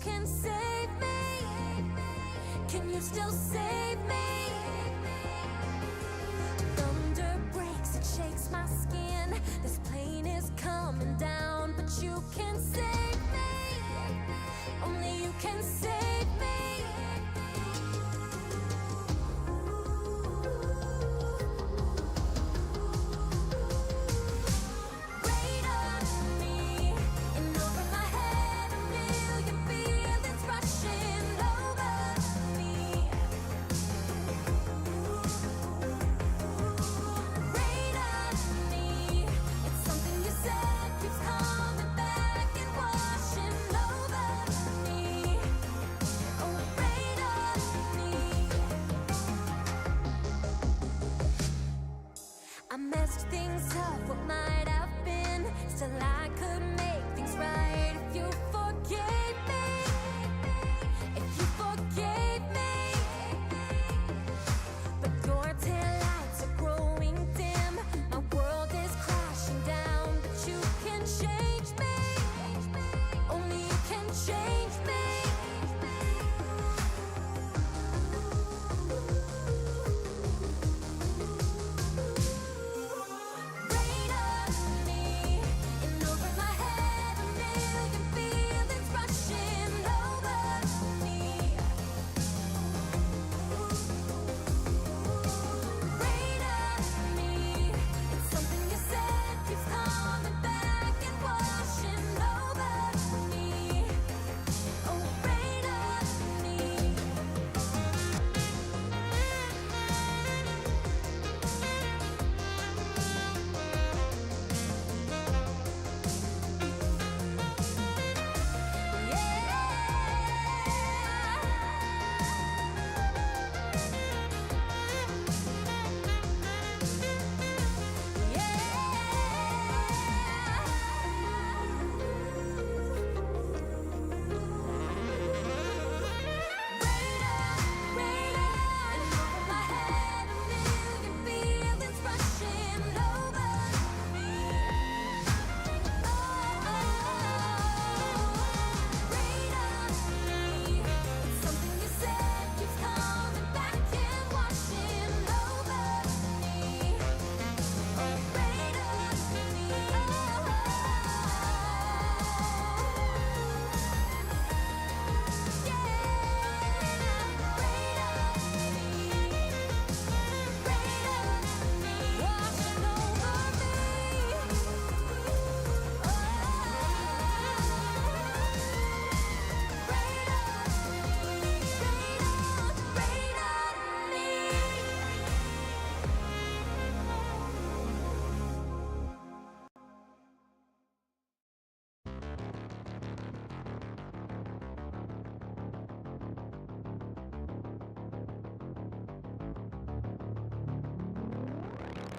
can save me? Can you still save me? Thunder breaks, it shakes my skin. This plane is coming down, but you can save me. Only you can save me. Rain on me, and over my head a million feelings rushing over me. Rain on me, it's something you said keeps coming back and washing over me. Oh, rain on me. I messed things up, what might have been. Still I could make things right if you forgave me. If you forgave me. But your taillights are growing dim. My world is crashing down, but you can change me. Only you can change me. Rain on me, and over my head a million feelings rushing over me. Rain on me, it's something you said keeps coming back and washing over me. Oh, rain on me.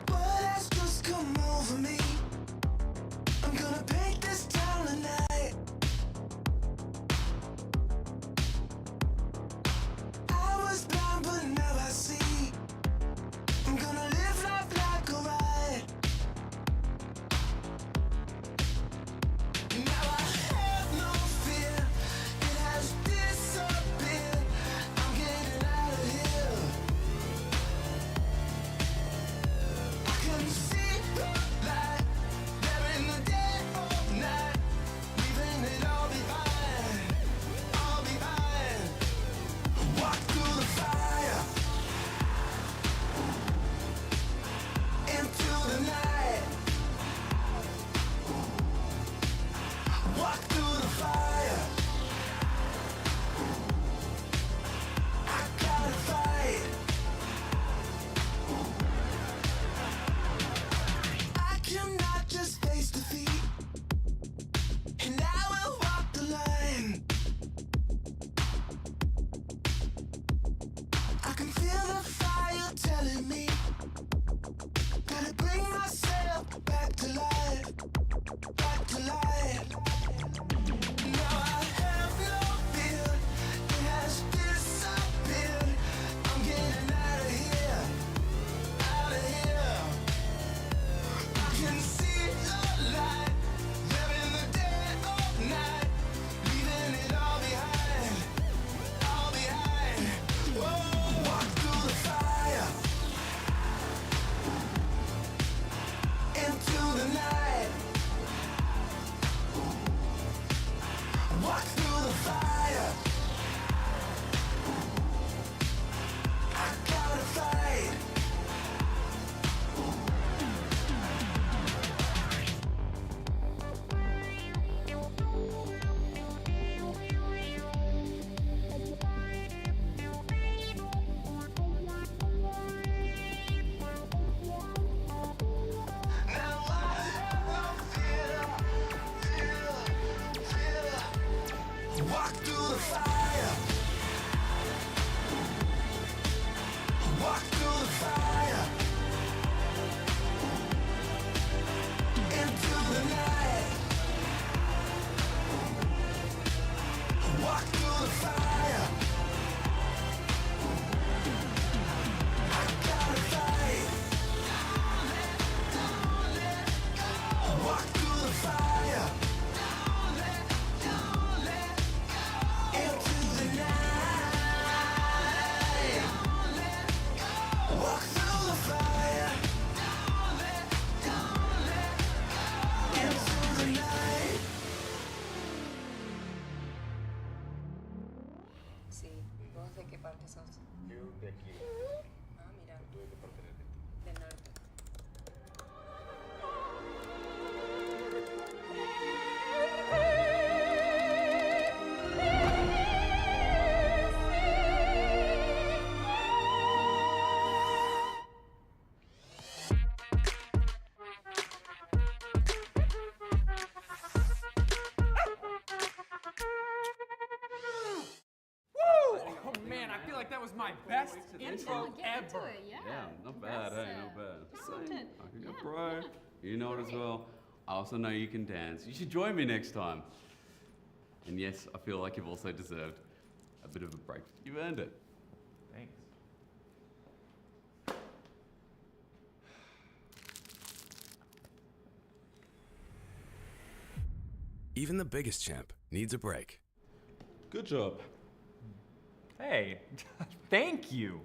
What has just come over me? I'm gonna paint this town tonight. I was blind, but now I see. I'm gonna live life like a ride. Now I have no fear, it has disappeared. I'm getting out of here. I can see the light there in the dead of night, leaving it all behind, all behind. Walk through the fire, into the night. Walk through the fire, I gotta fight. I cannot just face defeat, and I will walk the line. I can feel the fire telling me, gotta bring myself back to life, back to life. ¿Qué sos? Yo de aquí, Ah, mira, tú de qué parte de Argentina. del norte. Oh man, I feel like that was my best intro ever. Yeah, not bad, hey, not bad. I can go pro. You know it as well. I also know you can dance. You should join me next time. And yes, I feel like you've also deserved a bit of a break. You've earned it. Thanks. Even the biggest champ needs a break. Good job. Hey, thank you.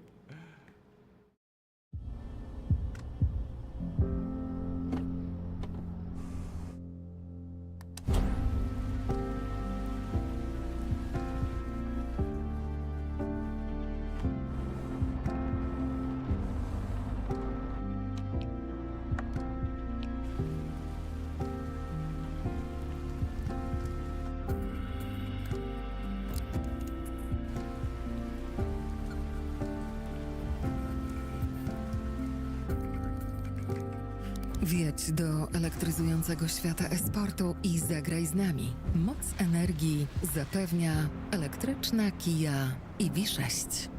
Wjedź do elektryzującego świata esportu i zagraj z nami. Moc energii zapewnia elektryczna Kia EV6.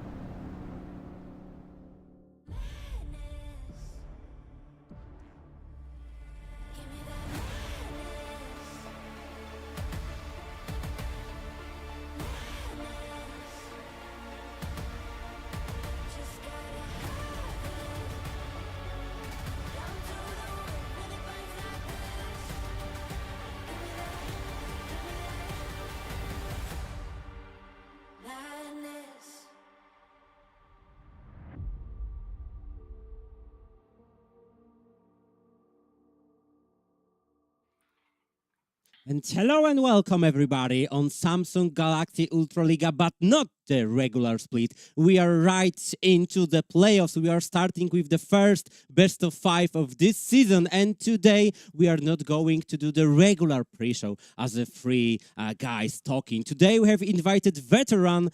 And hello and welcome everybody on Samsung Galaxy Ultraliga, but not the regular split. We are right into the playoffs. We are starting with the first best of 5 of this season, and today we are not going to do the regular pre-show as a three guys talking. Today we have invited veteran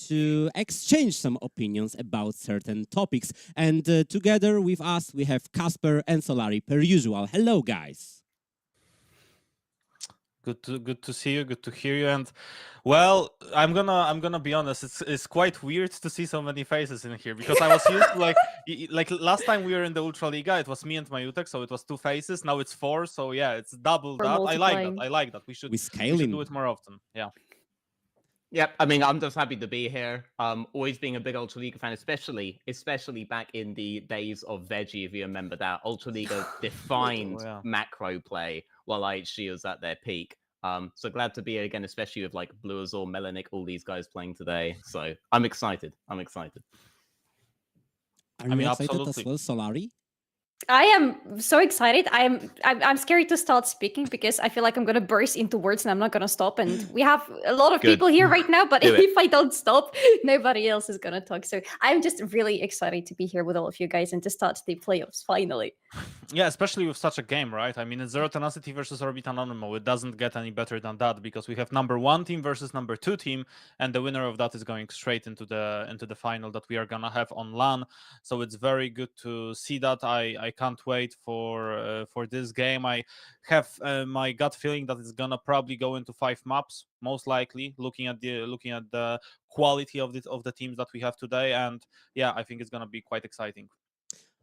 to exchange some opinions about certain topics, and together with us we have Kasper and Solari per usual. Hello guys. Good to see you. Good to hear you. And well, I'm gonna be honest. It's quite weird to see so many faces in here because I was used to like last time we were in the Ultraliga, it was me and Majutek, so it was 2 faces. Now it's 4, so yeah, it's doubled up. I like that. I like that. We should do it more often. Yeah. Yep, I mean, I'm just happy to be here. Always being a big Ultraliga fan, especially back in the days of Veggie, if you remember that. Ultraliga defined macro play while IHG was at their peak. So glad to be here again, especially with like Blue Azor, Melanik, all these guys playing today. So I'm excited. Are you excited absolutely as well, Solari? I am so excited. I'm scared to start speaking because I feel like I'm gonna burst into words and I'm not gonna stop. And we have a lot of people here right now, but if I don't stop, nobody else is gonna talk. So I'm just really excited to be here with all of you guys and to start the playoffs finally. Yeah, especially with such a game, right? I mean, it's Zero Tenacity versus Orbit Anonymo. It doesn't get any better than that because we have number 1 team versus number 2 team, and the winner of that is going straight into the final that we are gonna have on LAN. So it's very good to see that. I can't wait for this game. I have my gut feeling that it's gonna probably go into 5 maps, most likely. Looking at the quality of the teams that we have today, and yeah, I think it's gonna be quite exciting.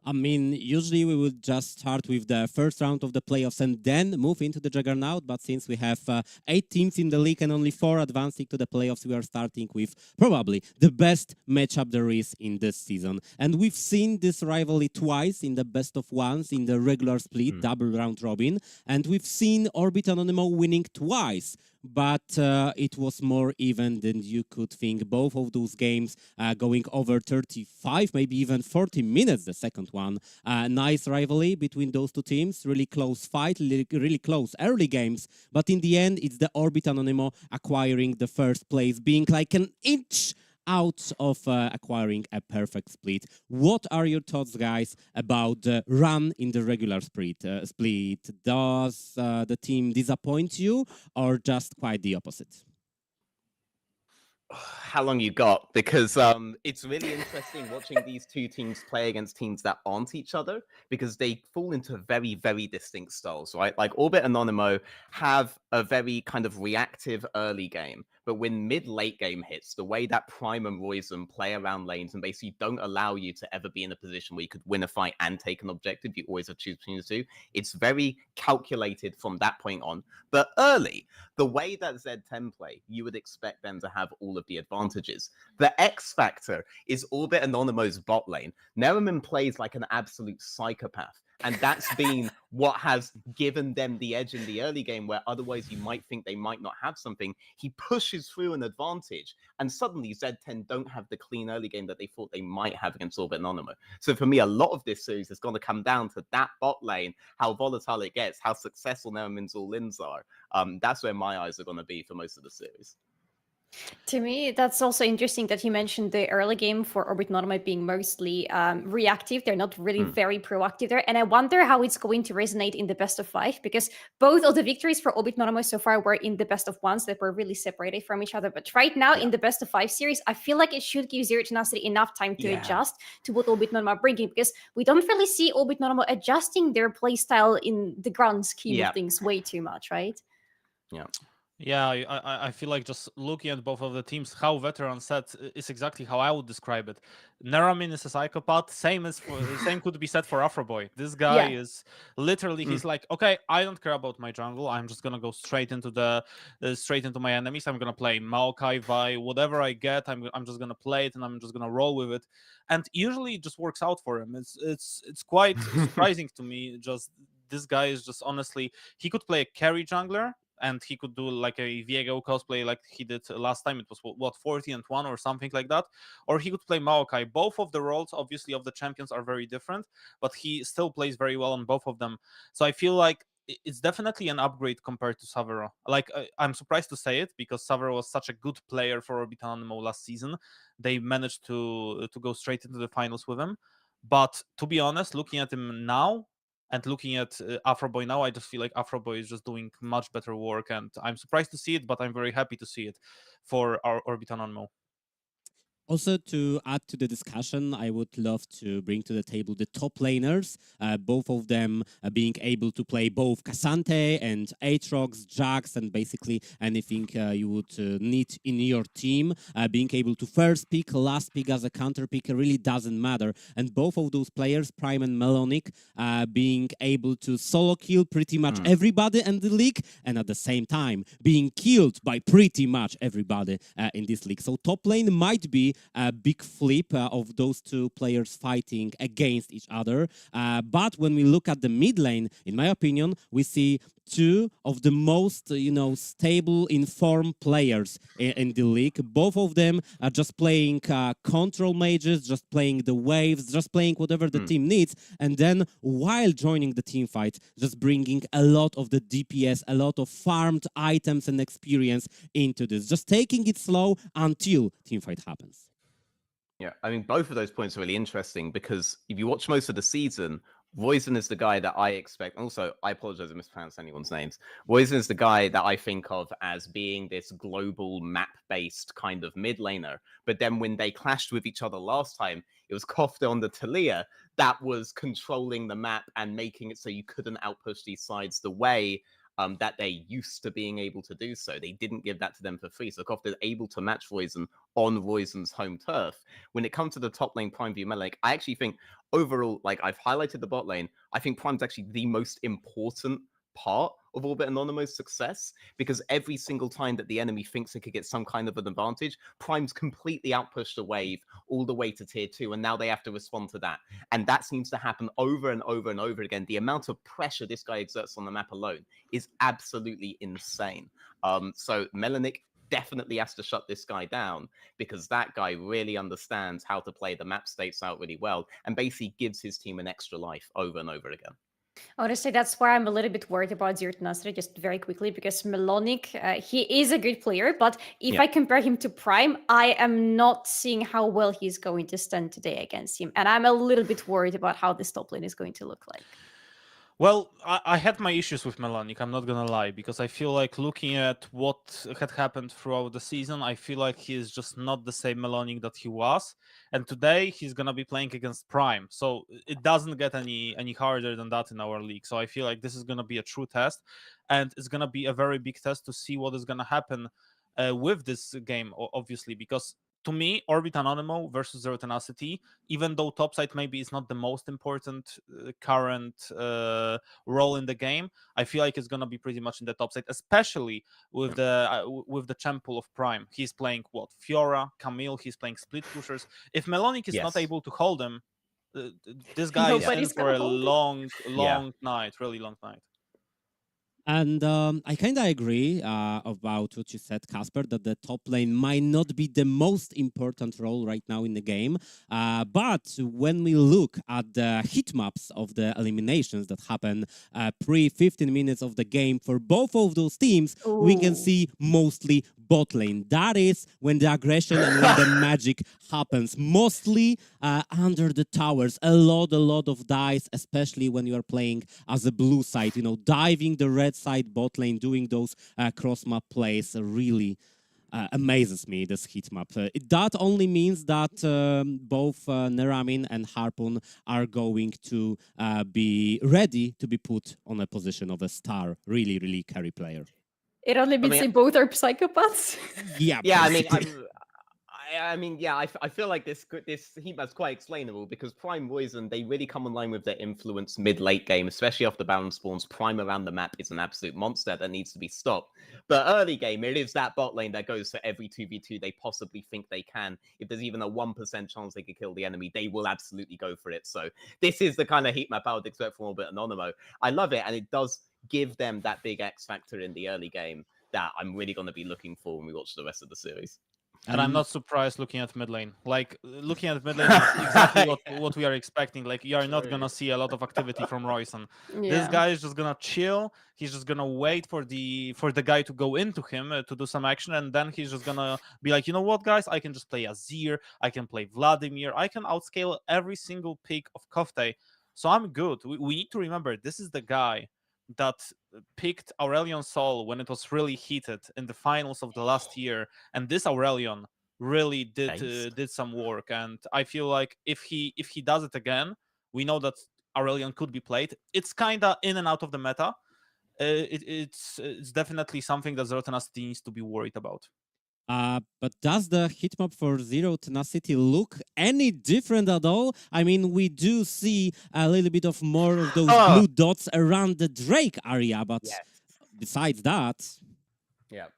I mean, usually we would just start with the first round of the playoffs and then move into the Juggernaut. But since we have 8 teams in the league and only 4 advancing to the playoffs, we are starting with probably the best matchup there is in this season. And we've seen this rivalry twice in the best of ones, in the regular split, double round robin. And we've seen Orbit Anonymo winning twice. But it was more even than you could think. Both of those games going over 35, maybe even 40 minutes, the second one. Nice rivalry between those two teams. Really close fight, really close early games. But in the end, it's the Orbit Anonymo acquiring the first place, being like an inch out of acquiring a perfect split. What are your thoughts, guys, about the run in the regular split? Does the team disappoint you, or just quite the opposite? How long you got? Because it's really interesting watching these two teams play against teams that aren't each other, because they fall into very, very distinct styles, right? Like Orbit and Anonymo have a very kind of reactive early game, but when mid-late game hits, the way that Prime and Roizen play around lanes and basically don't allow you to ever be in a position where you could win a fight and take an objective, you always have to choose between the two. It's very calculated from that point on. But early, the way that Z10 play, you would expect them to have all of the advantages. The X factor is Orbit Anonymo's bot lane. Nerriman plays like an absolute psychopath. And that's been what has given them the edge in the early game, where otherwise you might think they might not have something. He pushes through an advantage, and suddenly Z10 don't have the clean early game that they thought they might have against Orbit and Anonymo. So for me, a lot of this series is going to come down to that bot lane, how volatile it gets, how successful Nerriman's all-ins are. That's where my eyes are going to be for most of the series. To me, that's also interesting that you mentioned the early game for Orbit Anonymo being mostly reactive. They're not really very proactive there. And I wonder how it's going to resonate in the best of 5, because both of the victories for Orbit Anonymo so far were in the best of 1s that were really separated from each other. But right now, in the best of 5 series, I feel like it should give Zero Tenacity enough time to adjust to what Orbit Anonymo are bringing, because we don't really see Orbit Anonymo adjusting their playstyle in the grand scheme of things way too much, right? Yeah. Yeah, I feel like just looking at both of the teams, how veteran set is exactly how I would describe it. Nerriman is a psychopath. Same could be said for Afroboy. This guy is literally, he's like, okay, I don't care about my jungle. I'm just gonna go straight into my enemies. I'm gonna play Maokai, Vi, whatever I get. I'm just gonna play it and I'm just gonna roll with it. And usually it just works out for him. It's quite surprising to me. Just this guy is just honestly, he could play a carry jungler, and he could do like a Viego cosplay like he did last time. It was what, 40-1 or something like that. Or he could play Maokai. Both of the roles, obviously, of the champions are very different, but he still plays very well on both of them. So I feel like it's definitely an upgrade compared to Savero. Like, I'm surprised to say it, because Savero was such a good player for Orbit Anonymo last season. They managed to go straight into the finals with him. But to be honest, looking at him now, and looking at Afroboy now, I just feel like Afroboy is just doing much better work, and I'm surprised to see it, but I'm very happy to see it for our Orbit Anonymo. Also, to add to the discussion, I would love to bring to the table the top laners, both of them being able to play both Cassante and Aatrox, Jax, and basically anything you would need in your team. Being able to first pick, last pick as a counter pick really doesn't matter. And both of those players, Prime and Melonic, being able to solo kill pretty much everybody in the league, and at the same time being killed by pretty much everybody in this league. So top lane might be a big flip of those two players fighting against each other. But when we look at the mid lane, in my opinion, we see two of the most, stable, informed players in the league. Both of them are just playing control mages, just playing the waves, just playing whatever the team needs. And then while joining the team fight, just bringing a lot of the DPS, a lot of farmed items and experience into this. Just taking it slow until team fight happens. Yeah, I mean, both of those points are really interesting, because if you watch most of the season, Roizen is the guy that I expect. Also, I apologize if I mispronounced anyone's names. Roizen is the guy that I think of as being this global map-based kind of mid laner. But then when they clashed with each other last time, it was Kofta on the Talia that was controlling the map and making it so you couldn't outpush these sides the way that they're used to being able to do so. They didn't give that to them for free. So Kofta is able to match Roizen on Roizen's home turf. When it comes to the top lane Prime view Melek, I actually think overall, like I've highlighted the bot lane, I think Prime's actually the most important part of Orbit Anonymo's success, because every single time that the enemy thinks it could get some kind of an advantage, Prime's completely outpushed a wave all the way to tier 2, and now they have to respond to that. And that seems to happen over and over and over again. The amount of pressure this guy exerts on the map alone is absolutely insane. So Melonic definitely has to shut this guy down, because that guy really understands how to play the map states out really well, and basically gives his team an extra life over and over again. Honestly, that's why I'm a little bit worried about Zero Tenacity, just very quickly, because Melonic, he is a good player, but if I compare him to Prime, I am not seeing how well he's going to stand today against him. And I'm a little bit worried about how this top lane is going to look like. Well, I had my issues with Melonic, I'm not gonna lie, because I feel like looking at what had happened throughout the season, I feel like he is just not the same Melonic that he was. And today he's gonna be playing against Prime, so it doesn't get any harder than that in our league. So I feel like this is gonna be a true test, and it's gonna be a very big test to see what is gonna happen with this game, obviously, because to me, Orbit Anonymo versus Zero Tenacity, even though topside maybe is not the most important current role in the game, I feel like it's gonna be pretty much in the topside, especially with the champ pool of Prime. He's playing what? Fiora, Camille. He's playing split pushers. If Melonic is not able to hold him, this guy is in for a long night, really long night. And I kind of agree about what you said, Kasper, that the top lane might not be the most important role right now in the game. But when we look at the heat maps of the eliminations that happen pre 15 minutes of the game for both of those teams, we can see mostly bot lane. That is when the aggression and when the magic happens. Mostly under the towers. A lot of dice, especially when you are playing as a blue side. You know, diving the red side bot lane, doing those cross map plays really amazes me, this heat map. That only means that both Neramin and Harpoon are going to be ready to be put on a position of a star. Really carry player. It only means they both are psychopaths. Yeah, I feel like this heat map's quite explainable because Prime Poison, they really come online with their influence mid-late game, especially after balance spawns. Prime around the map is an absolute monster that needs to be stopped. But early game, it is that bot lane that goes for every 2v2 they possibly think they can. If there's even a 1% chance they could kill the enemy, they will absolutely go for it. So this is the kind of heat map I would expect from Orbit Anonymo. I love it, and it does give them that big X factor in the early game that I'm really going to be looking for when we watch the rest of the series. And I'm not surprised looking at mid lane. Like, looking at mid lane is exactly what we are expecting. Like, you are not going to see a lot of activity from Royson. This guy is just going to chill. He's just going to wait for the guy to go into him to do some action. And then he's just going to be like, you know what, guys? I can just play Azir. I can play Vladimir. I can outscale every single pick of Kofte. So I'm good. We need to remember, this is the guy that picked Aurelion Sol when it was really heated in the finals of the last year, and this Aurelion really did some work. And I feel like if he does it again, we know that Aurelion could be played. It's kind of in and out of the meta. It's definitely something that Zero Tenacity needs to be worried about. But does the hitmap for Zero Tenacity look any different at all? I mean, we do see a little bit of more of those blue dots around the Drake area, but besides that... Yeah.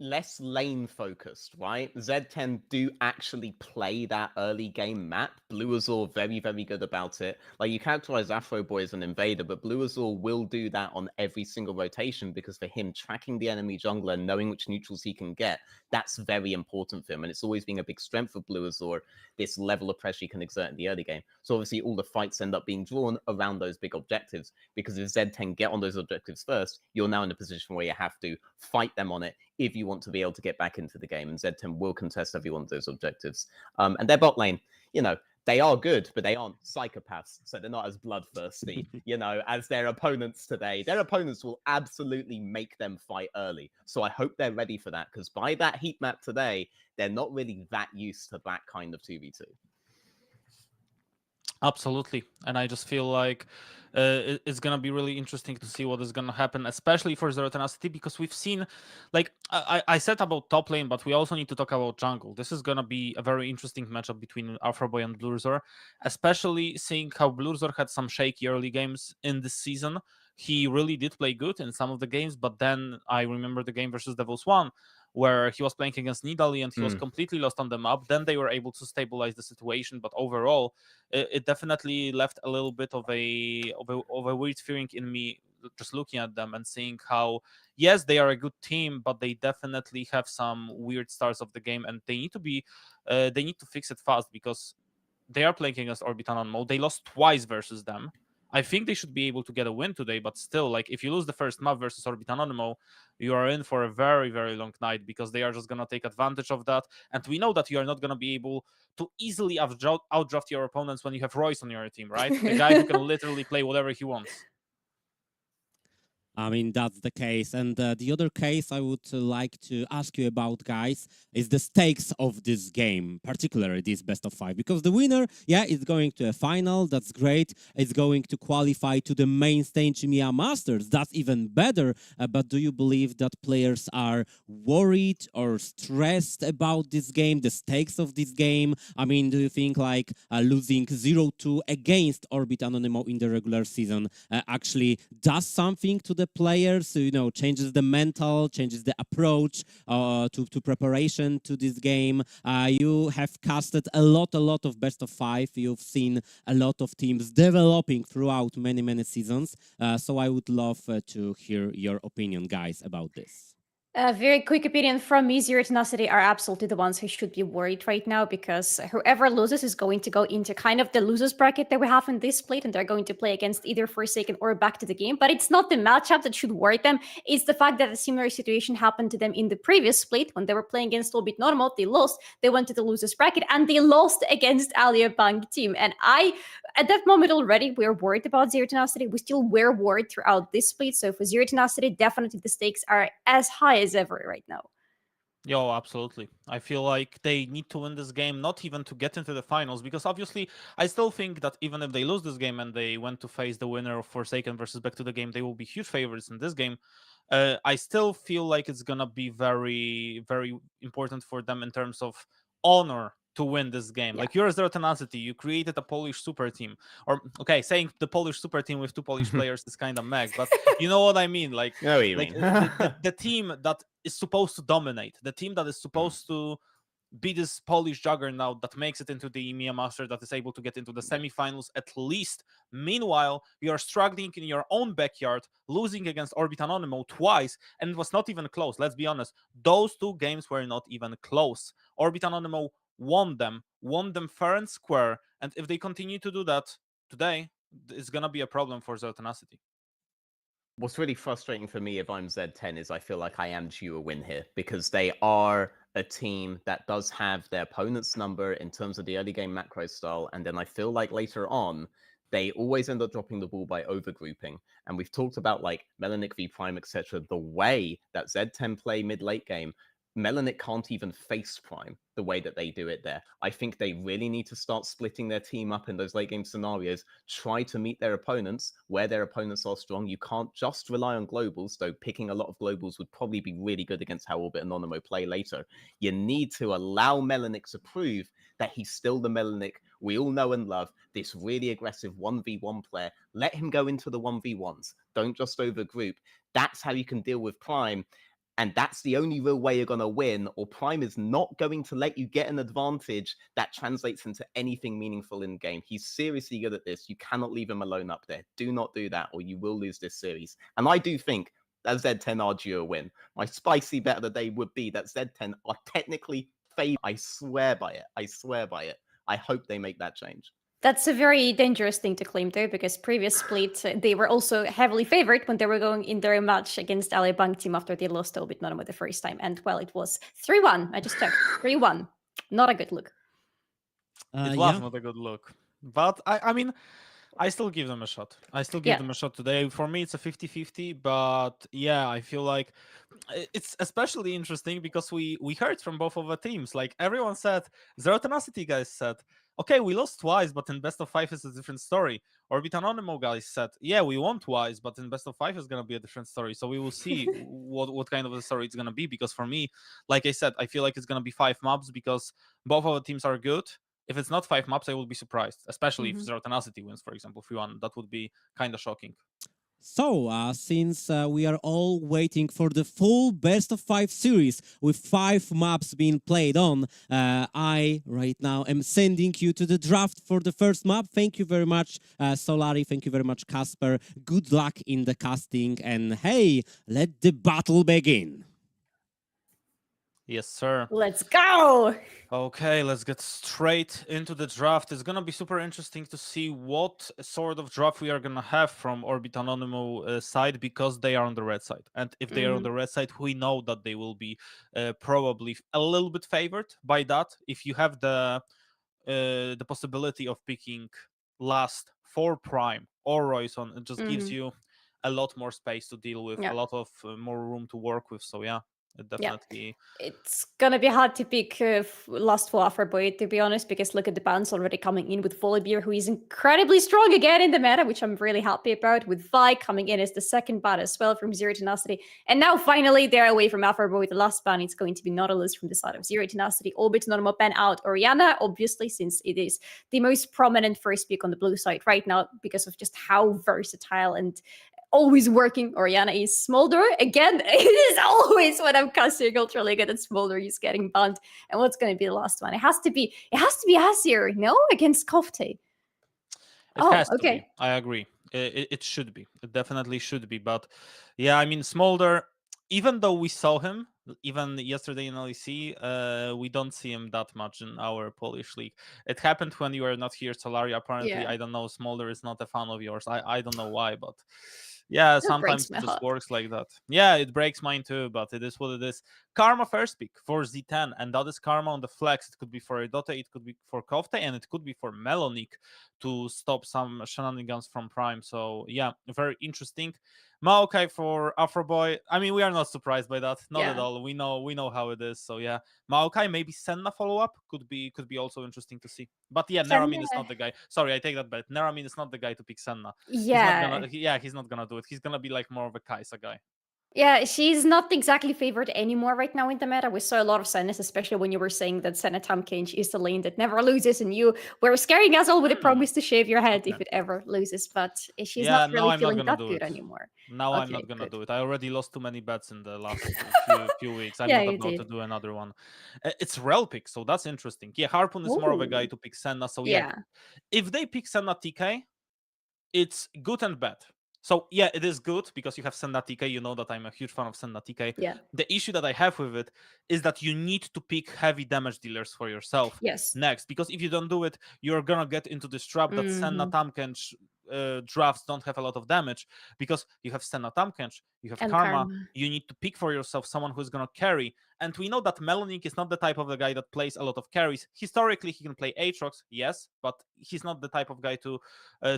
Less lane focused, right? Z10 do actually play that early game map. Blue Azure very good about it. Like, you characterize Afro Boy as an invader, but Blue Azure will do that on every single rotation because for him, tracking the enemy jungler, knowing which neutrals he can get, that's very important for him. And it's always been a big strength of Blue Azure, this level of pressure he can exert in the early game. So obviously all the fights end up being drawn around those big objectives because if Z10 get on those objectives first, you're now in a position where you have to fight them on it if you want to be able to get back into the game, and Z10 will contest every one of those objectives. And their bot lane, you know, they are good, but they aren't psychopaths, so they're not as bloodthirsty, you know, as their opponents today. Their opponents will absolutely make them fight early, so I hope they're ready for that, because by that heat map today, they're not really that used to that kind of 2v2. Absolutely, and I just feel like it's gonna be really interesting to see what is gonna happen, especially for Zero Tenacity, because we've seen, like I said about top lane, but we also need to talk about jungle. This is gonna be a very interesting matchup between Alpha Boy and Blurzor, especially seeing how Blurzor had some shaky early games in this season. He really did play good in some of the games, but then I remember the game versus Devils 1, where he was playing against Nidalee and he was completely lost on the map. Then they were able to stabilize the situation, but overall, it definitely left a little bit of a weird feeling in me just looking at them and seeing how, yes, they are a good team, but they definitely have some weird starts of the game, and they need to fix it fast because they are playing against Orbit Anonymo. They lost twice versus them. I think they should be able to get a win today, but still, like, if you lose the first map versus Orbit Anonymo, you are in for a very, very long night because they are just going to take advantage of that. And we know that you are not going to be able to easily outdraft your opponents when you have Royce on your team, right? A guy who can literally play whatever he wants. I mean, that's the case. And the other case I would like to ask you about, guys, is the stakes of this game, particularly this best of 5. Because the winner, yeah, is going to a final. That's great. It's going to qualify to the main stage EMEA Masters. That's even better. But do you believe that players are worried or stressed about this game, the stakes of this game? I mean, do you think like losing 0-2 against Orbit Anonymo in the regular season actually does something to the players, you know, changes the mental, changes the approach to preparation to this game? You have casted a lot of best of 5. You've seen a lot of teams developing throughout many seasons. So I would love to hear your opinion, guys, about this. A very quick opinion from me, Zero Tenacity are absolutely the ones who should be worried right now, because whoever loses is going to go into kind of the losers bracket that we have in this split, and they're going to play against either Forsaken or Back to the Game. But it's not the matchup that should worry them. It's the fact that a similar situation happened to them in the previous split when they were playing against Orbit Normal. They lost, they went to the losers bracket, and they lost against Alisia Bank team. And at that moment already, we were worried about Zero Tenacity. We still were worried throughout this split. So for Zero Tenacity, definitely the stakes are as high as ever right now. Yo, absolutely. I feel like they need to win this game, not even to get into the finals, because obviously I still think that even if they lose this game and they went to face the winner of Forsaken versus Back to the Game, they will be huge favorites in this game. I still feel like it's gonna be very, very important for them in terms of honor to win this game. Yeah. Like, you're Zero Tenacity, you created a Polish super team. Or, okay, saying the Polish super team with 2 Polish players is kind of meh, but you know what I mean. Like, I know what you like mean. the team that is supposed to dominate, the team that is supposed to be this Polish juggernaut that makes it into the EMEA Master, that is able to get into the semifinals at least. Meanwhile, you are struggling in your own backyard, losing against Orbit Anonymo twice, and it was not even close. Let's be honest, those 2 games were not even close. Orbit Anonymo won them fair and square, and if they continue to do that today, it's gonna be a problem for Zero Tenacity. What's really frustrating for me if I'm Z10 is I feel like I am due a win here, because they are a team that does have their opponent's number in terms of the early game macro style, and then I feel like later on they always end up dropping the ball by overgrouping. And we've talked about like Melanic v Prime, etc. The way that Z10 play mid-late game, Melanic can't even face Prime the way that they do it there. I think they really need to start splitting their team up in those late game scenarios, try to meet their opponents where their opponents are strong. You can't just rely on globals, though picking a lot of globals would probably be really good against how Orbit and Anonymo play later. You need to allow Melanic to prove that he's still the Melanic we all know and love, this really aggressive 1v1 player. Let him go into the 1v1s. Don't just overgroup. That's how you can deal with Prime. And that's the only real way you're going to win, or Prime is not going to let you get an advantage that translates into anything meaningful in game. He's seriously good at this. You cannot leave him alone up there. Do not do that, or you will lose this series. And I do think that Z10 are due a win. My spicy bet of the day would be that Z10 are technically favored. I swear by it. I swear by it. I hope they make that change. That's a very dangerous thing to claim, though, because previous split, they were also heavily favored when they were going in their match against Alisia Bank team after they lost to Orbit Normal the first time. And, well, it was 3-1. I just checked. 3-1. Not a good look. It was not a good look. But, I mean, I still give them a shot. I still give them a shot today. For me, it's a 50-50. But, yeah, I feel like it's especially interesting because we heard from both of the teams. Like, everyone said, Zero Tenacity guys said, okay, we lost twice, but in best of 5 is a different story. Orbit Anonymo guys said, yeah, we won twice, but in best of 5 is going to be a different story. So we will see what kind of a story it's going to be. Because for me, like I said, I feel like it's going to be 5 maps because both of the teams are good. If it's not 5 maps, I will be surprised, especially if Zero Tenacity wins, for example, 3-1. That would be kind of shocking. So, since we are all waiting for the full best of 5 series with 5 maps being played on, I right now am sending you to the draft for the first map. Thank you very much, Solari. Thank you very much, Kasper. Good luck in the casting, and hey, let the battle begin. Yes, sir. Let's go! Okay, let's get straight into the draft. It's gonna be super interesting to see what sort of draft we are gonna have from Orbit Anonymo side, because they are on the red side. And if they are on the red side, we know that they will be probably a little bit favored by that. If you have the possibility of picking last for Prime or Royson, it just gives you a lot more space to deal with, a lot of more room to work with. So yeah, it definitely. It's gonna be hard to pick last for Afroboy, to be honest, because look at the bans already coming in with Volibear, who is incredibly strong again in the meta, which I'm really happy about, with Vi coming in as the second ban as well from Zero Tenacity. And now finally they're away from Afroboy. The last ban, it's going to be Nautilus from the side of Zero Tenacity. Orbit Anonymo ban out Orianna, obviously, since it is the most prominent first pick on the blue side right now because of just how versatile and always working Orianna is. Smolder, again, it is always when I'm casting Ultraliga that Smolder is getting banned. And what's going to be the last one? It has to be Asir, no? Against Kofte. It has to be. I agree. It should be. It definitely should be. But yeah, I mean, Smolder, even though we saw him, even yesterday in LEC, we don't see him that much in our Polish league. It happened when you were not here, Solari. Apparently, I don't know, Smolder is not a fan of yours. I don't know why, but yeah, sometimes it just works like that. Yeah, it breaks mine too, but it is what it is. Karma first pick for Z10, and that is Karma on the flex. It could be for Edote, it could be for Kofte, and it could be for Melonik to stop some shenanigans from Prime. So yeah, very interesting. Maokai for Afroboy. I mean, we are not surprised by that. Not at all. We know how it is. So yeah, Maokai, maybe Senna follow up could be also interesting to see. But yeah, Neramin is not the guy. Sorry, I take that back. Neramin is not the guy to pick Senna. Yeah. He's not gonna do it. He's gonna be like more of a Kaisa guy. Yeah, she's not exactly favored anymore right now in the meta. We saw a lot of Sennas, especially when you were saying that Senna Tamkinch is the lane that never loses, and you were scaring us all with a promise to shave your head if it ever loses, but she's not really feeling that good anymore. Now I'm not gonna do it. I already lost too many bets in the last few weeks. I'm not about to do another one. It's Rel pick, so that's interesting. Yeah, Harpoon is more of a guy to pick Senna, so yeah. If they pick Senna TK, it's good and bad. So yeah, it is good because you have Senna TK. You know that I'm a huge fan of Senna TK. Yeah. The issue that I have with it is that you need to pick heavy damage dealers for yourself next. Because if you don't do it, you're gonna get into this trap that Senna Tamkench drafts don't have a lot of damage, because you have Senna Tamkench, you have Karma. You need to pick for yourself someone who's gonna carry. And we know that Melonik is not the type of the guy that plays a lot of carries. Historically, he can play Aatrox, yes, but he's not the type of guy to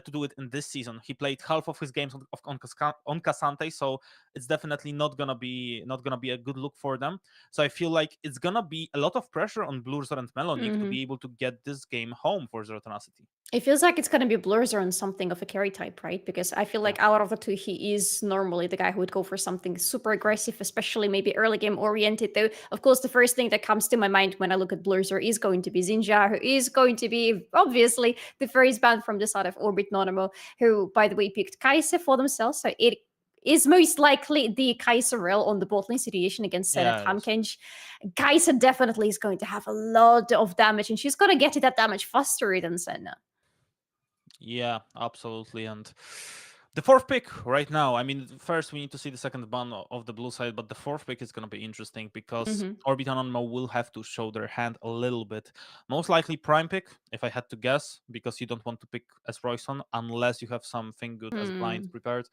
do it in this season. He played half of his games on Cassante, so it's definitely not gonna be a good look for them. So I feel like it's gonna be a lot of pressure on Blurzor and Melonik to be able to get this game home for Zero Tenacity. It feels like it's going to be Blurzor on something of a carry type, right? Because I feel like out of the two, he is normally the guy who would go for something super aggressive, especially maybe early game oriented. Though, of course, the first thing that comes to my mind when I look at Blurzor is going to be Zinja, who is going to be, obviously, the first ban from the side of Orbit Anonymo, who, by the way, picked Kaisa for themselves. So it is most likely the Kaisa Rel on the bot lane situation against Senna Tamkench. Kaisa definitely is going to have a lot of damage, and she's going to get to that damage faster than Senna. Yeah, absolutely. And the fourth pick right now, I mean, first we need to see the second ban of the blue side, but the fourth pick is going to be interesting because Orbit Anonymo will have to show their hand a little bit. Most likely Prime pick, if I had to guess, because you don't want to pick as Royson unless you have something good as blind prepared.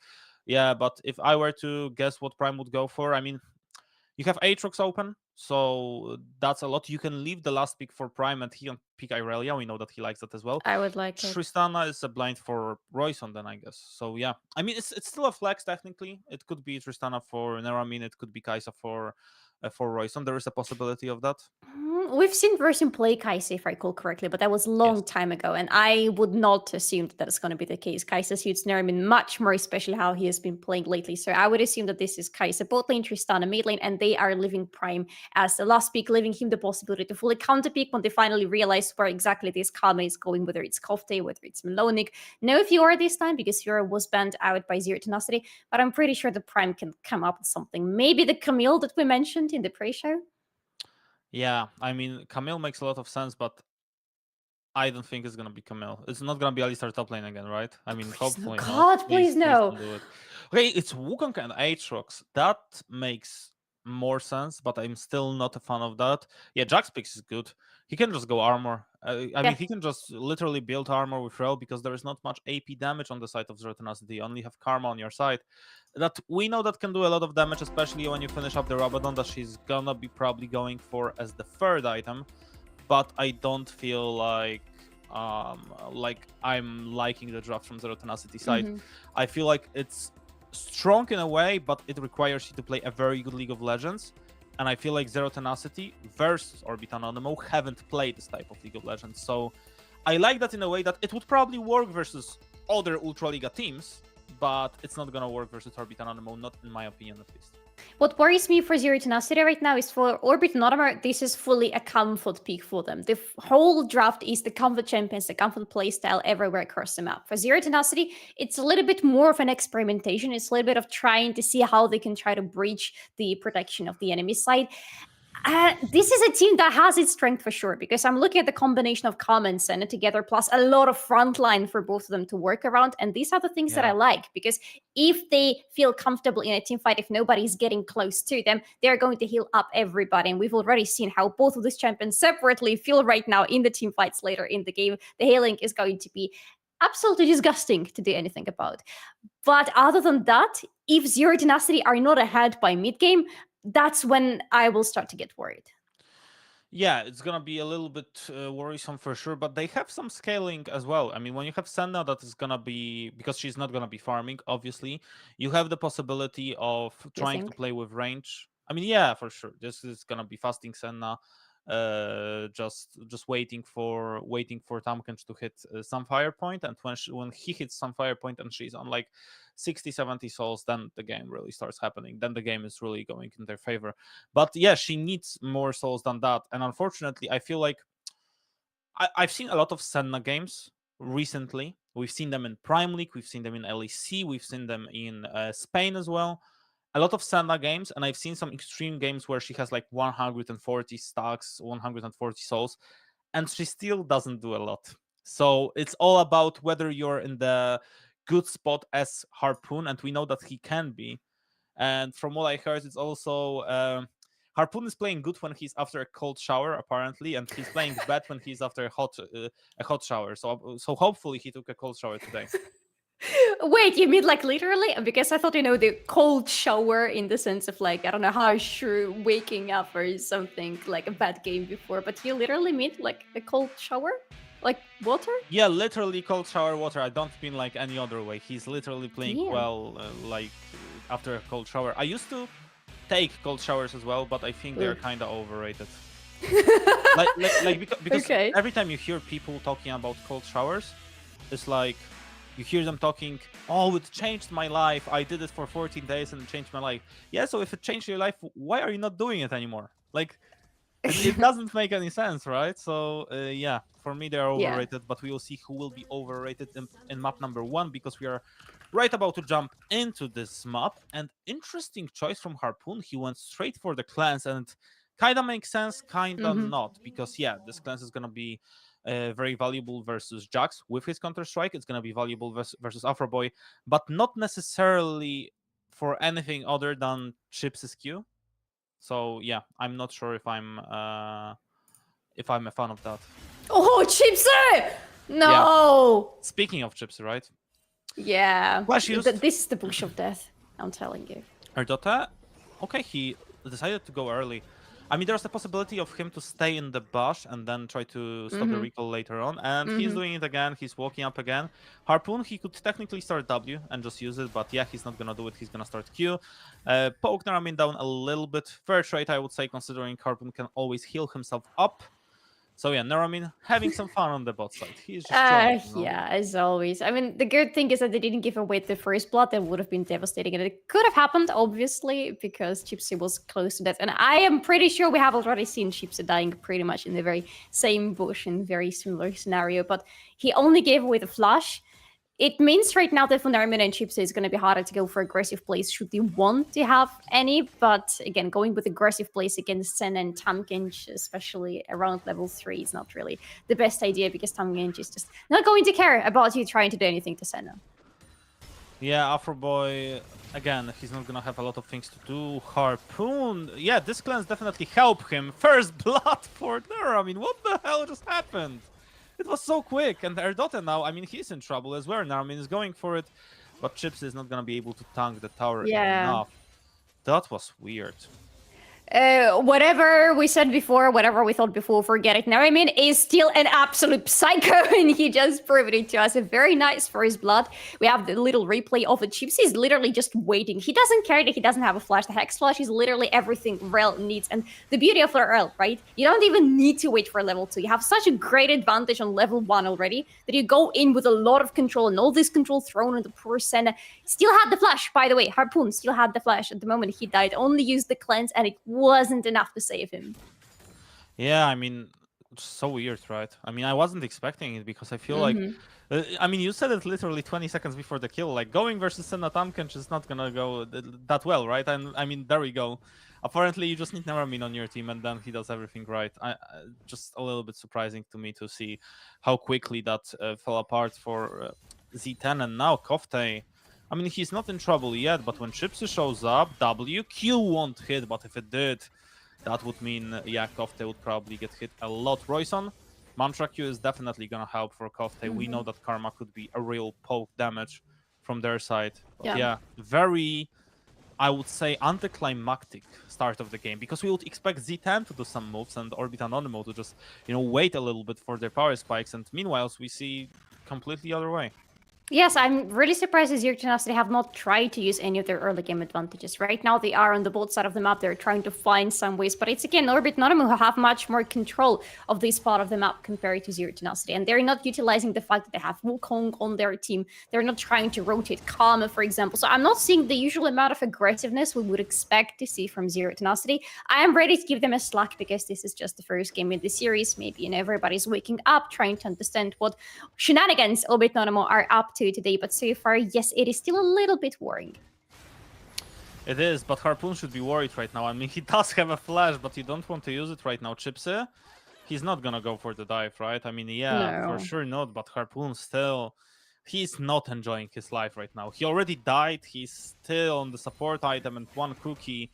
Yeah, but if I were to guess what Prime would go for, I mean, you have Aatrox open, so that's a lot. You can leave the last pick for Prime and he can pick Irelia. We know that he likes that as well. I would like Tristana is a blind for Royson then, I guess. So yeah, I mean, it's still a flex technically. It could be Tristana for Neramin. It could be Kaisa for Royson. There is a possibility of that. We've seen Version play Kaisa, if I recall correctly, but that was a long time ago, and I would not assume that is going to be the case. Kaisa suits Neramin much more, especially how he has been playing lately. So I would assume that this is Kaisa bot lane, Tristana mid lane, and they are leaving Prime as the last pick, leaving him the possibility to fully counter pick when they finally realize where exactly this Karma is going, whether it's Kofte, whether it's Melonik. No Fiora this time, because Fiora was banned out by Zero Tenacity, but I'm pretty sure the Prime can come up with something. Maybe the Camille that we mentioned in the pre-show? Yeah, I mean, Camille makes a lot of sense, but I don't think it's gonna be Camille. It's not gonna be Alistar top lane again, right? I mean, hopefully not. God, please no. Please don't do it. Okay, it's Wukong and Aatrox. That makes more sense, but I'm still not a fan of that. Yeah, Jax picks is good. He can just go armor. I mean, he can just literally build armor with Rel because there is not much AP damage on the side of Zero Tenacity. You only have Karma on your side. That we know that can do a lot of damage, especially when you finish up the Rabadon that she's gonna be probably going for as the third item. But I don't feel like I'm liking the draft from Zero Tenacity side. I feel like it's strong in a way, but it requires you to play a very good League of Legends. And I feel like Zero Tenacity versus Orbit Anonymo haven't played this type of League of Legends. So I like that in a way that it would probably work versus other Ultraliga teams, but it's not going to work versus Orbit Anonymo, not in my opinion at least. What worries me for Zero Tenacity right now is for Orbit and Anonymo, this is fully a comfort pick for them. The whole draft is the comfort champions, the comfort playstyle everywhere across the map. For Zero Tenacity, it's a little bit more of an experimentation. It's a little bit of trying to see how they can try to breach the protection of the enemy side. This is a team that has its strength for sure, because I'm looking at the combination of Karma and Senna together, plus a lot of frontline for both of them to work around. And these are the things that I like, because if they feel comfortable in a team fight, if nobody's getting close to them, they're going to heal up everybody. And we've already seen how both of these champions separately feel right now in the team fights later in the game. The healing is going to be absolutely disgusting to do anything about. But other than that, if Zero Tenacity are not ahead by mid-game, that's when I will start to get worried. Yeah, it's gonna be a little bit worrisome for sure, but they have some scaling as well. I mean, when you have Senna, that is gonna be, because she's not gonna be farming, obviously, you have the possibility of trying to play with range. I mean, yeah, for sure. This is gonna be fasting Senna, just waiting for Tamkench to hit some fire point, and when he hits some fire point and she's on like 60-70 souls, then the game really starts happening. Then the game is really going in their favor. But yeah, she needs more souls than that, and unfortunately I feel like I've seen a lot of Senna games recently. We've seen them in Prime League, we've seen them in LEC, we've seen them in Spain as well. A lot of Senna games, and I've seen some extreme games where she has like 140 stacks, 140 souls, and she still doesn't do a lot. So it's all about whether you're in the good spot as Harpoon, and we know that he can be. And from what I heard, it's also Harpoon is playing good when he's after a cold shower, apparently, and he's playing bad when he's after a hot shower. So hopefully he took a cold shower today. Wait, you mean like literally? Because I thought, the cold shower in the sense of like, I don't know, harsh waking up or something, like a bad game before, but you literally mean like a cold shower? Like water? Yeah, literally cold shower water. I don't mean like any other way. He's literally playing like after a cold shower. I used to take cold showers as well, but I think they're kind of overrated. because every time you hear people talking about cold showers, it's like, you hear them talking, oh, it changed my life. I did it for 14 days and it changed my life. Yeah, so if it changed your life, why are you not doing it anymore? Like, it doesn't make any sense, right? So, yeah, for me, they're overrated, but we will see who will be overrated in map number 1, because we are right about to jump into this map. And interesting choice from Harpoon. He went straight for the cleanse, and kind of makes sense, kind of not, because, yeah, this cleanse is going to be very valuable versus Jax with his Counter-Strike. It's going to be valuable versus Afroboy, but not necessarily for anything other than Chips' Q. So yeah, I'm not sure if I'm a fan of that. Oh, Chipsy! No! Yeah. Speaking of Chipsy, right? Yeah. Flash used... This is the bush of death, I'm telling you. Erdota? Okay, he decided to go early. I mean, there's the possibility of him to stay in the bush and then try to stop the recall later on. And he's doing it again. He's walking up again. Harpoon, he could technically start W and just use it. But yeah, he's not going to do it. He's going to start Q. Poke Naramin down a little bit. Fair trade, I would say, considering Harpoon can always heal himself up. So yeah, Naramin having some fun on the bot side. He's just trying, yeah, as always. I mean, the good thing is that they didn't give away the first blood. That would have been devastating. And it could have happened, obviously, because Chipsy was close to death. And I am pretty sure we have already seen Chipsy dying pretty much in the very same bush in very similar scenario. But he only gave away the flash. It means right now that for Naramin and Chipsy is going to be harder to go for aggressive plays should they want to have any. But again, going with aggressive plays against Sen and Tamkench, especially around level 3, is not really the best idea, because Tamkench is just not going to care about you trying to do anything to Senna. Yeah, Afro Boy, again, he's not gonna have a lot of things to do. Harpoon, yeah, this cleanse definitely helped him. First blood for there. I mean, what the hell just happened? It was so quick. And Erdote now, I mean, he's in trouble as well now. I mean, he's going for it, but Chips is not gonna be able to tank the tower enough. That was weird. Whatever we said before, whatever we thought before, forget it now. I mean, is still an absolute psycho, and he just proved it to us. A very nice first blood. We have the little replay of the chips. He's literally just waiting. He doesn't care that he doesn't have a flash. The Hex Flash is literally everything Rel needs. And the beauty of Rel, right? You don't even need to wait for level 2. You have such a great advantage on level 1 already that you go in with a lot of control, and all this control thrown on the poor Senna. Still had the flash, by the way. Harpoon still had the flash at the moment he died. Only used the cleanse, and it wasn't enough to save him. Yeah, I mean, it's so weird, right? I mean, I wasn't expecting it because I feel like, I mean, you said it literally 20 seconds before the kill. Like, going versus Senna Tamkench is not gonna go that well, right? And I mean, there we go. Apparently, you just need Neramin on your team, and then he does everything right. Just a little bit surprising to me to see how quickly that fell apart for Z10, and now Korotkiy. I mean, he's not in trouble yet, but when Chipsy shows up, WQ won't hit, but if it did, that would mean, yeah, Korotkiy would probably get hit a lot. Royson, Mantra Q is definitely gonna help for Korotkiy. We know that Karma could be a real poke damage from their side. But yeah, very, I would say, anticlimactic start of the game, because we would expect Z10 to do some moves and Orbit Anonymo to just, you know, wait a little bit for their power spikes, and meanwhile we see completely other way. Yes, I'm really surprised as Tenacity have not tried to use any of their early game advantages. Right now, they are on the both side of the map. They're trying to find some ways, but it's again Orbit Anonymo who have much more control of this part of the map compared to Tenacity, and they're not utilizing the fact that they have Wukong on their team. They're not trying to rotate Karma, for example. So I'm not seeing the usual amount of aggressiveness we would expect to see from Tenacity. I am ready to give them a slack because this is just the first game in the series. Maybe, you know, everybody's waking up, trying to understand what shenanigans Orbit Anonymo are up to today, but so far, yes, it is still a little bit worrying. It is, but Harpoon should be worried right now. I mean, he does have a flash, but you don't want to use it right now. Chipsy, he's not gonna go for the dive, right? I mean, yeah, for sure not, but Harpoon still, he's not enjoying his life right now. He already died, he's still on the support item and one cookie.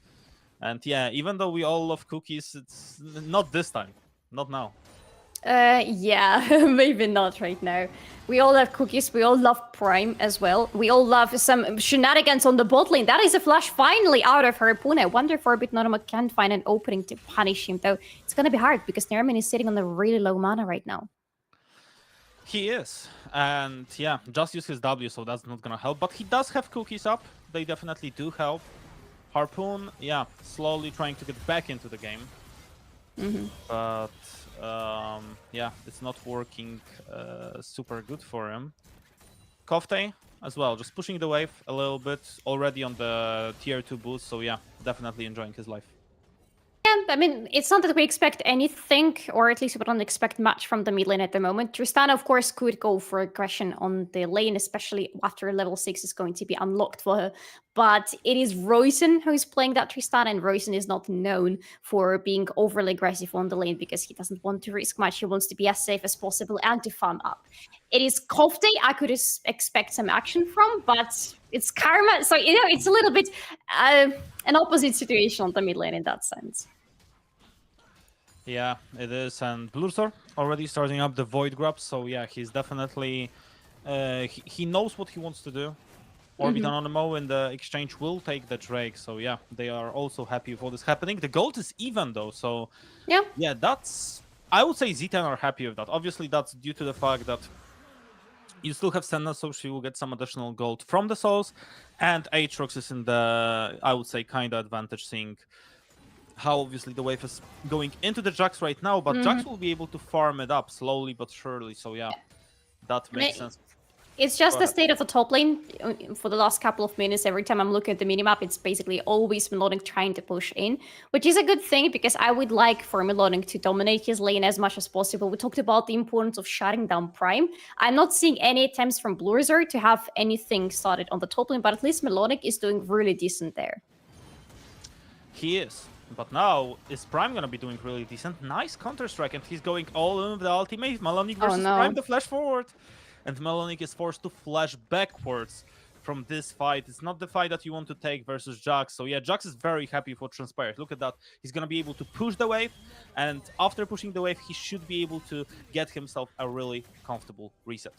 And yeah, even though we all love cookies, it's not this time, not now. Yeah, maybe not right now. We all love cookies, we all love Prime as well. We all love some shenanigans on the bot lane. That is a flash finally out of Harpoon. I wonder if Orbit Anonymo can find an opening to punish him, though. It's gonna be hard because Neramin is sitting on a really low mana right now. He is, and yeah, just use his W, so that's not gonna help. But he does have cookies up, they definitely do help. Harpoon, yeah, slowly trying to get back into the game. But yeah, it's not working super good for him. Korotkiy as well, just pushing the wave a little bit, already on the tier 2 boost, so yeah, definitely enjoying his life. Yeah, I mean, it's not that we expect anything, or at least we don't expect much from the mid lane at the moment. Tristana, of course, could go for aggression on the lane, especially after level 6 is going to be unlocked for her. But it is Royson who is playing that Tristana, and Royson is not known for being overly aggressive on the lane because he doesn't want to risk much. He wants to be as safe as possible and to farm up. It is Korotkiy I could expect some action from, but it's Karma. So, you know, it's a little bit an opposite situation on the mid lane in that sense. Yeah, it is, and Blursor already starting up the Void Grab, so yeah, he's definitely, he knows what he wants to do. Orbit Anonymo in the exchange will take the Drake, so yeah, they are also happy with all this happening. The gold is even though, so yeah, that's, I would say Z10 are happy with that. Obviously, that's due to the fact that you still have Senna, so she will get some additional gold from the souls, and Aatrox is in the, I would say, kind of advantage, seeing how obviously the wave is going into the Jax right now, but Jax will be able to farm it up slowly but surely, so yeah, that makes sense. It's just the state of the top lane for the last couple of minutes. Every time I'm looking at the minimap, it's basically always Melodic trying to push in, which is a good thing because I would like for Melodic to dominate his lane as much as possible. We talked about the importance of shutting down Prime. I'm not seeing any attempts from Blurzor to have anything started on the top lane, but at least Melodic is doing really decent there. He is. But now, is Prime gonna be doing really decent? Nice counter-strike, and he's going all in with the ultimate. Melodic versus Prime, the flash forward. And Melodic is forced to flash backwards from this fight. It's not the fight that you want to take versus Jax. So yeah, Jax is very happy with what transpired. Look at that. He's going to be able to push the wave, and after pushing the wave, he should be able to get himself a really comfortable reset.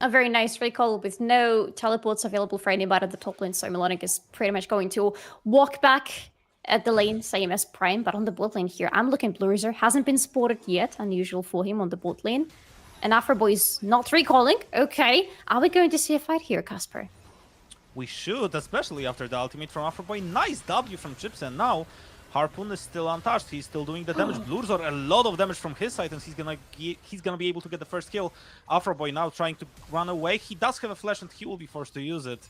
A very nice recall with no teleports available for anybody at the top lane, so Melonic is pretty much going to walk back at the lane, same as Prime, but on the bot lane here, I'm looking Blurzer, hasn't been spotted yet, unusual for him on the bot lane. And Afroboy is not recalling. Okay, are we going to see a fight here, Kasper? We should, especially after the ultimate from Afroboy. Nice W from Chips, and now Harpoon is still untouched. He's still doing the damage. Blurzor, a lot of damage from his side, and he's gonna be able to get the first kill. Afroboy now trying to run away. He does have a flash, and he will be forced to use it.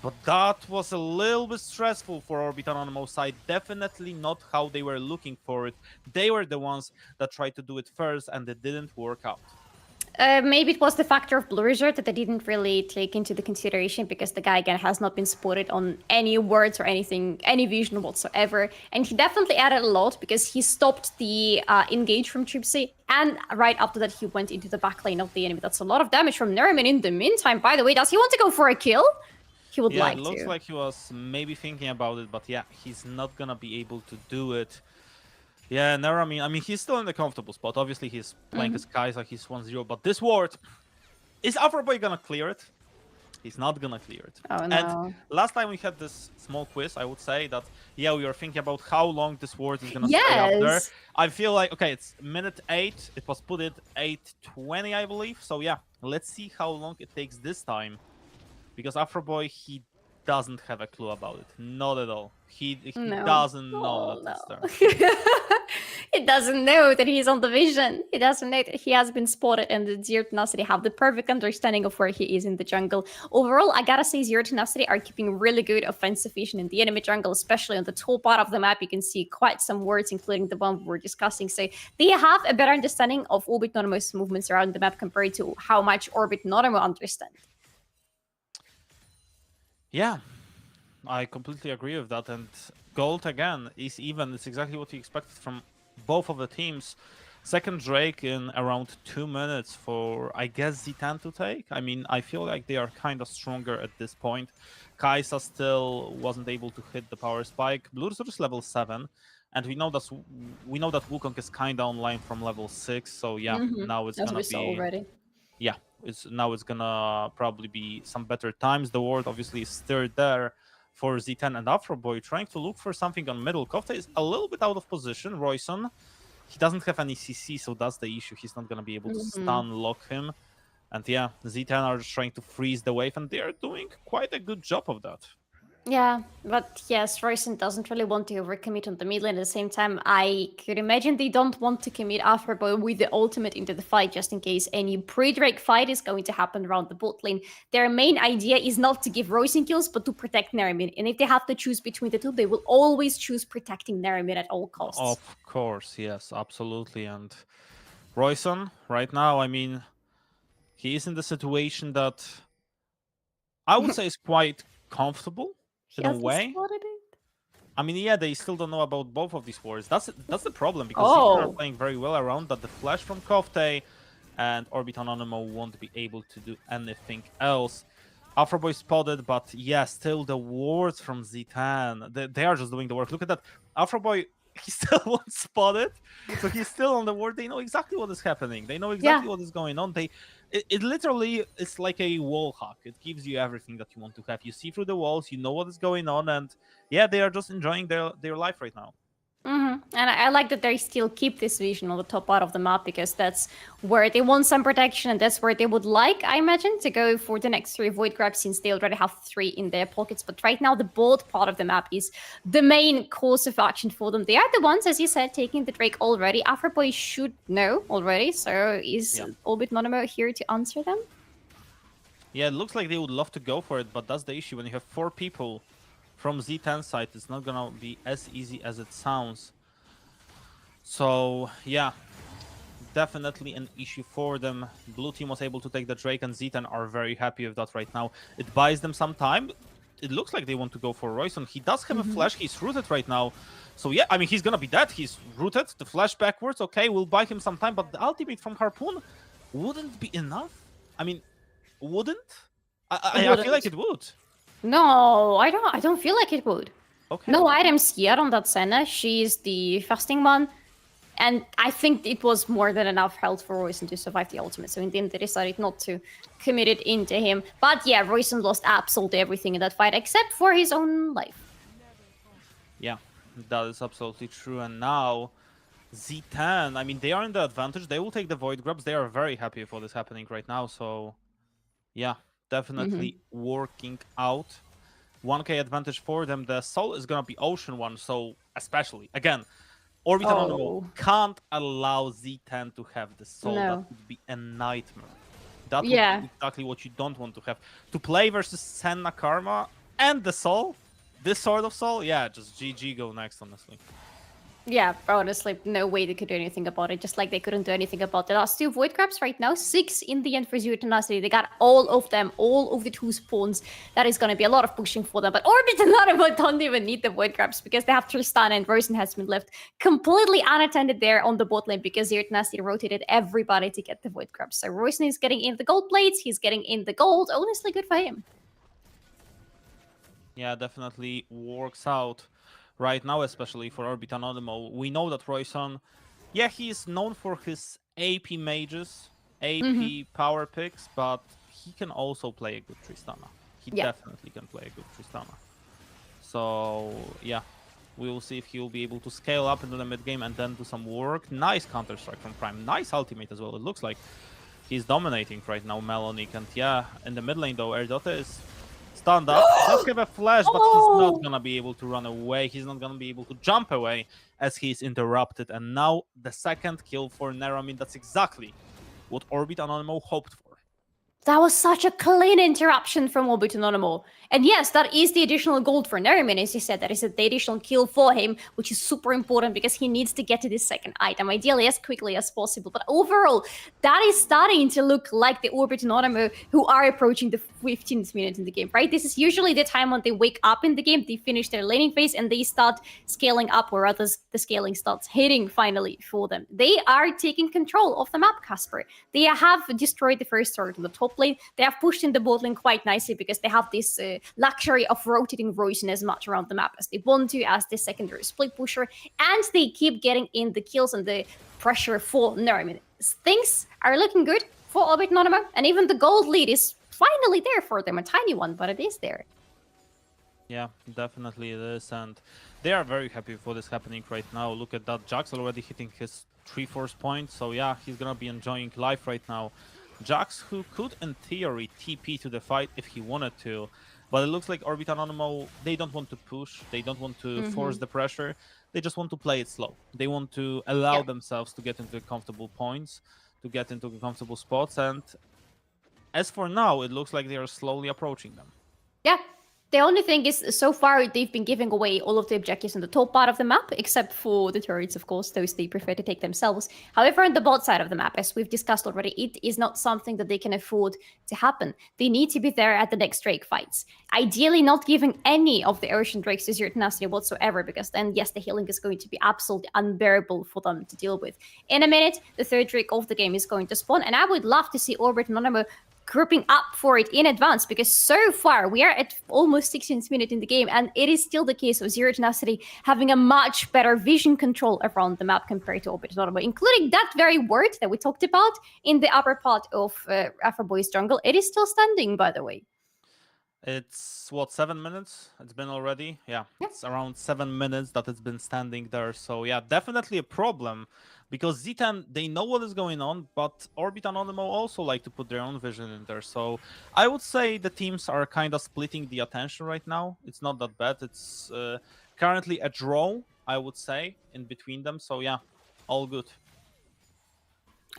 But that was a little bit stressful for Orbit Anonymo side. Definitely not how they were looking for it. They were the ones that tried to do it first, and it didn't work out. Maybe it was the factor of Blurzer that they didn't really take into the consideration, because the guy again has not been spotted on any words or anything, any vision whatsoever. And he definitely added a lot, because he stopped the engage from Tripsy, and right after that he went into the back lane of the enemy. That's a lot of damage from Nerman in the meantime. By the way, does he want to go for a kill? He would like to. Yeah, it looks like he was maybe thinking about it, but yeah, he's not gonna be able to do it. Yeah, Nerman, I mean, he's still in the comfortable spot. Obviously, he's playing as Kai'Sa, he's 1-0, but this ward, is Afroboy gonna clear it? He's not gonna clear it. Oh, no. And last time we had this small quiz, I would say that, yeah, we were thinking about how long this ward is gonna stay up there. I feel like, okay, it's minute 8, it was put at 8:20, I believe. So yeah, let's see how long it takes this time. Because Afroboy, he doesn't have a clue about it. Not at all. He doesn't know that it's there. He doesn't know that he's on the vision. He doesn't know that he has been spotted, and the Zero Tenacity have the perfect understanding of where he is in the jungle. Overall, I gotta say Zero Tenacity are keeping really good offensive vision in the enemy jungle, especially on the top part of the map. You can see quite some words, including the one we're discussing. So they have a better understanding of Orbit Anonymo's movements around the map compared to how much Orbit Anonymo understand. Yeah, I completely agree with that. And gold again is even. It's exactly what we expected from both of the teams. Second Drake in around 2 minutes for, I guess, Z10 to take. I mean, I feel like they are kind of stronger at this point. Kai'Sa still wasn't able to hit the power spike. Blurzor is level 7, and we know that Wukong is kind of online from level 6. So yeah, now it's gonna be already. Yeah, it's gonna probably be some better times. The ward obviously is still there for Z10 and Afroboy, trying to look for something on middle. Kofta is a little bit out of position. Royson, he doesn't have any CC, so that's the issue. He's not gonna be able to stun lock him. And yeah, Z10 are just trying to freeze the wave, and they are doing quite a good job of that. Yeah, but yes, Royson doesn't really want to overcommit on the mid lane. At the same time, I could imagine they don't want to commit Afroboy with the ultimate into the fight, just in case any pre-Drake fight is going to happen around the bot lane. Their main idea is not to give Royson kills, but to protect Nerman. And if they have to choose between the two, they will always choose protecting Nerman at all costs. Of course, yes, absolutely. And Royson, right now, I mean, he is in the situation that I would say is quite comfortable. In a way, I mean, yeah, they still don't know about both of these wards. That's the problem, because they are playing very well around that. The flash from Korotkiy and Orbit Anonymo won't be able to do anything else. Afroboy spotted, but yeah, still the wards from Z10. They are just doing the work. Look at that. Afroboy, he still won't spot it, so he's still on the ward. They know exactly what is happening. They know exactly what is going on. It literally is like a wall hack. It gives you everything that you want to have. You see through the walls, you know what is going on, and yeah, they are just enjoying their life right now. And I like that they still keep this vision on the top part of the map, because that's where they want some protection, and that's where they would like, I imagine, to go for the next 3 void grabs, since they already have 3 in their pockets. But right now, the bold part of the map is the main course of action for them. They are the ones, as you said, taking the Drake already. Afroboy should know already, so is Orbit Anonymo here to answer them? Yeah, it looks like they would love to go for it, but that's the issue. When you have 4 people from Z10 side, it's not gonna be as easy as it sounds. So yeah, definitely an issue for them. Blue team was able to take the Drake, and Z10 are very happy with that right now. It buys them some time. It looks like they want to go for Royson. He does have a flash. He's rooted right now. So yeah, I mean, he's gonna be dead. He's rooted. The flash backwards, okay, we'll buy him some time, but the ultimate from Harpoon wouldn't be enough. I mean, wouldn't? I feel like it would. No, I don't feel like it would. Okay. No items yet on that Senna. She's the fasting one. And I think it was more than enough health for Royson to survive the ultimate. So in the end, they decided not to commit it into him. But yeah, Royson lost absolutely everything in that fight except for his own life. Yeah, that is absolutely true. And now Z10, I mean, they are in the advantage. They will take the Void Grubs. They are very happy for this happening right now. So yeah, definitely working out. 1k advantage for them. The Soul is going to be Ocean 1. So especially, again, Orbit Anonymo can't allow Z10 to have the Soul. No. That would be a nightmare. That would Yeah. be exactly what you don't want to have. To play versus Senna Karma and the Soul, this sort of Soul, yeah, just GG go next, honestly. Yeah, honestly, no way they could do anything about it. Just like they couldn't do anything about the last 2 Void Grabs right now. 6 in the end for Zero Tenacity. They got all of them, all of the 2 spawns. That is going to be a lot of pushing for them. But Orbit and Anonymo don't even need the Void Grabs because they have Tristan and Rosen has been left completely unattended there on the bot lane because Zero Tenacity rotated everybody to get the Void Grabs. So Rosen is getting in the gold plates. He's getting in the gold. Honestly, good for him. Yeah, definitely works out right now, especially for Orbit Anonymo. We know that Royson, yeah, he is known for his AP mages, AP power picks, but he can also play a good Tristana. He definitely can play a good Tristana. So, yeah, we will see if he will be able to scale up into the mid game and then do some work. Nice counter-strike from Prime. Nice ultimate as well. It looks like he's dominating right now, Melonic. And yeah, in the mid lane though, Erdota is stunned up. Does have a flash, but he's not gonna be able to run away. He's not gonna be able to jump away as he's interrupted. And now the second kill for Nero. I mean, that's exactly what Orbit Anonymo hoped for. That was such a clean interruption from Orbit Anonymo. And yes, that is the additional gold for Neriman, as you said. That is the additional kill for him, which is super important because he needs to get to this second item, ideally as quickly as possible. But overall, that is starting to look like the Orbit Anonymo who are approaching the 15th minute in the game, right? This is usually the time when they wake up in the game, they finish their laning phase, and they start scaling up, or rather the scaling starts hitting finally for them. They are taking control of the map, Kasper. They have destroyed the first turret on the top lane. They have pushed in the bot lane quite nicely because they have this luxury of rotating Royson as much around the map as they want to as the secondary split pusher, and they keep getting in the kills and the pressure for Neriman. Things are looking good for Orbit Anonymo, and even the gold lead is finally there for them. A tiny one, but it is there. Yeah, definitely it is, and they are very happy for this happening right now. Look at that, Jax already hitting his 3-4 point, so yeah, he's gonna be enjoying life right now. Jax, who could, in theory, TP to the fight if he wanted to, but it looks like Orbit Anonymo, they don't want to push, they don't want to force the pressure, they just want to play it slow. They want to allow themselves to get into comfortable points, to get into comfortable spots, and as for now, it looks like they are slowly approaching them. Yeah. The only thing is, so far, they've been giving away all of the objectives in the top part of the map, except for the turrets, of course. Those they prefer to take themselves. However, on the bot side of the map, as we've discussed already, it is not something that they can afford to happen. They need to be there at the next Drake fights. Ideally, not giving any of the Ocean Drakes to Zero Tenacity whatsoever, because then, yes, the healing is going to be absolutely unbearable for them to deal with. In a minute, the third Drake of the game is going to spawn, and I would love to see Orbit Anonymo grouping up for it in advance, because so far we are at almost 16th minute in the game, and it is still the case of Zero Tenacity having a much better vision control around the map compared to Orbit Anonymo, including that very word that we talked about in the upper part of Afroboy's jungle. It is still standing, by the way. It's, what, 7 minutes? It's been already? Yeah, it's around 7 minutes that it's been standing there. So yeah, definitely a problem, because Z10, they know what is going on, but Orbit Anonymo also like to put their own vision in there. So I would say the teams are kind of splitting the attention right now. It's not that bad. It's currently a draw, I would say, in between them. So yeah, all good.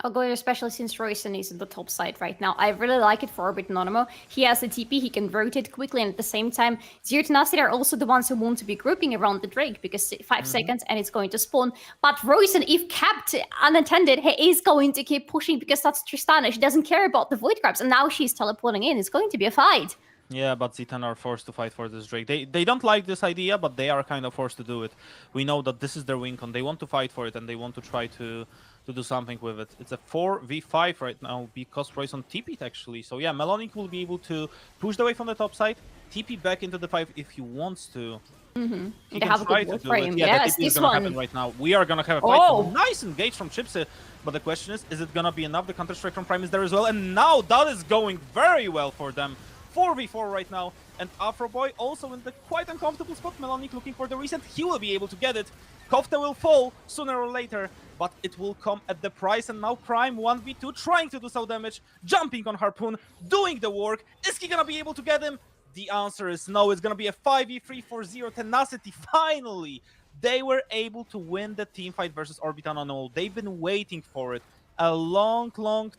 I'll go especially since Royson is in the top side right now. I really like it for Orbit Anonymo. He has a TP, he can rotate quickly, and at the same time, Zero Tenacity are also the ones who want to be grouping around the Drake, because 5 seconds and it's going to spawn. But Royson, if kept unattended, he is going to keep pushing, because that's Tristana. She doesn't care about the Void Grabs, and now she's teleporting in. It's going to be a fight. Yeah, but Z10 are forced to fight for this Drake. They don't like this idea, but they are kind of forced to do it. We know that this is their win con. They want to fight for it, and they want to try to do something with it. It's a 4v5 right now because Royson TP'd actually. So yeah, Melonic will be able to push away from the top side, TP back into the fight if he wants to. Mm-hmm. He They can have a try good to ward do it. frame. Yeah, Yes, the TP is this gonna one. happen right now. We are gonna have a fight. Oh. Nice engage from Chipsy, but the question is it gonna be enough? The counter strike from Prime is there as well, and now that is going very well for them. 4v4 right now, and Afroboy also in the quite uncomfortable spot. Melonic looking for the reset. He will be able to get it. Kofta will fall sooner or later, but it will come at the price. And now Prime 1v2 trying to do some damage, jumping on Harpoon, doing the work. Is he gonna be able to get him? The answer is no. It's gonna be a 5v3 for Zero Tenacity. Finally, they were able to win the team fight versus Orbital Anonymo. They've been waiting for it a long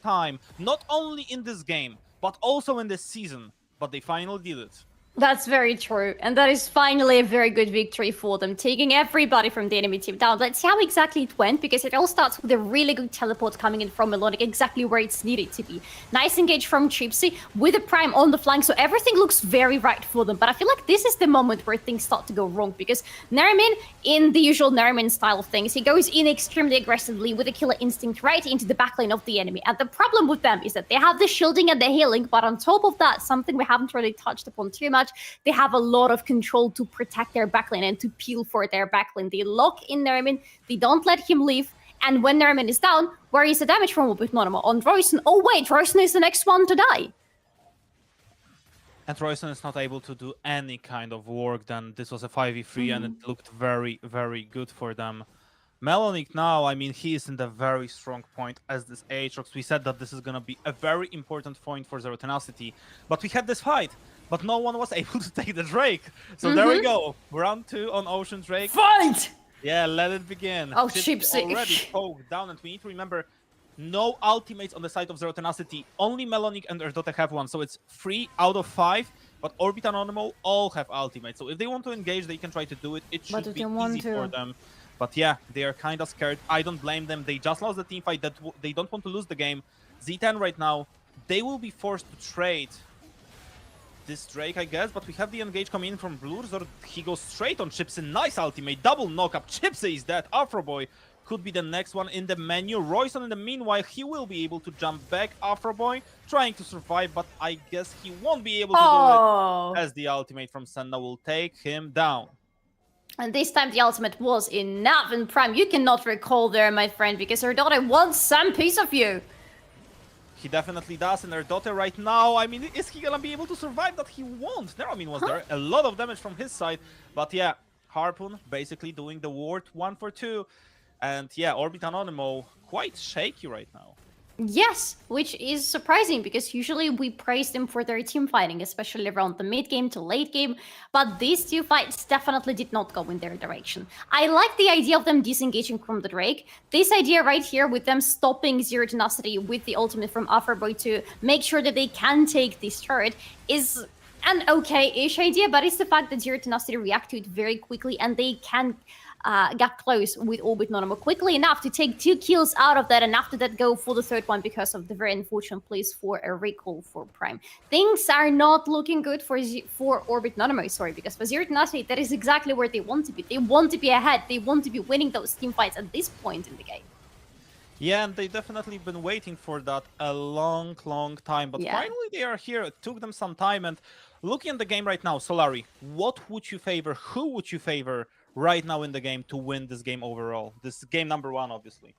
time. Not only in this game, but also in this season. But they finally did it. That's very true. And that is finally a very good victory for them, taking everybody from the enemy team down. Let's see how exactly it went, because it all starts with a really good teleport coming in from Melonic, exactly where it's needed to be. Nice engage from Chipsy with a Prime on the flank, so everything looks very right for them. But I feel like this is the moment where things start to go wrong, because Nariman, in the usual Nariman style of things, he goes in extremely aggressively with a killer instinct right into the backline of the enemy. And the problem with them is that they have the shielding and the healing, but on top of that, something we haven't really touched upon too much, they have a lot of control to protect their backline and to peel for their backline. They lock in Nariman, they don't let him leave, and when Nariman is down, where is the damage from Anonymo? On Royson. Oh wait, Royson is the next one to die. And Royson is not able to do any kind of work. Then this was a 5v3 and it looked very good for them. Melonic now, I mean, he is in the very strong point as this Aatrox. We said that this is going to be a very important point for Zero Tenacity, but we had this fight, but no one was able to take the Drake. So there we go. Round 2 on Ocean Drake. Fight! Yeah, let it begin. Oh, Chipsy Chipsy. already poked down, and we need to remember, no ultimates on the side of Zero Tenacity. Only Melonic and Erdote have one, so it's 3 out of 5. But Orbital Anonymo all have ultimates, so if they want to engage, they can try to do it. It should be easy for them. But yeah, they are kind of scared. I don't blame them. They just lost the team fight. They don't want to lose the game. Z10 right now, they will be forced to trade this Drake, I guess. But we have the engage coming in from Blurs, or he goes straight on Chipsy. Nice ultimate, double knockup. Chipsy is dead. Afroboy could be the next one in the menu. Royson, in the meanwhile, he will be able to jump back. Afroboy trying to survive, but I guess he won't be able to do it, as the ultimate from Senna will take him down. And this time the ultimate was enough, and Prime, you cannot recall there, my friend, because Erdote wants some piece of you. He definitely does, and Erdote right now, I mean, is he gonna be able to survive that? He won't. There, I mean, was there a lot of damage from his side, but yeah, Harpoon basically doing the ward 1 for 2. And yeah, Orbital Anonymo quite shaky right now. Yes, which is surprising because usually we praise them for their team fighting, especially around the mid game to late game, but these two fights definitely did not go in their direction. I like the idea of them disengaging from the Drake. This idea right here with them stopping Zero Tenacity with the ultimate from Afroboy to make sure that they can take this turret is an okay-ish idea, but it's the fact that Zero Tenacity react to it very quickly and they can get close with Orbit Anonymo quickly enough to take 2 kills out of that, and after that go for the 3rd one because of the very unfortunate place for a recall for Prime. Things are not looking good for Orbit Anonymo, sorry, because for Zero Tenacity, that is exactly where they want to be. They want to be ahead. They want to be winning those team fights at this point in the game. Yeah, and they definitely been waiting for that a long time, but finally they are here. It took them some time, and looking at the game right now, Solari, what would you favor? Who would you favor right now in the game to win this game overall? This game number 1, obviously.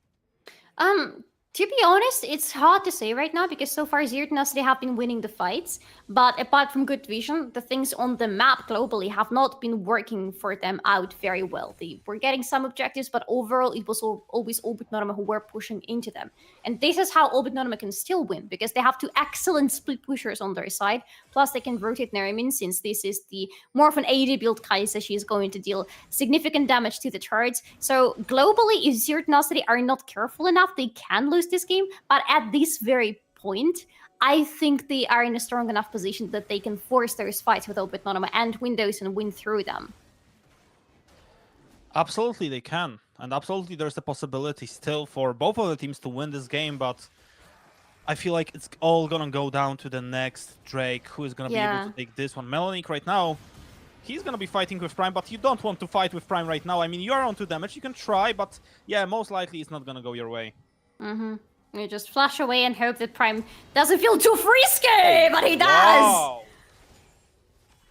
To be honest, it's hard to say right now because so far Zero Tenacity have been winning the fights, but apart from good vision, the things on the map globally have not been working for them out very well. They were getting some objectives, but overall it was always Orbit Anonymo who were pushing into them. And this is how Orbit Anonymo can still win, because they have 2 excellent split pushers on their side, plus they can rotate Nariman, since this is the more of an AD build Kai'Sa. She is going to deal significant damage to the turrets. So globally, if Zero Tenacity are not careful enough, they can lose this game, but at this very point, I think they are in a strong enough position that they can force those fights with Orbit Anonymo and win those and win through them. Absolutely, they can. And absolutely, there's a possibility still for both of the teams to win this game, but I feel like it's all gonna go down to the next Drake, who is gonna be able to take this one. Melonic right now, he's gonna be fighting with Prime, but you don't want to fight with Prime right now. I mean, you are on 2 damage, you can try, but yeah, most likely it's not gonna go your way. You just flash away and hope that Prime doesn't feel too frisky, but he does! Wow.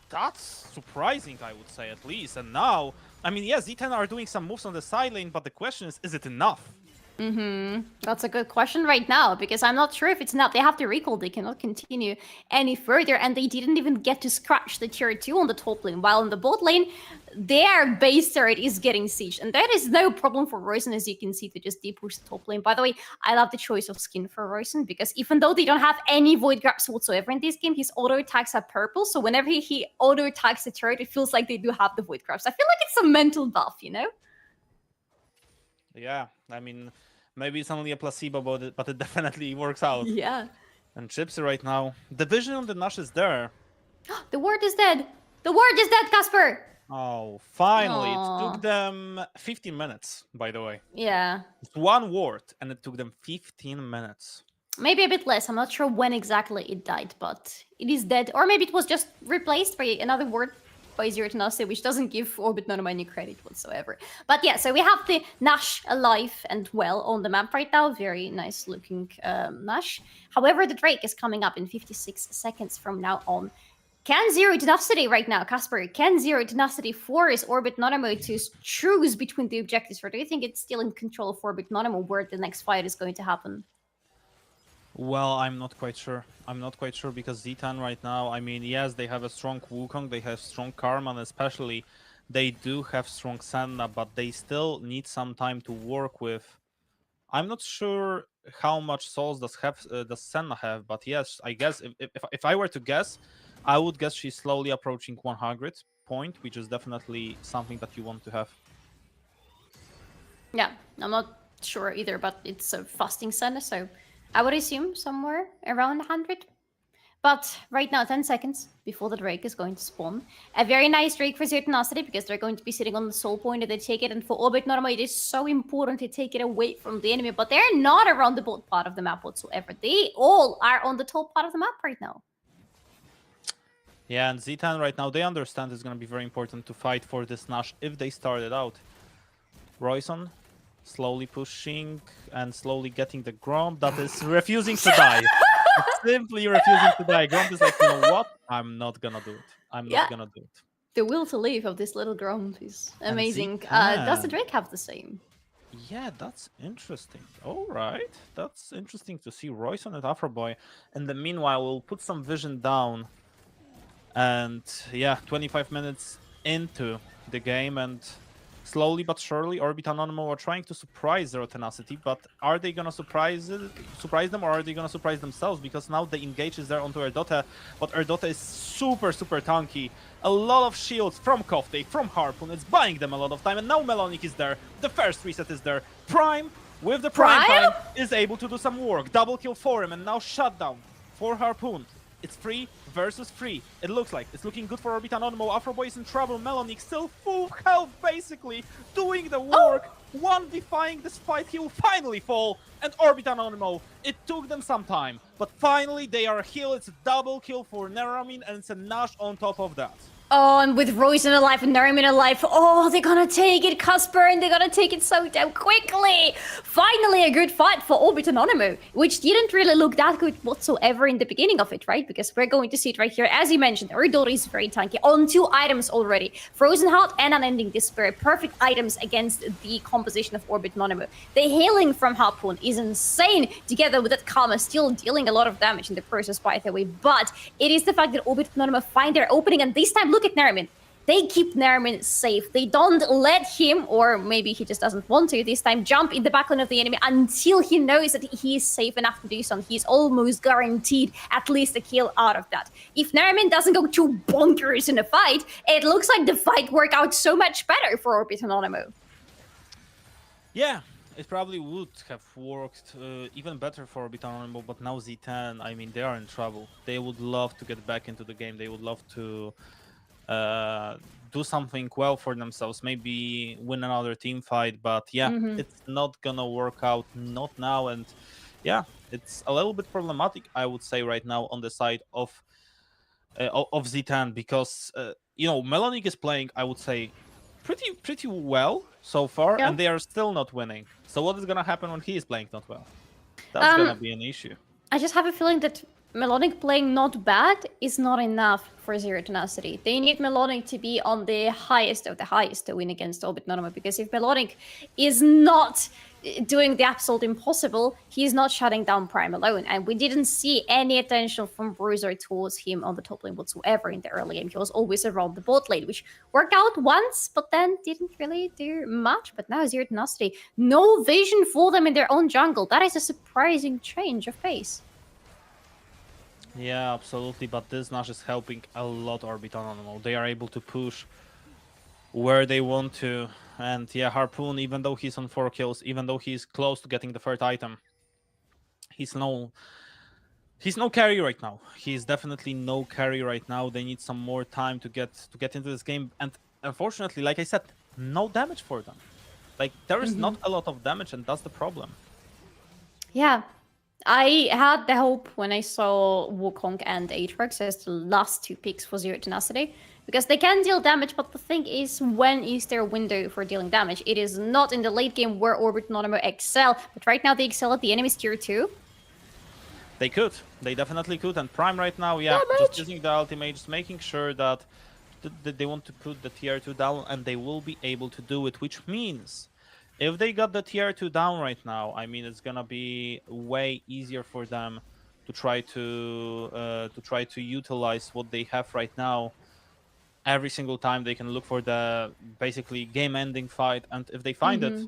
that's surprising, I would say, at least. And now, I mean, yes, Z10 are doing some moves on the side lane, but the question is it enough? That's a good question right now, because I'm not sure if it's enough. They have to recall, they cannot continue any further, and they didn't even get to scratch the tier 2 on the top lane, while on the bot lane, their base turret is getting sieged, and that is no problem for Royson, as you can see, to just deep push the top lane. By the way, I love the choice of skin for Royson, because even though they don't have any void grabs whatsoever in this game, his auto attacks are purple, so whenever he auto attacks the turret, it feels like they do have the void grabs. I feel like it's a mental buff, you know? Yeah, I mean, maybe it's only a placebo, but it definitely works out. Yeah. And Gypsy right now, the vision on the Nash is there. The ward is dead! The ward is dead, Kasper! Oh, finally. Aw. It took them 15 minutes, by the way. Yeah. It's one ward, and it took them 15 minutes. Maybe a bit less. I'm not sure when exactly it died, but it is dead. Or maybe it was just replaced by another ward by Zero Tenacity, which doesn't give Orbit Anonymo any credit whatsoever. But yeah, so we have the Nash alive and well on the map right now. Very nice looking Nash. However, the Drake is coming up in 56 seconds from now on. Can Zero Tenacity right now, Kasper, can Zero Tenacity force Orbit Anonymo to choose between the objectives, or do you think it's still in control of Orbit Anonymo where the next fight is going to happen? Well, I'm not quite sure. I'm not quite sure because Z10 right now, I mean, yes, they have a strong Wukong, they have strong Karma, and especially they do have strong Senna, but they still need some time to work with. I'm not sure how much souls does Senna have, but yes, I guess if I were to guess, I would guess she's slowly approaching 100 point, which is definitely something that you want to have. Yeah, I'm not sure either, but it's a fasting Senna, so I would assume somewhere around 100. But right now, 10 seconds before the Drake is going to spawn. A very nice Drake for Zero Tenacity, because they're going to be sitting on the soul point and they take it. And for Orbit Anonymo, it is so important to take it away from the enemy. But they're not around the bot part of the map whatsoever. They all are on the top part of the map right now. Yeah, and Z10 right now, they understand it's going to be very important to fight for this Nash if they start it out. Royson slowly pushing and slowly getting the Gromp that is refusing to die. It's simply refusing to die. Gromp is like, you know what? I'm not gonna do it. I'm not gonna do it. The will to live of this little Gromp is amazing. Z10. Does the Drake have the same? Yeah, that's interesting. All right. That's interesting to see Royson and Afroboy. In the meanwhile, we'll put some vision down. And yeah, 25 minutes into the game, and slowly but surely, Orbit Anonymo are trying to surprise Zero Tenacity, but are they gonna surprise them, or are they gonna surprise themselves? Because now the engage is there onto Erdota, but Erdota is super tanky. A lot of shields from Kofte, from Harpoon, it's buying them a lot of time, and now Melonic is there, the first reset is there. Prime, with the Prime time, is able to do some work. Double kill for him, and now shutdown for Harpoon. It's 3 versus 3. It looks like it's looking good for Orbit Anonymo. Afroboy is in trouble. Melonic still full health, basically doing the work. One defying this fight. He will finally fall. And Orbit Anonymo, it took them some time, but finally they are healed. It's a double kill for Neramin, and it's a Nash on top of that. Oh, and with Royson alive and Neramin alive, oh, they're gonna take it, Kasper, and they're gonna take it so damn quickly! Finally, a good fight for Orbit Anonymo, which didn't really look that good whatsoever in the beginning of it, right? Because we're going to see it right here. As you mentioned, Erdota is very tanky, on 2 items already. Frozen Heart and Unending Despair, perfect items against the composition of Orbit Anonymo. The healing from Harpoon is insane, together with that Karma still dealing a lot of damage in the process, by the way. But it is the fact that Orbit Anonymo find their opening, and this time, look at Neramin. They keep Neramin safe. They don't let him, or maybe he just doesn't want to this time, jump in the backline of the enemy until he knows that he is safe enough to do so. He's almost guaranteed at least a kill out of that. If Neramin doesn't go too bonkers in a fight, it looks like the fight worked out so much better for Orbit Anonymo. Yeah, it probably would have worked even better for Orbit Anonymo, but now Z10, I mean, they are in trouble. They would love to get back into the game. They would love to do something well for themselves, maybe win another team fight, but yeah, it's not gonna work out, not now. And yeah, it's a little bit problematic, I would say, right now on the side of Z10, because you know, Melonic is playing, I would say, pretty well so far, and they are still not winning. So what is gonna happen when he is playing not well? That's gonna be an issue. I just have a feeling that Melodic playing not bad is not enough for Zero Tenacity. They need Melodic to be on the highest of the highest to win against Orbit Anonymo, because if Melodic is not doing the absolute impossible, he's not shutting down Prime alone. And we didn't see any attention from Bruiser towards him on the top lane whatsoever in the early game. He was always around the bot lane, which worked out once, but then didn't really do much. But now Zero Tenacity, no vision for them in their own jungle. That is a surprising change of pace. Yeah, absolutely. But this Nash is helping a lot Orbit Anonymo. They are able to push where they want to. And yeah, Harpoon, even though he's on 4 kills, even though he's close to getting the third item, he's no carry right now. He's definitely no carry right now. They need some more time to get into this game. And unfortunately, like I said, no damage for them. Like, there is not a lot of damage, and that's the problem. Yeah. I had the hope when I saw Wukong and Aatrox as the last 2 picks for Zero Tenacity, because they can deal damage, but the thing is, when is their window for dealing damage? It is not in the late game where Orbit Anonymo excel, but right now they excel at the enemy's tier 2. They could. They definitely could. And Prime right now, yeah, just using the ultimate, just making sure that they want to put the tier 2 down, and they will be able to do it, which means if they got the tier 2 down right now, I mean, it's gonna be way easier for them to try to utilize what they have right now. Every single time they can look for the basically game-ending fight, and if they find it,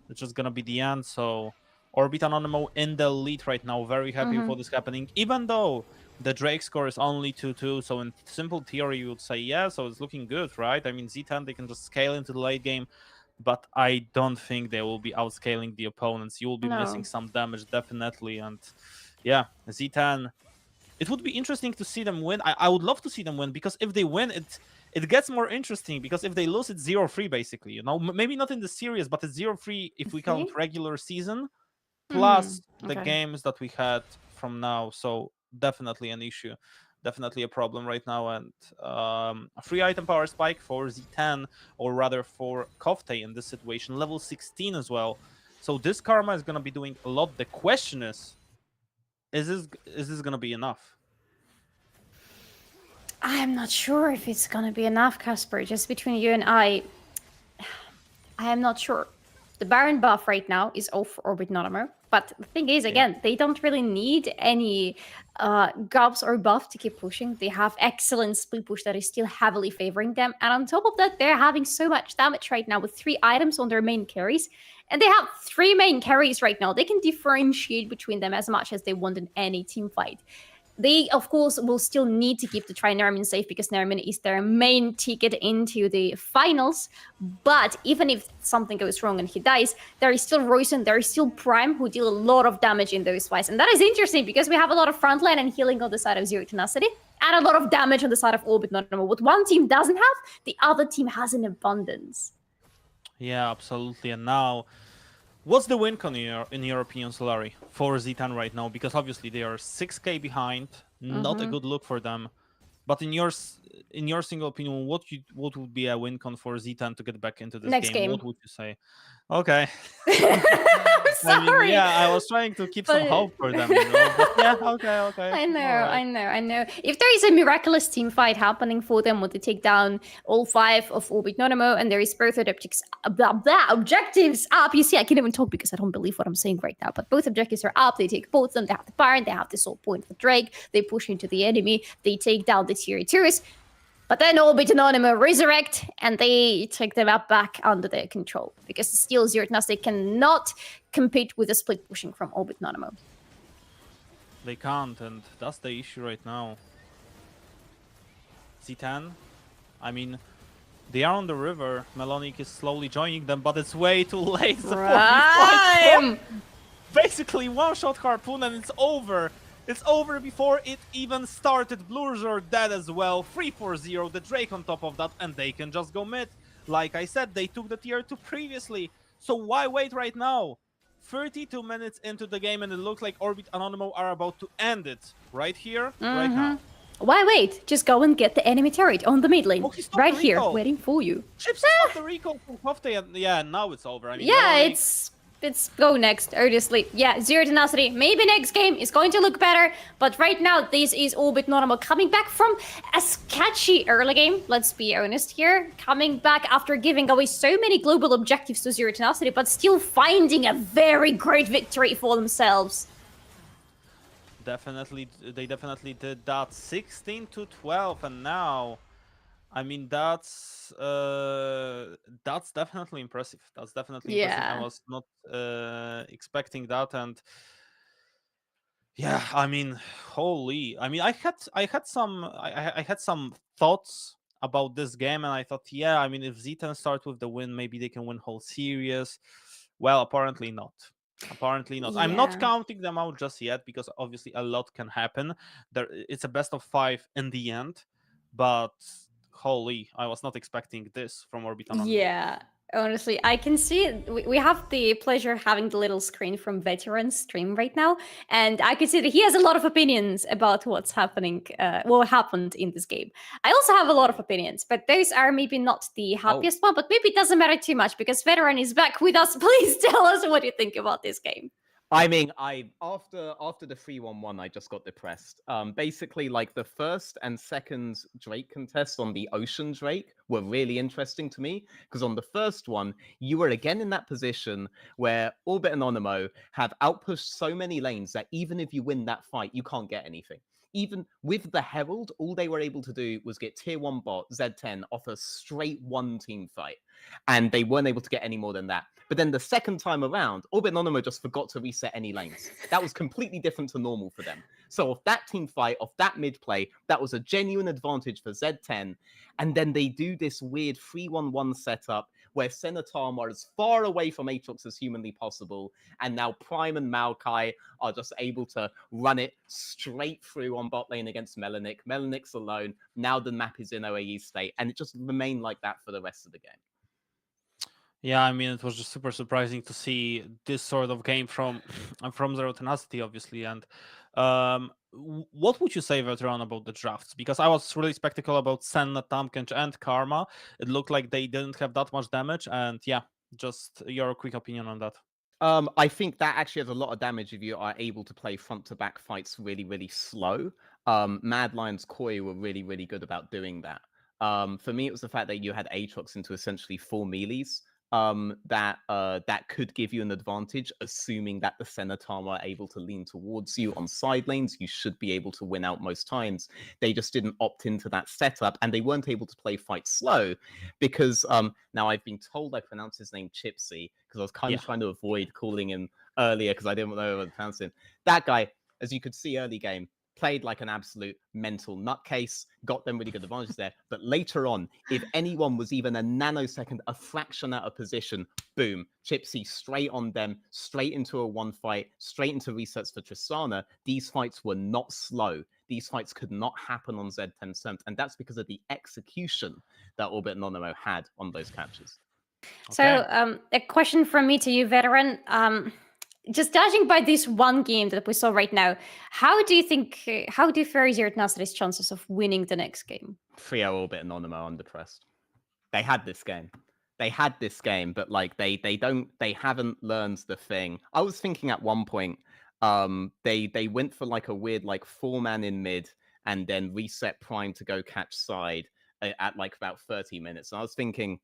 it's just gonna be the end. So Orbit Anonymo in the lead right now, very happy for this happening, even though the Drake score is only 2-2. So in simple theory, you would say, yeah, so it's looking good, right? I mean, Z10, they can just scale into the late game, but I don't think they will be outscaling the opponents. You will be missing some damage, definitely. And yeah, Z10, it would be interesting to see them win. I would love to see them win, because if they win, it gets more interesting, because if they lose, it's 0-3 basically, you know? Maybe not in the series, but it's 0-3 if we count regular season plus the games that we had from now. So definitely an issue, definitely a problem right now. And a free item power spike for Z10, or rather for Korotkiy in this situation, level 16 as well. So this Karma is going to be doing a lot. The question is this going to be enough? I'm not sure if it's gonna be enough, Kasper. Just between you and I am not sure. The Baron buff right now is off for Orbit Anonymo, but the thing is, again, they don't really need any gobs or buff to keep pushing. They have excellent split push that is still heavily favoring them, and on top of that, they're having so much damage right now with 3 items on their main carries, and they have 3 main carries right now. They can differentiate between them as much as they want in any team fight. They, of course, will still need to keep the Tri-Nermin safe, because Nermin is their main ticket into the finals. But even if something goes wrong and he dies, there is still Royson, there is still Prime, who deal a lot of damage in those fights. And that is interesting, because we have a lot of frontline and healing on the side of Zero Tenacity, and a lot of damage on the side of Orbit Anonymo. What one team doesn't have, the other team has in abundance. Yeah, absolutely. And now, what's the win con in your opinion, Solari, for Z10 right now? Because obviously they are 6k behind, not a good look for them. But in your single opinion, what would be a win con for Z10 to get back into this game? What would you say? Okay. I'm sorry. I mean, yeah, I was trying to keep some hope for them, you know? But yeah, okay. I know. If there is a miraculous team fight happening for them, would they take down all 5 of Orbit Anonymo, and there is both objectives up. You see, I can't even talk because I don't believe what I'm saying right now. But both objectives are up. They take both of them. They have the Baron. They have the Soul Point for Drake. They push into the enemy. They take down the tier 2s. But then Orbit Anonymo resurrect, and they take them up back under their control, because still Zero Tenacity cannot compete with the split pushing from Orbit Anonymo. They can't, and that's the issue right now. Z10, I mean, they are on the river. Melonic is slowly joining them, but it's way too late. Basically, one-shot Harpoon, and it's over. It's over before it even started. Blurs are dead as well. 3-4-0, the Drake on top of that, and they can just go mid. Like I said, they took the tier 2 previously, so why wait right now? 32 minutes into the game, and it looks like Orbit Anonymo are about to end it right here, right now. Why wait? Just go and get the enemy turret on the mid lane. Right here, waiting for you. Chips stopped the recall from Korotkiy, and yeah, now it's over. I mean, yeah, it's let's go next, honestly. Yeah, Zero Tenacity. Maybe next game is going to look better, but right now this is Orbit Normal coming back from a sketchy early game, let's be honest here. Coming back after giving away so many global objectives to Zero Tenacity, but still finding a very great victory for themselves. Definitely, they definitely did that. 16-12, and now, I mean, that's definitely impressive. That's definitely impressive. I Yeah. was not expecting that, and yeah, I mean, holy. I mean, I had some thoughts about this game, and I thought, yeah, I mean, if Z10 start with the win, maybe they can win whole series. Well, apparently not. Apparently not. I'm not Yeah. counting them out just yet because obviously a lot can happen. It's a best of 5 in the end, but holy, I was not expecting this from Orbit Anonymo. Yeah, honestly, I can see it. We have the pleasure of having the little screen from Veteran's stream right now, and I can see that he has a lot of opinions about what's happening, what happened in this game. I also have a lot of opinions, but those are maybe not the happiest one, but maybe it doesn't matter too much because Veteran is back with us. Please tell us what you think about this game. I mean, after the 3-1-1, I just got depressed. Basically, like the first and second Drake contests on the Ocean Drake were really interesting to me because on the first one, you were again in that position where Orbit and Anonymo have outpushed so many lanes that even if you win that fight, you can't get anything. Even with the Herald, all they were able to do was get tier 1 bot Z10 off a straight one team fight. And they weren't able to get any more than that. But then the second time around, Orbit and Anonymo just forgot to reset any lanes. That was completely different to normal for them. So off that team fight, off that mid play, that was a genuine advantage for Z10. And then they do this weird 3-1-1 setup where Senator are as far away from Aatrox as humanly possible. And now Prime and Maokai are just able to run it straight through on bot lane against Melanik. Melanik's alone. Now the map is in OAE state. And it just remained like that for the rest of the game. Yeah, I mean, it was just super surprising to see this sort of game from Zero Tenacity, obviously. And what would you say, Veteran, about the drafts? Because I was really skeptical about Senna, Tamkench, and Karma. It looked like they didn't have that much damage. And yeah, just your quick opinion on that. I think that actually has a lot of damage if you are able to play front-to-back fights really, really slow. Mad Lions Koi were really, really good about doing that. For me, it was the fact that you had Aatrox into essentially 4 melees. That could give you an advantage, assuming that the Senator are able to lean towards you on side lanes. You should be able to win out most times. They just didn't opt into that setup, and they weren't able to play fight slow because now I've been told I pronounce his name Chipsy because I was kind of trying to avoid calling him earlier because I didn't know how to pronounce him. That guy, as you could see early game, played like an absolute mental nutcase, got them really good advantages there. But later on, if anyone was even a nanosecond, a fraction out of position, boom, Chipsy straight on them, straight into a one fight, straight into resets for Tristana. These fights were not slow. These fights could not happen on Z10 Semt, and that's because of the execution that Orbit and Anonymo had on those catches. So, a question from me to you, Veteran. Just judging by this one game that we saw right now, how do you fare Zero Tenacity's chances of winning the next game? 3-0 Orbit and Anonymo, I'm depressed. They had this game. But like they haven't learned the thing. I was thinking at one point, they went for like a weird like 4-man in mid and then reset Prime to go catch side at like about 30 minutes. And I was thinking,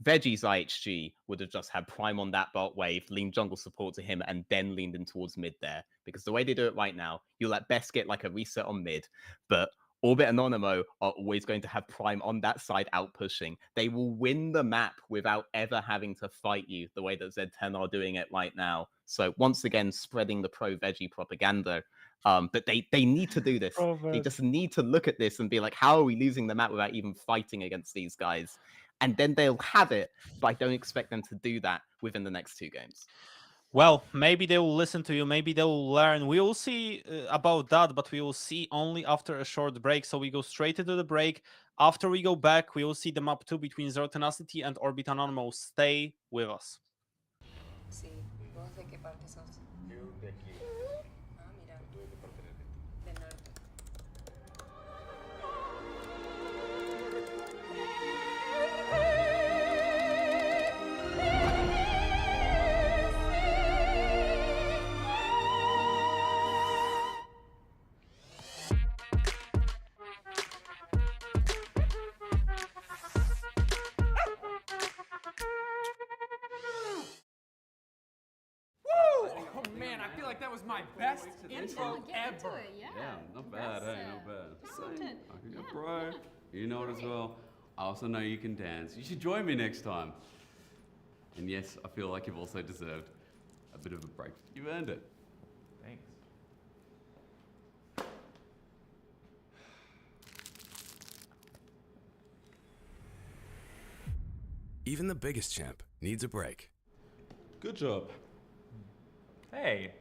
Veggie's IHG would have just had Prime on that bot wave, leaned jungle support to him, and then leaned in towards mid there. Because the way they do it right now, you'll at best get like a reset on mid, but Orbit and Anonymo are always going to have Prime on that side out pushing. They will win the map without ever having to fight you the way that Z10 are doing it right now. So once again, spreading the pro-Veggie propaganda. But they need to do this. They just need to look at this and be like, how are we losing the map without even fighting against these guys? And then they'll have it, but I don't expect them to do that within the next 2 games. Well, maybe they will listen to you. Maybe they will learn. We will see about that, but we will see only after a short break. So we go straight into the break. After we go back, we will see the map 2 between Zero Tenacity and Orbit Anonymo. Stay with us. Sí, ¿vos de qué parte sos? Yo de aquí. Ah, mira. ¿Tú de qué parte eres? Del norte. Man, I feel like that was my best intro ever. Yeah, not bad, hey, not bad. Just saying, I can go pro. You know it as well. I also know you can dance. You should join me next time. And yes, I feel like you've also deserved a bit of a break. You've earned it. Thanks. Even the biggest champ needs a break. Good job. Hey,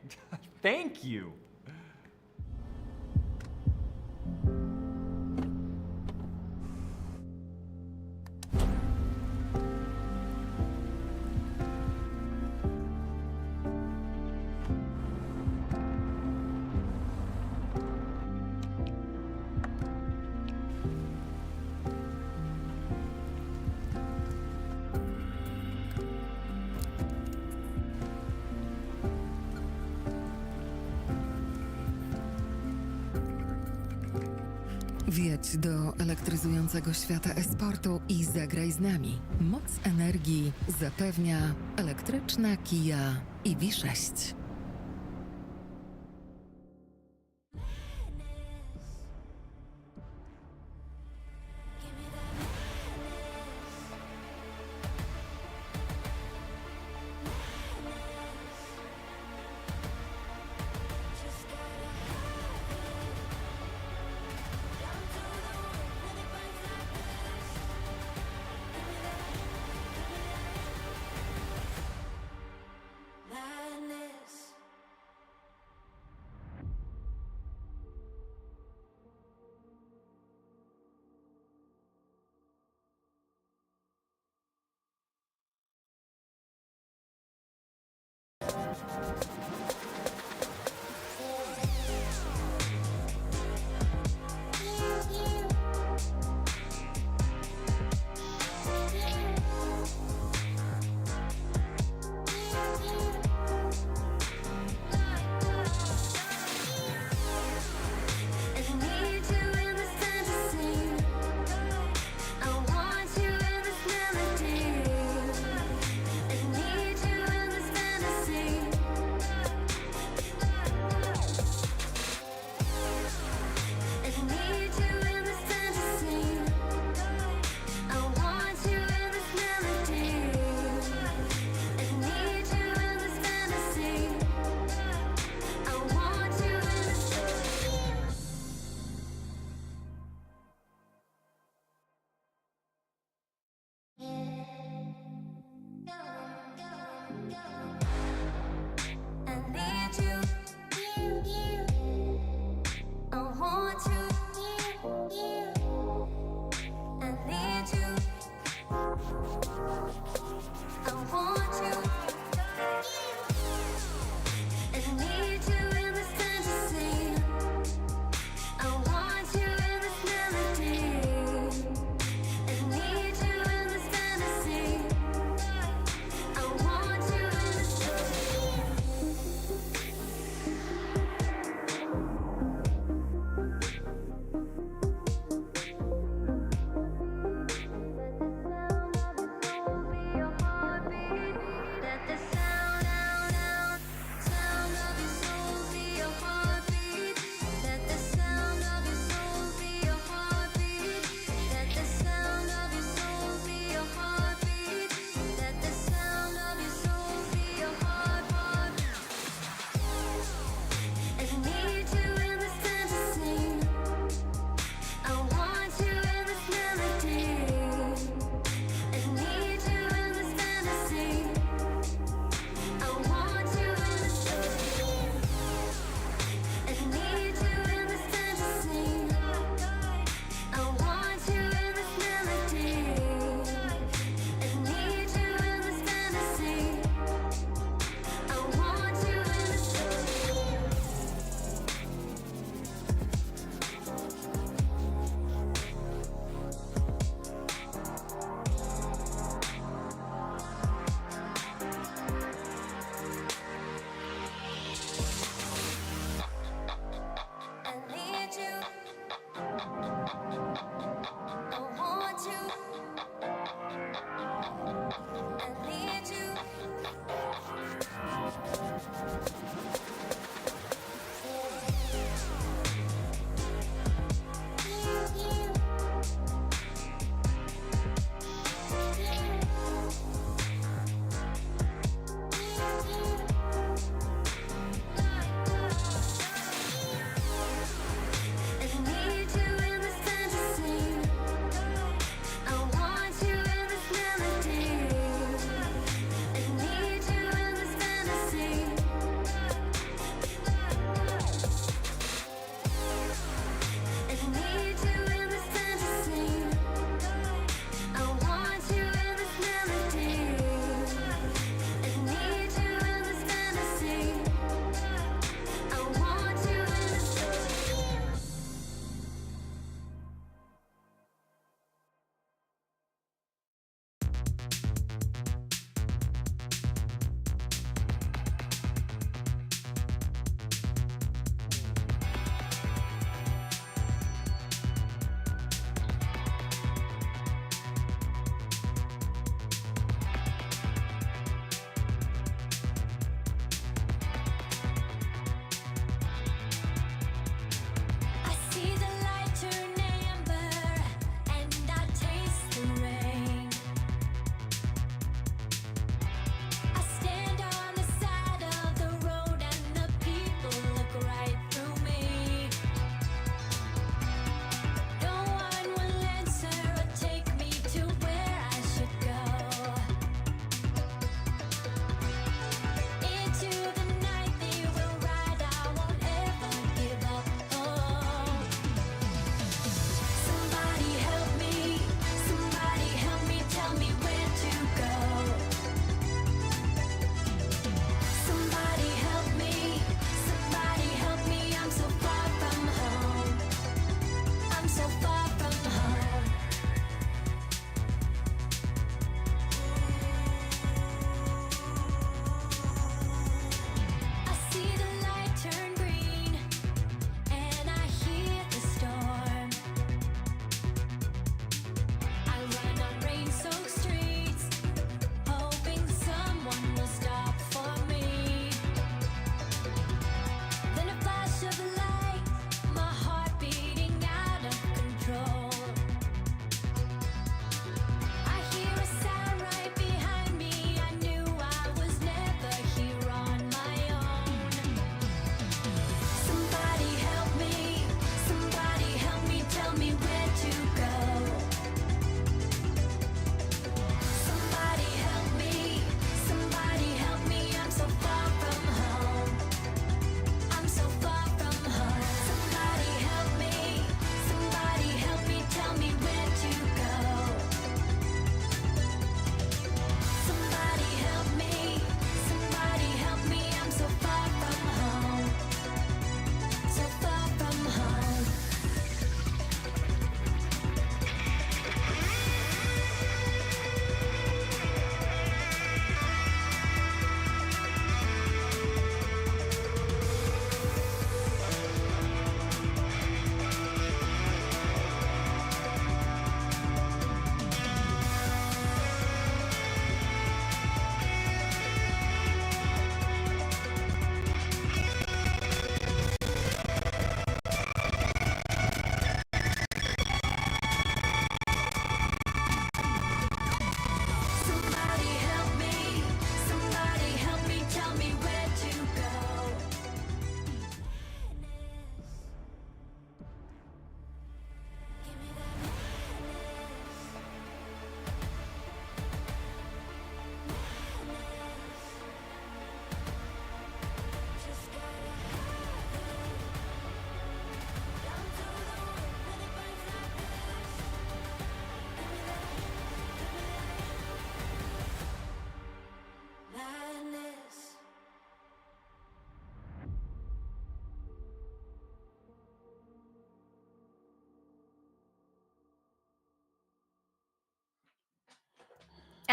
thank you. Wjedź do elektryzującego świata esportu i zagraj z nami. Moc energii zapewnia elektryczna Kia EV6.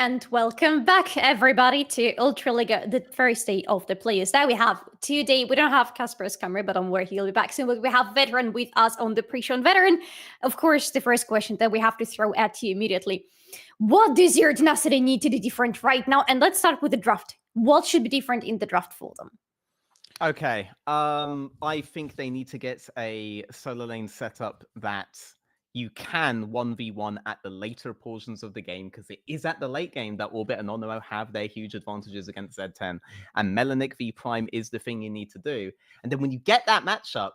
And welcome back, everybody, to Ultraliga, the first day of the players. Now we have today, we don't have Kasper's camera, but I'm where he'll be back soon. But we have Veteran with us on the pre-shown Veteran. Of course, the first question that we have to throw at you immediately. What does your Tenacity need to do different right now? And let's start with the draft. What should be different in the draft for them? Okay, I think they need to get a solo lane setup that you can 1v1 at the later portions of the game, because it is at the late game that Orbit and Anonymo have their huge advantages against Z10. And Linnik v Prime is the thing you need to do. And then when you get that matchup,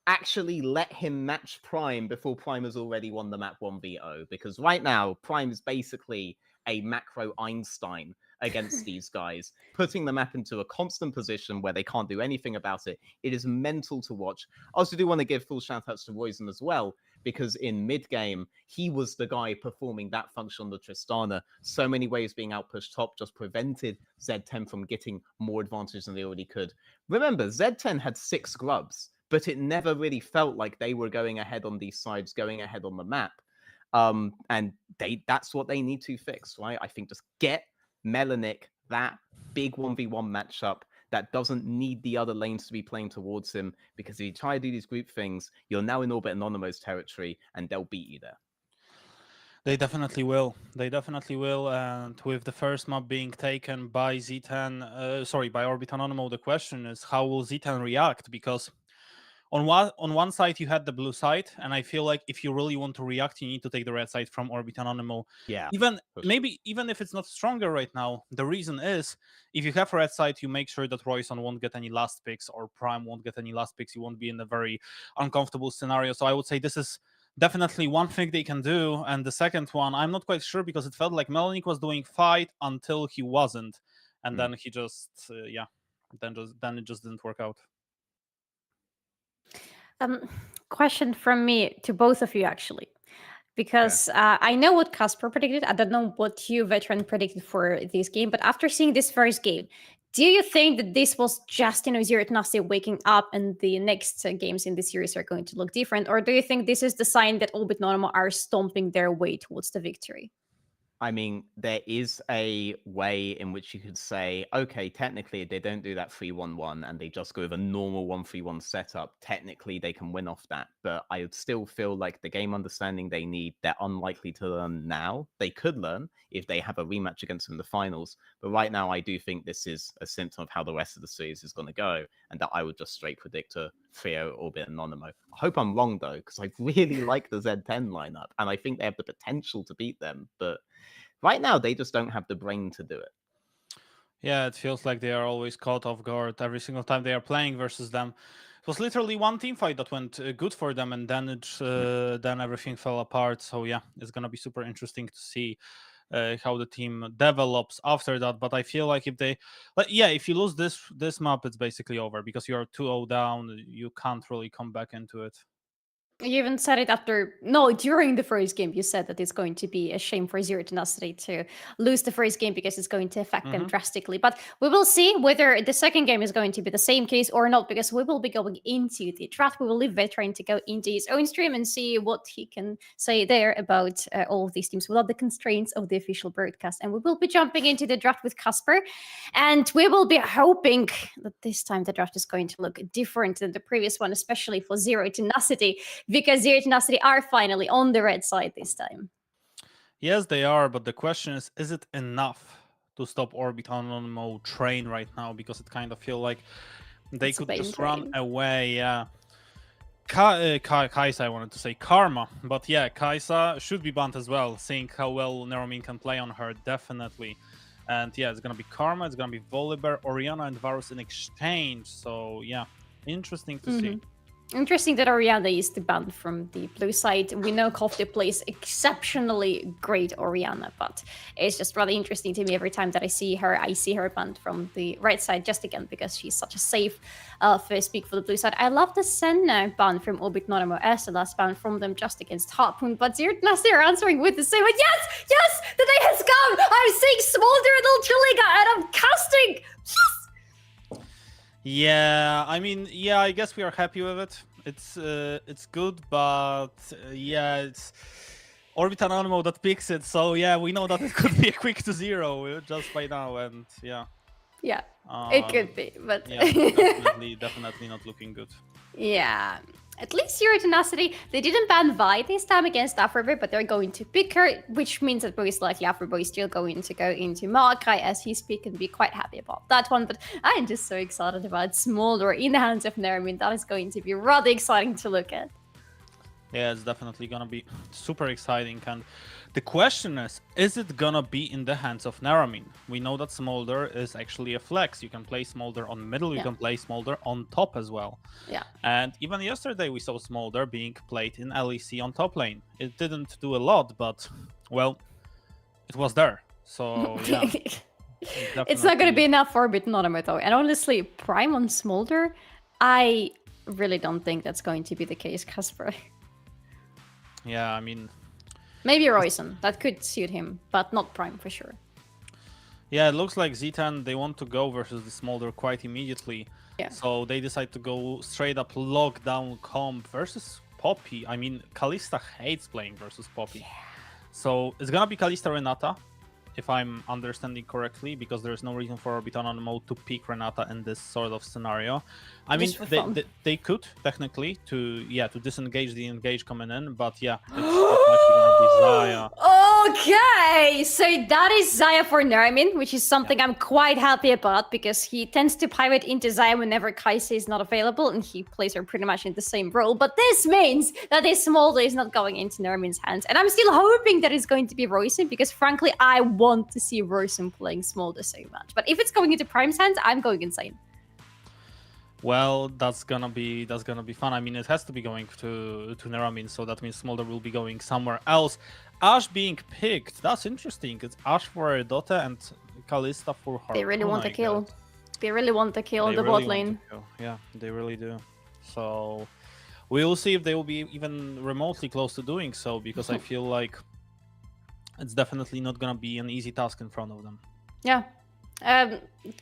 actually let him match Prime before Prime has already won the map 1v0. Because right now, Prime is basically a macro Einstein against these guys, putting the map into a constant position where they can't do anything about it. It is mental to watch. I also do want to give full shout-outs to Roizen as well, because in mid-game, he was the guy performing that function on the Tristana. So many ways being outpushed top just prevented Z10 from getting more advantage than they already could. Remember, Z10 had 6 grubs, but it never really felt like they were going ahead on these sides, going ahead on the map. And that's what they need to fix, right? I think just get Melanik that big 1v1 matchup that doesn't need the other lanes to be playing towards him, because if you try to do these group things, you're now in Orbit Anonymo's territory and they'll beat you there. They definitely will. They definitely will. And with the first map being taken by Z10, by Orbit Anonymo, the question is how will Z10 react? Because on one side you had the blue side, and I feel like if you really want to react, you need to take the red side from Orbit Anonymo. Yeah. Even if it's not stronger right now, the reason is if you have red side, you make sure that Roizen won't get any last picks or Prime won't get any last picks. You won't be in a very uncomfortable scenario. So I would say this is definitely one thing they can do. And the second one, I'm not quite sure, because it felt like Melanik was doing fight until he wasn't, and then he just then it just didn't work out. Question from me to both of you, actually, because I know what Kasper predicted. I don't know what you, Veteran, predicted for this game, but after seeing this first game, do you think that this was just, Zero Tenacity waking up and the next games in the series are going to look different? Or do you think this is the sign that Orbit Anonymo are stomping their way towards the victory? I mean, there is a way in which you could say, okay, technically, if they don't do that 3-1-1 and they just go with a normal 1-3-1 setup, technically they can win off that. But I would still feel like the game understanding they need, they're unlikely to learn now. They could learn if they have a rematch against them in the finals. But right now, I do think this is a symptom of how the rest of the series is going to go, and that I would just straight predict a 3-0 Orbit Anonymo. I hope I'm wrong, though, because I really like the Z10 lineup, and I think they have the potential to beat them, but right now, they just don't have the brain to do it. Yeah, it feels like they are always caught off guard every single time they are playing versus them. It was literally one team fight that went good for them, and then then everything fell apart. So yeah, it's gonna be super interesting to see how the team develops after that. But I feel like if you lose this map, it's basically over, because you are 2-0 down. You can't really come back into it. You even said it during the first game, you said that it's going to be a shame for Zero Tenacity to lose the first game because it's going to affect them drastically. But we will see whether the second game is going to be the same case or not, because we will be going into the draft. We will leave Veteran to go into his own stream and see what he can say there about all of these teams without the constraints of the official broadcast. And we will be jumping into the draft with Kasper. And we will be hoping that this time the draft is going to look different than the previous one, especially for Zero Tenacity, because Zero Tenacity are finally on the red side this time. Yes, they are, but the question is it enough to stop Orbit Anonymo train right now? Because it kind of feel like they could just run away. Yeah. Kaisa, I wanted to say Karma, but yeah, Kaisa should be banned as well, seeing how well Neromin can play on her, definitely. And yeah, it's gonna be Karma, it's gonna be Volibear, Orianna, and Varus in exchange. So yeah, interesting to see. Interesting that Orianna is the banned from the blue side. We know Kofte plays exceptionally great Orianna, but it's just rather interesting to me every time that I see her banned from the right side, just again because she's such a safe first pick for the blue side. I love the Senna ban from Orbit Anonymo as the last ban from them just against Harpoon, but Zero Tenacity are answering with the same. But yes, the day has come! I'm seeing Smolder in Ultraliga and I'm casting! Yes! Yeah, I mean, yeah, I guess we are happy with it. It's good, but yeah, it's Orbit Anonymo that picks it. So yeah, we know that it could be a quick to 0 just by now, and yeah. Yeah, it could be, but yeah, definitely not looking good. Yeah. At least Zero Tenacity, they didn't ban Vi this time against Afroboy, but they're going to pick her, which means that most likely Afroboy is still going to go into Maokai as he speak and be quite happy about that one. But I'm just so excited about Smolder in the hands of Neramin. That is going to be rather exciting to look at. Yeah, it's definitely gonna be super exciting, and the question is it gonna be in the hands of Neramin? We know that Smolder is actually a flex. You can play Smolder on middle, you can play Smolder on top as well. Yeah. And even yesterday we saw Smolder being played in LEC on top lane. It didn't do a lot, but, well, it was there. So, yeah. It's not going to be enough for Orbit Anonymo, though. And honestly, Prime on Smolder, I really don't think that's going to be the case, Kasper. Yeah, I mean... Maybe Royson. That could suit him, but not Prime for sure. Yeah, it looks like Z10, they want to go versus the Smolder quite immediately. Yeah. So they decide to go straight up lockdown comp versus Poppy. I mean, Kalista hates playing versus Poppy. Yeah. So it's gonna be Kalista Renata, if I'm understanding correctly, because there's no reason for Orbit Anonymo to pick Renata in this sort of scenario. I mean, they could technically to disengage the engage coming in, but yeah, it's definitely gonna be Xayah. Okay, so that is Xayah for Neramin, which is something I'm quite happy about because he tends to pivot into Xayah whenever Kaise is not available, and he plays her pretty much in the same role. But this means that this Smolder is not going into Neramin's hands, and I'm still hoping that it's going to be Royson because frankly, I want to see Royson playing Smolder so much. But if it's going into Prime's hands, I'm going insane. Well, that's gonna be fun. I mean, it has to be going to Neramin, so that means Smolder will be going somewhere else. Ashe being picked, that's interesting. It's Ashe for Dota and Kalista for Harpoon. They really want the kill. They really want the kill on the bot lane. Yeah, they really do. So we will see if they will be even remotely close to doing so, because I feel like it's definitely not gonna be an easy task in front of them. Yeah.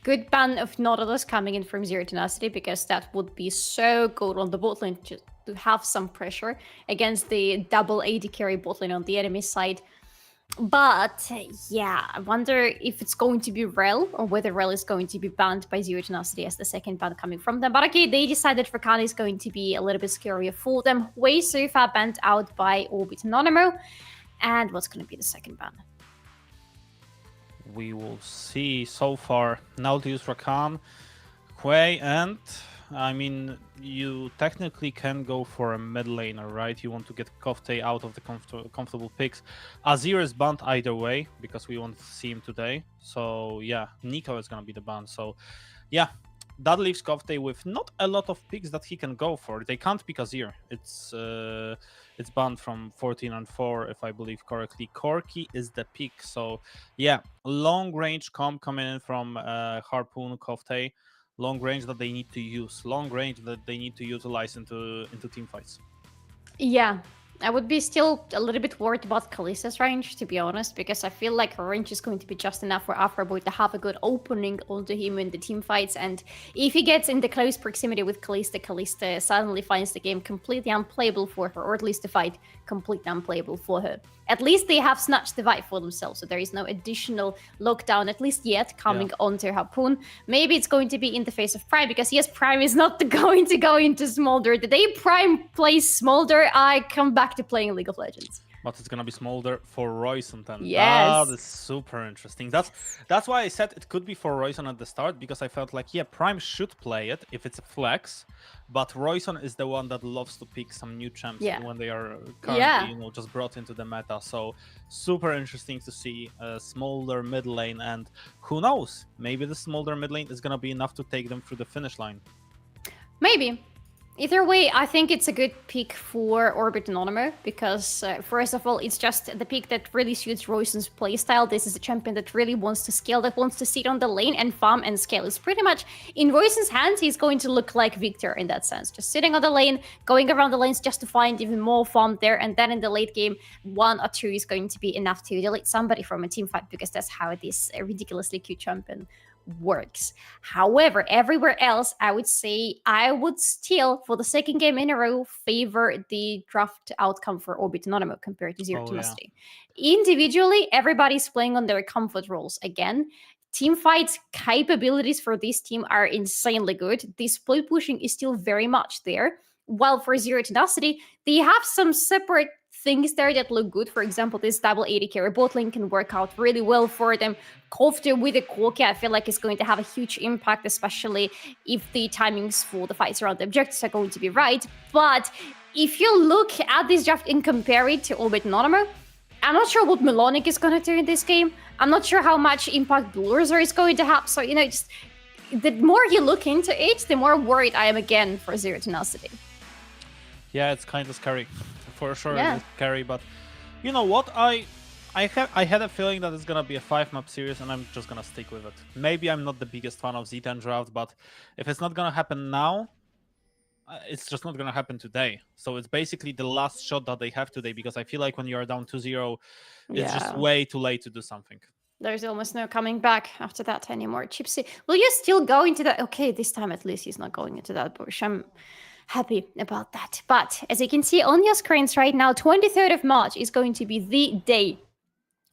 Good ban of Nautilus coming in from Zero Tenacity, because that would be so good on the bot lane just to have some pressure against the double AD carry bot lane on the enemy side. But yeah, I wonder if it's going to be Rel or whether Rel is going to be banned by Zero Tenacity as the second ban coming from them. But okay, they decided Rakani is going to be a little bit scarier for them. Way so far banned out by Orbit Anonymo. And what's going to be the second ban? We will see. So far, Nautilus, Rakan, Quay, and I mean, you technically can go for a mid laner, right? You want to get Kofte out of the comfortable picks. Azir is banned either way because we won't see him today. So yeah, Nico is gonna be the ban. So yeah, that leaves Kofte with not a lot of picks that he can go for. They can't pick Azir. It's banned from 14 and 4, if I believe correctly. Korotkiy is the pick. So yeah, long range comp coming in from Harpoon, Kofte. Long range that they need to use. Long range that they need to utilize into team fights. Yeah. I would be still a little bit worried about Kalista's range, to be honest, because I feel like her range is going to be just enough for Afroboy to have a good opening onto him in the team fights. And if he gets in the close proximity with Kalista, Kalista suddenly finds the game completely unplayable for her, or at least the fight completely unplayable for her. At least they have snatched the fight for themselves, so there is no additional lockdown, at least yet, coming onto Harpoon. Maybe it's going to be in the face of Prime, because yes, Prime is not going to go into Smolder. The day Prime plays Smolder, I come back to playing League of Legends. But it's gonna be Smolder for Royson then. Yes. That is super interesting. That's why I said it could be for Royson at the start, because I felt like, yeah, Prime should play it if it's a flex, but Royson is the one that loves to pick some new champs when they are currently, just brought into the meta. So super interesting to see Smolder mid lane, and who knows, maybe the Smolder mid lane is gonna be enough to take them through the finish line. Maybe. Either way, I think it's a good pick for Orbit Anonymo because, first of all, it's just the pick that really suits Royson's playstyle. This is a champion that really wants to scale, that wants to sit on the lane and farm and scale. It's pretty much, in Royson's hands, he's going to look like Victor in that sense. Just sitting on the lane, going around the lanes just to find even more farm there, and then in the late game, 1 or 2 is going to be enough to delete somebody from a team fight, because that's how this ridiculously cute champion works. However, everywhere else, I would say I would still, for the second game in a row, favor the draft outcome for Orbit Anonymo compared to Zero Tenacity. Individually, everybody's playing on their comfort roles again. Team fights capabilities for this team are insanely good. The split pushing is still very much there. While for Zero Tenacity, they have some separate things there that look good. For example, this double 80 carry bot lane can work out really well for them. Korotkiy with the Korotkiy, I feel like is going to have a huge impact, especially if the timings for the fights around the objectives are going to be right. But if you look at this draft and compare it to Orbit Anonymo, I'm not sure what Melonic is going to do in this game. I'm not sure how much impact Bulldozer is going to have. So, just the more you look into it, the more worried I am again for Zero Tenacity. Yeah, it's kind of scary. For sure, Yeah. it's scary. But you know what? I had a feeling that it's going to be a 5-map series, and I'm just going to stick with it. Maybe I'm not the biggest fan of Z10 draft, but if it's not going to happen now, it's just not going to happen today. So it's basically the last shot that they have today, because I feel like when you are down 2-0, it's just way too late to do something. There's almost no coming back after that anymore. Chipsy, will you still go into that? Okay, this time at least he's not going into that bush. I'm happy about that. But as you can see on your screens right now, 23rd of March is going to be the day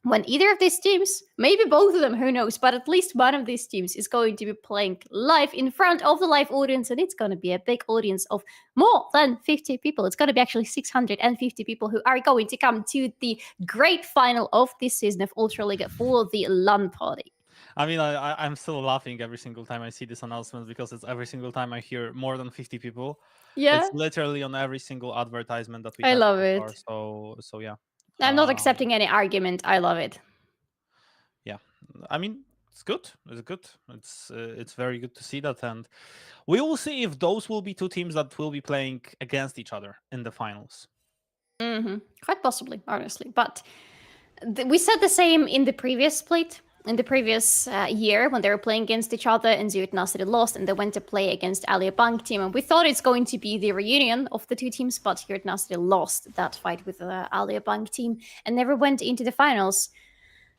when either of these teams, maybe both of them, who knows, but at least one of these teams is going to be playing live in front of the live audience, and it's going to be a big audience of more than 50 people. It's going to be actually 650 people who are going to come to the great final of this season of Ultraliga for the LAN party. I mean, I'm still laughing every single time I see this announcement, because it's every single time I hear more than 50 people. Yeah. It's literally on every single advertisement that we I have love so it. far. So yeah. I'm not accepting any argument. I love it. Yeah, I mean, it's good. It's good. It's very good to see that, and we will see if those will be two teams that will be playing against each other in the finals. Quite possibly, honestly. But we said the same in the previous split, in the previous year, when they were playing against each other and Zero Tenacity lost, and they went to play against Alisia Bank team. And we thought it's going to be the reunion of the two teams, but Zero Tenacity lost that fight with the Alisia Bank team and never went into the finals.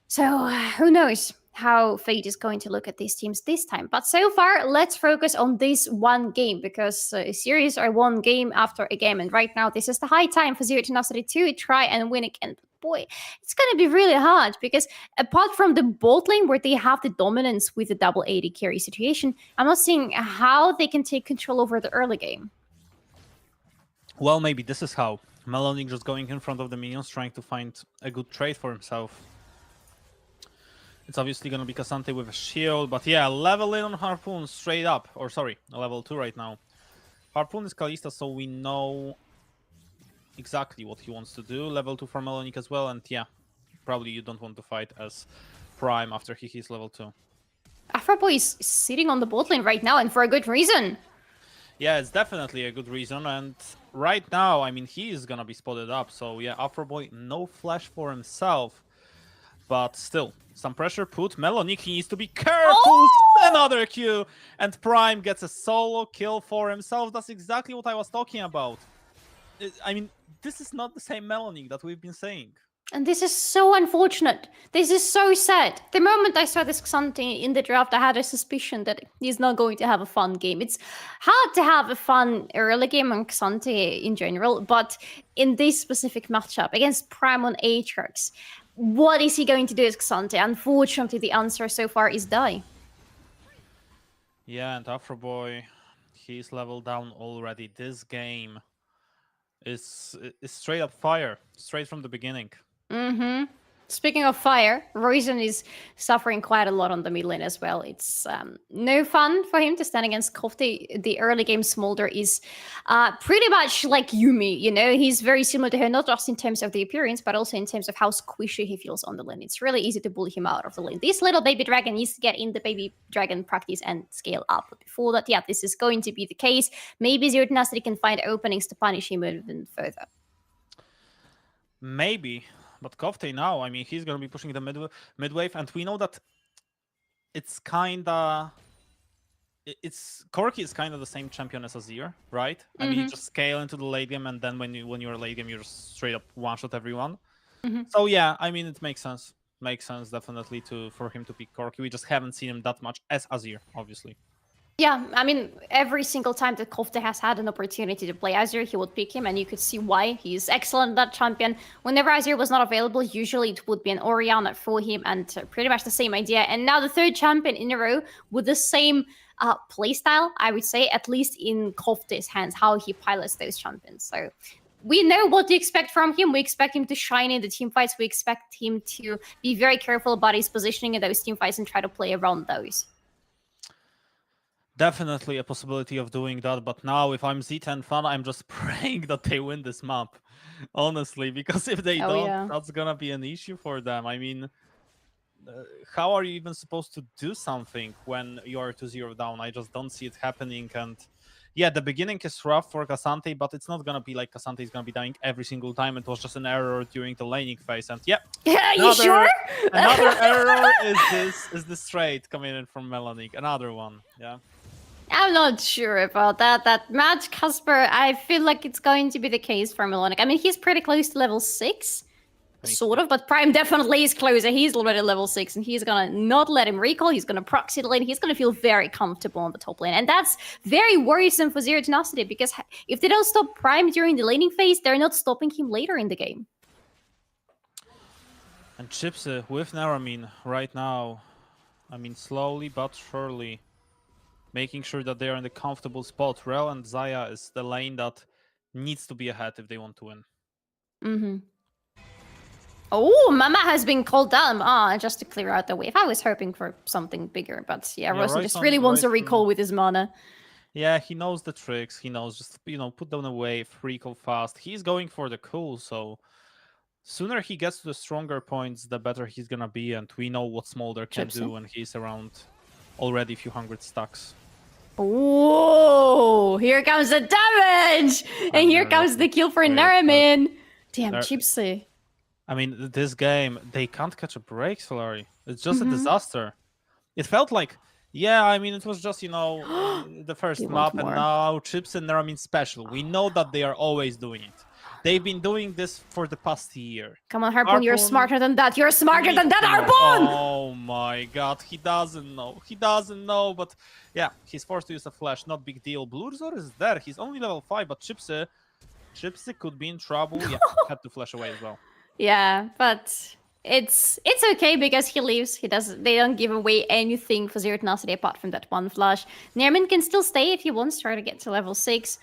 So who knows how fate is going to look at these teams this time. But so far, let's focus on this one game, because series are one game after a game. And right now, this is the high time for Zero Tenacity to try and win again. But boy, it's going to be really hard, because apart from the bot lane where they have the dominance with the double 80 carry situation, I'm not seeing how they can take control over the early game. Well, maybe this is how. Melonic just going in front of the minions, trying to find a good trade for himself. It's obviously going to be Kasante with a shield, but yeah, level in on Harpoon straight up. Or sorry, level 2 right now. Harpoon is Kalista, so we know exactly what he wants to do. Level 2 for Melonic as well, and yeah, probably you don't want to fight as Prime after he hits level 2. Afroboy is sitting on the bot lane right now, and for a good reason. Yeah, it's definitely a good reason, and right now, I mean, he is going to be spotted up, so yeah, Afroboy, no flash for himself, but still. Some pressure put. Melonic, he needs to be careful. Oh! Another Q. And Prime gets a solo kill for himself. That's exactly what I was talking about. I mean, this is not the same Melonic that we've been saying. And this is so unfortunate. This is so sad. The moment I saw this Xante in the draft, I had a suspicion that he's not going to have a fun game. It's hard to have a fun early game on Xante in general, but in this specific matchup against Prime on Aatrox, what is he going to do as Xante? Unfortunately, the answer so far is die. Yeah, and Afroboy, he's leveled down already. This game is straight up fire, straight from the beginning. Speaking of fire, Roizen is suffering quite a lot on the mid lane as well. It's no fun for him to stand against Korotkiy. The early game Smolder is pretty much like Yuumi, you know? He's very similar to her, not just in terms of the appearance, but also in terms of how squishy he feels on the lane. It's really easy to bully him out of the lane. This little baby dragon needs to get in the baby dragon practice and scale up. But before that, yeah, this is going to be the case. Maybe Zero Tenacity can find openings to punish him even further. Maybe. But Korotkiy now, I mean, he's going to be pushing the mid wave, and we know that it's kinda... Korotkiy is kind of the same champion as Azir, right? I mean, you just scale into the late game, and then when you're late game, you just straight up one-shot everyone. So yeah, I mean, it makes sense. makes sense definitely for him to pick Korotkiy. We just haven't seen him that much as Azir, obviously. Yeah, I mean, every single time that Kofte has had an opportunity to play Azir, he would pick him, and you could see why. He's excellent at that champion. Whenever Azir was not available, usually it would be an Orianna for him, and pretty much the same idea. And now the third champion in a row with the same playstyle, I would say, at least in Kofte's hands, how he pilots those champions. So we know what to expect from him. We expect him to shine in the team fights. We expect him to be very careful about his positioning in those team fights and try to play around those. Definitely a possibility of doing that, but now if I'm Z10 fan, I'm just praying that they win this map, honestly, because if they don't, that's gonna be an issue for them. I mean, how are you even supposed to do something when you are 2-0 down? I just don't see it happening, and yeah, the beginning is rough for K'Sante, but it's not gonna be like K'Sante is gonna be dying every single time. It was just an error during the laning phase, and yeah. You sure? Another error is this trade coming in from Melanic. Another one, yeah. I'm not sure about that. That match, Kasper, I feel like it's going to be the case for Melanic. I mean, he's pretty close to level 6, sort of, but Prime definitely is closer. He's already level 6, and he's gonna not let him recall. He's gonna proxy the lane. He's gonna feel very comfortable on the top lane, and that's very worrisome for Zero Tenacity, because if they don't stop Prime during the laning phase, they're not stopping him later in the game. And Chips with Naramin right now, I mean, slowly but surely making sure that they are in the comfortable spot. Rel and Zaya is the lane that needs to be ahead if they want to win. Mm-hmm. Oh, Mama has been called down. Just to clear out the wave. I was hoping for something bigger, but yeah, Rosen just really wants a recall with his mana. Yeah, he knows the tricks. He knows just, put down a wave, recall fast. He's going for the cool, so sooner he gets to the stronger points, the better he's gonna be, and we know what Smolder can do when he's around already a few hundred stacks. Whoa! Here comes the damage! And here comes the kill for Naramin! Damn, Chipsy. I mean, this game, they can't catch a break, Solari. It's just a disaster. It felt like, yeah, I mean, it was just, the first map, and now Chips and Naramin special. We know that they are always doing it. They've been doing this for the past year. Come on, Harpoon, you're smarter than that. You're smarter than that, Harpoon! Oh my god, he doesn't know. He doesn't know, but yeah, he's forced to use a flash. Not big deal. Blurzor is there. He's only level 5, but Chipsy could be in trouble. Yeah, had to flash away as well. Yeah, but it's okay because he leaves. They don't give away anything for Zero Tenacity apart from that one flash. Nerman can still stay if he wants, try to get to level 6.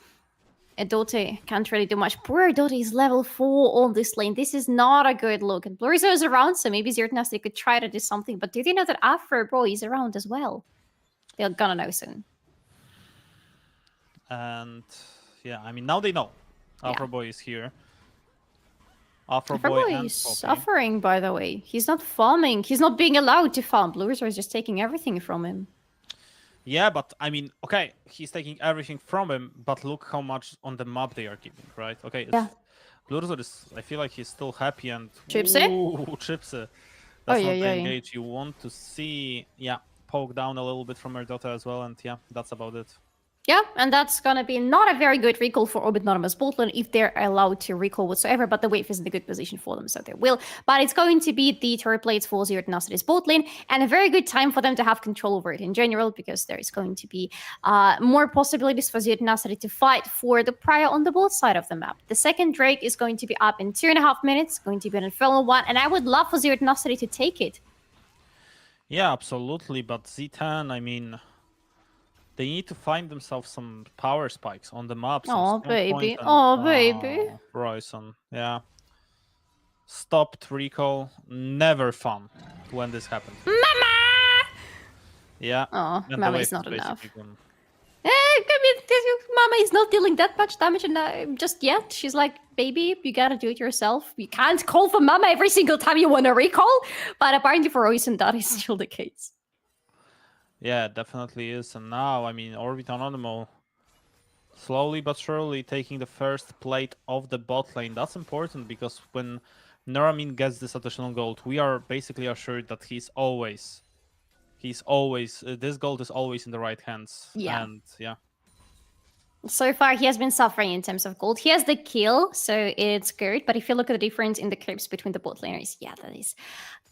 Dote can't really do much. Poor Dote is level 4 on this lane. This is not a good look. And Blurzo is around, so maybe Zero Tenacity could try to do something. But do they know that Afro Boy is around as well? They're gonna know soon. And yeah, I mean, now they know. Afro Boy is here. Afro Boy is suffering, by the way. He's not farming. He's not being allowed to farm. Blurzo is just taking everything from him. Yeah, but I mean, okay, he's taking everything from him, but look how much on the map they are giving, right? Okay, Blurzor is, I feel like he's still happy, and Chipsy? Ooh, Chipsy. That's not the engage you want to see. Yeah, poke down a little bit from Erdota as well, and yeah, that's about it. Yeah, and that's gonna be not a very good recall for Orbit Anonymous bot lane if they're allowed to recall whatsoever, but the wave is in a good position for them, so they will. But it's going to be the turret plates for Zero Tenacity's bot lane, and a very good time for them to have control over it in general, because there is going to be more possibilities for Zero Tenacity to fight for the prior on the bot side of the map. The second Drake is going to be up in 2.5 minutes, going to be an Infernal one, and I would love for Zero Tenacity to take it. Yeah, absolutely, but Z10, I mean, they need to find themselves some power spikes on the map. Oh, baby. Oh, baby. Bryson, yeah. Stopped recall. Never fun when this happens. Mama! Yeah. Oh, and Mama is not enough. I mean, Mama is not dealing that much damage just yet. She's like, baby, you gotta do it yourself. You can't call for Mama every single time you want to recall. But apparently for Royson, that is still the case. Yeah, it definitely is. And now, I mean, Orbit Anonymo slowly but surely taking the first plate of the bot lane. That's important because when Naramin gets this additional gold, we are basically assured that this gold is always in the right hands. Yeah. And yeah. So far, he has been suffering in terms of gold. He has the kill, so it's good. But if you look at the difference in the clips between the bot laners, yeah, that is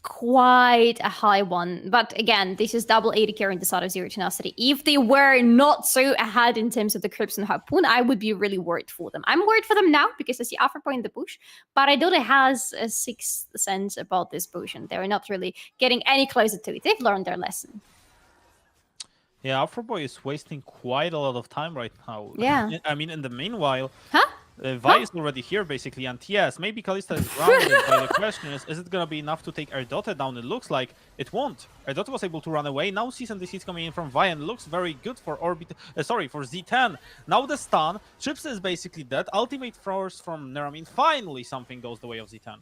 quite a high one. But again, this is double 80 carry in the side of Zero Tenacity. If they were not so ahead in terms of the Crimson Harpoon, I would be really worried for them. I'm worried for them now because I see Afroboy in the bush, but I don't has a sixth sense about this bush, and they're not really getting any closer to it. They've learned their lesson. Yeah, Afroboy is wasting quite a lot of time right now. Yeah. I mean, in the meanwhile, Huh? Vi is already here, basically, and yes, maybe Kalista is grounded, but the question is it going to be enough to take Erdota down? It looks like it won't. Erdota was able to run away. Now Season Disease coming in from Vi, and looks very good for for Z10. Now the stun. Chips is basically dead. Ultimate throwers from Neramin. Finally, something goes the way of Z10.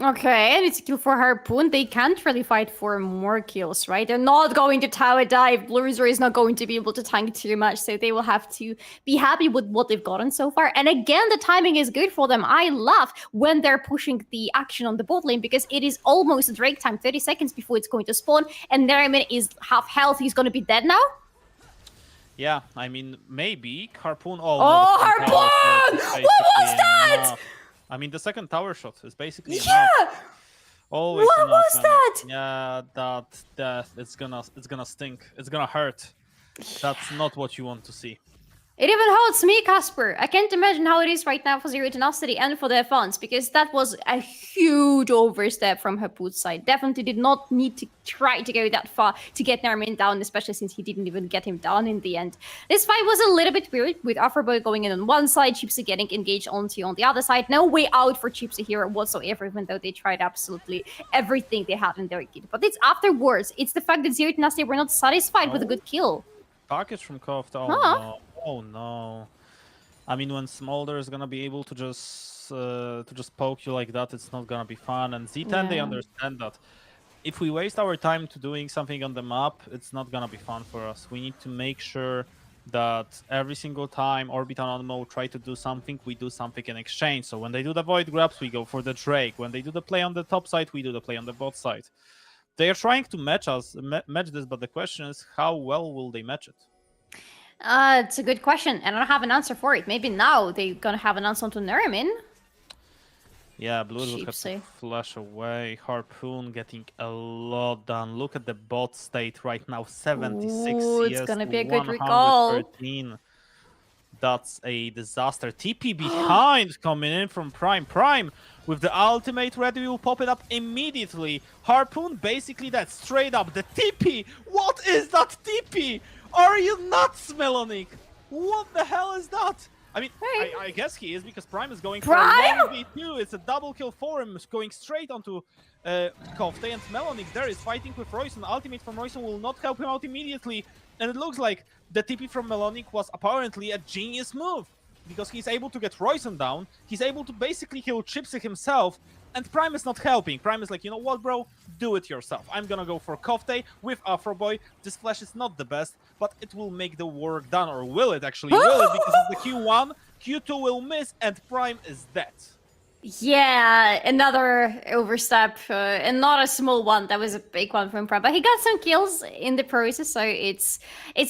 Okay, and it's a kill for Harpoon. They can't really fight for more kills, right? They're not going to tower dive. Blurzer is not going to be able to tank too much, so they will have to be happy with what they've gotten so far. And again, the timing is good for them. I love when they're pushing the action on the bot lane because it is almost Drake time, 30 seconds before it's going to spawn, and Neramin is half health. He's going to be dead now. Yeah, I mean, maybe Harpoon. Oh, Harpoon! What was that? Enough. I mean, the second tower shot is basically yeah. enough. Always What enough, was man. that? Yeah, that it's gonna stink. It's gonna hurt. That's not what you want to see. It even hurts me, Kasper. I can't imagine how it is right now for Zero Tenacity and for their fans, because that was a huge overstep from Harpoon's side. Definitely did not need to try to go that far to get Neramin down, especially since he didn't even get him down in the end. This fight was a little bit weird, with Afroboy going in on one side, Chipsy getting engaged onto on the other side. No way out for Chipsy here whatsoever, even though they tried absolutely everything they had in their kit. But it's afterwards. It's the fact that Zero Tenacity were not satisfied with a good kill. Package from Koft. Oh Huh? no. Oh no. I mean, when Smolder is gonna be able to just poke you like that, it's not gonna be fun. And Z10, they Yeah. understand that. If we waste our time to doing something on the map, it's not gonna be fun for us. We need to make sure that every single time Orbit and Anonymo try to do something, we do something in exchange. So when they do the Void grabs, we go for the Drake. When they do the play on the top side, we do the play on the bot side. They are trying to match this, but the question is, how well will they match it? It's a good question, and I don't have an answer for it. Maybe now they're gonna have an answer to Neramin. Yeah, Blue will have to Cheapsy. flash away. Harpoon getting a lot done. Look at the bot state right now, 76 Ooh, it's CS gonna to be a good recall. 113. That's a disaster. TP behind coming in from Prime. Prime with the ultimate ready will pop it up immediately. Harpoon basically that straight up. The TP! What is that TP? Are you nuts, Melonic? What the hell is that? I mean, Hey. I guess he is because Prime is going Prime? for a 1v2. It's a double kill for him, going straight onto Kofte, and Melonic there is fighting with Royson. Ultimate from Royson will not help him out immediately. And it looks like the TP from Melonic was apparently a genius move, because he's able to get Royson down, he's able to basically kill Chipsy himself, and Prime is not helping. Prime is like, you know what, bro? Do it yourself. I'm gonna go for Kofte with Afroboy. This flash is not the best, but it will make the work done. Or will it actually? Will it? Because it's the Q1, Q2 will miss, and Prime is dead. Yeah, another overstep, and not a small one. That was a big one from Prime, but he got some kills in the process, so it's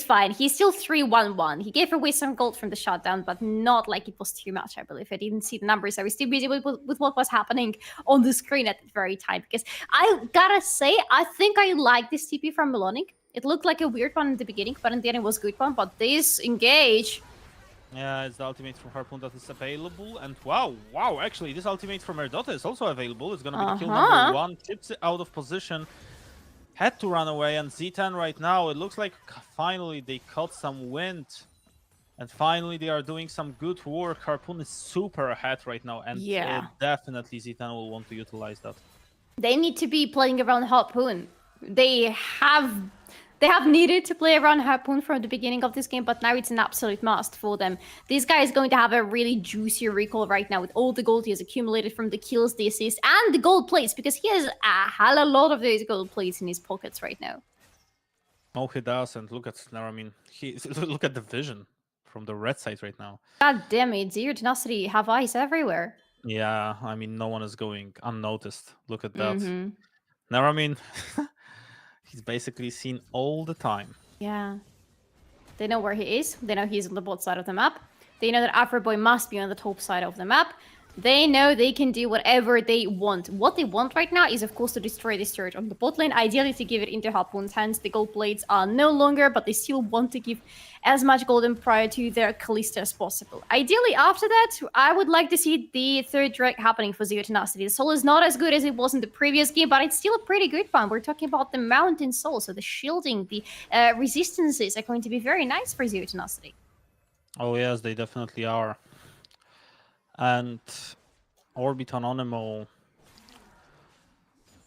fine. He's still 3-1-1. He gave away some gold from the shutdown, but not like it was too much, I believe. I didn't see the numbers. I was still busy with what was happening on the screen at the very time, because I gotta say, I think I like this TP from Melonic. It looked like a weird one in the beginning, but in the end it was a good one. But this engage... Yeah, it's the ultimate from Harpoon that is available. And wow, actually, this ultimate from Erdota is also available. It's going to be the kill number 1. Chips out of position. Had to run away. And Z10 right now, it looks like finally they caught some wind. And finally they are doing some good work. Harpoon is super ahead right now. And Yeah. definitely Z10 will want to utilize that. They need to be playing around Harpoon. They have needed to play around Harpoon from the beginning of this game, but now it's an absolute must for them. This guy is going to have a really juicy recall right now with all the gold he has accumulated from the kills, the assists, and the gold plates, because he has a hell of a lot of those gold plates in his pockets right now. Oh, he does. And look at Neramin. Look at the vision from the red side right now. God damn it, Zero Tenacity have eyes everywhere. Yeah, I mean, no one is going unnoticed. Look at that. Mhm. Neramin, he's basically seen all the time. Yeah. They know where he is. They know he's on the bot side of the map. They know that Afroboy must be on the top side of the map. They know they can do whatever they want. What they want right now is, of course, to destroy this turret on the bot lane. Ideally, to give it into Harpoon's hands. The gold blades are no longer, but they still want to give as much golden prior to their Kalista as possible. Ideally, after that, I would like to see the third Drake happening for Zero Tenacity. The soul is not as good as it was in the previous game, but it's still a pretty good one. We're talking about the Mountain Soul, so the shielding, the resistances are going to be very nice for Zero Tenacity. Oh yes, they definitely are. And Orbit Anonymo,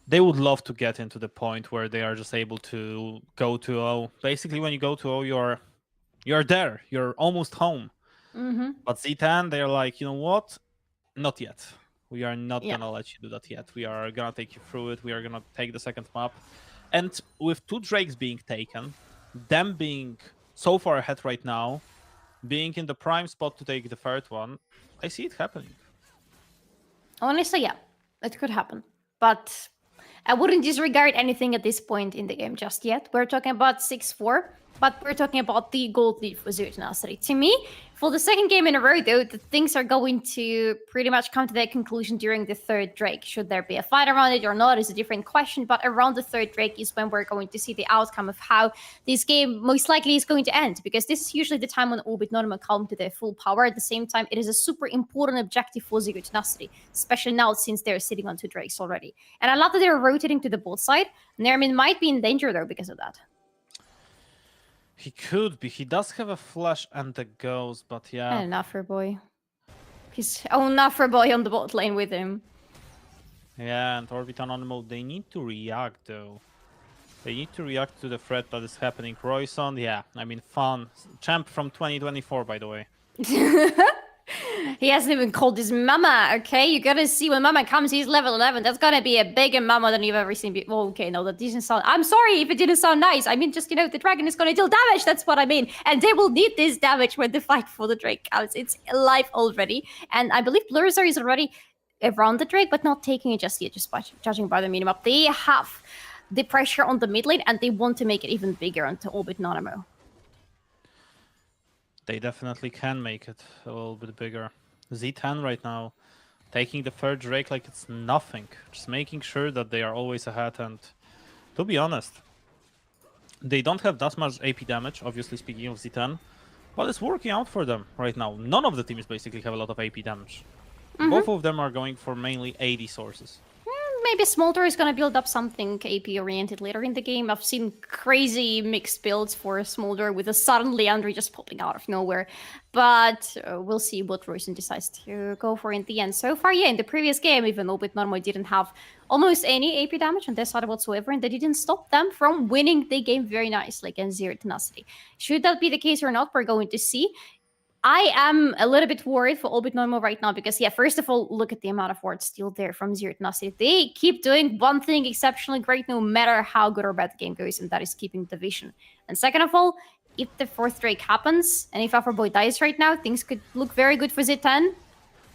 they would love to get into the point where they are just able to go to O. Basically, when you go to O, you're there. You're almost home. But Z10, they're like, you know what? Not yet. We are not gonna let you do that yet. We are gonna take you through it. We are gonna take the second map. And with 2 Drakes being taken, them being so far ahead right now, being in the prime spot to take the third one, I see it happening. Honestly, yeah, it could happen. But I wouldn't disregard anything at this point in the game just yet. We're talking about 6-4, but we're talking about the gold lead for Zero Tenacity. To me, for the second game in a row, though, the things are going to pretty much come to their conclusion during the third Drake. Should there be a fight around it or not is a different question, but around the third Drake is when we're going to see the outcome of how this game most likely is going to end, because this is usually the time when Orbit Anonymo come to their full power. At the same time, it is a super important objective for Zero Tenacity, especially now since they're sitting on 2 Drakes already. And I love that they're rotating to the bot side. Nermin might be in danger, though, because of that. He could be. He does have a flash and a ghost, but yeah. And an Afro boy. His own Afro boy on the bot lane with him. Yeah, and Orbit Anonymo, they need to react, though. They need to react to the threat that is happening. Royson, yeah, I mean, fun. Champ from 2024, by the way. He hasn't even called his mama, okay? You gotta see when mama comes, he's level 11. That's gonna be a bigger mama than you've ever seen before. Okay, no, that doesn't sound... I'm sorry if it didn't sound nice. I mean, just, you know, the dragon is gonna deal damage. That's what I mean. And they will need this damage when the fight for the Drake counts. It's alive already. And I believe Blurzer is already around the Drake, but not taking it just yet, just by, judging by the minimap. They have the pressure on the mid lane, and they want to make it even bigger onto Orbit Anonymo. They definitely can make it a little bit bigger. Z10 right now, taking the third Drake like it's nothing. Just making sure that they are always ahead, and to be honest, they don't have that much AP damage, obviously speaking of Z10, but it's working out for them right now. None of the teams basically have a lot of AP damage. Both of them are going for mainly AD sources. Maybe Smolder is going to build up something AP-oriented later in the game. I've seen crazy mixed builds for Smolder with a suddenly Andre just popping out of nowhere. But we'll see what Royson decides to go for in the end. So far, yeah, in the previous game, even though Anonymo didn't have almost any AP damage on their side whatsoever, and they didn't stop them from winning the game very nicely against Zero Tenacity. Should that be the case or not, we're going to see. I am a little bit worried for Orbit Anonymo right now because, yeah, first of all, look at the amount of wards still there from Zero Tenacity. They keep doing one thing exceptionally great no matter how good or bad the game goes, and that is keeping the vision. And second of all, if the fourth Drake happens, and if Afroboy dies right now, things could look very good for Z10.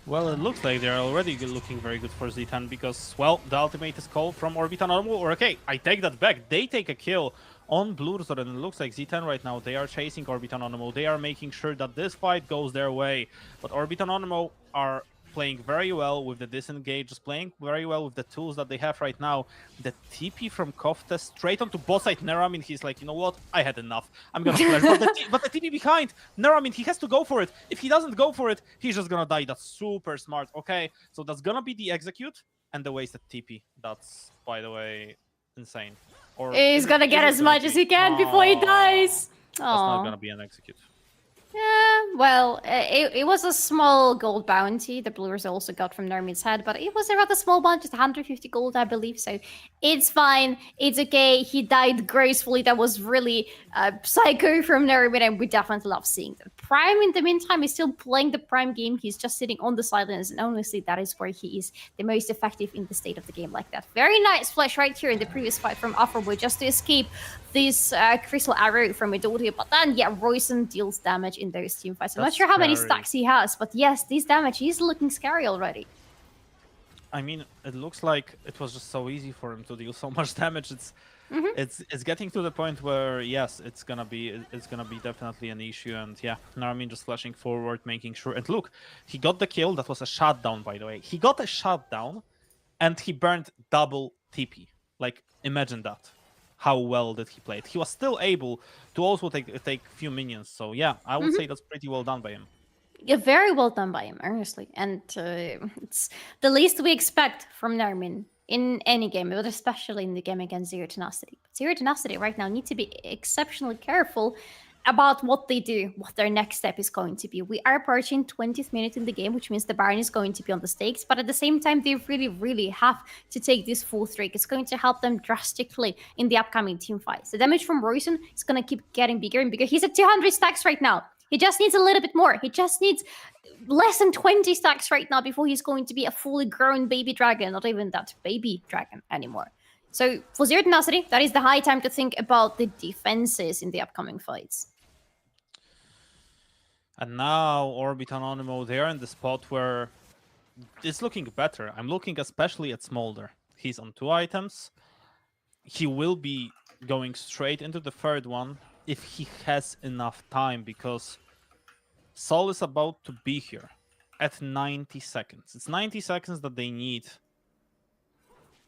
Well, it looks like they're already looking very good for Z10 because, well, the ultimate is called from Orbit Anonymo. Or, okay, I take that back. They take a kill on Blurzer, and it looks like Z10 right now, they are chasing Orbit Anonymo. They are making sure that this fight goes their way. But Orbit Anonymo are playing very well with the disengage, just playing very well with the tools that they have right now. The TP from Kofte straight onto boss side Neramin, he's like, you know what, I had enough. I'm gonna flash. But the TP behind Neramin, he has to go for it. If he doesn't go for it, he's just gonna die. That's super smart. Okay, so that's gonna be the execute and the wasted TP. That's, by the way, insane. Or he's gonna get as much as he can before he dies. That's not gonna be an execute. Yeah, well, it was a small gold bounty the Bluers also got from Nermin's head, but it was a rather small bounty, just 150 gold, I believe, so it's fine, it's okay, he died gracefully. That was really psycho from Nermin, and we definitely love seeing that. Prime, in the meantime, is still playing the Prime game. He's just sitting on the sidelines, and honestly, that is where he is the most effective in the state of the game like that. Very nice flash right here in the previous fight from Afroboy, just to escape this crystal arrow from Midori, but then, yeah, Royson deals damage in those team fights. I'm not sure how many stacks he has, but yes, this damage is looking scary already. I mean, it looks like it was just so easy for him to deal so much damage. It's getting to the point where yes, it's gonna be definitely an issue. And yeah, Narmin just flashing forward, making sure. And look, he got the kill. That was a shutdown, by the way. He got a shutdown, and he burned double TP. Like, imagine that. How well did he play it? He was still able to also take few minions. So yeah, I would say that's pretty well done by him. Yeah, very well done by him, honestly. And it's the least we expect from Narmin in any game, but especially in the game against Zero Tenacity. But Zero Tenacity right now need to be exceptionally careful about what they do, what their next step is going to be. We are approaching 20th minute in the game, which means the Baron is going to be on the stakes, but at the same time, they really, really have to take this full streak. It's going to help them drastically in the upcoming team fights. The damage from Royson is going to keep getting bigger and bigger. He's at 200 stacks right now. He just needs a little bit more. He just needs less than 20 stacks right now before he's going to be a fully grown baby dragon, not even that baby dragon anymore. So for Zero Tenacity, that is the high time to think about the defenses in the upcoming fights. And now Orbit Anonymo, they're in the spot where it's looking better. I'm looking especially at Smolder. He's on 2 items. He will be going straight into the third one if he has enough time, because Sol is about to be here at 90 seconds. It's 90 seconds that they need.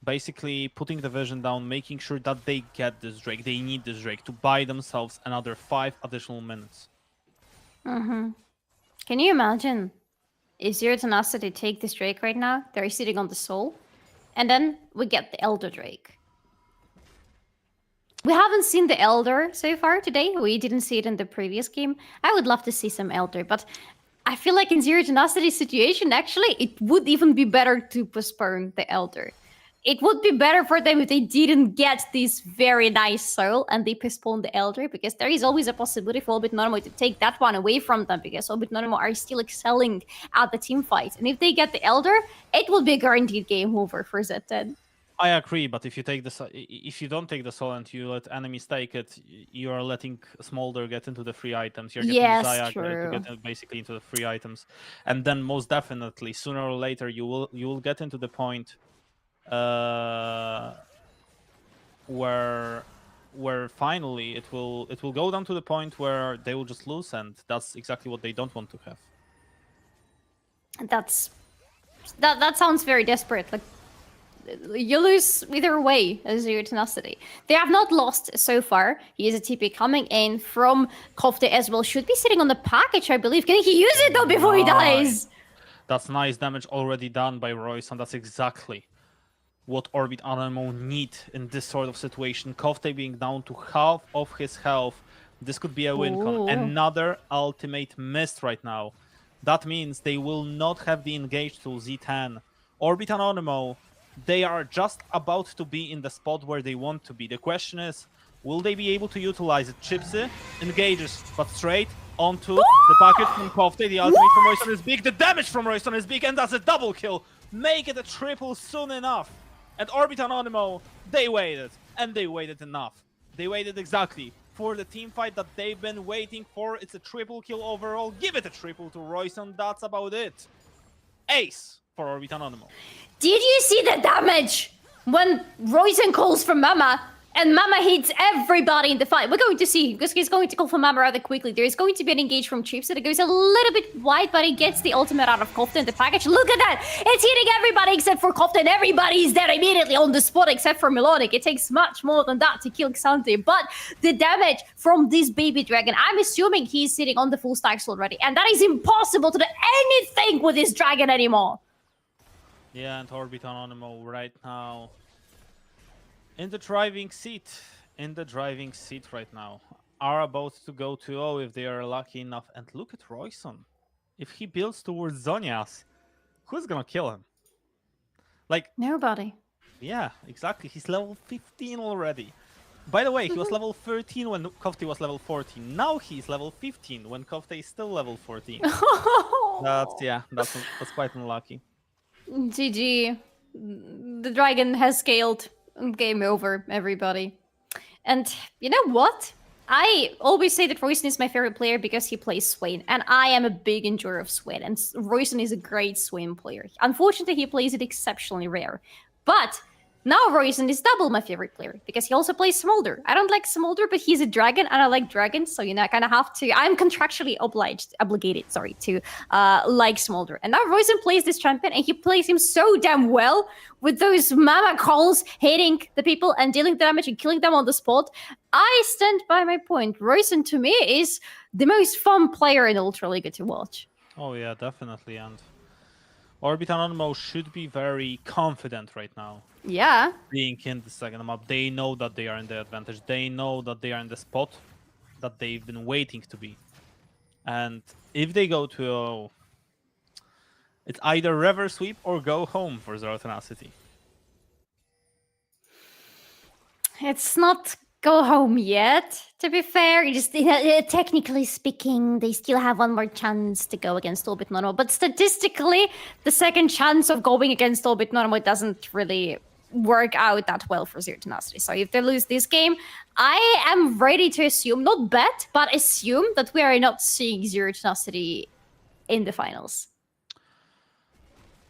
Basically putting the vision down, making sure that they get this Drake. They need this Drake to buy themselves another 5 additional minutes. Can you imagine if Zero Tenacity take this Drake right now? They're sitting on the Soul. And then we get the Elder Drake. We haven't seen the Elder so far today. We didn't see it in the previous game. I would love to see some Elder, but I feel like in Zero Tenacity's situation, actually, it would even be better to postpone the Elder. It would be better for them if they didn't get this very nice Soul and they postponed the Elder, because there is always a possibility for Orbit Anonymo to take that one away from them, because Orbit Anonymo are still excelling at the team fight. And if they get the Elder, it will be a guaranteed game over for Z10. I agree, but if you don't take the Soul and you let enemies take it, you are letting Smolder get into the free items. You're getting Zaya to get basically into the free items, and then most definitely sooner or later you will get into the point where finally it will go down to the point where they will just lose, and that's exactly what they don't want to have. That sounds very desperate. Like, you lose either way as Zero Tenacity. They have not lost so far. He is a TP coming in from Kofte as well. Should be sitting on the package, I believe. Can he use it though before he dies? That's nice damage already done by Royce, and that's exactly what Orbit Anonymo need in this sort of situation. Kofte being down to half of his health. This could be a win con. Another ultimate missed right now. That means they will not have the engage to Z10. Orbit Anonymo, they are just about to be in the spot where they want to be. The question is, will they be able to utilize it? Chipsy engages, but straight onto the package from Kofte. The ultimate from Royston is big. The damage from Royston is big, and that's a double kill. Make it a triple soon enough. And Orbit Anonymo, they waited, and they waited enough. They waited exactly for the team fight that they've been waiting for. It's a triple kill overall. Give it a triple to Royston. That's about it. Ace for Orbit Anonymo. Did you see the damage when Royson calls for Mama and Mama hits everybody in the fight? We're going to see, because he's going to call for Mama rather quickly. There is going to be an engage from Chips that goes a little bit wide, but he gets the ultimate out of Kofte in the package. Look at that! It's hitting everybody except for Kofte, and everybody is there immediately on the spot except for Melodic. It takes much more than that to kill Xante, but the damage from this baby dragon, I'm assuming he's sitting on the full stacks already, and that is impossible to do anything with this dragon anymore. Yeah, and Orbit Anonymo right now in the driving seat right now, are about to go 2-0 if they are lucky enough. And look at Royson. If he builds towards Zonias, who's gonna kill him? Like, nobody. Yeah, exactly. He's level 15 already. By the way, he was level 13 when Kofte was level 14. Now he's level 15 when Kofte is still level 14. That's quite unlucky. GG. The dragon has scaled. Game over, everybody. And you know what? I always say that Royston is my favorite player because he plays Swain, and I am a big enjoyer of Swain, and Royston is a great Swain player. Unfortunately, he plays it exceptionally rare. But Now Royson is double my favorite player because he also plays Smolder. I don't like Smolder, but he's a dragon and I like dragons, so I kind of have to. I'm contractually obligated, to like Smolder. And now Royson plays this champion and he plays him so damn well with those mama calls, hitting the people and dealing damage and killing them on the spot. I stand by my point. Royson to me is the most fun player in Ultraliga to watch. Oh yeah, definitely. And Orbit and Anonymo should be very confident right now. Yeah. Being in the second map, they know that they are in the advantage. They know that they are in the spot that they've been waiting to be. And if they go to it's either reverse sweep or go home for Zero Tenacity. It's not go home yet, to be fair. Just technically speaking, they still have one more chance to go against Orbit Normal. But statistically, the second chance of going against Orbit Normal doesn't really work out that well for Zero Tenacity. So if they lose this game, I am ready to assume, not bet, but assume that we are not seeing Zero Tenacity in the finals.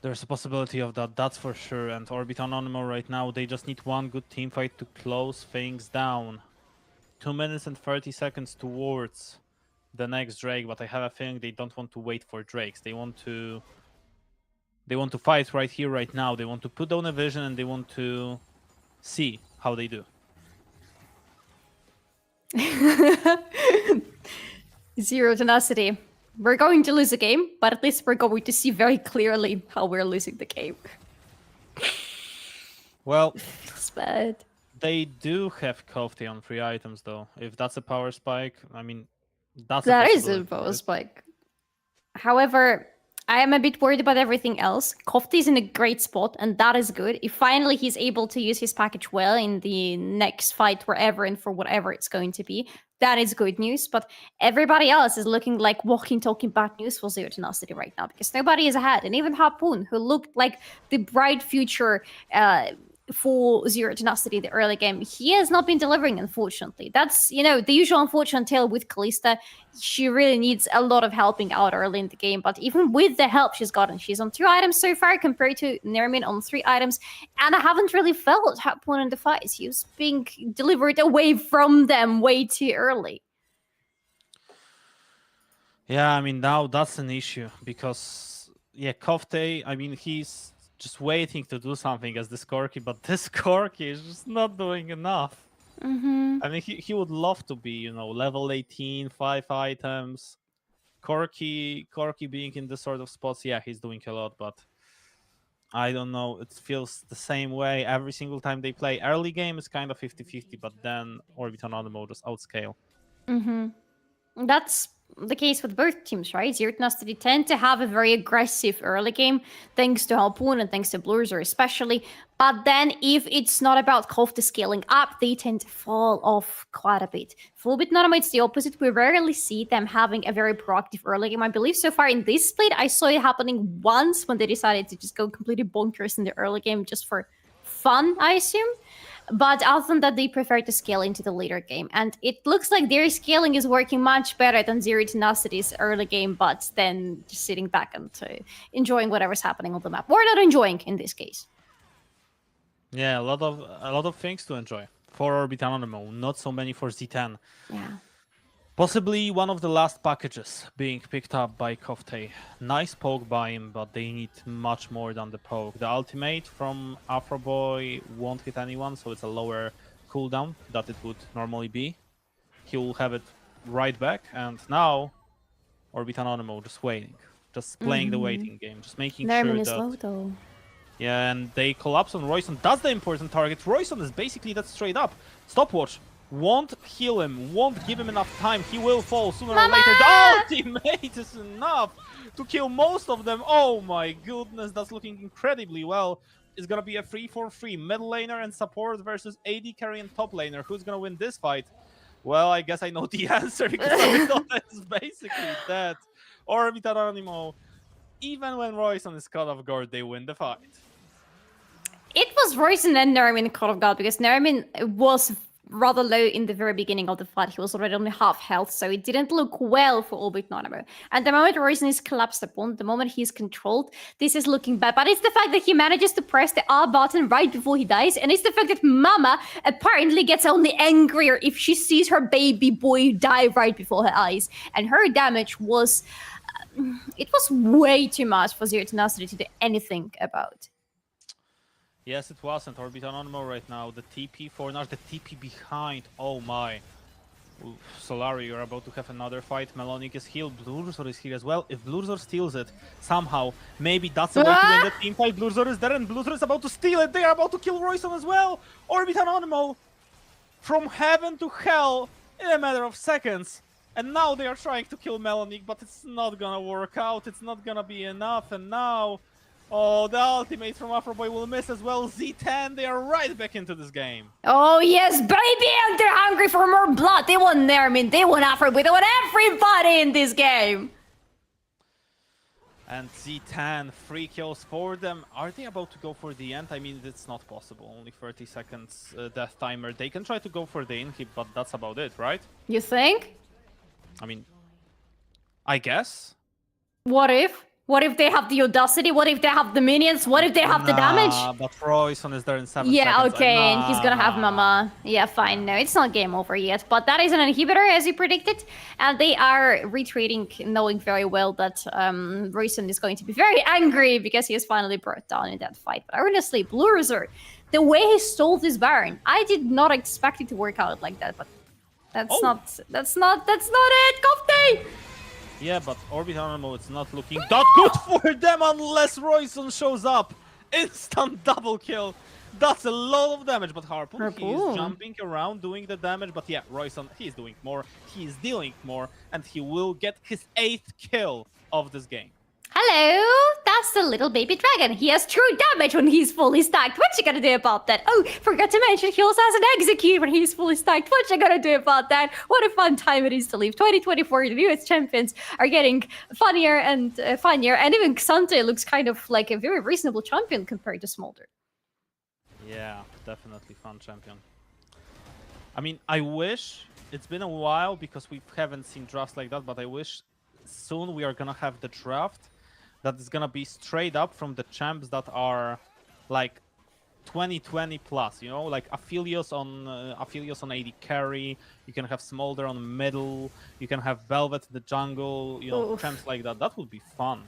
There's a possibility of that, that's for sure. And Orbit Anonymo right now, they just need one good team fight to close things down. 2 minutes and 30 seconds towards the next Drake, but I have a feeling they don't want to wait for Drakes. They want to fight right here, right now. They want to put down a vision and they want to see how they do. Zero Tenacity. We're going to lose a game, but at least we're going to see very clearly how we're losing the game. Well, it's bad. They do have Korotkiy on 3 items, though. If that's a power spike, I mean, that is a power spike. However, I am a bit worried about everything else. Korotkiy is in a great spot, and that is good. If finally he's able to use his package well in the next fight, wherever and for whatever it's going to be, that is good news. But everybody else is looking like walking, talking bad news for Zero Tenacity right now because nobody is ahead. And even Harpoon, who looked like the bright future for Zero Tenacity the early game, he has not been delivering, unfortunately. That's, the usual unfortunate tale with Kalista. She really needs a lot of helping out early in the game, but even with the help she's gotten, she's on 2 items so far compared to Nermin on 3 items, and I haven't really felt Harpoon in the fights. He was being delivered away from them way too early. Yeah, I mean, now that's an issue because, Korotkiy, I mean, he's just waiting to do something as this Korotkiy, but this Korotkiy is just not doing enough. Mm-hmm. I mean, he would love to be, level 18, 5 items. Korotkiy being in this sort of spots, yeah, he's doing a lot, but I don't know. It feels the same way every single time they play. Early game is kind of 50-50, but then Orbit and Anonymo just outscale. Mm-hmm. That's the case with both teams, right? Zero Tenacity tend to have a very aggressive early game, thanks to Harpoon and thanks to Blurzer especially. But then if it's not about Korotkiy scaling up, they tend to fall off quite a bit. For Orbit Normal, it's the opposite. We rarely see them having a very proactive early game. I believe so far in this split, I saw it happening once when they decided to just go completely bonkers in the early game just for fun, I assume. But other than that, they prefer to scale into the later game. And it looks like their scaling is working much better than Zero Tenacity's early game, but then just sitting back and enjoying whatever's happening on the map. Or not enjoying in this case. Yeah, a lot of things to enjoy for Orbit Anonymo, not so many for Z10. Yeah. Possibly one of the last packages being picked up by Korotkiy. Nice poke by him, but they need much more than the poke. The ultimate from Afro Boy won't hit anyone, so it's a lower cooldown that it would normally be. He will have it right back, and now Orbit Anonymo just waiting. Just playing the waiting game, just making sure Nermin is that... low though. Yeah, and they collapse on Royson. That's the important target. Royson is basically that straight up. Stopwatch won't heal him, won't give him enough time. He will fall sooner or later. The ultimate is enough to kill most of them. Oh my goodness, that's looking incredibly well. It's gonna be a 3-4-3. Middle laner and support versus AD carry and top laner. Who's gonna win this fight? Well, I guess I know the answer because I thought that's basically that. Orbit Anonymo, even when Royson is caught off guard, they win the fight. It was Royson and Nermin caught off guard because Nermin was rather low in the very beginning of the fight. He was already only half health, so it didn't look well for Anonymo. And the moment Roizen is collapsed upon, the moment he's controlled, this is looking bad. But it's the fact that he manages to press the R button right before he dies, and it's the fact that Mama apparently gets only angrier if she sees her baby boy die right before her eyes. And her damage was... it was way too much for Zero Tenacity to do anything about. Yes, it was, and Orbit Anonymo right now. The TP for Nash, the TP behind. Oh my. Oof, Solari, you're about to have another fight. Melonic is healed. Blurzor is here as well. If Blurzor steals it, somehow, maybe that's the way to win the team fight. Blurzor is there, and Blurzor is about to steal it. They are about to kill Royson as well. Orbit Anonymo from heaven to hell in a matter of seconds. And now they are trying to kill Melonic, but it's not gonna work out. It's not gonna be enough. And now... oh, the ultimate from Afroboy will miss as well. Z10, they are right back into this game. Oh, yes, baby! And they're hungry for more blood. They want Nermin, they want Afroboy, they want everybody in this game. And Z10, 3 kills for them. Are they about to go for the end? I mean, it's not possible. Only 30 seconds death timer. They can try to go for the inhib, but that's about it, right? You think? I mean, I guess. What if? What if they have the audacity? What if they have the minions? What if they have the damage? But Royson is there in 7 yeah, seconds. okay, and he's gonna have Mama. Yeah, fine. No, it's not game over yet. But that is an inhibitor, as you predicted. And they are retreating, knowing very well that Royson is going to be very angry because he is finally brought down in that fight. But honestly, Blurzor, the way he stole this Baron, I did not expect it to work out like that. But that's not it, Kofte! Yeah, but Orbit Anonymo, it's not looking that good for them unless Royson shows up. Instant double kill. That's a lot of damage, but Harpoon, he is jumping around doing the damage. But yeah, Royson, he is doing more, he is dealing more, and he will get his 8th kill of this game. Hello, that's the little baby dragon. He has true damage when he's fully stacked. What you gonna do about that? Oh, forgot to mention he also has an execute when he's fully stacked. What you gonna do about that? What a fun time it is to leave. 2024, the US champions are getting funnier and funnier, and even Xante looks kind of like a very reasonable champion compared to Smolder. Yeah, definitely fun champion. I mean, I wish, it's been a while because we haven't seen drafts like that, but I wish soon we are gonna have the draft that is gonna be straight up from the champs that are like 2020 plus, you know, like Aphelios on AD carry, you can have Smolder on middle, you can have Velvet the jungle, you know, champs like that. That would be fun.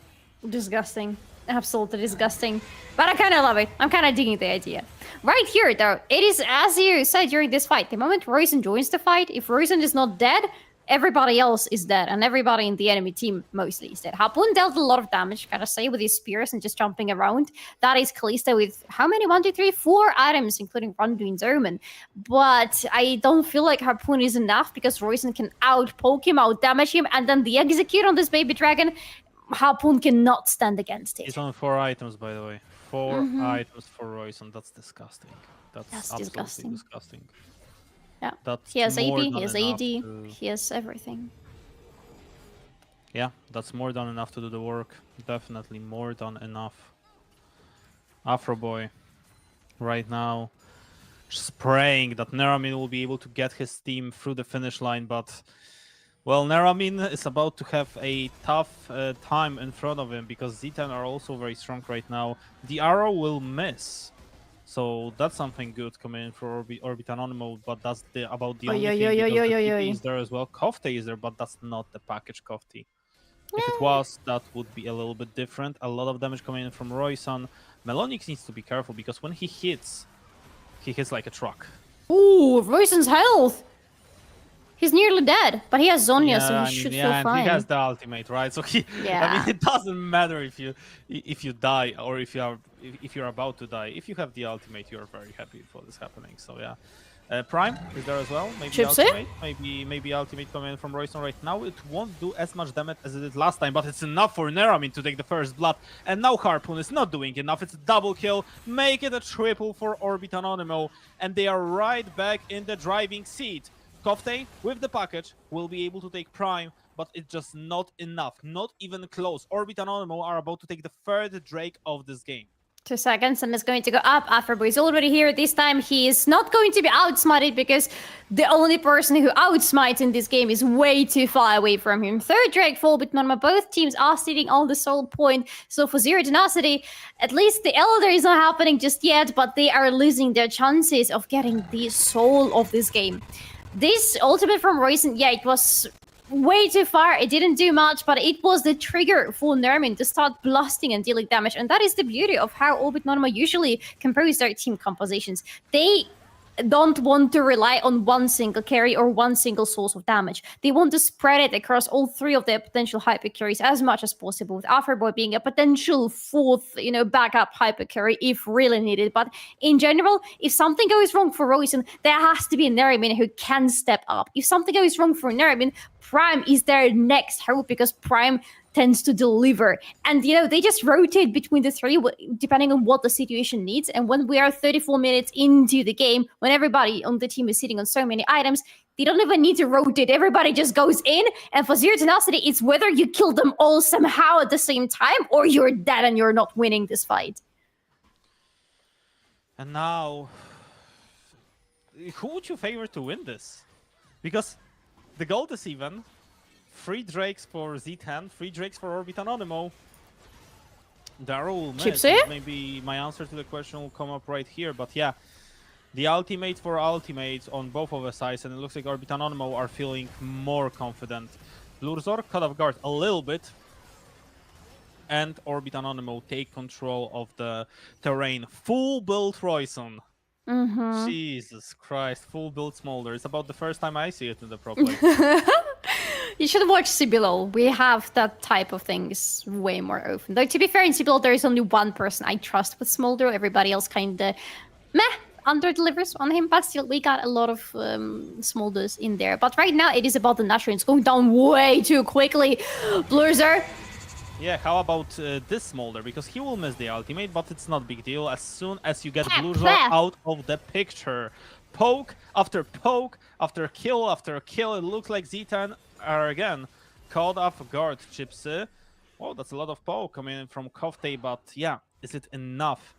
Disgusting. Absolutely disgusting. But I kind of love it. I'm kind of digging the idea. Right here, though, it is as you said during this fight. The moment Royson joins the fight, if Royson is not dead, everybody else is dead, and everybody in the enemy team mostly is dead. Harpoon dealt a lot of damage, gotta say, with his spears and just jumping around. That is Kalista with how many? 1, 2, 3, 4 items, including Randuin's Omen. But I don't feel like Harpoon is enough because Royson can out-poke him, out-damage him, and then the execute on this baby dragon, Harpoon cannot stand against it. He's on 4 items, by the way. 4 items for Royson. That's disgusting. That's absolutely disgusting. Yeah, that's he has AP, more he than has enough AD, he has everything. Yeah, that's more than enough to do the work. Definitely more than enough. Afroboy, right now, just praying that Neramin will be able to get his team through the finish line, but, well, Neramin is about to have a tough time in front of him because Z10 are also very strong right now. The arrow will miss. So that's something good coming in for Orbit Anonymo, but that's about the only thing because the TP is there as well. Kofte is there, but that's not the package Kofte. If it was, that would be a little bit different. A lot of damage coming in from Royson. Melonix needs to be careful because when he hits like a truck. Ooh, Royson's health! He's nearly dead, but he has Zonya, so he should feel fine. He has the ultimate, right? So he, I mean, it doesn't matter if you die or if you're about to die. If you have the ultimate, you're very happy for this happening. So yeah, Prime is there as well. Maybe ultimate, maybe ultimate coming in from Royson right now. It won't do as much damage as it did last time, but it's enough for Neramin to take the first blood. And now Harpoon is not doing enough. It's a double kill, make it a triple for Orbit Anonymo, and they are right back in the driving seat. Kofte, with the package, will be able to take Prime, but it's just not enough. Not even close. Orbit Anonymo are about to take the 3rd Drake of this game. 2 seconds, and it's going to go up. Afterboy is already here. This time he is not going to be outsmited because the only person who outsmites in this game is way too far away from him. Third Drake fall, but none of both teams are sitting on the soul point. So for Zero Tenacity, at least the Elder is not happening just yet, but they are losing their chances of getting the soul of this game. This ultimate from Royson, yeah, it was way too far. It didn't do much, but it was the trigger for Nermin to start blasting and dealing damage. And that is the beauty of how Orbit Anonymo usually compose their team compositions. They don't want to rely on one single carry or one single source of damage. They want to spread it across all three of their potential hyper carries as much as possible, with Afterboy being a potential fourth, backup hyper carry if really needed. But in general, if something goes wrong for Royson, there has to be a Nermin who can step up. If something goes wrong for Nermin, Prime is their next hope, because Prime tends to deliver. And, they just rotate between the three depending on what the situation needs. And when we are 34 minutes into the game, when everybody on the team is sitting on so many items, they don't even need to rotate. Everybody just goes in. And for Zero Tenacity, it's whether you kill them all somehow at the same time or you're dead and you're not winning this fight. And now, who would you favor to win this? Because the goal is even. 3 Drakes for Z10, 3 Drakes for Orbit Anonymo. Daryl, maybe my answer to the question will come up right here, but yeah. The ultimate for ultimates on both of the sides, and it looks like Orbit Anonymo are feeling more confident. Lurzor caught off guard a little bit, and Orbit Anonymo take control of the terrain. Full build Royson. Jesus Christ, full build Smolder. It's about the first time I see it in the pro play. You should watch CBLOL. We have that type of things way more often. Though, to be fair, in CBLOL, there is only one person I trust with Smolder. Everybody else kind of under-delivers on him. But still, we got a lot of Smolders in there. But right now, it is about the Natural. It's going down way too quickly. Blurzer. Yeah, how about this Smolder? Because he will miss the ultimate, but it's not a big deal. As soon as you get Blurzer out of the picture. Poke after kill after kill. It looks like Z10 are again caught off guard. Chipsy. Oh, that's a lot of poke coming in from Kofte, but yeah, is it enough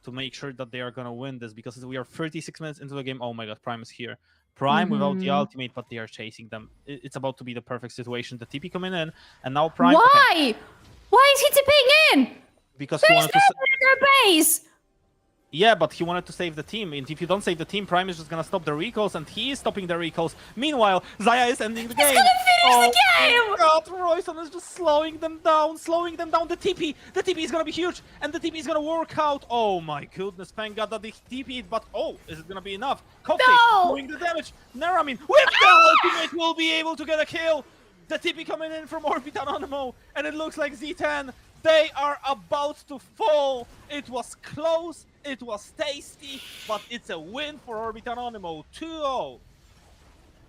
to make sure that they are gonna win this? Because we are 36 minutes into the game. Oh my god, Prime is here. Prime without the ultimate, but they are chasing them. It's about to be the perfect situation. The TP coming in, and now Prime. Why? Okay. Why is he TPing in? Because he wanted to their base. Yeah, but he wanted to save the team, and if you don't save the team, Prime is just gonna stop the recalls, and he is stopping the recalls. Meanwhile, Xayah is ending the game. He's gonna finish the game! Oh god, Royson is just slowing them down. The TP is gonna be huge, and the TP is gonna work out. Oh my goodness, thank god that they TP'd, but is it gonna be enough? Kofte doing the damage. Neramin with the ultimate will be able to get a kill. The TP coming in from Orbit Anonymo, and it looks like Z10, they are about to fall. It was close. It was tasty, but it's a win for Orbit Anonymo. 2-0.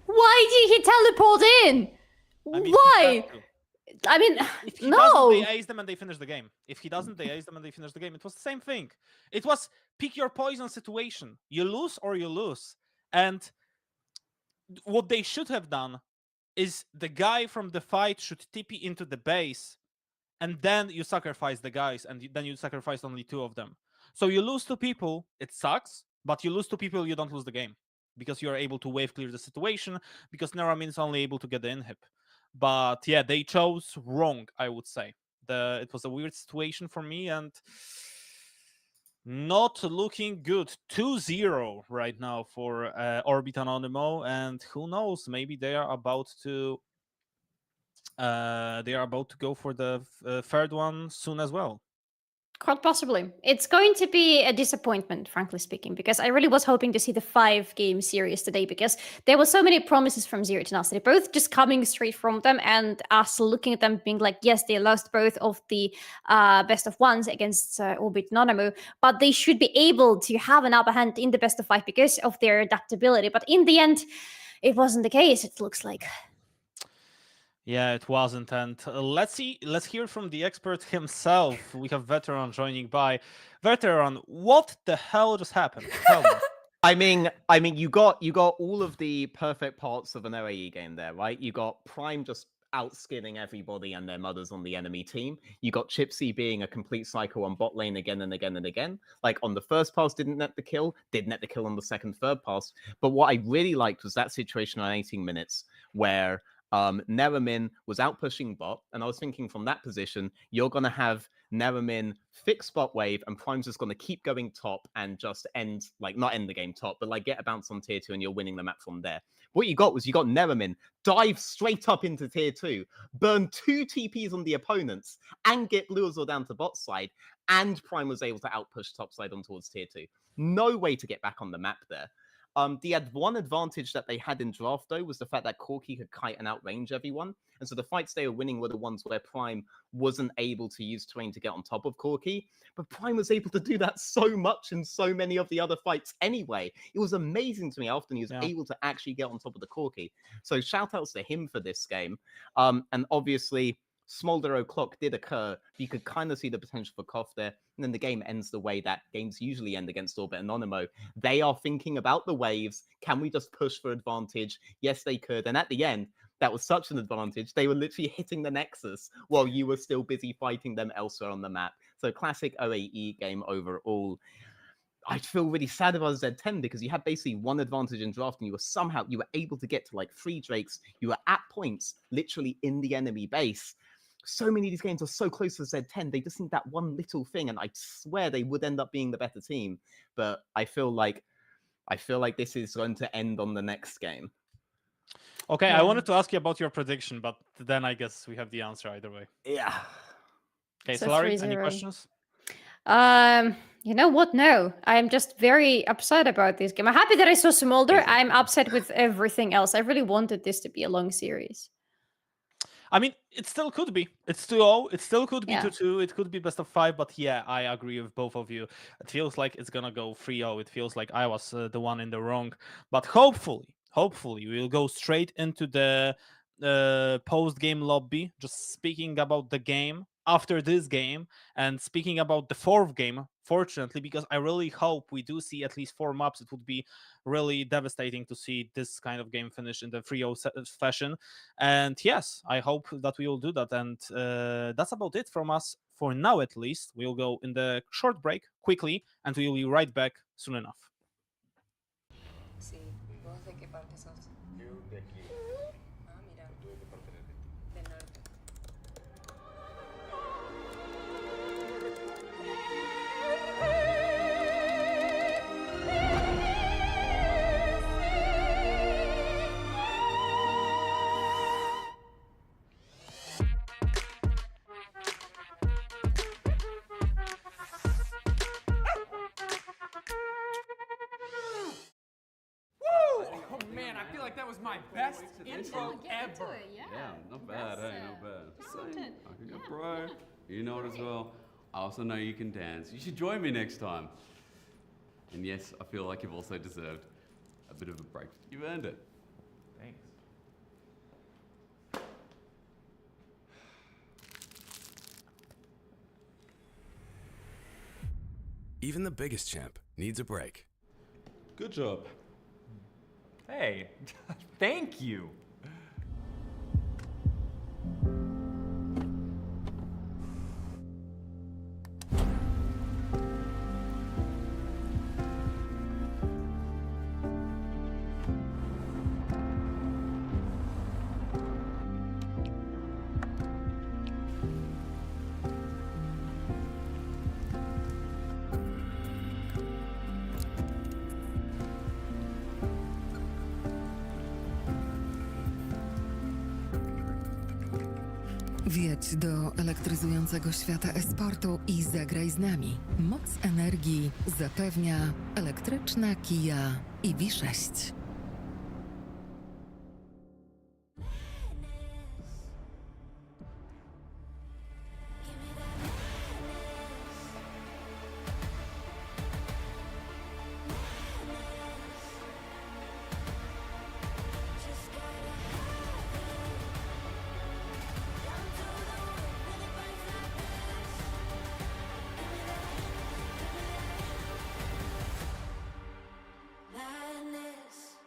Why did he teleport in? Why? I mean, if he doesn't, they ace them and they finish the game. If he doesn't, they ace them and they finish the game. It was the same thing. It was pick your poison situation. You lose or you lose. And what they should have done is the guy from the fight should TP into the base, and then you sacrifice the guys, and then you sacrifice only 2 of them. So you lose 2 people, it sucks, but you lose 2 people, you don't lose the game. Because you are able to wave clear the situation, because Neramin is only able to get the inhib. But yeah, they chose wrong, I would say. It was a weird situation for me, and not looking good. 2-0 right now for Orbit Anonymo, and who knows, maybe they are about to go for the third one soon as well. Quite possibly. It's going to be a disappointment, frankly speaking, because I really was hoping to see the 5-game series today, because there were so many promises from Zero Tenacity, both just coming straight from them and us looking at them being like, yes, they lost both of the best of ones against Orbit Anonymo, but they should be able to have an upper hand in the best of 5 because of their adaptability. But in the end, it wasn't the case, it looks like. Yeah, it wasn't, and let's hear from the expert himself. We have Veteran joining by. Veteran, what the hell just happened? Tell me. I mean, you got all of the perfect parts of an OAE game there, right? You got Prime just outskinning everybody and their mothers on the enemy team. You got Chipsy being a complete psycho on bot lane again and again and again. Like on the first pass, didn't net the kill, did net the kill on the second, third pass. But what I really liked was that situation on 18 minutes where Neramin was out pushing bot, and I was thinking from that position, you're going to have Neramin fix bot wave, and Prime's just going to keep going top and just end, like, not end the game top, but like get a bounce on tier 2 and you're winning the map from there. What you got was you got Neramin dive straight up into tier 2, burn 2 TPs on the opponents, and get Blueazor down to bot side, and Prime was able to outpush top side on towards tier 2. No way to get back on the map there. The one advantage that they had in draft, though, was the fact that Korotkiy could kite and outrange everyone. And so the fights they were winning were the ones where Prime wasn't able to use terrain to get on top of Korotkiy. But Prime was able to do that so much in so many of the other fights anyway. It was amazing to me how often he was able to actually get on top of the Korotkiy. So shout outs to him for this game. And obviously, Smolder O'Clock did occur. You could kind of see the potential for Koff there. And then the game ends the way that games usually end against Orbit and Anonymo. They are thinking about the waves. Can we just push for advantage? Yes, they could. And at the end, that was such an advantage. They were literally hitting the Nexus while you were still busy fighting them elsewhere on the map. So classic OAE game overall. I feel really sad about Z10 because you had basically one advantage in draft and you were able to get to like 3 Drakes. You were at points literally in the enemy base. So many of these games are so close to Z10. They just need that one little thing, and I swear they would end up being the better team. But I feel like this is going to end on the next game. Okay, I wanted to ask you about your prediction, but then I guess we have the answer either way. Yeah. Okay, So Solari, 3-0. any questions? You know what? No, I'm just very upset about this game. I'm happy that I saw Smolder. I'm upset with everything else. I really wanted this to be a long series. I mean, it still could be. It's 2-0. It still could be Yeah. 2-2. It could be best of 5. But yeah, I agree with both of you. It feels like it's gonna go 3-0. It feels like I was the one in the wrong. But hopefully, we'll go straight into the post-game lobby, just speaking about the game after this game and speaking about the 4th game, fortunately, because I really hope we do see at least 4 maps. It would be really devastating to see this kind of game finish in the 3-0 fashion. And yes, I hope that we will do that. And that's about it from us for now, at least. We'll go in the short break quickly, and we will be right back soon enough. Sí, ¿vos de qué parte sos? Yo de aquí. Ah, mira, ¿Tú de qué parte eres? del norte. Oh man, I feel like that was my best intro ever. Yeah, not bad, hey, not bad. Saying, I can go, bro. You know it as well. I also know you can dance. You should join me next time. And yes, I feel like you've also deserved a bit of a break. You've earned it. Thanks. Even the biggest champ needs a break. Good job. Hey, thank you. Wjedź do elektryzującego świata esportu i zagraj z nami. Moc energii zapewnia elektryczna Kia EV6. Madness.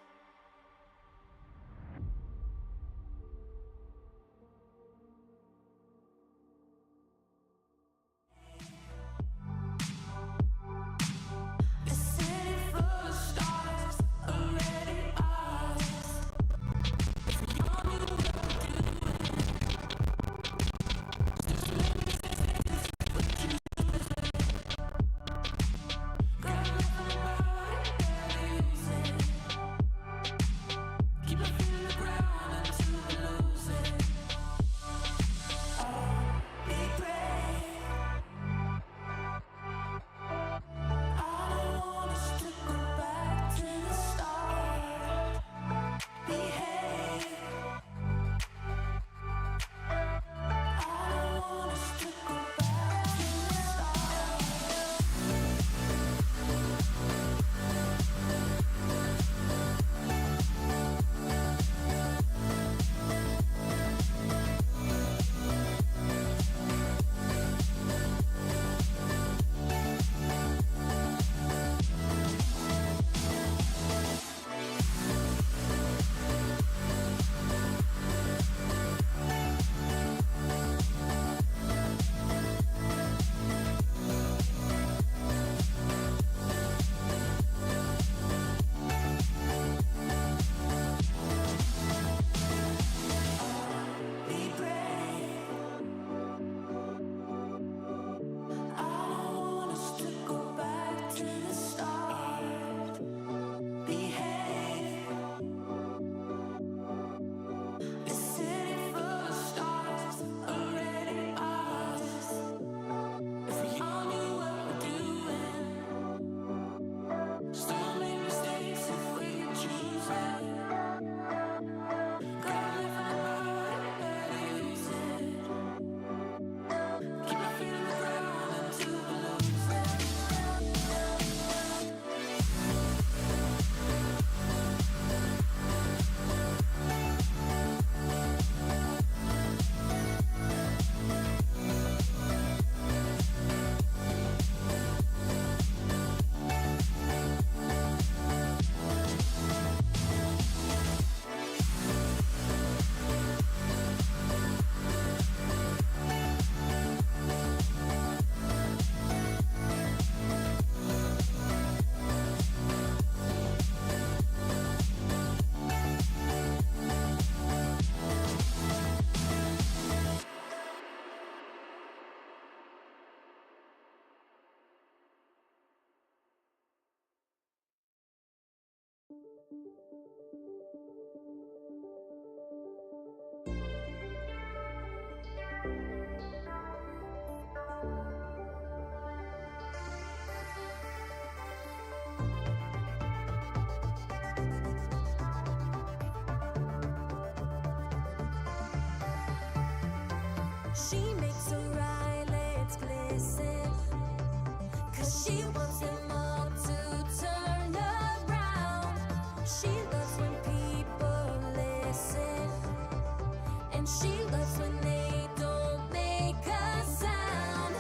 and she loves when they don't make a sound.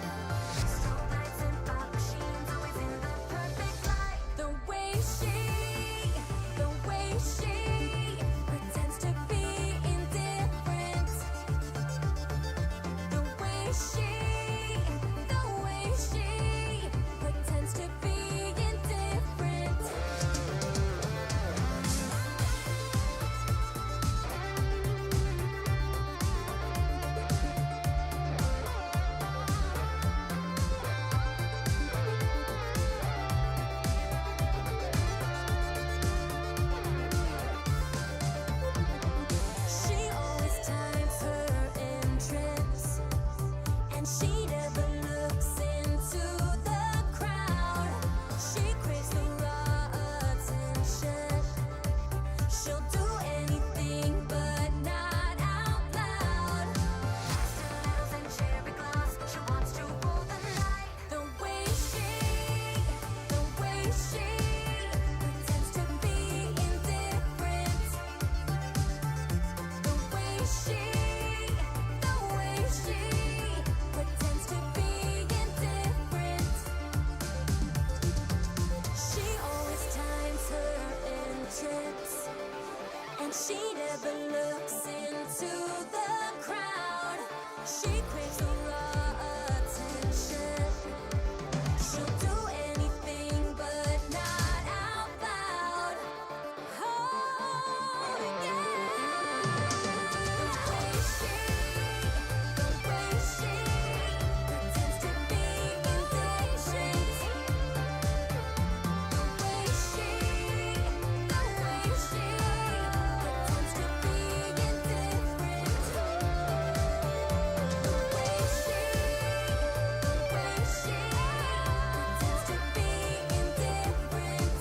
Strobe lights and pop machines, always in the perfect light. The way she pretends to be indifferent. The way she pretends to be indifferent. She always times her entrance, and she never looks into the crowd. She craves the raw attention. She'll do anything but not out loud. Stilettos and cherry gloss, she wants to rule the night. The way she pretends to be indifferent. The way she pretends to be indifferent. She always times her entrance, and she never looks into the crowd. She craves the raw attention. She'll do anything but not out loud. Oh, yeah. The way she pretends to be indifferent. The way she pretends to be indifferent. The way she pretends to be indifferent.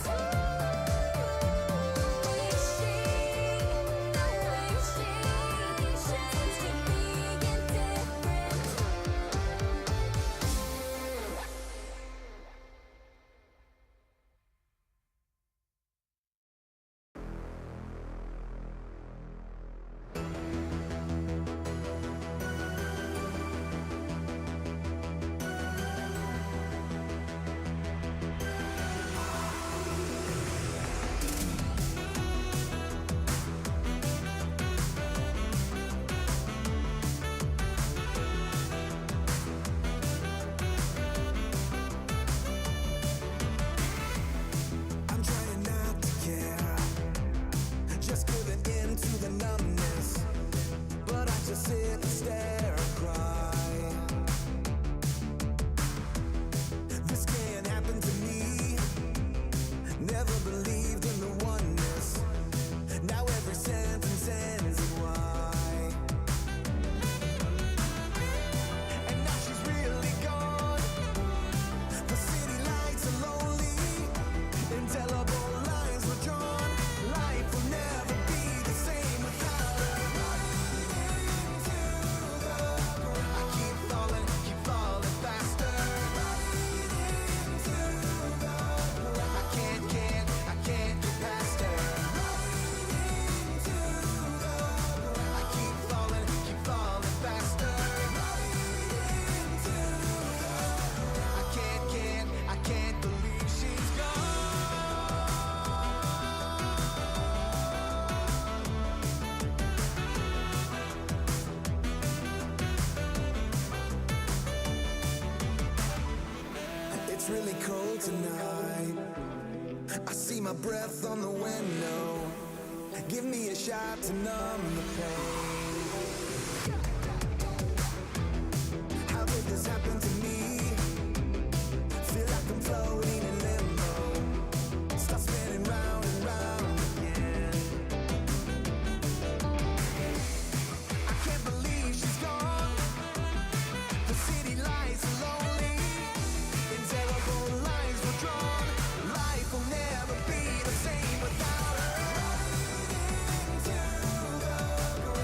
I'm trying not to care, just giving in to the numbness. But I just sit and stare and cry. This can't happen to me. Never believed in the oneness. Now every sentence ends in why. And now she's really gone. The city lights are lonely. Indelible lines were drawn. Life will never be the same without her. I keep falling faster. I can't get past her. I keep falling faster. I can't believe she's gone. It's really cold tonight. I see my breath on the window. Give me a shot to numb the pain. How did this happen to me? Feel like I'm floating in limbo. Start spinning round and round again. I can't believe she's gone. The city lights are lonely. Indelible lines were drawn. Life will never be the same without her.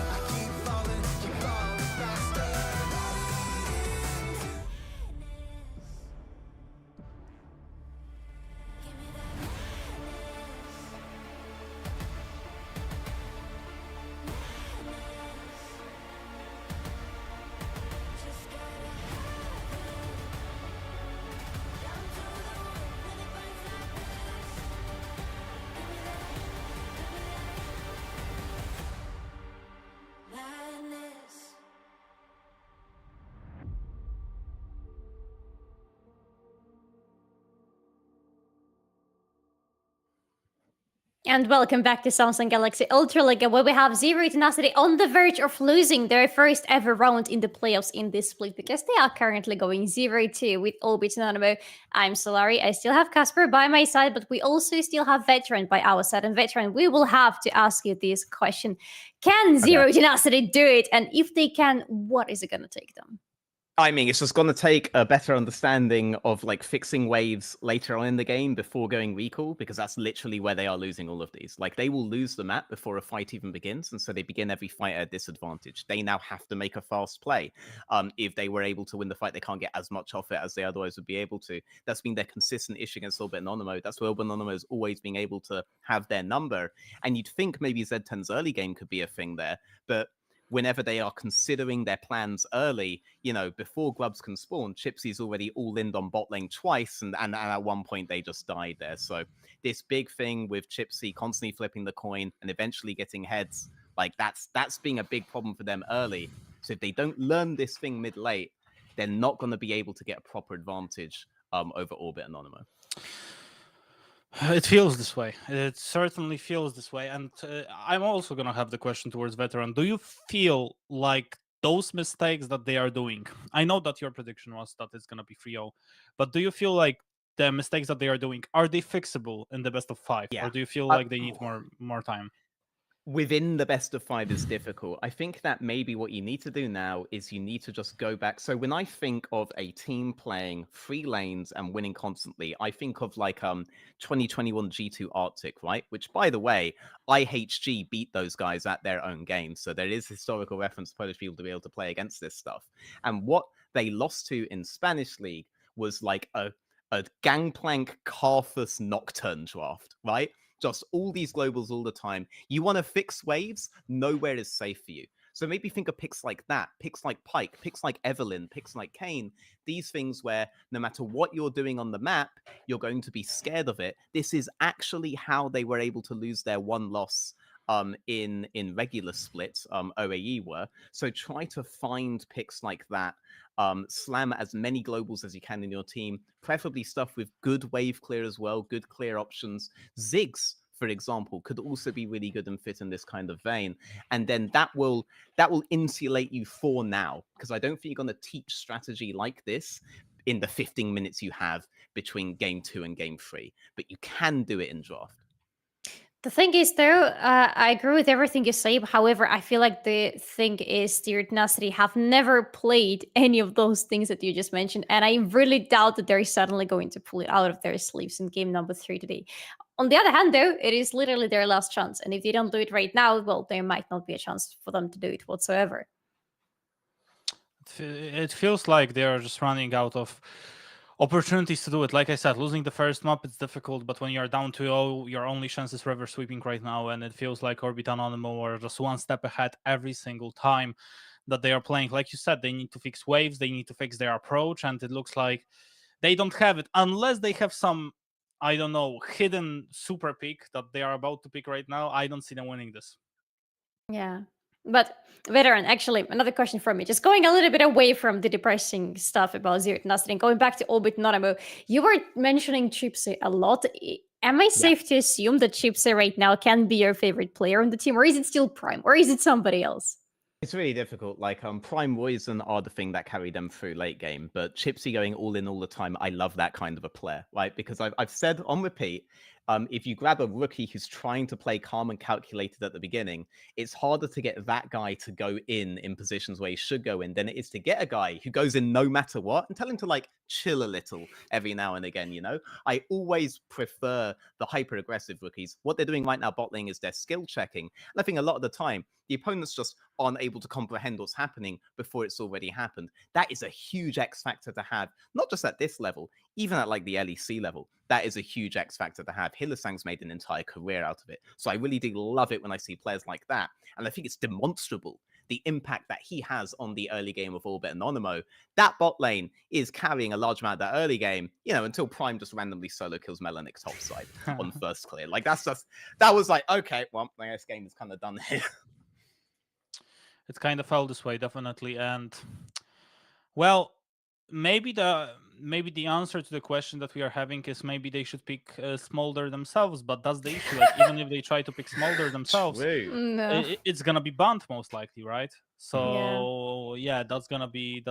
I And welcome back to Samsung Galaxy Ultraliga, where we have Zero Tenacity on the verge of losing their first ever round in the playoffs in this split, because they are currently going 0-2 with Orbit Anonymo. I'm Solari. I still have Kasper by my side, but we also still have Veteran by our side. And Veteran, we will have to ask you this question. Can Zero Tenacity do it? And if they can, what is it going to take them? I mean, it's just going to take a better understanding of like fixing waves later on in the game before going recall, because that's literally where they are losing all of these. Like, they will lose the map before a fight even begins, and so they begin every fight at a disadvantage. They now have to make a fast play. If they were able to win the fight, they can't get as much off it as they otherwise would be able to. That's been their consistent issue against Orbit Anonymo. That's where Orbit Anonymo has always been able to have their number. And you'd think maybe Z10's early game could be a thing there, but whenever they are considering their plans early, you know, before Glubs can spawn, Chipsy's already all-in on bot lane twice, and at one point they just died there. So this big thing with Chipsy constantly flipping the coin and eventually getting heads, like that's being a big problem for them early. So if they don't learn this thing mid-late, they're not going to be able to get a proper advantage over Orbit Anonymo. It feels this way. It certainly feels this way. And I'm also going to have the question towards Veteran. Do you feel like those mistakes that they are doing, I know that your prediction was that it's going to be 3-0, but do you feel like the mistakes that they are doing, are they fixable in the best of 5? Yeah. Or do you feel like they need more time? Within the best of 5 is difficult. I think that maybe what you need to do now is you need to just go back. So when I think of a team playing 3 lanes and winning constantly, I think of like 2021 G2 Arctic, right? Which, by the way, IHG beat those guys at their own game. So there is historical reference for Polish people to be able to play against this stuff. And what they lost to in Spanish League was like a Gangplank Carthus Nocturne draft, right? Just all these globals all the time. You want to fix waves? Nowhere is safe for you. So maybe think of picks like that, picks like Pike, picks like Evelyn, picks like Kane. These things where no matter what you're doing on the map, you're going to be scared of it. This is actually how they were able to lose their one loss in regular splits, OAE were. So try to find picks like that. Slam as many globals as you can in your team, preferably stuff with good wave clear as well, good clear options. Ziggs, for example, could also be really good and fit in this kind of vein. And then that will insulate you for now, because I don't think you're going to teach strategy like this in the 15 minutes you have between game 2 and game 3, but you can do it in draft. The thing is, though, I agree with everything you say. However, I feel like the thing is, Zero Tenacity have never played any of those things that you just mentioned, and I really doubt that they're suddenly going to pull it out of their sleeves in game number 3 today. On the other hand, though, it is literally their last chance, and if they don't do it right now, well, there might not be a chance for them to do it whatsoever. It feels like they are just running out of opportunities to do it. Like I said, losing the first map, it's difficult, but when you're down 2-0, your only chance is reverse sweeping right now, and it feels like Orbit Anonymo are just one step ahead every single time that they are playing. Like you said, they need to fix waves, they need to fix their approach, and it looks like they don't have it, unless they have some, I don't know, hidden super pick that they are about to pick right now. I don't see them winning this. Yeah. But Veteran, actually, another question from me. Just going a little bit away from the depressing stuff about Zero Tenacity and going back to Orbit Anonymo, you were mentioning Chipsy a lot. Am I safe to assume that Chipsy right now can be your favorite player on the team, or is it still Prime, or is it somebody else? It's really difficult. Like Prime Poison are the thing that carry them through late game, but Chipsy going all in all the time, I love that kind of a player, right? Because I've said on repeat, if you grab a rookie who's trying to play calm and calculated at the beginning, it's harder to get that guy to go in positions where he should go in than it is to get a guy who goes in no matter what and tell him to like chill a little every now and again, you know? I always prefer the hyper aggressive rookies. What they're doing right now bot lane is they're skill checking. And I think a lot of the time, the opponents just aren't able to comprehend what's happening before it's already happened. That is a huge X factor to have, not just at this level, even at like the LEC level. That is a huge X factor to have. Hylissang's made an entire career out of it. So I really do love it when I see players like that. And I think it's demonstrable, the impact that he has on the early game of Orbit Anonymo. That bot lane is carrying a large amount of that early game, you know, until Prime just randomly solo kills Melanik topside on first clear. Like that was like, okay, well, my next game is kind of done here. It kind of felt this way, definitely. And well, maybe maybe the answer to the question that we are having is maybe they should pick Smolder themselves, but that's the issue. Like, even if they try to pick Smolder themselves, No. it's gonna be banned most likely, right? So yeah, that's gonna be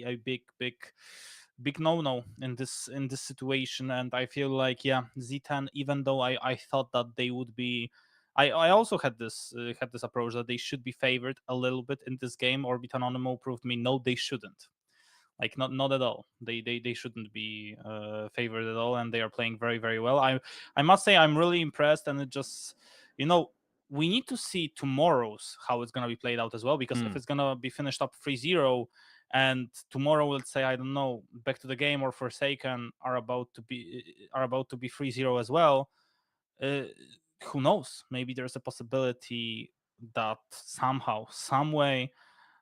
a big no in this situation. And I feel like Z10, even though I thought that they would be, I also had this approach that they should be favored a little bit in this game. Orbit Anonymo proved me no, they shouldn't. Like not at all. They shouldn't be favored at all, and they are playing very, very well. I must say I'm really impressed, and it just, we need to see tomorrow's how it's gonna be played out as well, because if it's gonna be finished up 3-0, and tomorrow we'll say, I don't know, Back to the Game or Forsaken are about to be 3-0 as well. Who knows? Maybe there's a possibility that somehow, some way,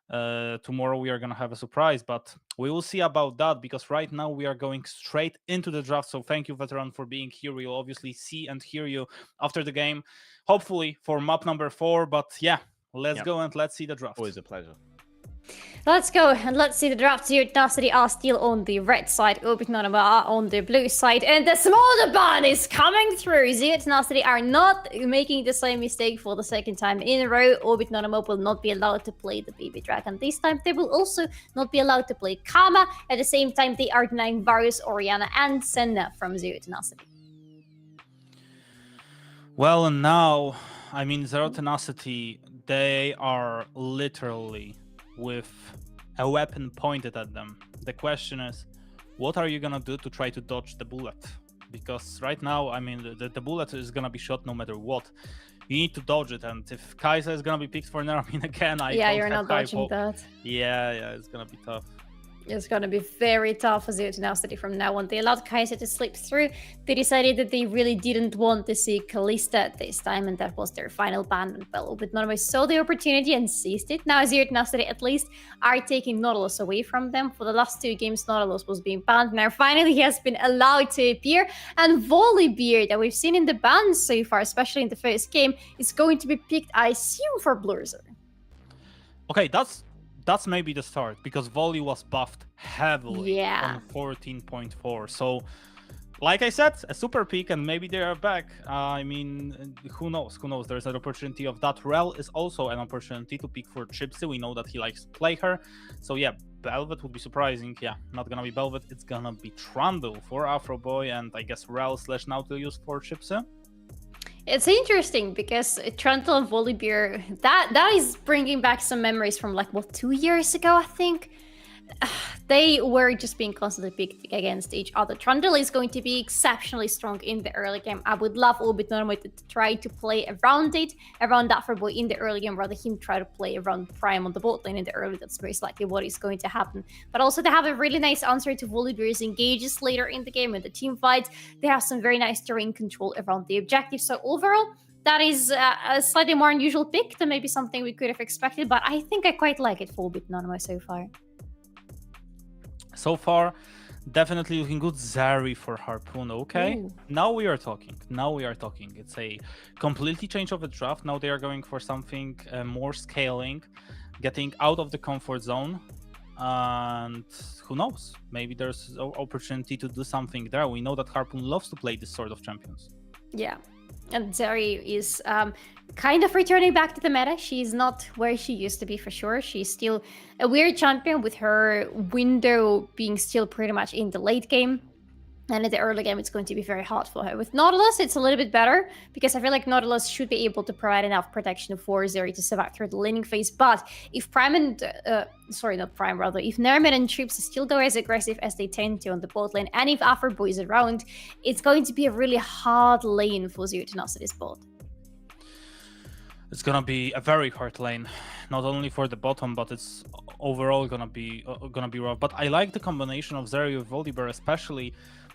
tomorrow we are going to have a surprise, but we will see about that, because right now we are going straight into the draft. So thank you, Veteran, for being here. We'll obviously see and hear you after the game, hopefully for map number 4. But yeah, let's go and let's see the draft. Always a pleasure. Let's go and let's see the draft here. Tenacity are still on the red side, Orbit Anonymo are on the blue side, and the Smolder ban is coming through. Tenacity are not making the same mistake for the second time in a row. Orbit Anonymo will not be allowed to play the Baby Dragon this time. They will also not be allowed to play Kama. At the same time, they are denying Varus, Orianna, and Senna from Zero Tenacity. Well, and now, I mean, Zero Tenacity, they are literally with a weapon pointed at them. The question is, what are you gonna do to try to dodge the bullet? Because right now, I mean, the bullet is gonna be shot no matter what. You need to dodge it, and if Kai'Sa is gonna be picked for Nermin again, you're not dodging that. Yeah, it's gonna be tough. It's going to be very tough for Zero Tenacity from now on. They allowed Kai'Sa to slip through. They decided that they really didn't want to see Kalista this time, and that was their final ban. And well, Orbit Anonymo saw the opportunity and seized it. Now Zero Tenacity at least are taking Nautilus away from them. For the last 2 games, Nautilus was being banned. Now finally he has been allowed to appear, and Volibear that we've seen in the bans so far, especially in the first game, is going to be picked, I assume, for Blurzer. Okay, that's maybe the start, because Volley was buffed heavily on 14.4. So, like I said, a super peak, and maybe they are back. I mean, who knows? There's an opportunity of that. Rel is also an opportunity to pick for Gypsy. We know that he likes to play her. So yeah, Belvet would be surprising. Yeah, not gonna be Belvet. It's gonna be Trundle for Afro Boy, and I guess Rel/Nautilus for Gypsy. It's interesting because Trundle and Volibear, that is bringing back some memories from 2 years ago, I think. They were just being constantly picked against each other. Trundle is going to be exceptionally strong in the early game. I would love Orbit Anonymo to try to play around that for Boy in the early game, rather him try to play around Prime on the bot lane in the early. That's most likely what is going to happen. But also they have a really nice answer to Volibear's engages later in the game in the team fights. They have some very nice terrain control around the objective. So overall, that is a slightly more unusual pick than maybe something we could have expected, but I think I quite like it for Orbit Anonymo so far. So far, definitely looking good. Zari for Harpoon. Okay, now we are talking. It's a completely change of the draft. Now they are going for something more scaling, getting out of the comfort zone, and who knows? Maybe there's an opportunity to do something there. We know that Harpoon loves to play this sort of champions. Yeah. And Zari is kind of returning back to the meta. She's not where she used to be for sure. She's still a weird champion with her window being still pretty much in the late game. And in the early game, it's going to be very hard for her. With Nautilus, it's a little bit better because I feel like Nautilus should be able to provide enough protection for Zeri to survive through the laning phase. But if if Nermin and Troops still go as aggressive as they tend to on the bot lane, and if Afroboy is around, it's going to be a really hard lane for Zero Tenacity's bot. It's gonna be a very hard lane, not only for the bottom, but it's overall gonna be rough. But I like the combination of Zeri with Volibear, especially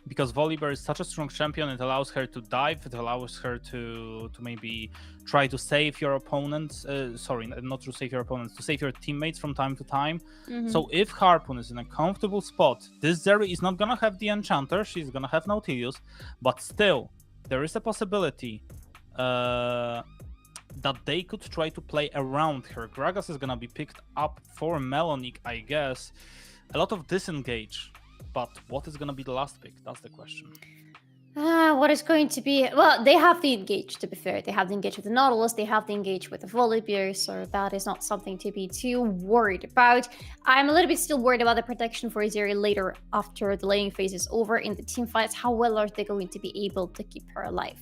because Volibear is such a strong champion. It allows her to dive, it allows her to maybe try to save your opponents, not to save your opponents, to save your teammates from time to time. So if Harpoon is in a comfortable spot, this Zeri is not gonna have the Enchanter, she's gonna have Nautilus, but still, there is a possibility that they could try to play around her. Gragas is gonna be picked up for Melonic, I guess. A lot of disengage but what is gonna be the last pick? That's the question. What is going to be? Well, they have the engage, to be fair. They have the engage with the Nautilus, they have the engage with the Volibear, so that is not something to be too worried about. I'm a little bit still worried about the protection for Azeri later after the laning phase is over in the team fights. How well are they going to be able to keep her alive?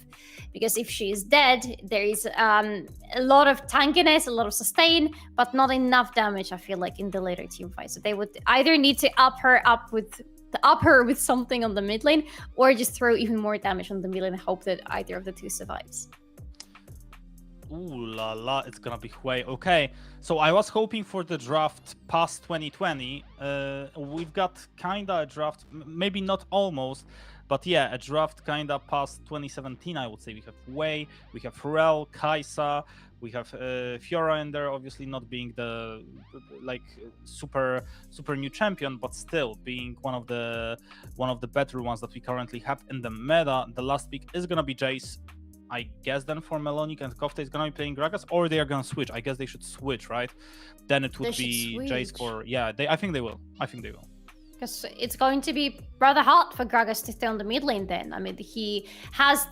Because if she is dead, there is a lot of tankiness, a lot of sustain, but not enough damage, I feel like, in the later team fights. So they would either need to up her with something on the mid lane, or just throw even more damage on the mid lane and hope that either of the two survives. Ooh la la, it's gonna be Hui. Okay, so I was hoping for the draft past 2020. We've got kinda a draft, maybe not almost, but yeah, a draft kinda past 2017, I would say. We have Hui, we have Pharrell, Kai'Sa, we have Fiora in there, obviously not being the like super new champion, but still being one of the better ones that we currently have in the meta. The last pick is gonna be Jace. I guess then for Melonic and Kofta is gonna be playing Gragas, or they are gonna switch. I guess they should switch, right? Then it would be Jace for I think they will. Because it's going to be rather hard for Gragas to stay on the mid lane then. I mean, he has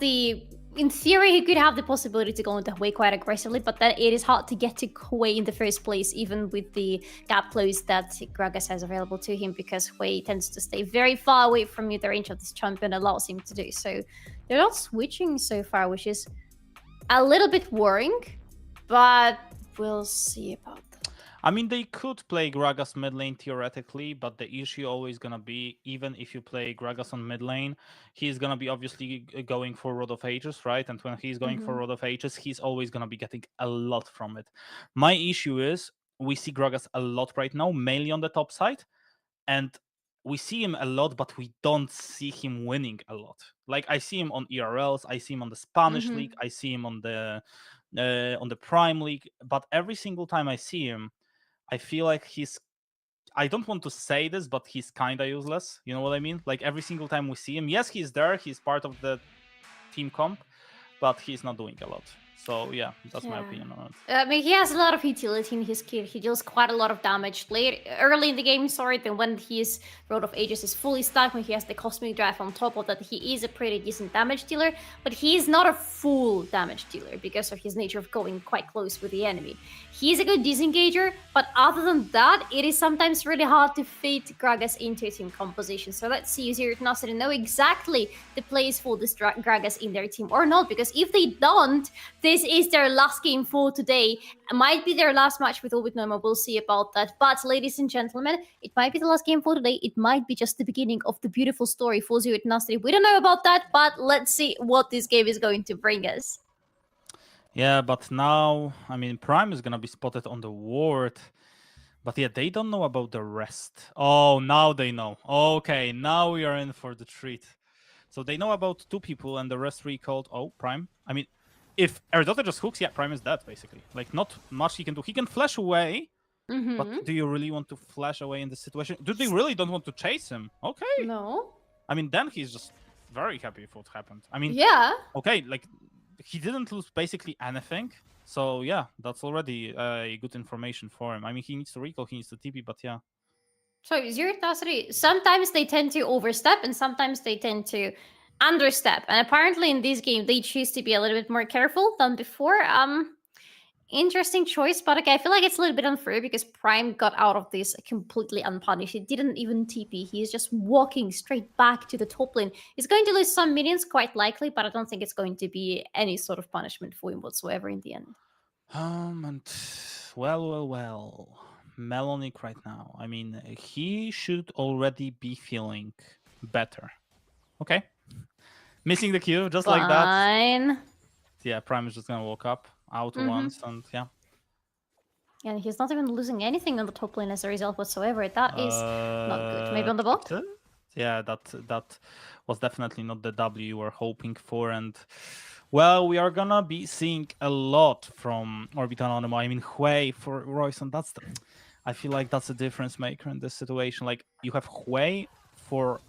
in theory, he could have the possibility to go into Hui quite aggressively, but then it is hard to get to Hui in the first place, even with the gap close that Gragas has available to him, because Hui tends to stay very far away from the range of this champion, allows him to do so. They're not switching so far, which is a little bit worrying, but we'll see about that. I mean, they could play Gragas mid lane theoretically, but the issue always gonna be, even if you play Gragas on mid lane, he's gonna be obviously going for Rod of Ages, right? And when he's going for Rod of Ages, he's always gonna be getting a lot from it. My issue is, we see Gragas a lot right now, mainly on the top side, and we see him a lot, but we don't see him winning a lot. Like, I see him on ERLs, I see him on the Spanish League, I see him on the Prime League, but every single time I see him, I feel like I don't want to say this, but he's kind of useless. You know what I mean? Like, every single time we see him, yes, he's there. He's part of the team comp, but he's not doing a lot. So, yeah, that's my opinion on it. I mean, he has a lot of utility in his kit. He deals quite a lot of damage early in the game, then when his Road of Ages is fully stacked, when he has the Cosmic Drive on top of that, he is a pretty decent damage dealer, but he's not a full damage dealer because of his nature of going quite close with the enemy. He's a good disengager, but other than that, it is sometimes really hard to fit Gragas into a team composition. So let's see if Tenacity know exactly the place for this Gragas in their team or not, because if they don't, this is their last game for today. It might be their last match with Anonymo. We'll see about that. But ladies and gentlemen, it might be the last game for today. It might be just the beginning of the beautiful story for Tenacity. We don't know about that, but let's see what this game is going to bring us. Yeah, but now, I mean, Prime is gonna be spotted on the ward. But yeah, they don't know about the rest. Oh, now they know. Okay, now we are in for the treat. So they know about 2 people and the rest recalled. Oh, Prime. I mean, if Erdota just hooks, yeah, Prime is dead, basically. Like, not much he can do. He can flash away, but do you really want to flash away in this situation? Do they really don't want to chase him? Okay. No. I mean, then he's just very happy with what happened. I mean, yeah. Okay, like, he didn't lose basically anything. So, yeah, that's already good information for him. I mean, he needs to recall, he needs to TP, but yeah. So, Tenacity, sometimes they tend to overstep and sometimes they tend to understep, and apparently in this game they choose to be a little bit more careful than before. Interesting choice, but okay, I feel like it's a little bit unfair because Prime got out of this completely unpunished. He didn't even TP. He's just walking straight back to the top lane. He's going to lose some minions, quite likely, but I don't think it's going to be any sort of punishment for him whatsoever in the end. And well, Melonic right now. I mean, he should already be feeling better. Okay. Missing the Q, just like that. Fine. Yeah, Prime is just gonna walk up out once, and yeah. And he's not even losing anything on the top lane as a result whatsoever. That is not good. Maybe on the bot? Yeah, that was definitely not the W you were hoping for, and well, we are gonna be seeing a lot from Orbital Anonymo. I mean, Hui for Royce, and I feel like that's a difference maker in this situation. Like, you have Hui for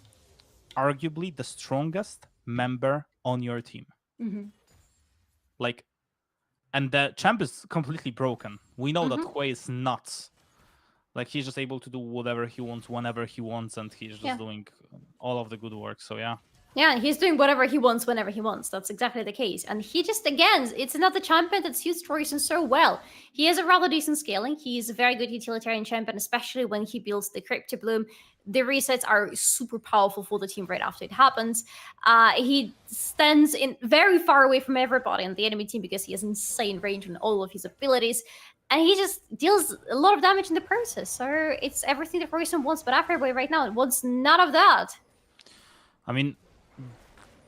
arguably the strongest member on your team. Like, and the champ is completely broken. We know that Hui is nuts. Like he's just able to do whatever he wants whenever he wants, and he's just Yeah. doing all of the good work. So yeah. Yeah, he's doing whatever he wants whenever he wants. That's exactly the case. And he just, again, it's another champion that suits Troyson so well. He has a rather decent scaling. He's a very good utilitarian champion, especially when he builds the Crypto Bloom. The resets are super powerful for the team right after it happens. He stands in very far away from everybody on the enemy team because he has insane range on all of his abilities. And he just deals a lot of damage in the process. So it's everything that Troyson wants, but Afroboy right now wants none of that. I mean,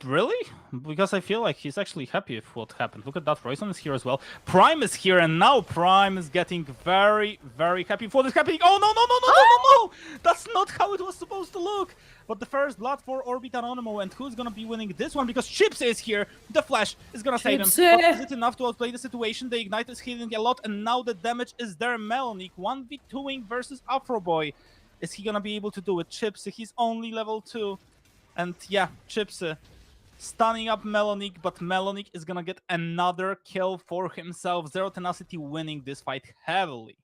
really? Because I feel like he's actually happy with what happened. Look at that, Royson is here as well. Prime is here, and now Prime is getting very, very happy for this happening. Oh, no! That's not how it was supposed to look. But the first blood for Orbit Anonymo, and who's gonna be winning this one? Because Chips is here. The Flash is gonna save him. But is it enough to outplay the situation? The Ignite is healing a lot, and now the damage is there. Melonic 1v2ing versus Afroboy. Is he gonna be able to do it? Chips, he's only level 2. And yeah, Chips stunning up Melonic, but Melonic is gonna get another kill for himself. Zero Tenacity winning this fight heavily.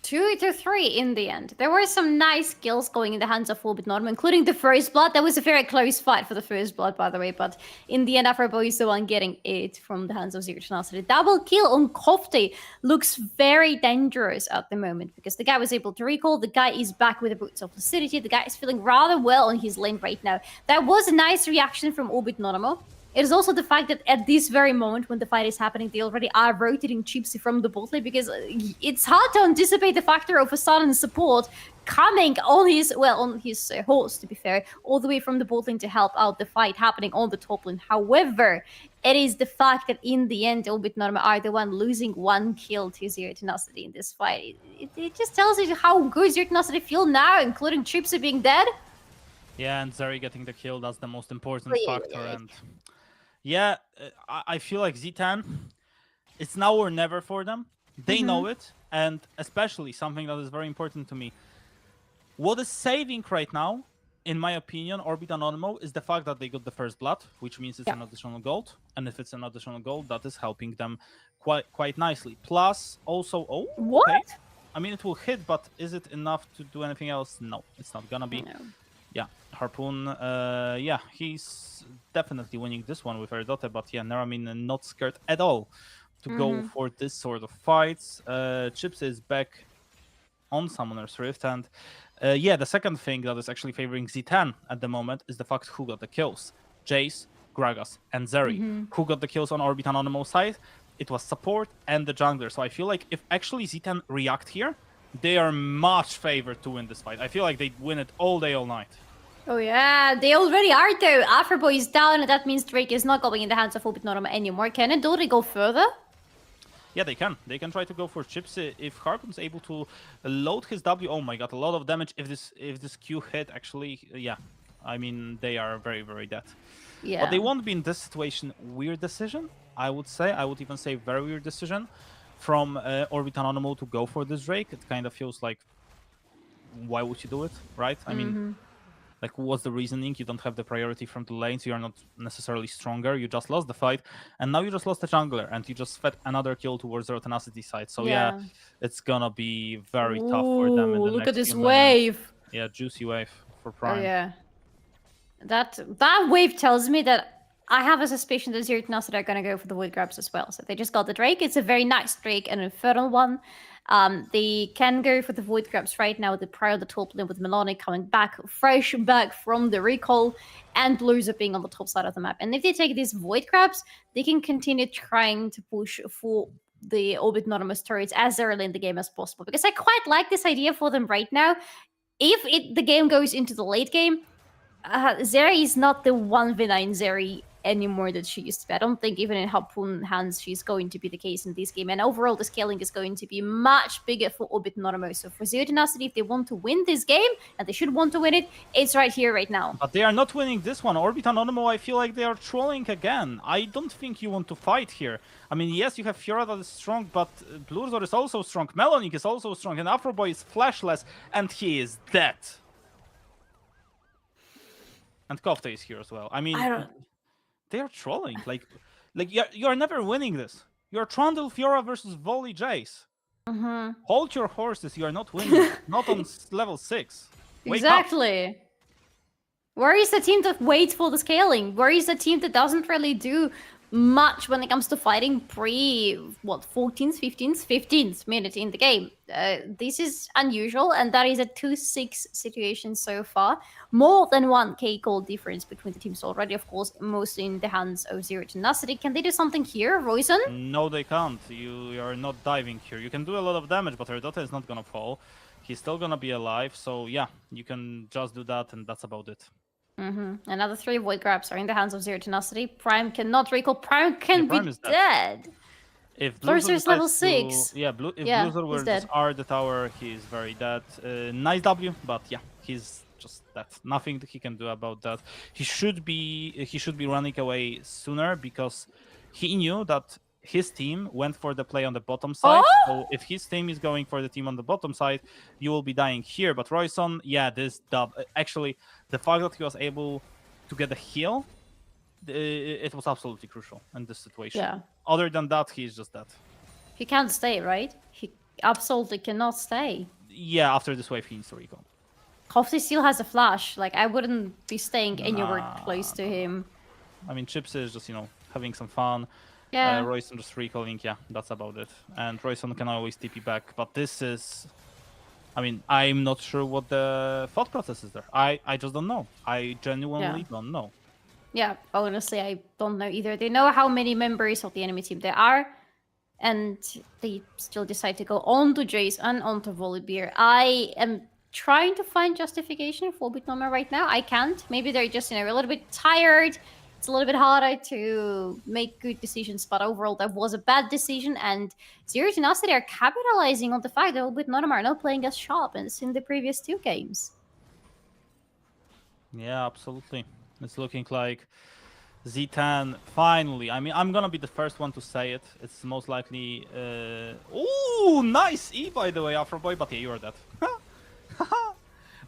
2-3 in the end. There were some nice kills going in the hands of Orbit Anonymo, including the first blood. That was a very close fight for the first blood, by the way, but in the end, Afroboy is the one getting it from the hands of Zero Tenacity. Double kill on Kofte looks very dangerous at the moment because the guy was able to recall. The guy is back with the Boots of Lucidity. The guy is feeling rather well on his lane right now. That was a nice reaction from Orbit Anonymo. It is also the fact that at this very moment when the fight is happening, they already are rotating Chipsy from the bot lane because it's hard to anticipate the factor of a sudden support coming on his, horse, to be fair, all the way from the bot lane to help out the fight happening on the top lane. However, it is the fact that in the end, Orbit Anonymo are the one losing one kill to Zero Tenacity in this fight. It just tells you how good Zero Tenacity feel now, including Chipsy being dead. Yeah, and Zeri getting the kill, that's the most important factor. And yeah, I feel like Z10, it's now or never for them. They know it, and especially something that is very important to me. What is saving right now, in my opinion, Orbit Anonymo, is the fact that they got the first blood, which means it's an additional gold. And if it's an additional gold, that is helping them quite nicely. Plus, also, okay. I mean, it will hit, but is it enough to do anything else? No, it's not gonna be. No. Yeah, Harpoon, yeah, he's definitely winning this one with Erdote, but yeah, Neramin not scared at all to go for this sort of fights. Chips is back on Summoner's Rift, and yeah, the second thing that is actually favoring Z10 at the moment is the fact who got the kills. Jace, Gragas, and Zeri. Who got the kills on Orbit Anonymo side? It was support and the jungler, so I feel like if actually Z10 react here, they are much favored to win this fight. I feel like they'd win it all day, all night. Oh yeah, they already are though. Afroboy is down, and that means Drake is not going in the hands of Orbit Anonymo anymore. Can it? Do they go further? Yeah, they can. They can try to go for Chips if Harpoon's able to load his W. Oh my god, a lot of damage. If this Q hit, actually, yeah. I mean, they are very, very dead. Yeah. But they won't be in this situation. Weird decision, I would say. I would even say very weird decision from Orbit Anonymo to go for this Drake. It kind of feels like, why would you do it, right? I mean, like, what's the reasoning? You don't have the priority from the lane, so you're not necessarily stronger. You just lost the fight, and now you just lost the jungler, and you just fed another kill towards Zero Tenacity side. So yeah, it's gonna be very tough for them. In the Look next at this few wave. minutes. Yeah, juicy wave for Prime. Oh yeah. That wave tells me that I have a suspicion that Zero Tenacity are gonna go for the wood grabs as well. So they just got the Drake. It's a very nice Drake, an infernal one. They can go for the void grabs right now. The prior the top lane with Melonic coming back, fresh back from the recall, and Blues are being on the top side of the map. And if they take these void grabs, they can continue trying to push for the Orbit Anonymous turrets as early in the game as possible. Because I quite like this idea for them right now. If the game goes into the late game, Zeri is not the 1v9 Zeri anymore that she used to be. I don't think even in Harpoon hands she's going to be the case in this game. And overall, the scaling is going to be much bigger for Orbit Anonymo. So for Zero Tenacity, if they want to win this game, and they should want to win it, it's right here, right now. But they are not winning this one. Orbit Anonymo, I feel like they are trolling again. I don't think you want to fight here. I mean, yes, you have Fiora that is strong, but Blurzor is also strong. Melonic is also strong, and Afroboy is flashless, and he is dead. And Kofte is here as well. I mean, they are trolling. Like you're never winning this. You're Trundle Fiora versus Volley Jace. Hold your horses. You are not winning. Not on level 6. Wake up. Exactly. Where is the team that waits for the scaling? Where is the team that doesn't really do much when it comes to fighting pre, 15th minute in the game? This is unusual, and that is a 2-6 situation so far. More than 1k goal difference between the teams already, of course, mostly in the hands of Zero Tenacity. Can they do something here, Royson? No, they can't. You are not diving here. You can do a lot of damage, but Erdota is not gonna fall. He's still gonna be alive, so yeah, you can just do that, and that's about it. Another 3 void grabs are in the hands of Zero Tenacity. Prime cannot recall. Prime can Prime be is dead. dead. If Blurzer is level decides 6. if Yeah, Blurzer were he's just dead. R the tower, he's very dead. Nice W, but yeah, he's just dead. Nothing that he can do about that. He should be running away sooner because he knew that his team went for the play on the bottom side. So if his team is going for the team on the bottom side, you will be dying here. But Royson, yeah, this dub. Actually, the fact that he was able to get a heal, it was absolutely crucial in this situation. Yeah. Other than that, he's just dead. He can't stay, right? He absolutely cannot stay. Yeah, after this wave, he needs to recall. Kofti still has a flash. Like, I wouldn't be staying anywhere close to him. I mean, Chips is just, having some fun. Yeah. Royson just recalling, yeah, that's about it. And Royson can always TP back, but this is... I mean, I'm not sure what the thought process is there. I just don't know. I genuinely don't know. Yeah, honestly, I don't know either. They know how many members of the enemy team there are, and they still decide to go on to Jace and on to Volibear. I am trying to find justification for Bitnoma right now. I can't. Maybe they're just, a little bit tired. It's a little bit harder to make good decisions, but overall that was a bad decision, and Zero Tenacity are capitalizing on the fact that Bitnoma are not playing as sharp as in the previous 2 games. Yeah, absolutely. It's looking like Z10 finally. I mean, I'm gonna be the first one to say it. It's most likely. Ooh, nice E by the way, Afro Boy. But yeah, you are dead.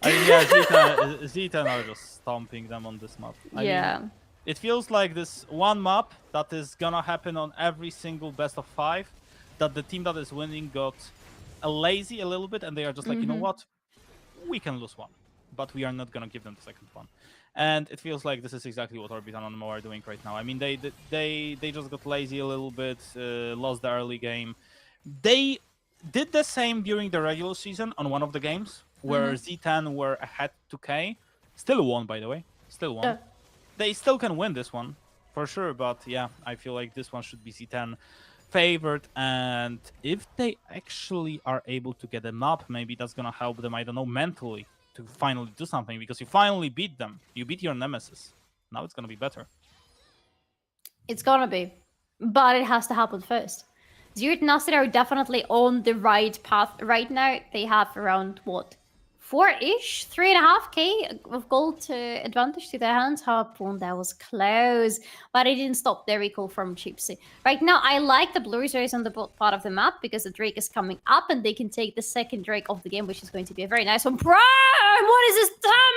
I mean, yeah, Z10 are just stomping them on this map. I mean, it feels like this one map that is gonna happen on every single best of 5. That the team that is winning got lazy a little bit, and they are just like, you know what, we can lose one, but we are not gonna give them the second one. And it feels like this is exactly what Orbit and Anonymo are doing right now. I mean, they just got lazy a little bit, lost the early game. They did the same during the regular season on one of the games where Z10 were ahead 2k. Still won, by the way. Still won. They still can win this one, for sure. But yeah, I feel like this one should be Z10 favored. And if they actually are able to get a map, maybe that's going to help them, I don't know, mentally to finally do something. Because you finally beat them. You beat your nemesis. Now it's going to be better. It's going to be. But it has to happen first. Zero Tenacity are definitely on the right path right now. They have around, what, 4-ish? 3.5k of gold advantage to their hands. Harpoon, that was close. But it didn't stop their recall from Chipsy. Right now, I like the Blazers on the part of the map because the Drake is coming up and they can take the second Drake of the game, which is going to be a very nice one. Prime! What is this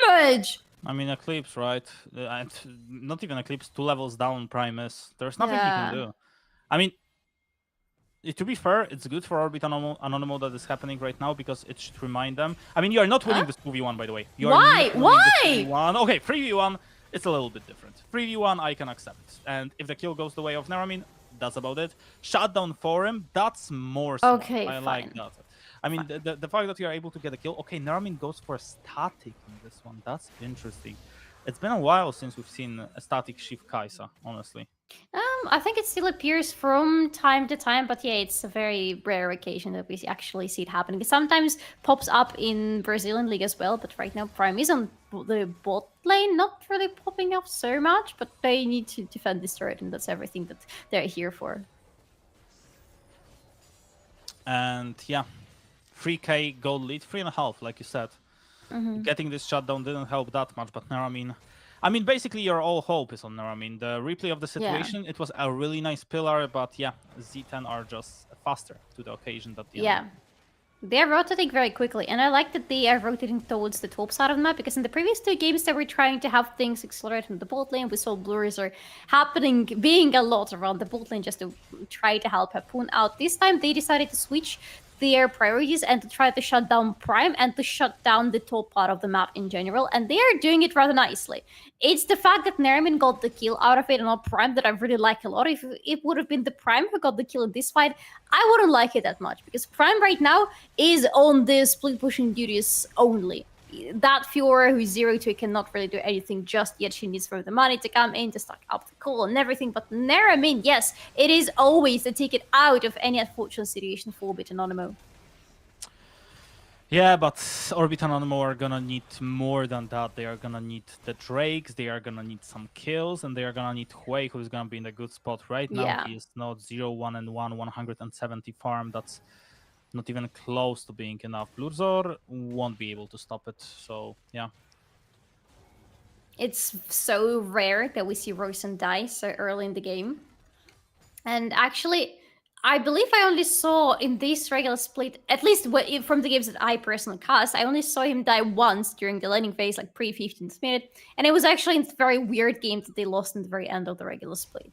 damage? I mean, Eclipse, right? And not even Eclipse, 2 levels down Prime is. There's nothing you can do. I mean, to be fair, it's good for Orbit Anonymo that is happening right now because it should remind them. I mean, you are not winning this 2v1, by the way. You Why? Why? Okay, 3v1, it's a little bit different. 3v1, I can accept. And if the kill goes the way of Neramin, that's about it. Shutdown for him, that's more smart. Okay, I like that. I mean, the fact that you are able to get a kill. Okay, Neramin goes for a static in this one. That's interesting. It's been a while since we've seen a static Shift Kaisa, honestly. I think it still appears from time to time, but yeah, it's a very rare occasion that we actually see it happening. It sometimes pops up in Brazilian League as well, but right now Prime is on the bot lane, not really popping up so much, but they need to defend this turret, and that's everything that they're here for. And yeah, 3k gold lead, 3.5, like you said. Getting this shutdown didn't help that much, but Neramin... I mean, basically, your all hope is on Neramin. The replay of the situation, it was a really nice pillar, but yeah, Z10 are just faster to the occasion. That they're rotating very quickly, and I like that they are rotating towards the top side of the map, because in the previous 2 games they were trying to have things accelerate in the bot lane. We saw blurs are being a lot around the bot lane just to try to help Harpoon out. This time they decided to switch their priorities and to try to shut down Prime and to shut down the top part of the map in general, and they are doing it rather nicely. It's the fact that Nermin got the kill out of it and not Prime that I really like a lot. If it would have been the Prime who got the kill in this fight, I wouldn't like it that much, because Prime right now is on the split pushing duties only. That Fiora who's 0-2 cannot really do anything just yet. She needs for the money to come in to stock up the coal and everything. But Nermin, yes, it is always the ticket out of any unfortunate situation for Orbit Anonymo. Yeah, but Orbit Anonymo are gonna need more than that. They are gonna need the Drakes, they are gonna need some kills, and they are gonna need Hui, who's gonna be in a good spot right now. Yeah. He is not 0-1-1, 170 farm. That's not even close to being enough. Blurzor won't be able to stop it, so yeah. It's so rare that we see Rosen die so early in the game. And actually, I believe I only saw in this regular split, at least from the games that I personally cast, I only saw him die once during the laning phase, like pre-15th minute. And it was actually in a very weird game that they lost in the very end of the regular split.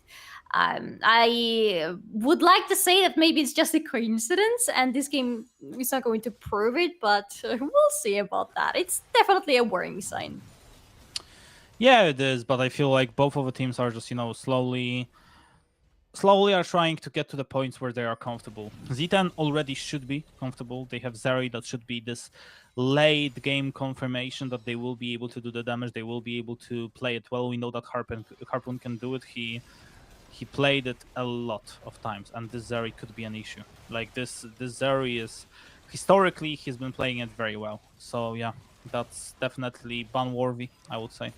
I would like to say that maybe it's just a coincidence and this game is not going to prove it, but we'll see about that. It's definitely a worrying sign. Yeah, it is, but I feel like both of the teams are just, slowly are trying to get to the points where they are comfortable. Z10 already should be comfortable. They have Zeri that should be this late game confirmation that they will be able to do the damage. They will be able to play it well. We know that Harpoon can do it. He played it a lot of times, and this Zeri could be an issue. Like this Zeri is, historically, he's been playing it very well. So yeah, that's definitely ban-worthy, I would say.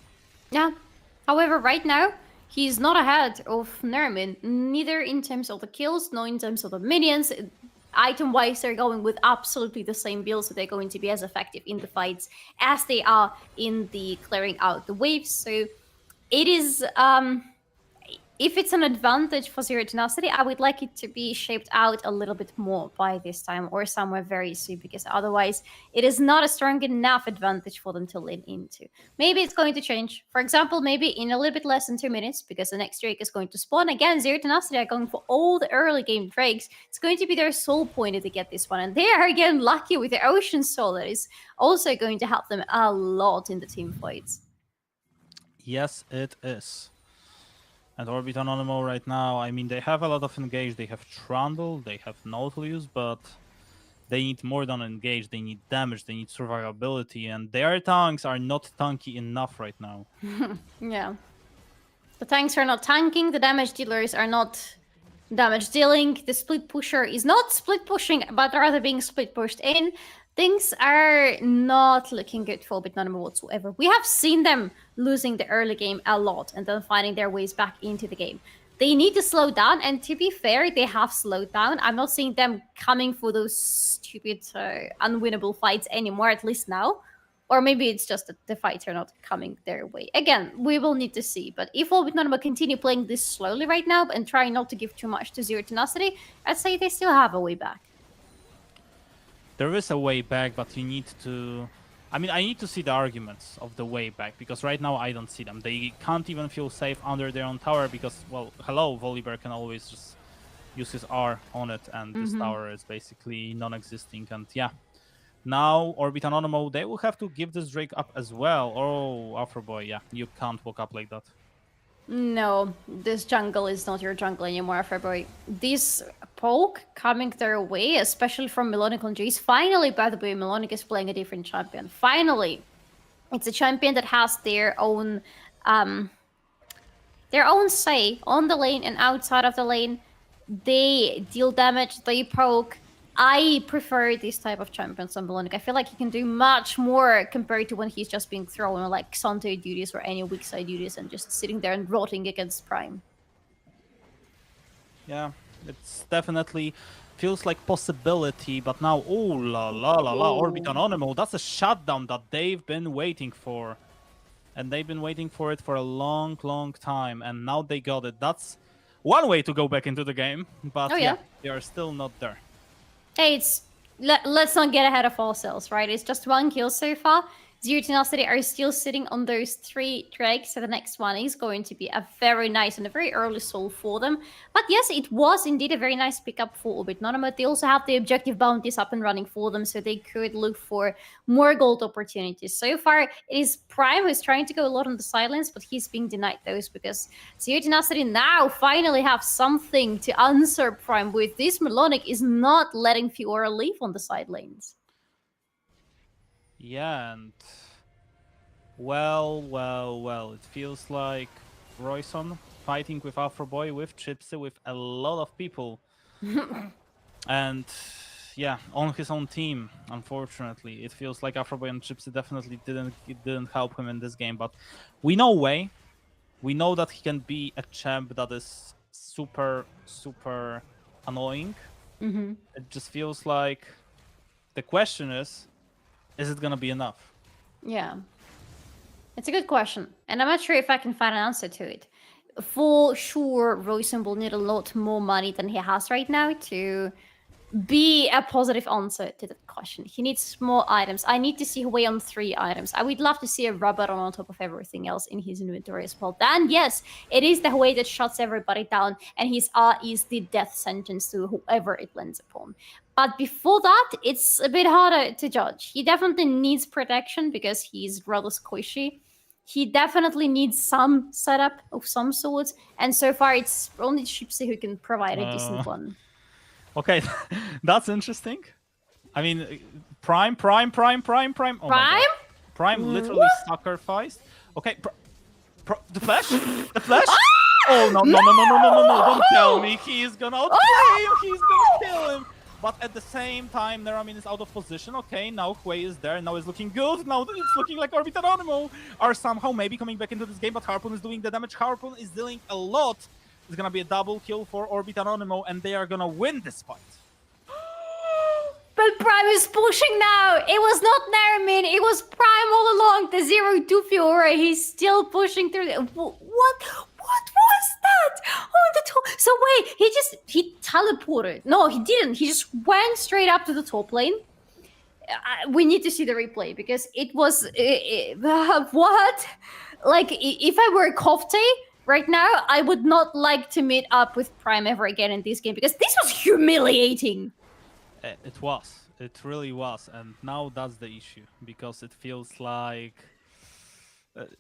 Yeah. However, right now, he's not ahead of Nermin, neither in terms of the kills, nor in terms of the minions. Item-wise, they're going with absolutely the same builds, so they're going to be as effective in the fights as they are in the clearing out the waves. So it is... if it's an advantage for Zero Tenacity, I would like it to be shaped out a little bit more by this time or somewhere very soon, because otherwise it is not a strong enough advantage for them to lean into. Maybe it's going to change. For example, maybe in a little bit less than 2 minutes, because the next Drake is going to spawn. Again, Zero Tenacity are going for all the early game Drakes. It's going to be their sole point to get this one. And they are again lucky with their Ocean Soul. That is also going to help them a lot in the team fights. Yes, it is. And Orbit Anonymo right now, I mean, they have a lot of engage. They have Trundle, they have Nautilus, but they need more than engage. They need damage, they need survivability, and their tanks are not tanky enough right now. Yeah. The tanks are not tanking, the damage dealers are not damage dealing, the split pusher is not split pushing, but rather being split pushed in. Things are not looking good for Orbit Anonymo whatsoever. We have seen them losing the early game a lot and then finding their ways back into the game. They need to slow down, and to be fair, they have slowed down. I'm not seeing them coming for those stupid, unwinnable fights anymore, at least now. Or maybe it's just that the fights are not coming their way. Again, we will need to see. But if Orbit Anonymo continue playing this slowly right now and try not to give too much to Zero Tenacity, I'd say they still have a way back. There is a way back, but you need to... I mean, I need to see the arguments of the way back, because right now I don't see them. They can't even feel safe under their own tower because, well, hello, Volibear can always just use his R on it, and this tower is basically non-existing. And yeah, now Orbit Anonymo, they will have to give this Drake up as well. Oh, Afroboy, yeah, you can't walk up like that. No, this jungle is not your jungle anymore, February. This poke coming their way, especially from Melonic on Jace. Finally, by the way, Melonic is playing a different champion. Finally, it's a champion that has their own say on the lane and outside of the lane. They deal damage, they poke. I prefer this type of champions on Melonic. I feel like he can do much more compared to when he's just being thrown on like Santé duties or any weak side duties and just sitting there and rotting against Prime. Yeah, it's definitely feels like possibility, but now, oh la la la la, Orbit Anonymo, that's a shutdown that they've been waiting for. And they've been waiting for it for a long, long time, and now they got it. That's one way to go back into the game, but yeah, they are still not there. Hey, let's not get ahead of ourselves, right? It's just one kill so far. Zero Tenacity are still sitting on those 3 drakes, so the next one is going to be a very nice and a very early soul for them. But yes, it was indeed a very nice pickup for Anonymo. They also have the objective bounties up and running for them, so they could look for more gold opportunities. So far, it is Prime who's trying to go a lot on the sidelines, but he's being denied those because Zero Tenacity now finally have something to answer Prime with. This Melonic is not letting Fiora leave on the side lanes. Yeah, and well, it feels like Royson fighting with Afro Boy, with Chipsy, with a lot of people. And yeah, on his own team, unfortunately. It feels like Afro Boy and Chipsy definitely didn't help him in this game, but we know Wei. We know that he can be a champ that is super annoying. It just feels like the question is it gonna be enough? Yeah. It's a good question, and I'm not sure if I can find an answer to it. For sure, Royson will need a lot more money than he has right now to be a positive answer to the question. He needs more items. I need to see Huey on 3 items. I would love to see a rubber on top of everything else in his inventory as well. Then yes, it is the Huey that shuts everybody down, and his R is the death sentence to whoever it lands upon. But before that, it's a bit harder to judge. He definitely needs protection because he's rather squishy. He definitely needs some setup of some sort, and so far it's only Chipsy who can provide a decent one. Okay, that's interesting. I mean, Prime. Oh my God. Prime literally sacrificed. Okay, the flash? The flash? Oh, no, don't tell me he's gonna outplay him, he's gonna kill him. But at the same time, Neramin is out of position. Okay, now Huey is there, now it's looking good. Now it's looking like Anonymo are somehow maybe coming back into this game, but Harpoon is doing the damage. Harpoon is dealing a lot. It's gonna be a double kill for Anonymo, and they are gonna win this fight. But Prime is pushing now. It was not Neramin. It was Prime all along. The 0-2 Fiora. He's still pushing through. What was that? Oh, the top. So wait, he teleported. No, he didn't. He just went straight up to the top lane. We need to see the replay because it was what? Like if I were Kofte right now, I would not like to meet up with Prime ever again in this game because this was humiliating. It was. It really was. And now that's the issue because it feels like...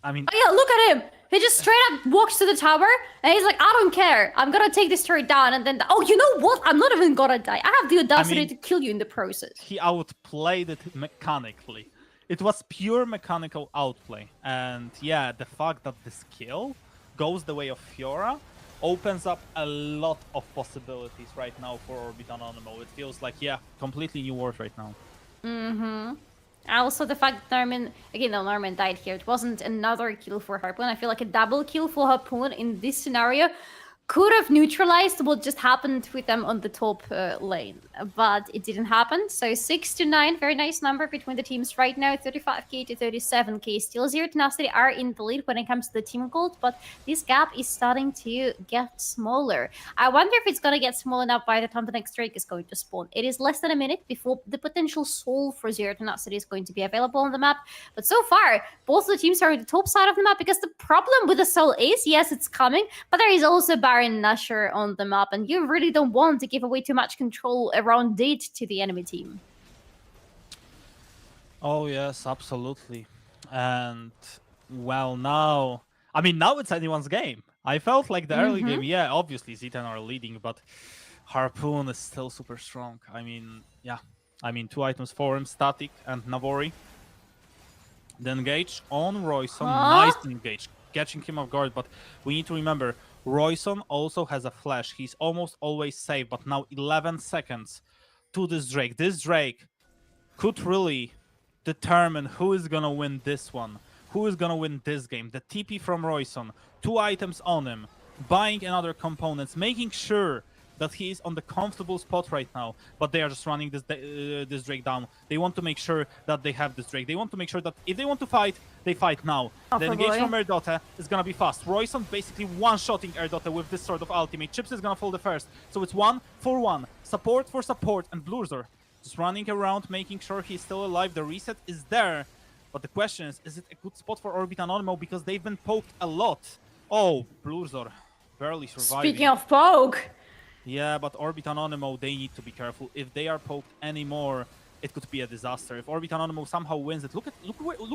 I mean... Oh yeah, look at him! He just straight up walks to the tower and he's like, I don't care. I'm gonna take this turret down and then... Oh, you know what? I'm not even gonna die. I have the audacity to kill you in the process. He outplayed it mechanically. It was pure mechanical outplay. And yeah, the fact that this kill goes the way of Fiora opens up a lot of possibilities right now for Anonymo. It feels like, yeah, completely new world right now. Also, the fact that Norman died here. It wasn't another kill for Harpoon. I feel like a double kill for Harpoon in this scenario could have neutralized what just happened with them on the top lane, but it didn't happen. So 6-9, very nice number between the teams right now, 35k to 37k. Still Zero Tenacity are in the lead when it comes to the team gold, but this gap is starting to get smaller. I wonder if it's going to get small enough by the time the next Drake is going to spawn. It is less than a minute before the potential soul for Zero Tenacity is going to be available on the map, but so far, both the teams are on the top side of the map because the problem with the soul is, yes, it's coming, but there is also Baron Nashor on the map, and you really don't want to give away too much control around it to the enemy team. Oh yes, absolutely. And well, now it's anyone's game. I felt like the early game, yeah, obviously Z10 are leading, but Harpoon is still super strong. I mean, yeah. 2 items for him, Static and Navori. The engage on Royson, nice engage, catching him off guard, but we need to remember, Royson also has a flash. He's almost always safe, but now 11 seconds to this Drake. This Drake could really determine who is gonna win this one, who is gonna win this game. The TP from Royson, 2 items on him, buying another components, making sure that he is on the comfortable spot right now, but they are just running this Drake down. They want to make sure that they have this Drake. They want to make sure that if they want to fight, they fight now. The engage from Erdota is gonna be fast. Royson basically one-shotting Erdota with this sort of ultimate. Chips is gonna fall the first, so it's 1-for-1. Support for support, and Blurzor just running around, making sure he's still alive. The reset is there, But the question is it a good spot for Orbit Anonymo because they've been poked a lot? Oh, Blurzor barely surviving. Speaking of poke. Yeah, but Orbit Anonymo, they need to be careful. If they are poked anymore, it could be a disaster. If Orbit Anonymo somehow wins it, look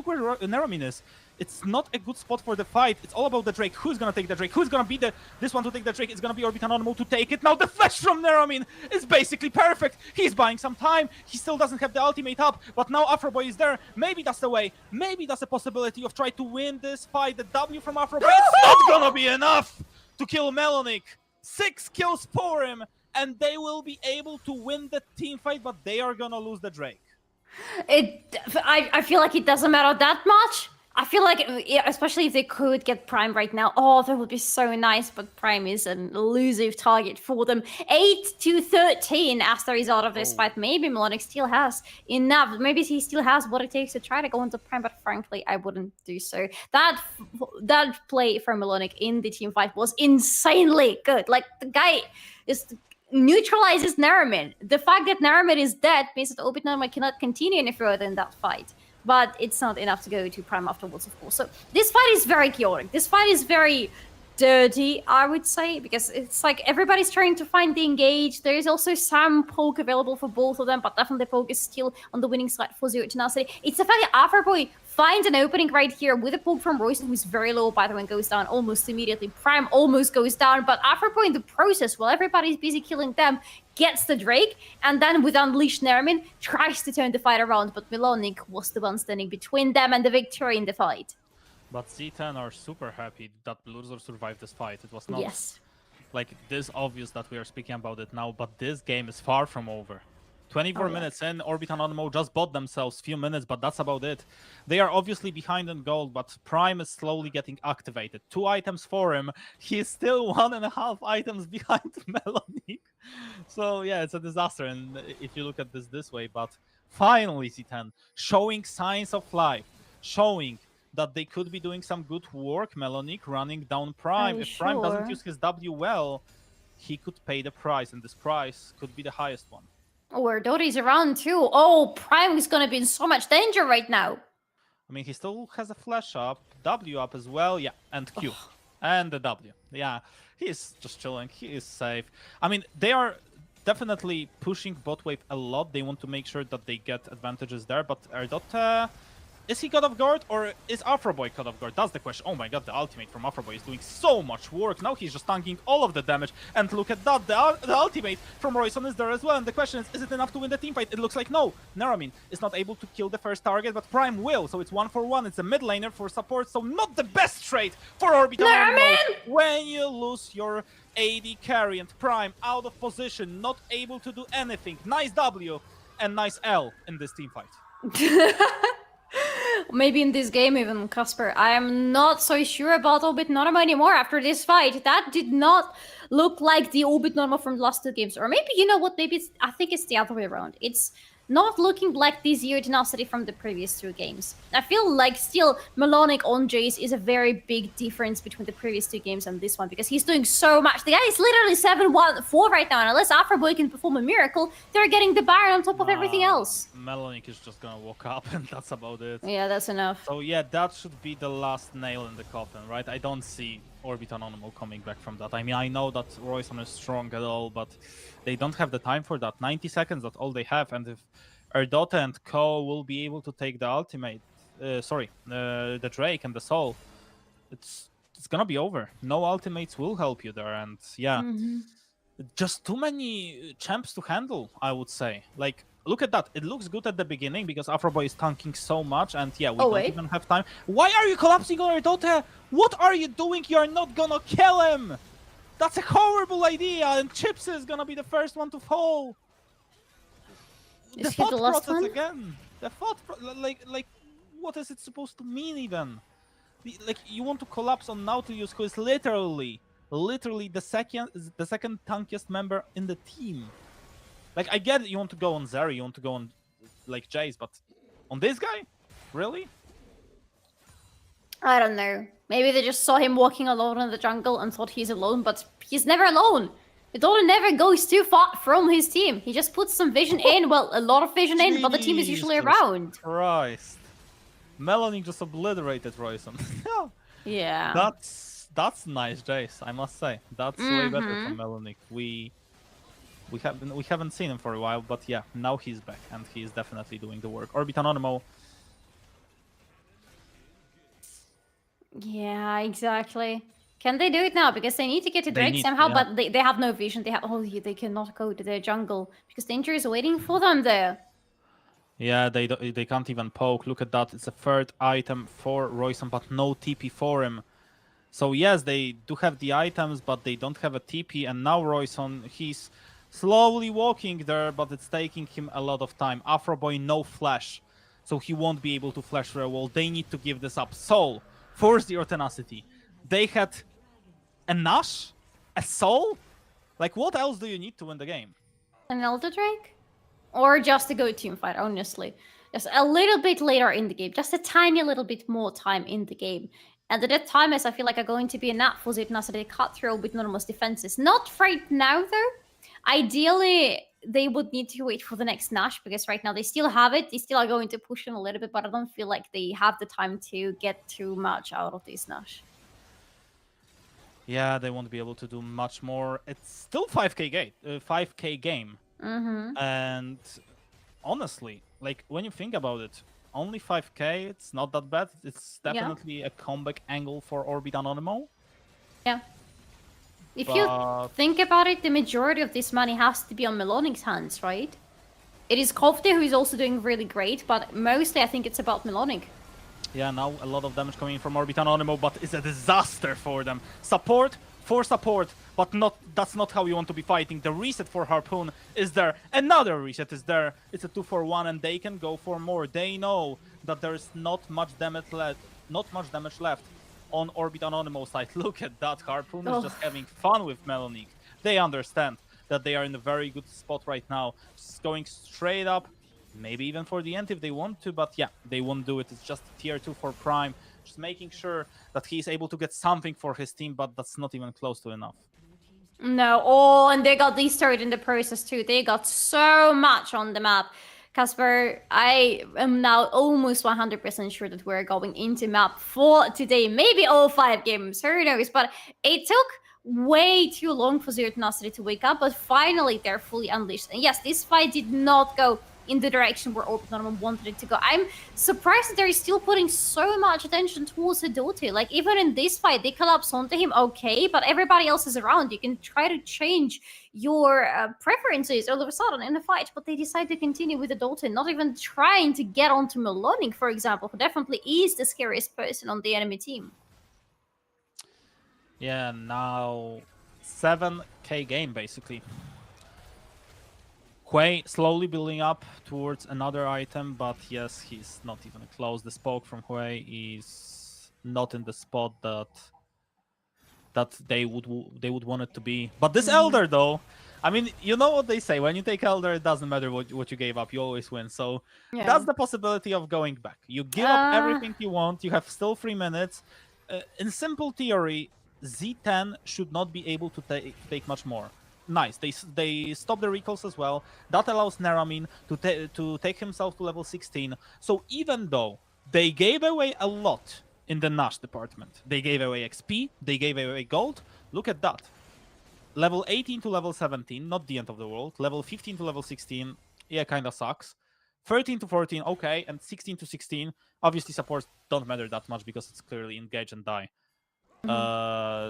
where Neramin is. It's not a good spot for the fight. It's all about the Drake. Who's gonna take the Drake? Who's gonna be this one to take the Drake? It's gonna be Orbit Anonymo to take it. Now the flash from Neramin is basically perfect. He's buying some time. He still doesn't have the ultimate up, but now Afroboy is there. Maybe that's the way. Maybe that's a possibility of trying to win this fight. The W from Afroboy, it's not gonna be enough to kill Melonic. 6 kills for him, and they will be able to win the team fight, but they are gonna lose the Drake. I feel like it doesn't matter that much. I feel like, especially if they could get Prime right now, oh, that would be so nice, but Prime is an elusive target for them. 8-13 as the result of this fight. Maybe Melonic still has enough. Maybe he still has what it takes to try to go into Prime, but frankly, I wouldn't do so. That play from Melonic in the team fight was insanely good. Like, the guy is neutralizes Neramin. The fact that Neramin is dead means that Orbit Anonymo cannot continue any further in that fight. But it's not enough to go to Prime afterwards, of course. So this fight is very chaotic. This fight is very dirty, I would say, because it's like everybody's trying to find the engage. There is also some poke available for both of them, but definitely poke is still on the winning side for Zero Tenacity. It's the fact that Afroboy finds an opening right here with a poke from Royce, who's very low, by the way, and goes down almost immediately. Prime almost goes down, but Afroboy in the process, while everybody's busy killing them, gets the Drake, and then with Unleashed Neramin, tries to turn the fight around, but Melonic was the one standing between them and the victory in the fight. But Z10 are super happy that Blurzor survived this fight. It was not like this obvious that we are speaking about it now, but this game is far from over. 24 minutes in, Orbit Anonymo just bought themselves a few minutes, but that's about it. They are obviously behind in gold, but Prime is slowly getting activated. 2 items for him. He is still 1.5 items behind Melonic. So yeah, it's a disaster. And if you look at this way, but finally Z10 showing signs of life, showing that they could be doing some good work. Melonic running down Prime. If Prime doesn't use his W well, he could pay the price, and this price could be the highest one. Oh, Erdotti's around too. Oh, Prime is gonna be in so much danger right now. I mean, he still has a flash up, W up as well, yeah, and Q. And the W. Yeah, he is just chilling, he is safe. I mean, they are definitely pushing bot wave a lot. They want to make sure that they get advantages there, but Erdot, is he caught off guard, or is Afroboy caught off guard? That's the question. Oh my god, the ultimate from Afroboy is doing so much work. Now he's just tanking all of the damage. And look at that, the ultimate from Royson is there as well. And the question is it enough to win the teamfight? It looks like no. Neramin is not able to kill the first target, but Prime will. So it's 1-for-1. It's a mid laner for support, so not the best trade for Orbit Anonymo when you lose your AD carry. And Prime out of position, not able to do anything. Nice W and nice L in this teamfight. Maybe in this game even, Kasper. I am not so sure about Orbit Anonymo anymore after this fight. That did not look like the Orbit Anonymo from the last 2 games. Or maybe, you know what, maybe I think it's the other way around. It's not looking like the Zero Tenacity from the previous 2 games. I feel like still Melonic on Jace is a very big difference between the previous 2 games and this one, because he's doing so much. The guy is literally 7-1-4 right now, and unless Afroboy can perform a miracle, they're getting the Baron on top of everything else. Melonic is just gonna walk up, and that's about it. Yeah, that's enough. So yeah, that should be the last nail in the coffin, right? I don't see Orbit Anonymo coming back from that. I mean, I know that Royson is strong at all, but they don't have the time for that. 90 seconds, that's all they have, and if Erdota and Co will be able to take the ultimate, the Drake and the Soul, it's gonna be over. No ultimates will help you there, and yeah, just too many champs to handle, I would say. Like, look at that. It looks good at the beginning because Afroboy is tanking so much, and yeah, we don't even have time. Why are you collapsing on Erdota? What are you doing? You're not gonna kill him! That's a horrible idea, and Chips is gonna be the first one to fall. Is he the last one? Again. The thought, like, what is it supposed to mean even? Like, you want to collapse on Nautilus, who is literally the second tankiest member in the team. Like, I get it, you want to go on Zeri, you want to go on, like, Jace, but on this guy? Really? I don't know. Maybe they just saw him walking alone in the jungle and thought he's alone, but he's never alone. Erdota never goes too far from his team. He just puts some vision in, well, a lot of vision in, but the team is usually around. Christ. Melanie just obliterated Royson. Yeah. That's nice, Jace. I must say that's way better from Melanie. We haven't seen him for a while, but yeah, now he's back and he's definitely doing the work. Orbit Anonymo. Yeah, exactly. Can they do it now? Because they need to get to Drake somehow, but they have no vision. They have they cannot go to their jungle because danger is waiting for them there. Yeah, they can't even poke. Look at that. It's a third item for Royson, but no TP for him. So yes, they do have the items, but they don't have a TP. And now Royson, he's slowly walking there, but it's taking him a lot of time. Afroboy, no flash. So he won't be able to flash through a wall. They need to give this up. Soul, force the Tenacity. They had a Nash? A Soul? Like, what else do you need to win the game? An Elder Drake? Or just a good team fight, honestly. Just a little bit later in the game. Just a tiny little bit more time in the game. And the dead timers, I feel like, are going to be enough for Z10 to cut through with Normos defenses. Not right now, though. Ideally, they would need to wait for the next Nash, because right now they still have it. They still are going to push in a little bit, but I don't feel like they have the time to get too much out of this Nash. Yeah, they won't be able to do much more. It's still 5k game. And honestly, like, when you think about it, only 5k, it's not that bad. It's definitely a comeback angle for Orbit Anonymo. Yeah. If you think about it, the majority of this money has to be on Melonic's hands, right? It is Kofte who is also doing really great, but mostly I think it's about Melonic. Yeah, now a lot of damage coming from Orbit Anonymo, but it's a disaster for them. Support for support, but that's not how you want to be fighting. The reset for Harpoon is there. Another reset is there. It's a 2-for-1 and they can go for more. They know that there's not much damage left on Orbit Anonymo side. Look at that. Harpoon is just having fun with Melonic. They understand that they are in a very good spot right now. Just going straight up. Maybe even for the end if they want to, but yeah, they won't do it. It's just tier 2 for Prime. Just making sure that he's able to get something for his team, but that's not even close to enough. No, and they got destroyed in the process too. They got so much on the map. Kasper, I am now almost 100% sure that we're going into map 4 today. Maybe all 5 games, who knows? But it took way too long for Z10 to wake up, but finally they're fully unleashed. And yes, this fight did not go in the direction where Orbit Anonymo wanted it to go. I'm surprised that they're still putting so much attention towards Hidoti. Like, even in this fight, they collapse onto him, okay, but everybody else is around. You can try to change your preferences all of a sudden in the fight, but they decide to continue with Hidoti, not even trying to get onto Melonic, for example, who definitely is the scariest person on the enemy team. Yeah, now 7k game, basically. Quay slowly building up towards another item, but yes, he's not even close. The spoke from Quay is not in the spot that they would want it to be. But this Elder, though, I mean, you know what they say, when you take Elder, it doesn't matter what you gave up, you always win. So that's the possibility of going back. You give up everything you want, you have still 3 minutes. In simple theory, Z10 should not be able to take much more. Nice. They stop the recalls as well. That allows Neramin to take himself to level 16. So even though they gave away a lot in the Nash department, they gave away XP, they gave away gold. Look at that. Level 18 to level 17, not the end of the world. Level 15 to level 16, yeah, kind of sucks. 13 to 14, okay, and 16 to 16. Obviously, supports don't matter that much because it's clearly engage and die.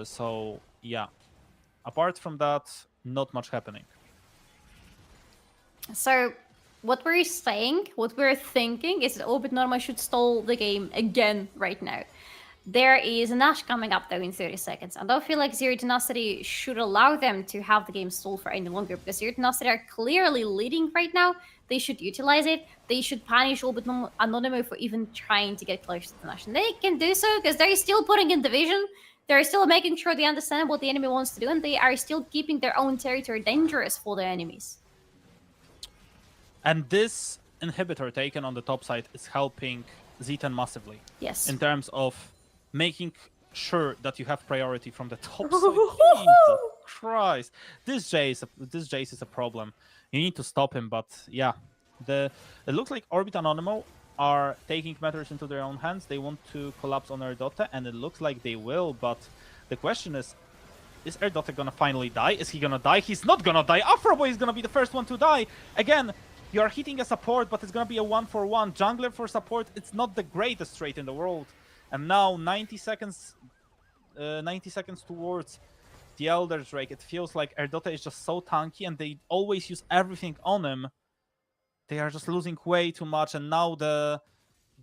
So yeah. Apart from that, not much happening. So, what we're saying, what we're thinking is that Orbit Anonymo should stall the game again right now. There is a Nash coming up though in 30 seconds. I don't feel like Z10 should allow them to have the game stalled for any longer, because Z10 are clearly leading right now. They should utilize it. They should punish Orbit Anonymo for even trying to get close to the Nash. And they can do so because they're still putting in the vision. They're still making sure they understand what the enemy wants to do, and they are still keeping their own territory dangerous for their enemies. And this inhibitor taken on the top side is helping Z10 massively. Yes. In terms of making sure that you have priority from the top side. Jesus Christ. This Jace is a problem. You need to stop him, but yeah. It looks like Orbit Anonymo are taking matters into their own hands. They want to collapse on Erdota, and it looks like they will, but the question is Erdota gonna finally die? Is he gonna die? He's not gonna die! Afroboy is gonna be the first one to die! Again, you are hitting a support, but it's gonna be a 1-for-1. Jungler for support, it's not the greatest trait in the world. And now 90 seconds towards the Elder Drake. It feels like Erdota is just so tanky, and they always use everything on him. They are just losing way too much, and now the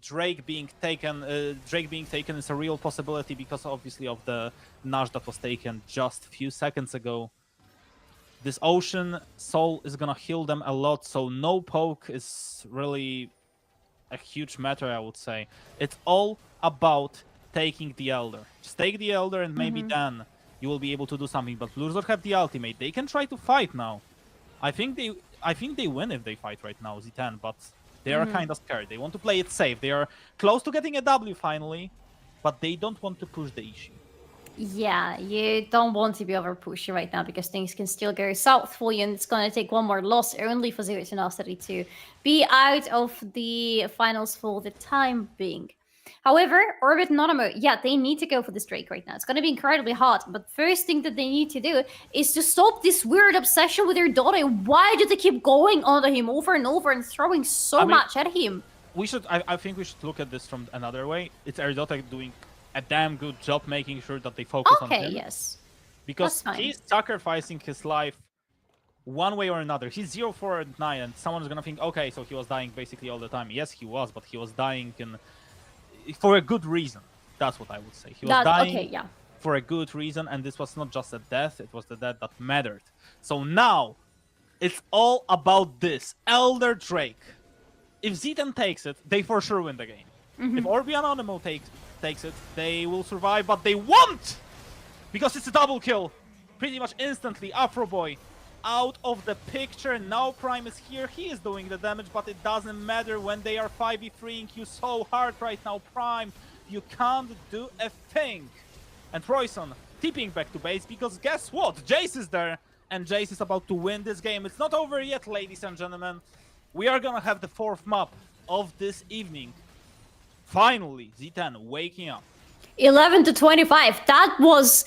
Drake being taken is a real possibility because obviously of the Nash that was taken just a few seconds ago. This Ocean Soul is gonna heal them a lot, so no poke is really a huge matter, I would say. It's all about taking the Elder. Just take the Elder, and maybe then you will be able to do something. But Lurzor have the ultimate. They can try to fight now. I think they win if they fight right now, Z10, but they are kind of scared. They want to play it safe. They are close to getting a W finally, but they don't want to push the issue. Yeah, you don't want to be over pushy right now because things can still go south for you, and it's going to take one more loss only for Zero Tenacity to be out of the finals for the time being. However, Orbit and Anonymo, yeah, they need to go for this Drake right now. It's going to be incredibly hard, but first thing that they need to do is to stop this weird obsession with their daughter. Why do they keep going onto him over and over and throwing so much at him? I think we should look at this from another way. It's Erdota doing a damn good job making sure that they focus on him. Okay, yes. Because he's sacrificing his life one way or another. He's 0-4 and 9, and someone's gonna think, okay, so he was dying basically all the time. Yes, he was, but he was dying for a good reason. That's what I would say. He was dying for a good reason, and this was not just a death, it was the death that mattered. So now, it's all about this. Elder Drake. If Z10 takes it, they for sure win the game. If Orbi and Anonymo takes it, they will survive, but they won't! Because it's a double kill. Pretty much instantly, Afroboy out of the picture. Now Prime is here. He is doing the damage, but it doesn't matter when they are 5v3ing you so hard right now, Prime. You can't do a thing. And Royson tipping back to base because guess what? Jace is there, and Jace is about to win this game. It's not over yet, ladies and gentlemen. We are gonna have the fourth map of this evening. Finally, Z10 waking up. 11-25. That was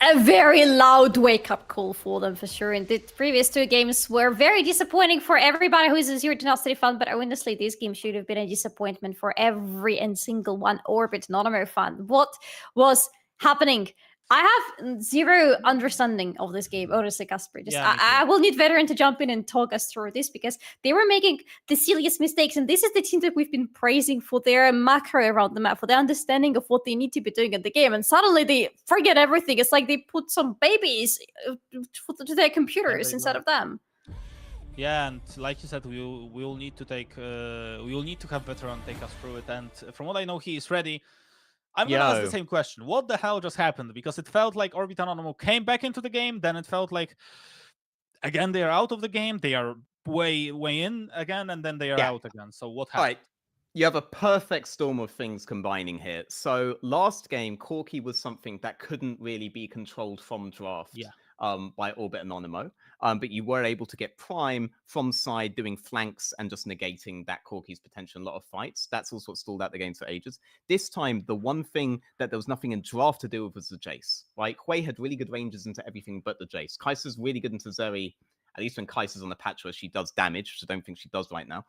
a very loud wake-up call for them, for sure. And the previous two games were very disappointing for everybody who is a Zero Tenacity fan, but honestly, this game should have been a disappointment for every and single one Orbit Anonymo fan. What was happening? I have zero understanding of this game, honestly, Kasper. I will need Veteran to jump in and talk us through this because they were making the silliest mistakes, and this is the team that we've been praising for their macro around the map, for their understanding of what they need to be doing in the game, and suddenly they forget everything. It's like they put some babies to their computers instead of them. Yeah, and like you said, we'll need to have Veteran take us through it, and from what I know, he is ready. I'm gonna ask the same question. What the hell just happened? Because it felt like Orbit and Anonymo came back into the game, then it felt like again they are out of the game, they are way in again, and then they are out again. So what happened? Right. You have a perfect storm of things combining here. So last game, Korotkiy was something that couldn't really be controlled from draft by Orbit and Anonymo. But you were able to get Prime from side doing flanks and just negating that Korotkiyy's potential in a lot of fights. That's also what stalled out the game for ages. This time, the one thing that there was nothing in draft to do with was the Jace. Right? Hui had really good ranges into everything but the Jace. Kaiser's really good into Zeri, at least when Kaiser's on the patch where she does damage, which I don't think she does right now.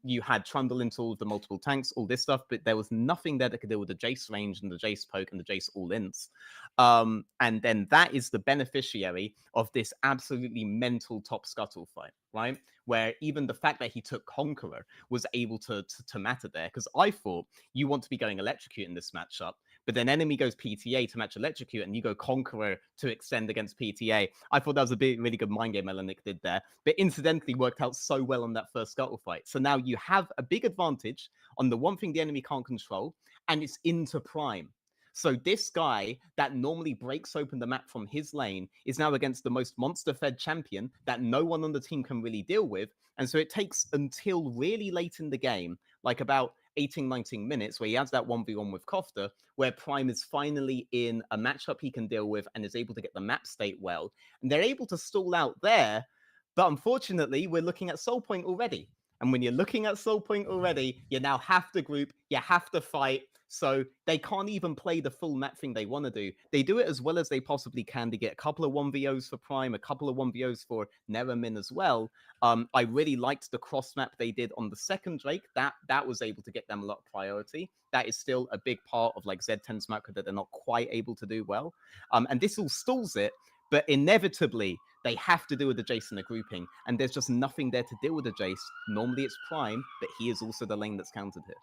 You had Trundle into all the multiple tanks, all this stuff, but there was nothing there that could deal with the Jace range and the Jace poke and the Jace all-ins. And then that is the beneficiary of this absolutely mental top scuttle fight, right? Where even the fact that he took Conqueror was able to matter there. Because I thought you want to be going Electrocute in this matchup, but then enemy goes PTA to match Electrocute, and you go Conqueror to extend against PTA. I thought that was a really good mind game Linnik did there, but incidentally worked out so well on that first scuttle fight. So now you have a big advantage on the one thing the enemy can't control, and it's into Prime. So this guy that normally breaks open the map from his lane is now against the most monster-fed champion that no one on the team can really deal with. And so it takes until really late in the game, like about 18, 19 minutes, where he has that 1v1 with Kofta, where Prime is finally in a matchup he can deal with and is able to get the map state well. And they're able to stall out there, but unfortunately, we're looking at Soul Point already. And when you're looking at Soul Point already, you now have to group, you have to fight. So they can't even play the full map thing they want to do. They do it as well as they possibly can to get a couple of 1v0s for Prime, a couple of 1v0s for Neramin as well. I really liked the cross map they did on the second Drake. That was able to get them a lot of priority. That is still a big part of like Z10's macro that they're not quite able to do well. And this all stalls it, but inevitably they have to deal with the Jace in the grouping, and there's just nothing there to deal with the Jace. Normally it's Prime, but he is also the lane that's countered here.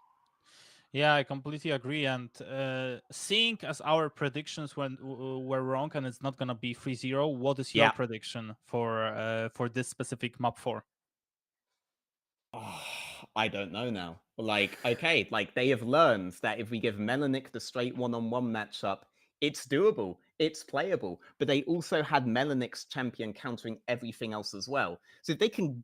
Yeah, I completely agree. And seeing as our predictions were wrong and it's not going to be 3-0, what is your prediction for this specific map 4? Oh, I don't know now. Like, okay, like they have learned that if we give Melanik the straight one-on-one matchup, it's doable, it's playable. But they also had Melanik's champion countering everything else as well. So if they can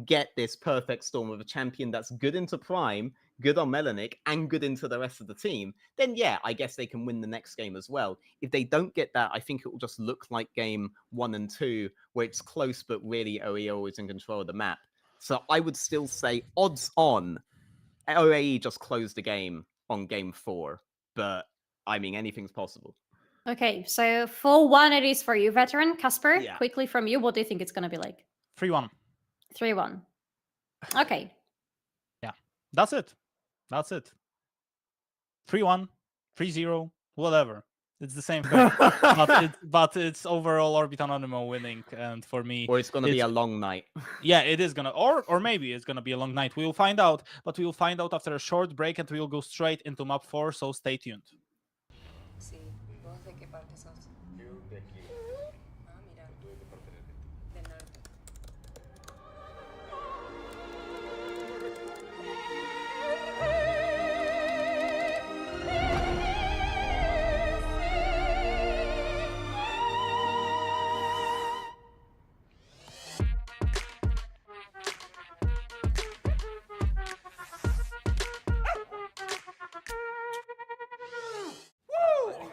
get this perfect storm of a champion that's good into Prime, good on Melanik, and good into the rest of the team, then yeah, I guess they can win the next game as well. If they don't get that, I think it will just look like game 1 and 2, where it's close, but really OAE always in control of the map. So I would still say odds on OAE just closed the game on game 4, but I mean, anything's possible. Okay, so 4-1 it is for you, veteran. Kasper, quickly from you, what do you think it's going to be like? 3-1. 3-1. Okay. Yeah, that's it. That's it. 3-1, 3-0, whatever. It's the same thing. but it's overall Orbit Anonymo winning, and for me... Or it's going to be a long night. Yeah, it is going to... Or maybe it's going to be a long night. We will find out, but we will find out after a short break, and we will go straight into map 4, so stay tuned. Sí, ¿vos de qué parte sos? Yo de aquí. Ah, mira, ¿Tú de qué parte eres? del norte.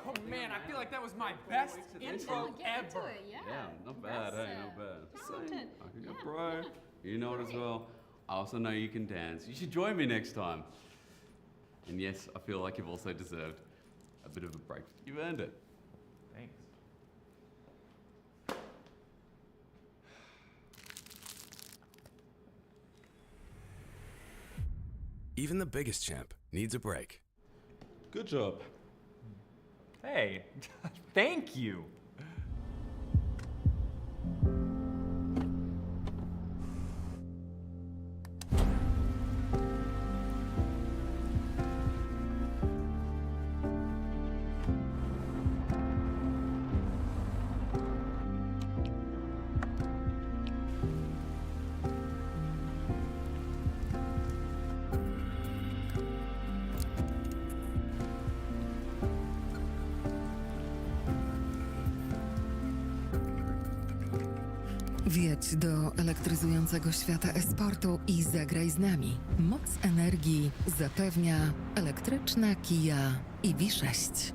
Oh man, I feel like that was my best intro ever. Yeah, not bad, hey, not bad. I can go pro. You know it as well. I also know you can dance. You should join me next time. And yes, I feel like you've also deserved a bit of a break. You've earned it. Thanks. Even the biggest champ needs a break. Good job. Hey, thank you. Wjedź do elektryzującego świata esportu i zagraj z nami. Moc energii zapewnia elektryczna Kia EV6.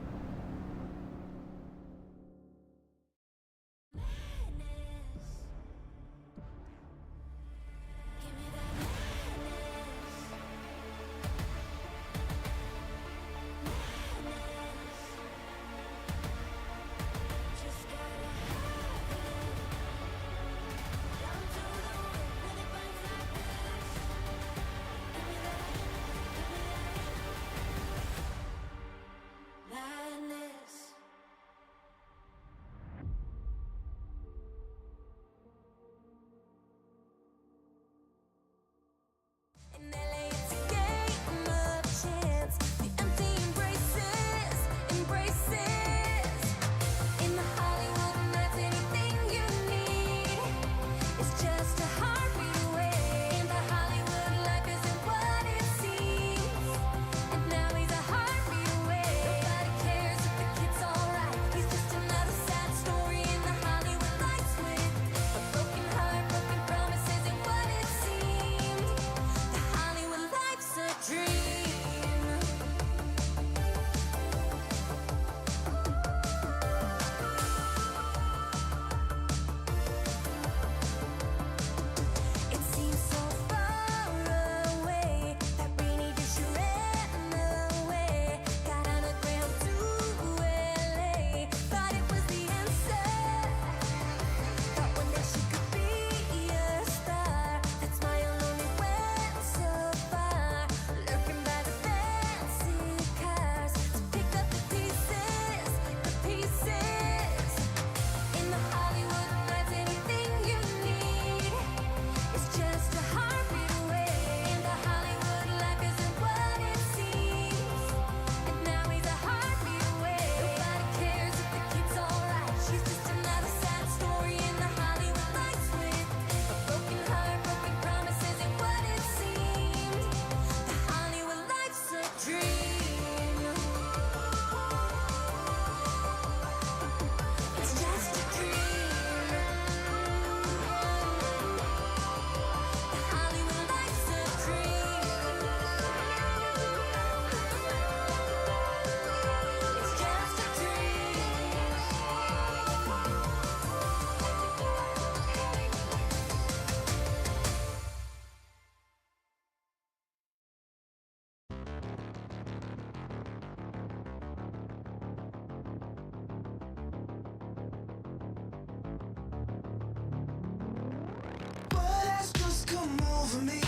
for me.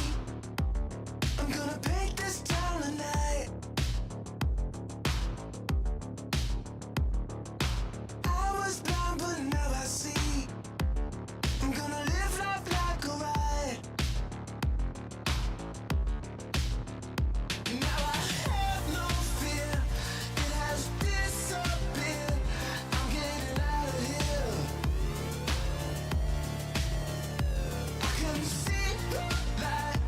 I'm gonna paint this town tonight. I was blind, but now I see. I'm gonna live life like a ride. Now I have no fear. It has disappeared. I'm getting out of here. I can see the light.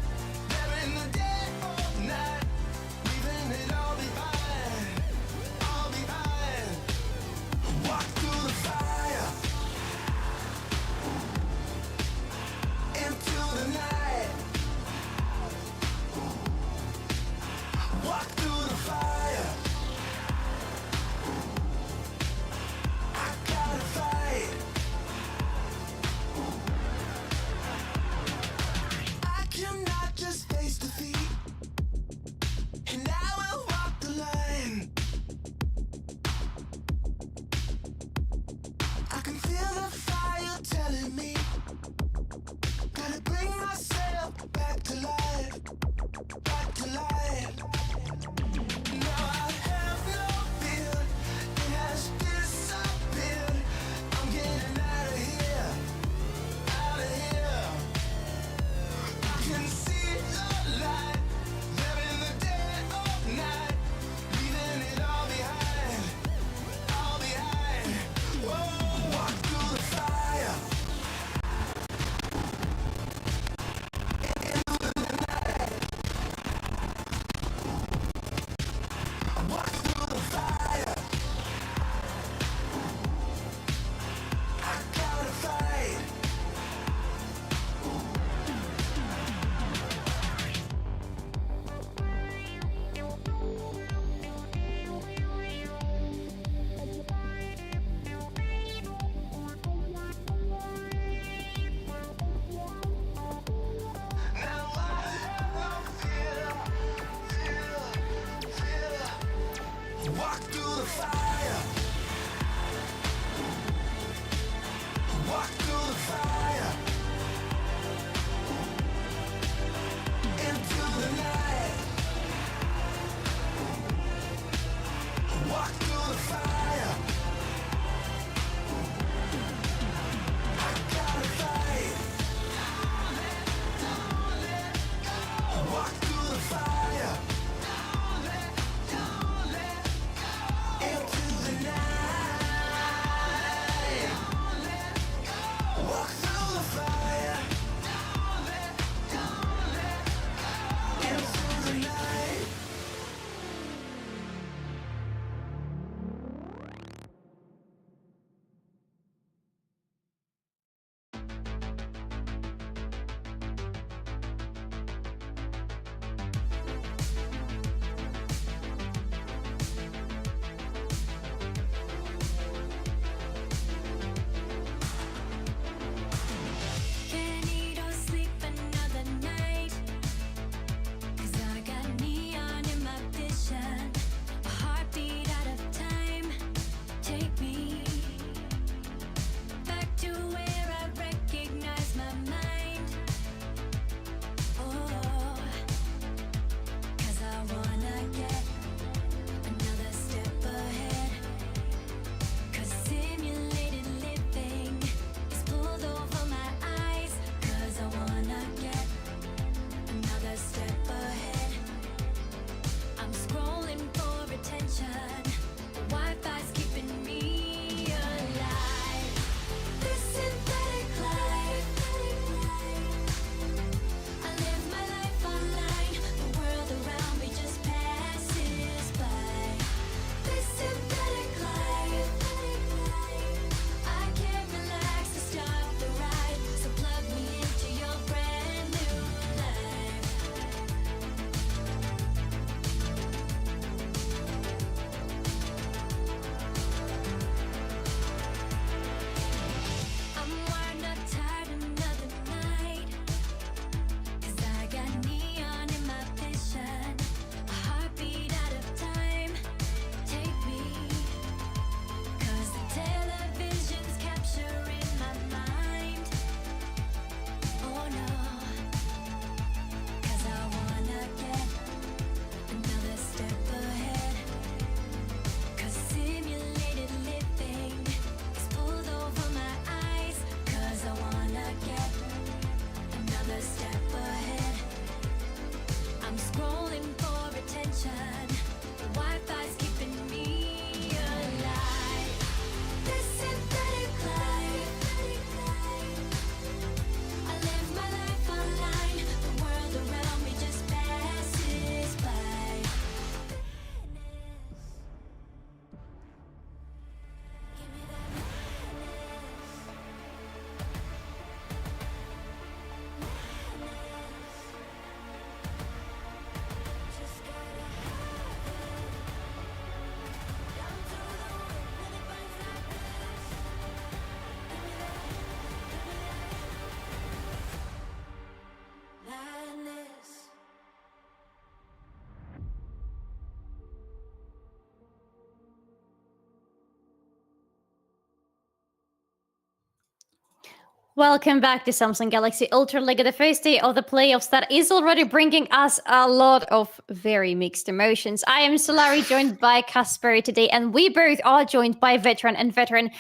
Welcome back to Samsung Galaxy Ultraliga, the first day of the playoffs that is already bringing us a lot of very mixed emotions. I am Solari, joined by Kasper today, and we both are joined by Veteran. And Veteran,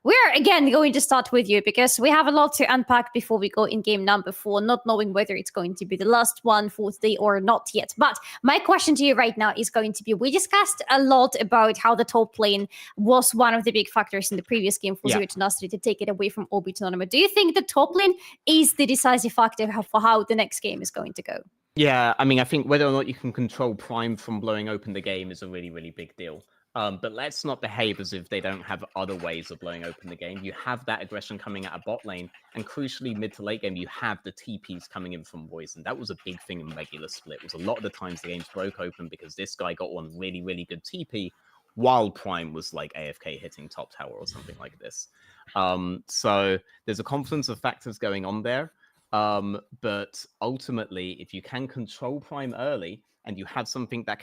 we're again going to start with you because we have a lot to unpack before we go in game number 4, not knowing whether it's going to be the last one for today or not yet. But my question to you right now is going to be, we discussed a lot about how the top lane was one of the big factors in the previous game for Zero Tenacity to take it away from Orbit Anonymo. Do you think the top lane is the decisive factor for how the next game is going to go? Yeah, I mean, I think whether or not you can control Prime from blowing open the game is a really, really big deal. But let's not behave as if they don't have other ways of blowing open the game. You have that aggression coming out of bot lane, and crucially, mid to late game, you have the TPs coming in from Voice, and that was a big thing in regular split. It was a lot of the times the games broke open because this guy got one really, really good TP, while Prime was like AFK hitting top tower or something like this. So there's a confluence of factors going on there. But ultimately, if you can control Prime early, and you have something that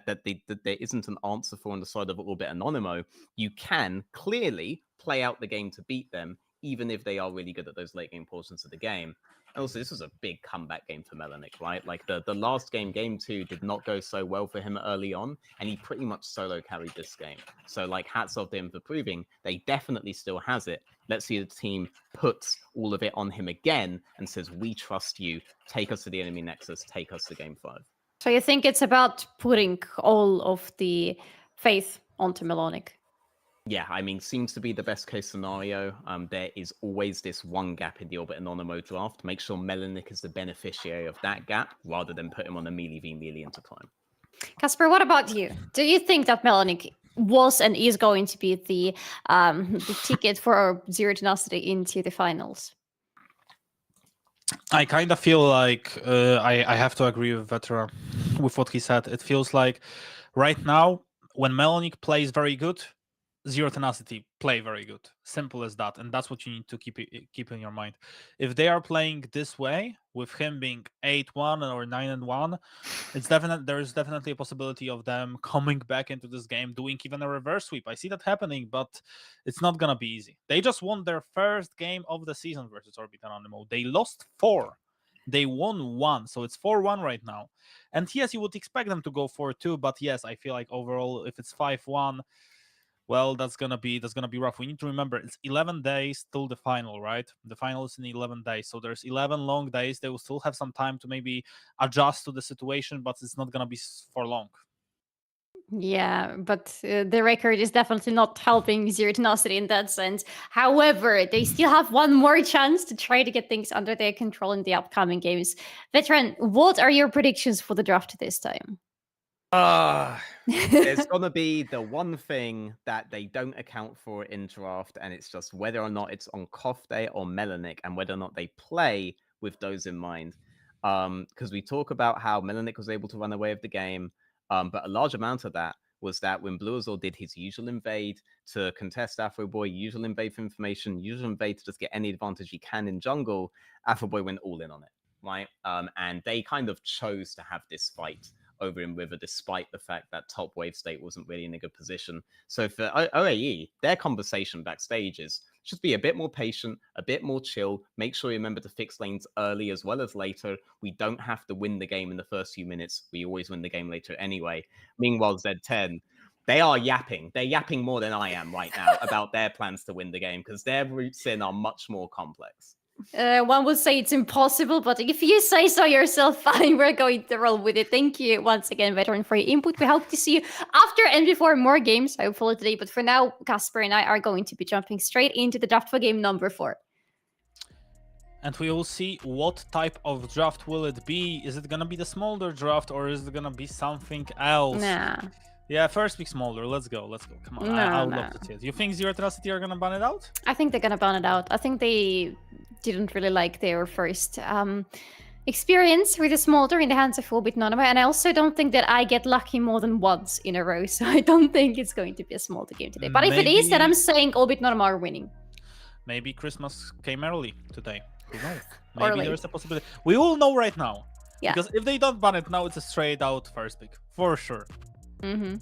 there isn't an answer for on the side of Orbit Anonymo, you can clearly play out the game to beat them, even if they are really good at those late game portions of the game. And also, this was a big comeback game for Melanic, right? Like the last game, game 2, did not go so well for him early on, and he pretty much solo carried this game. So like, hats off to him for proving they definitely still has it. Let's see the team puts all of it on him again and says, we trust you, take us to the enemy nexus, take us to game 5. So you think it's about putting all of the faith onto Melanic? Yeah, I mean, seems to be the best case scenario. There is always this one gap in the Orbit Anonymo draft. Make sure Melanic is the beneficiary of that gap rather than put him on a melee v melee into Prime. Kasper, what about you? Do you think that Melanic was and is going to be the ticket for Zero Tenacity into the finals? I kind of feel like I have to agree with Veteran with what he said. It feels like right now, when Melanic plays very good, Zero Tenacity play very good. Simple as that. And that's what you need to keep in your mind. If they are playing this way, with him being 8-1 or 9-1, there is definitely a possibility of them coming back into this game, doing even a reverse sweep. I see that happening, but it's not gonna be easy. They just won their first game of the season versus Orbit Anonymo. They lost 4. They won 1, so it's 4-1 right now. And yes, you would expect them to go 4-2, but yes, I feel like overall, if it's 5-1, well, that's gonna be rough. We need to remember it's 11 days till the final, right? The final is in 11 days, so there's 11 long days. They will still have some time to maybe adjust to the situation, but it's not gonna be for long. Yeah, but the record is definitely not helping Zero Tenacity in that sense. However, they still have one more chance to try to get things under their control in the upcoming games. Veteran, what are your predictions for the draft this time? There's gonna be the one thing that they don't account for in draft, and it's just whether or not it's on Kofte or Melanic, and whether or not they play with those in mind. Because we talk about how Melanic was able to run away with the game, but a large amount of that was that when Blue Azul did his usual invade to contest Afroboy, usual invade for information, usual invade to just get any advantage he can in jungle, Afroboy went all in on it, right? And they kind of chose to have this fight over in River, despite the fact that top wave state wasn't really in a good position. So for OAE, their conversation backstage is just be a bit more patient, a bit more chill, make sure you remember to fix lanes early as well as later. We don't have to win the game in the first few minutes. We always win the game later anyway. Meanwhile, Z10, they are yapping. They're yapping more than I am right now about their plans to win the game because their routes in are much more complex. One would say it's impossible, but if you say so yourself, fine, we're going to roll with it. Thank you once again, Veteran, for your input. We hope to see you after and before more games, hopefully today. But for now, Kasper and I are going to be jumping straight into the draft for game number 4. And we will see what type of draft will it be. Is it going to be the Smolder draft or is it going to be something else? Nah. Yeah, first pick Smolder. Let's go. Come on. I would love to see it. You think Zero Tenacity are going to ban it out? I think they're going to ban it out. I think they didn't really like their first experience with a Smolder in the hands of Orbit Anonymo, and I also don't think that I get lucky more than once in a row, so I don't think it's going to be a Smolder game today. But if it is, then I'm saying Orbit Anonymo are winning. Maybe Christmas came early today. Who knows? Or Maybe late. there's a possibility. We all know right now. Yeah. Because if they don't ban it now, it's a straight out first pick. For sure. Mm-hmm.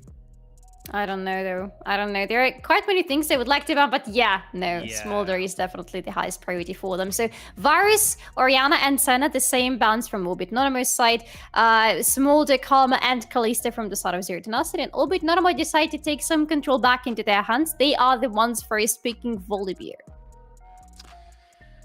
I don't know though. I don't know. There are quite many things they would like to ban, but yeah, no, Smolder is definitely the highest priority for them. So Varus, Orianna, and Senna, the same bans from Orbit Nonomo's side. Smolder, Karma, and Kalista from the side of Zero Tenacity, and Orbit Nonomo decide to take some control back into their hands. They are the ones first picking Volibear.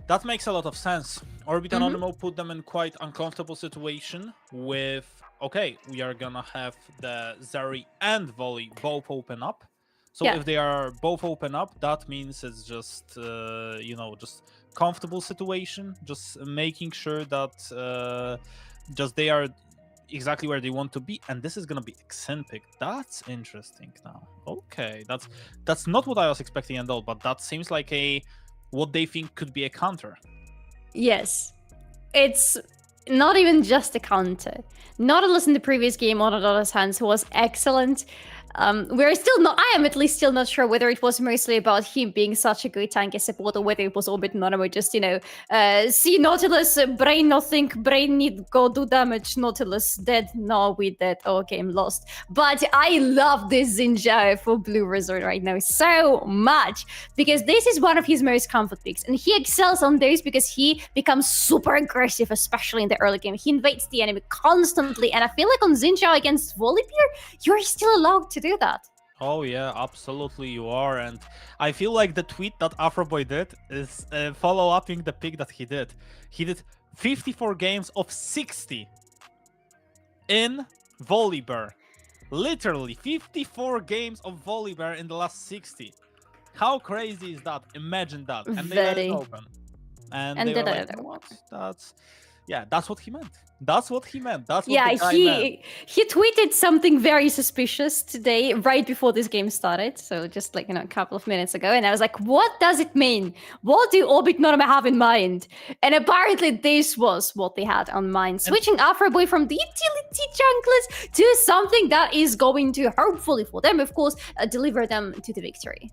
That makes a lot of sense. Orbit Anonymo put them in quite uncomfortable situation with, okay, we are gonna have the Zeri and Volley both open up. So if they are both open up, that means it's just, you know, just comfortable situation, just making sure that just they are exactly where they want to be. And this is gonna be Xen pick. That's interesting now. Okay, that's not what I was expecting at all, but that seems like what they think could be a counter. Yes. It's not even just a counter. Nautilus in the previous game on Nautilus' hands was excellent. We're still not, I am at least still not sure whether it was mostly about him being such a good tanky support or whether it was Orbit Nonomo just, you know, see Nautilus, brain no think, brain need go do damage, Nautilus dead, no, we dead, oh, game lost. But I love this Zinja for Blue Resort right now so much because this is one of his most comfort picks and he excels on those because he becomes super aggressive, especially in the early game. He invades the enemy constantly and I feel like on Zinja against Volibear, you're still allowed to do that. Oh yeah, absolutely you are, and I feel like the tweet that Afroboy did is follow-upping the pick that he did. He did 54 games of 60 in Volibear. Literally 54 games of Volibear in the last 60. How crazy is that? Imagine that. And they let it open. And they were like, you know what? That's what he meant. That's what he meant. That's what the guy meant. He tweeted something very suspicious today, right before this game started. So just like, you know, a couple of minutes ago. And I was like, what does it mean? What do Orbit Nonomo have in mind? And apparently this was what they had on mind. Switching Afroboy from the utility junglers to something that is going to, hopefully for them, of course, deliver them to the victory.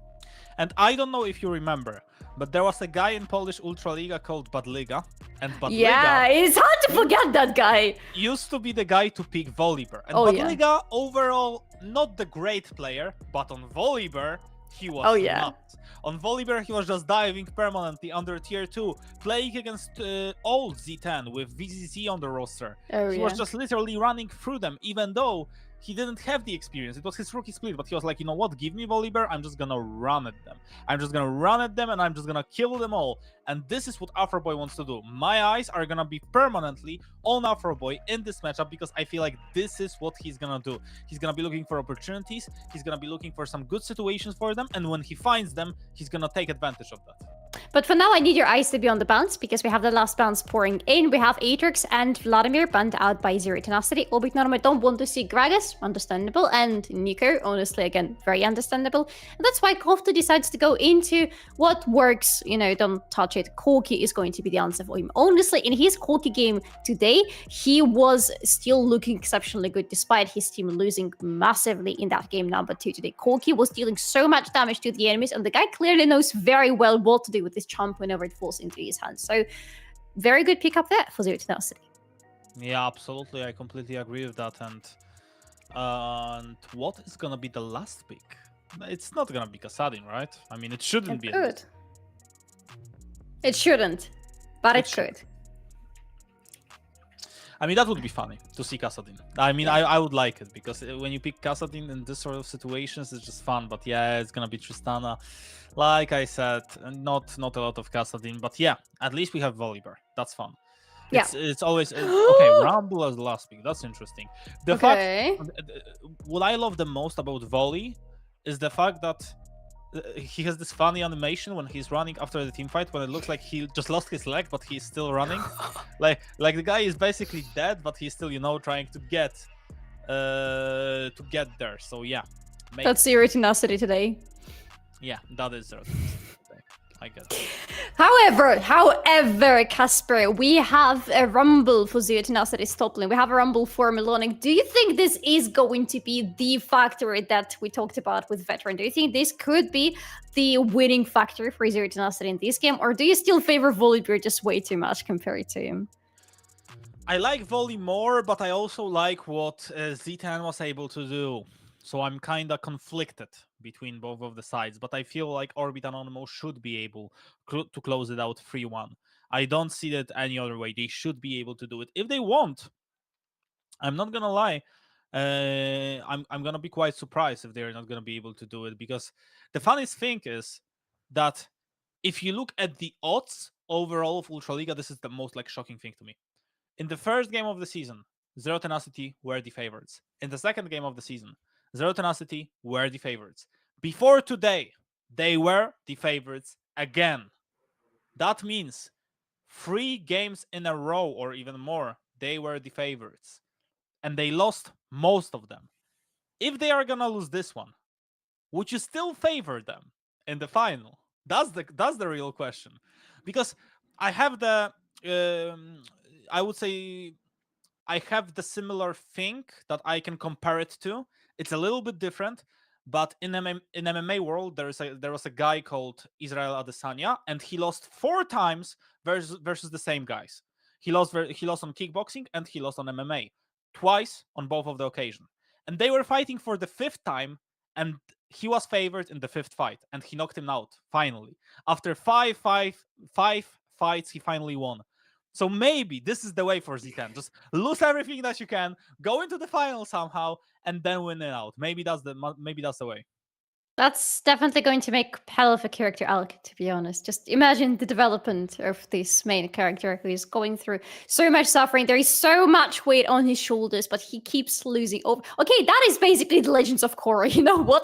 And I don't know if you remember, but there was a guy in Polish Ultraliga called Badliga. And Badliga... Yeah, it's hard to forget that guy. Used to be the guy to pick Volibear. And Badliga, overall, not the great player, but on Volibear, he was nuts. On Volibear, he was just diving permanently under tier 2, playing against old Z10 with VZZ on the roster. He was just literally running through them, even though he didn't have the experience. It was his rookie split, but he was like, you know what, give me Volibear, I'm just gonna run at them. I'm just gonna run at them and I'm just gonna kill them all. And this is what Afroboy wants to do. My eyes are gonna be permanently on Afroboy in this matchup because I feel like this is what he's gonna do. He's gonna be looking for opportunities, he's gonna be looking for some good situations for them, and when he finds them, he's gonna take advantage of that. But for now, I need your eyes to be on the bounce because we have the last bounce pouring in. We have Atrix and Vladimir banned out by Zero Tenacity. Orbit Nonomo don't want to see Gragas, understandable, and Nico, honestly, again, very understandable. And that's why Kofta decides to go into what works, you know, don't touch it. Korotkiy is going to be the answer for him. Honestly, in his Korotkiy game today, he was still looking exceptionally good despite his team losing massively in that game number 2 today. Korotkiy was dealing so much damage to the enemies, and the guy clearly knows very well what to do with this champ whenever it falls into his hands. So very good pick up there for Zero Tenacity. Yeah, absolutely. I completely agree with that. And what is gonna be the last pick? It's not gonna be Kassadin, right? I mean, it shouldn't be. It shouldn't, but it could. I mean, that would be funny to see Kassadin. I mean, I would like it because when you pick Kassadin in this sort of situations, it's just fun. But yeah, it's gonna be Tristana. Like I said, not a lot of Kassadin, but yeah, at least we have Volibear. That's fun. Yeah. It's always okay. Rumble as the last pick. That's interesting. The fact, what I love the most about Volley is the fact that he has this funny animation when he's running after the team fight, when it looks like he just lost his leg, but he's still running. like the guy is basically dead, but he's still, you know, trying to get there. So yeah, that's Zero Tenacity today. Yeah, that is Zero Tenacity today. I get it. However, Kasper, we have a rumble for Zero Tenacity's top lane. We have a rumble for Melonic. Do you think this is going to be the factor that we talked about with Veteran? Do you think this could be the winning factor for Zero Tenacity in this game? Or do you still favor Volibear just way too much compared to him? I like Volley more, but I also like what Z10 was able to do. So I'm kind of conflicted between both of the sides, but I feel like Orbit Anonymo should be able to close it out 3-1. I don't see it any other way. They should be able to do it. If they won't, I'm not gonna lie, I'm gonna be quite surprised if they're not gonna be able to do it, because the funniest thing is that if you look at the odds overall of Ultraliga, this is the most like shocking thing to me. In the first game of the season, Zero Tenacity were the favorites. In the second game of the season, Zero Tenacity were the favorites. Before today, they were the favorites again. That means 3 games in a row or even more, they were the favorites. And they lost most of them. If they are gonna lose this one, would you still favor them in the final? That's the real question. Because I have the I would say I have the similar thing that I can compare it to. It's a little bit different, but in MMA world, there was a guy called Israel Adesanya, and he lost 4 times versus the same guys. He lost on kickboxing and he lost on MMA, twice on both of the occasion. And they were fighting for the 5th time, and he was favored in the 5th fight, and he knocked him out finally. After 5 fights, he finally won. So maybe this is the way for Z10. Just lose everything that you can, go into the final somehow, and then win it out. Maybe that's the way. That's definitely going to make hell of a character arc, to be honest. Just imagine the development of this main character who is going through so much suffering. There is so much weight on his shoulders, but he keeps losing over. Okay, that is basically the Legends of Korra. You know what?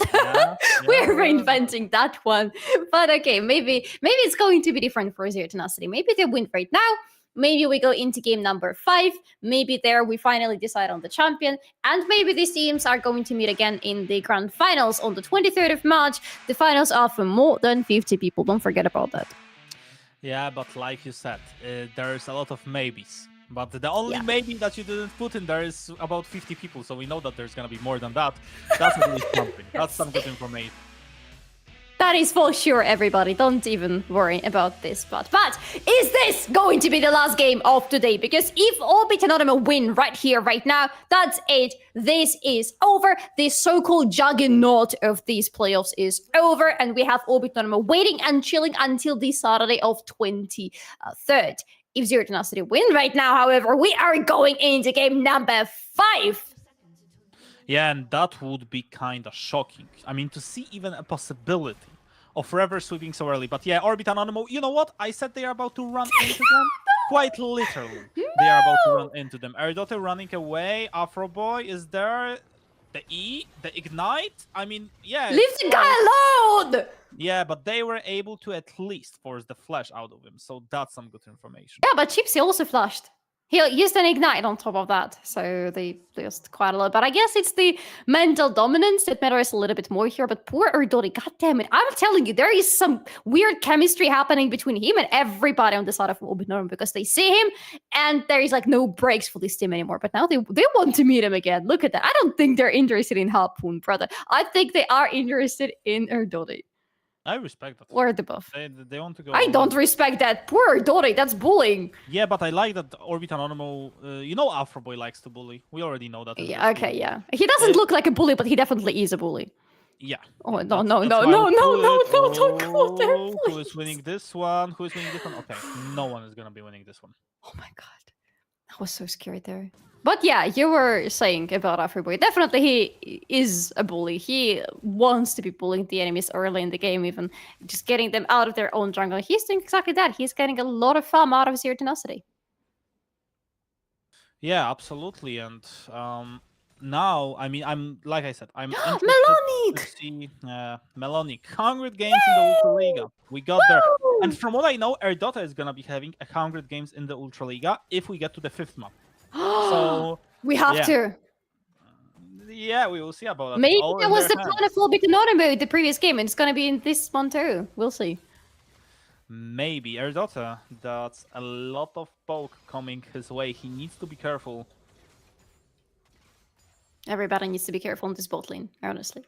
We're reinventing that one. But okay, maybe it's going to be different for Zero Tenacity. Maybe they win right now. Maybe we go into game number 5. Maybe there we finally decide on the champion. And maybe these teams are going to meet again in the grand finals on the 23rd of March. The finals are for more than 50 people. Don't forget about that. Yeah, but like you said, there's a lot of maybes. But the only maybe that you didn't put in there is about 50 people. So we know that there's going to be more than that. That's at least something. That's some good information. That is for sure, everybody. Don't even worry about this. But is this going to be the last game of today? Because if Orbit Anonymo win right here, right now, that's it. This is over. This so-called juggernaut of these playoffs is over. And we have Orbit Anonymo waiting and chilling until the Saturday of 23rd. If Zero Tenacity win right now, however, we are going into game number 5. Yeah, and that would be kind of shocking. I mean, to see even a possibility of reverse sweeping so early. But yeah, Orbit Anonymo, you know what? I said they are about to run into them. Quite literally. They are about to run into them. Erdote running away. Afro Boy is there. The E, the Ignite. I mean, yeah. Leave the guy alone! Yeah, but they were able to at least force the flash out of him. So that's some good information. Yeah, but Chipsy also flashed. He used an Ignite on top of that, so they lost quite a lot. But I guess it's the mental dominance that matters a little bit more here. But poor Erdori, goddammit, I'm telling you, there is some weird chemistry happening between him and everybody on the side of Orbit Anonymo, because they see him and there is like no breaks for this team anymore. But now they want to meet him again. Look at that. I don't think they're interested in Harpoon, brother. I think they are interested in Erdori. I respect that. Or the buff. They want to go. I don't respect that. Poor Erdori, that's bullying. Yeah, but I like that Orbit Anonymo, you know Afro Boy likes to bully. We already know that. Yeah, okay, yeah. He doesn't look like a bully, but he definitely is a bully. Yeah. Oh, no, don't go there, please. Who is winning this one? Who is winning this one? Okay, no one is going to be winning this one. Oh my god. I was so scared there. But yeah, you were saying about Afroboy. Definitely he is a bully. He wants to be bullying the enemies early in the game, even just getting them out of their own jungle. He's doing exactly that. He's getting a lot of fun out of Zero Tenacity. Yeah, absolutely. And now, I mean, I'm like I said, I'm Melonic! to see Melonic 100 games in the Ultraliga. We got there. And from what I know, Erdota is gonna be having 100 games in the Ultraliga if we get to the 5th map. So we have to. Yeah, we will see about that. Maybe that was the plan of Orbit Anonymo the previous game, and it's gonna be in this one too. We'll see. Maybe Erdota. That's a lot of poke coming his way. He needs to be careful. Everybody needs to be careful on this bot lane, honestly.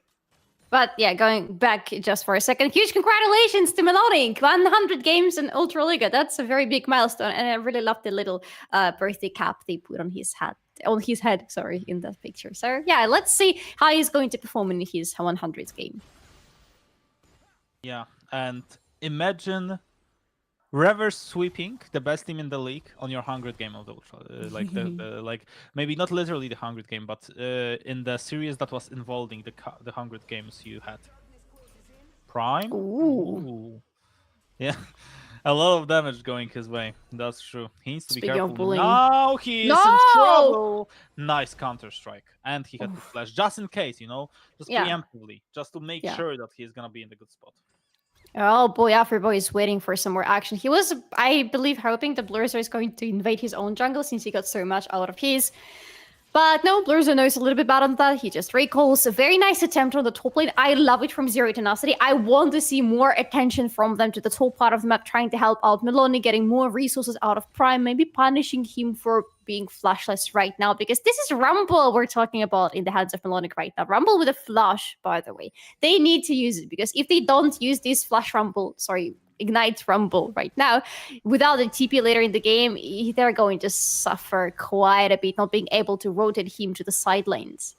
But yeah, going back just for a second, huge congratulations to Melonic! 100 games in Ultraliga. That's a very big milestone, and I really love the little birthday cap they put on his hat on his head, sorry, in that picture. So yeah, let's see how he's going to perform in his 100th game. Yeah, and imagine reverse sweeping the best team in the league on your 100th game of the Ultra. Like like maybe not literally the 100th game, but in the series that was involving the 100 games you had. Prime? Ooh. Yeah, a lot of damage going his way. That's true. He needs to be Speaking of careful. bullying. Now he is in trouble. Nice counter strike, and he had to flash just in case, you know, just preemptively, just to make sure that he's gonna be in the good spot. Oh boy, Afroboy is waiting for some more action. He was, I believe, hoping that Blurzer is going to invade his own jungle since he got so much out of his. But no, Blurzer knows a little bit better than that. He just recalls. A very nice attempt on the top lane. I love it from Zero Tenacity. I want to see more attention from them to the top part of the map, trying to help out Meloni, getting more resources out of Prime, maybe punishing him for being flashless right now, because this is Rumble we're talking about in the hands of Melonic right now. Rumble with a flash, by the way. They need to use it, because if they don't use this flash Rumble, Ignite Rumble right now, without a TP later in the game, they're going to suffer quite a bit, not being able to rotate him to the side lanes.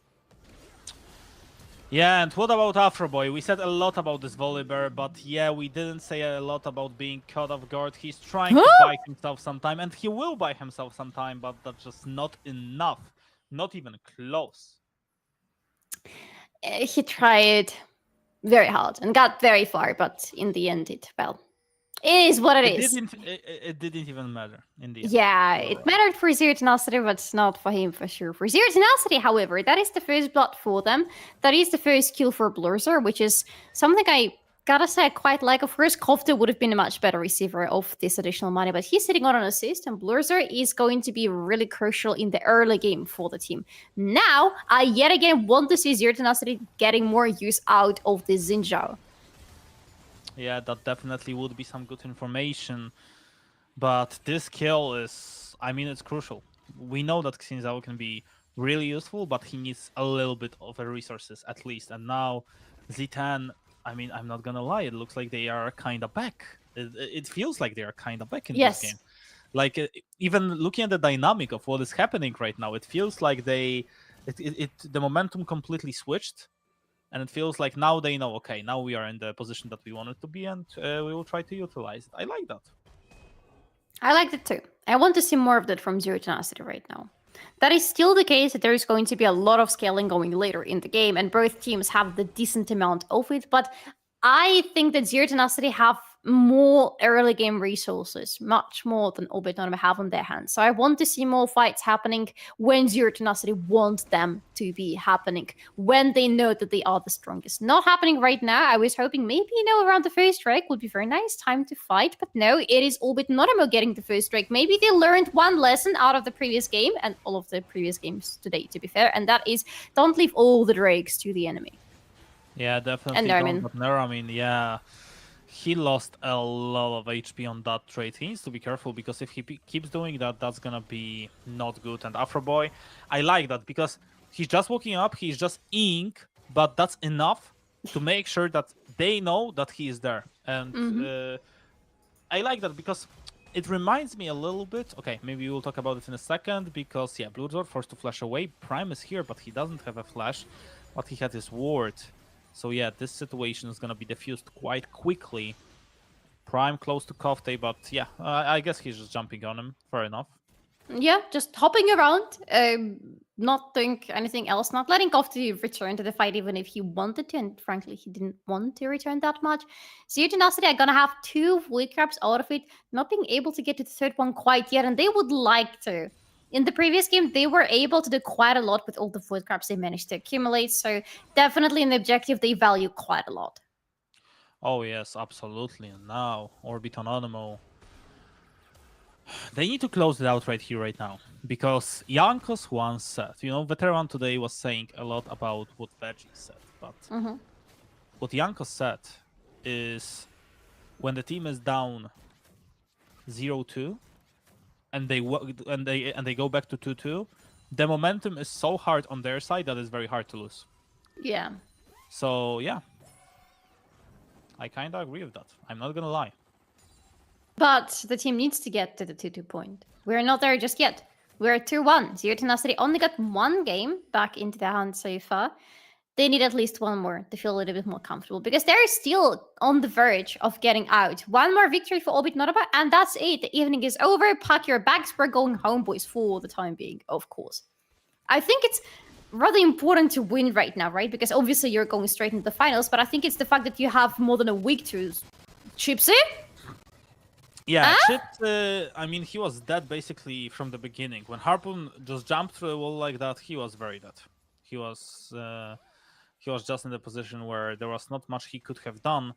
Yeah, and what about Afroboy? We said a lot about this Volibear, but yeah, we didn't say a lot about being caught off guard. He's trying to buy himself some time, and he will buy himself some time, but that's just not enough. Not even close. He tried very hard and got very far, but in the end, it is what it is. It didn't even matter in the end. Yeah, it mattered for Zero Tenacity, but not for him for sure. For Zero Tenacity, however, that is the first blood for them. That is the first kill for Blurzer, which is something I gotta say I quite like. Of course, Kofta would have been a much better receiver of this additional money, but he's sitting on an assist, and Blurzer is going to be really crucial in the early game for the team. Now, I yet again want to see Zero Tenacity getting more use out of the Xinjiao. Yeah, that definitely would be some good information. But this kill is, I mean, it's crucial. We know that Xinjiao can be really useful, but he needs a little bit of resources at least. And now Z10, I mean, I'm not gonna lie, it looks like they are kind of back. It feels like they are kind of back in this game. Like, even looking at the dynamic of what is happening right now, it feels like the momentum completely switched. And it feels like now they know, okay, now we are in the position that we wanted to be, and we will try to utilize it. I like that. I like that too. I want to see more of that from Zero Tenacity right now. That is still the case, that there is going to be a lot of scaling going later in the game, and both teams have the decent amount of it, but I think that Zero Tenacity have more early game resources, much more than Anonymo have on their hands. So I want to see more fights happening when Zero Tenacity wants them to be happening, when they know that they are the strongest. Not happening right now. I was hoping maybe, around the first strike would be very nice time to fight, but no, it is Anonymo getting the first strike. Maybe they learned one lesson out of the previous game, and all of the previous games today, to be fair, and that is don't leave all the drakes to the enemy. Yeah, definitely. And Nermin. But Nermin, yeah. He lost a lot of HP on that trade. He needs to be careful, because if he keeps doing that, that's gonna be not good. And Afroboy, I like that, because he's just walking up, he's just ing, but that's enough to make sure that they know that he is there. And I like that, because it reminds me a little bit, okay, maybe we'll talk about it in a second, because yeah, Blurzer forced to flash away. Prime is here, but he doesn't have a flash, but he had his ward. So yeah, this situation is gonna be diffused quite quickly. Prime close to Kofta, but yeah, I guess he's just jumping on him. Fair enough. Yeah, just hopping around, not doing anything else, not letting Kofta return to the fight even if he wanted to, and frankly, he didn't want to return that much. Zero Tenacity are gonna have 2 void traps out of it, not being able to get to the third one quite yet, and they would like to. In the previous game, they were able to do quite a lot with all the void traps they managed to accumulate, so definitely an objective they value quite a lot. Oh yes, absolutely. And now, Orbit Anonymo. They need to close it out right here, right now. Because Jankos once said, Veteran today was saying a lot about what Veggie said, but what Jankos said is when the team is down 0-2, and they go back to 2-2, the momentum is so hard on their side that it's very hard to lose. Yeah. So yeah, I kind of agree with that. I'm not gonna lie. But the team needs to get to the 2-2 point. We're not there just yet. We're at 2-1. Zero Tenacity only got one game back into their hands so far. They need at least one more to feel a little bit more comfortable because they're still on the verge of getting out. One more victory for Orbit Norba, and that's it. The evening is over. Pack your bags. We're going home, boys, for the time being, of course. I think it's rather important to win right now, right? Because obviously you're going straight into the finals, but I think it's the fact that you have more than a week to... Chipsy? Yeah, Chip, I mean, he was dead basically from the beginning. When Harpoon just jumped through a wall like that, he was very dead. He was just in the position where there was not much he could have done.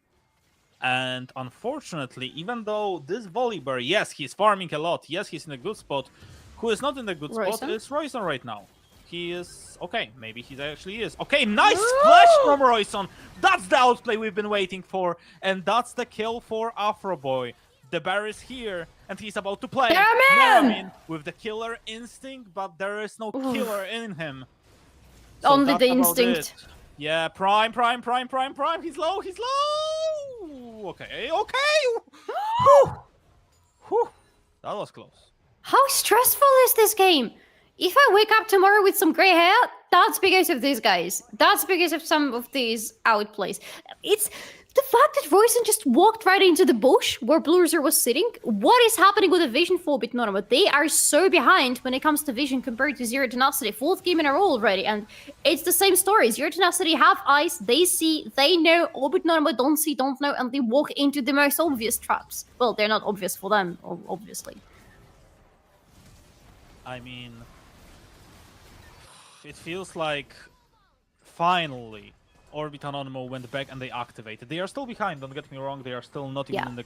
And unfortunately, even though this Volibear, yes, he's farming a lot, yes, he's in a good spot, who is not in the good spot is Royson right now. He is... Okay, maybe he actually is. Okay, nice splash from Royson! That's the outplay we've been waiting for, and that's the kill for Afroboy. The bear is here, and he's about to play Neramin with the killer instinct, but there is no killer in him. So only the instinct. Yeah, prime. He's low. Okay. Whew. Whew. That was close. How stressful is this game? If I wake up tomorrow with some gray hair, that's because of these guys. That's because of some of these outplays. It's the fact that Royson just walked right into the bush where Bluezer was sitting. What is happening with the vision for Orbit Norba? They are so behind when it comes to vision compared to Zero Tenacity. 4th game in a row already, and it's the same story. Zero Tenacity have eyes, they see, they know. Orbit Norba don't see, don't know, and they walk into the most obvious traps. Well, they're not obvious for them, obviously. I mean, it feels like finally Orbit Anonymo went back and they activated. They are still behind, don't get me wrong, they are still not even in the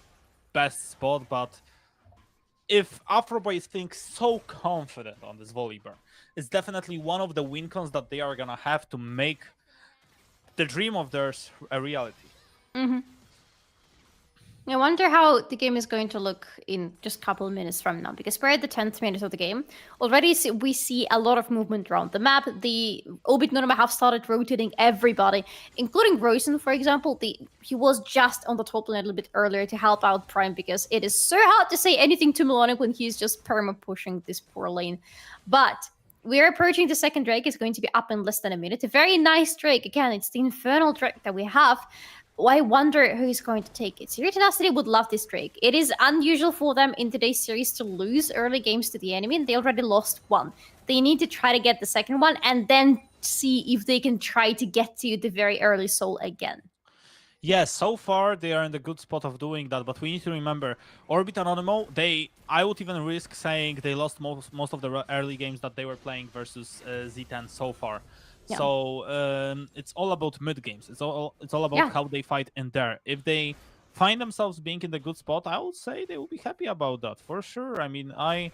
best spot, but if Afroboy is feeling so confident on this Volibear, it's definitely one of the win cons that they are gonna have to make the dream of theirs a reality. I wonder how the game is going to look in just a couple of minutes from now, because we're at the 10th minute of the game. Already we see a lot of movement around the map. The Orbit Norba have started rotating everybody, including Royson, for example. He was just on the top lane a little bit earlier to help out Prime, because it is so hard to say anything to Melonic when he's just perma-pushing this poor lane. But we're approaching the second Drake. It's going to be up in less than a minute. A very nice Drake. Again, it's the Infernal Drake that we have. I wonder who's going to take it. Zero Tenacity would love this Drake. It is unusual for them in today's series to lose early games to the enemy, and they already lost one. They need to try to get the second one, and then see if they can try to get to the very early soul again. Yes, so far they are in the good spot of doing that, but we need to remember, Orbit Anonymo, I would even risk saying they lost most of the early games that they were playing versus Z10 so far. Yeah. So it's all about mid games. It's all about how they fight in there. If they find themselves being in the good spot, I would say they will be happy about that for sure. I mean, I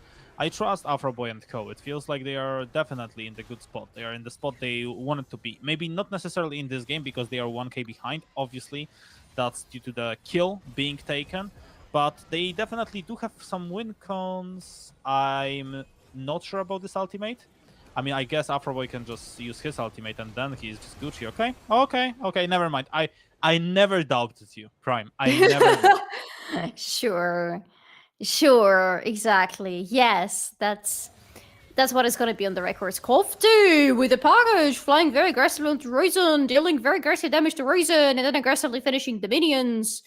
trust Afroboy and Co. It feels like they are definitely in the good spot. They are in the spot they wanted to be. Maybe not necessarily in this game because they are 1k behind. Obviously, that's due to the kill being taken. But they definitely do have some win cons. I'm not sure about this ultimate. I mean, I guess Afroboy can just use his ultimate and then he's just Gucci, okay? Okay, never mind. I never doubted you, Prime. I never Sure, exactly. Yes, that's what is going to be on the records. Kofti with the package, flying very aggressively onto Royson, dealing very aggressive damage to Royson, and then aggressively finishing the minions.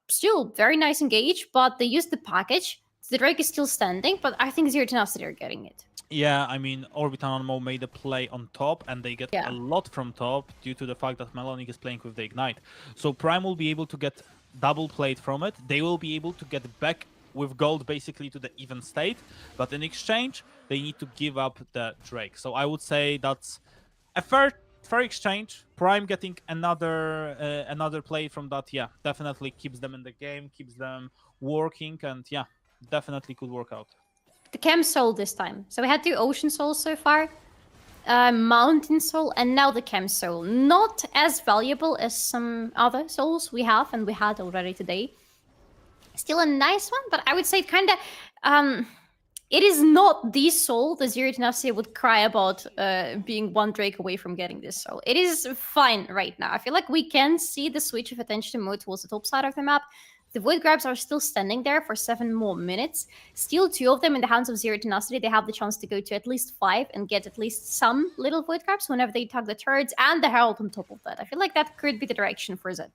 Still, very nice engage, but they used the package. The Drake is still standing, but I think Zero Tenacity are getting it. Yeah, I mean, Orbit Anonymo made a play on top, and they get a lot from top due to the fact that Melonic is playing with the Ignite. So Prime will be able to get double played from it. They will be able to get back with gold basically to the even state, but in exchange, they need to give up the Drake. So I would say that's a fair exchange. Prime getting another play from that, definitely keeps them in the game, keeps them working, and definitely could work out. The Chem Soul this time. So we had 2 Ocean Souls so far, Mountain Soul, and now the Chem Soul. Not as valuable as some other souls we have and we had already today. Still a nice one, but I would say kind of, it is not the soul the Zero Tenacity would cry about being 1 Drake away from getting this soul. It is fine right now. I feel like we can see the switch of attention more towards the top side of the map. The Void Grabs are still standing there for 7 more minutes. Still 2 of them in the hands of Zero Tenacity. They have the chance to go to at least 5 and get at least some little Void Grabs whenever they tug the turrets and the Herald on top of that. I feel like that could be the direction for Z10.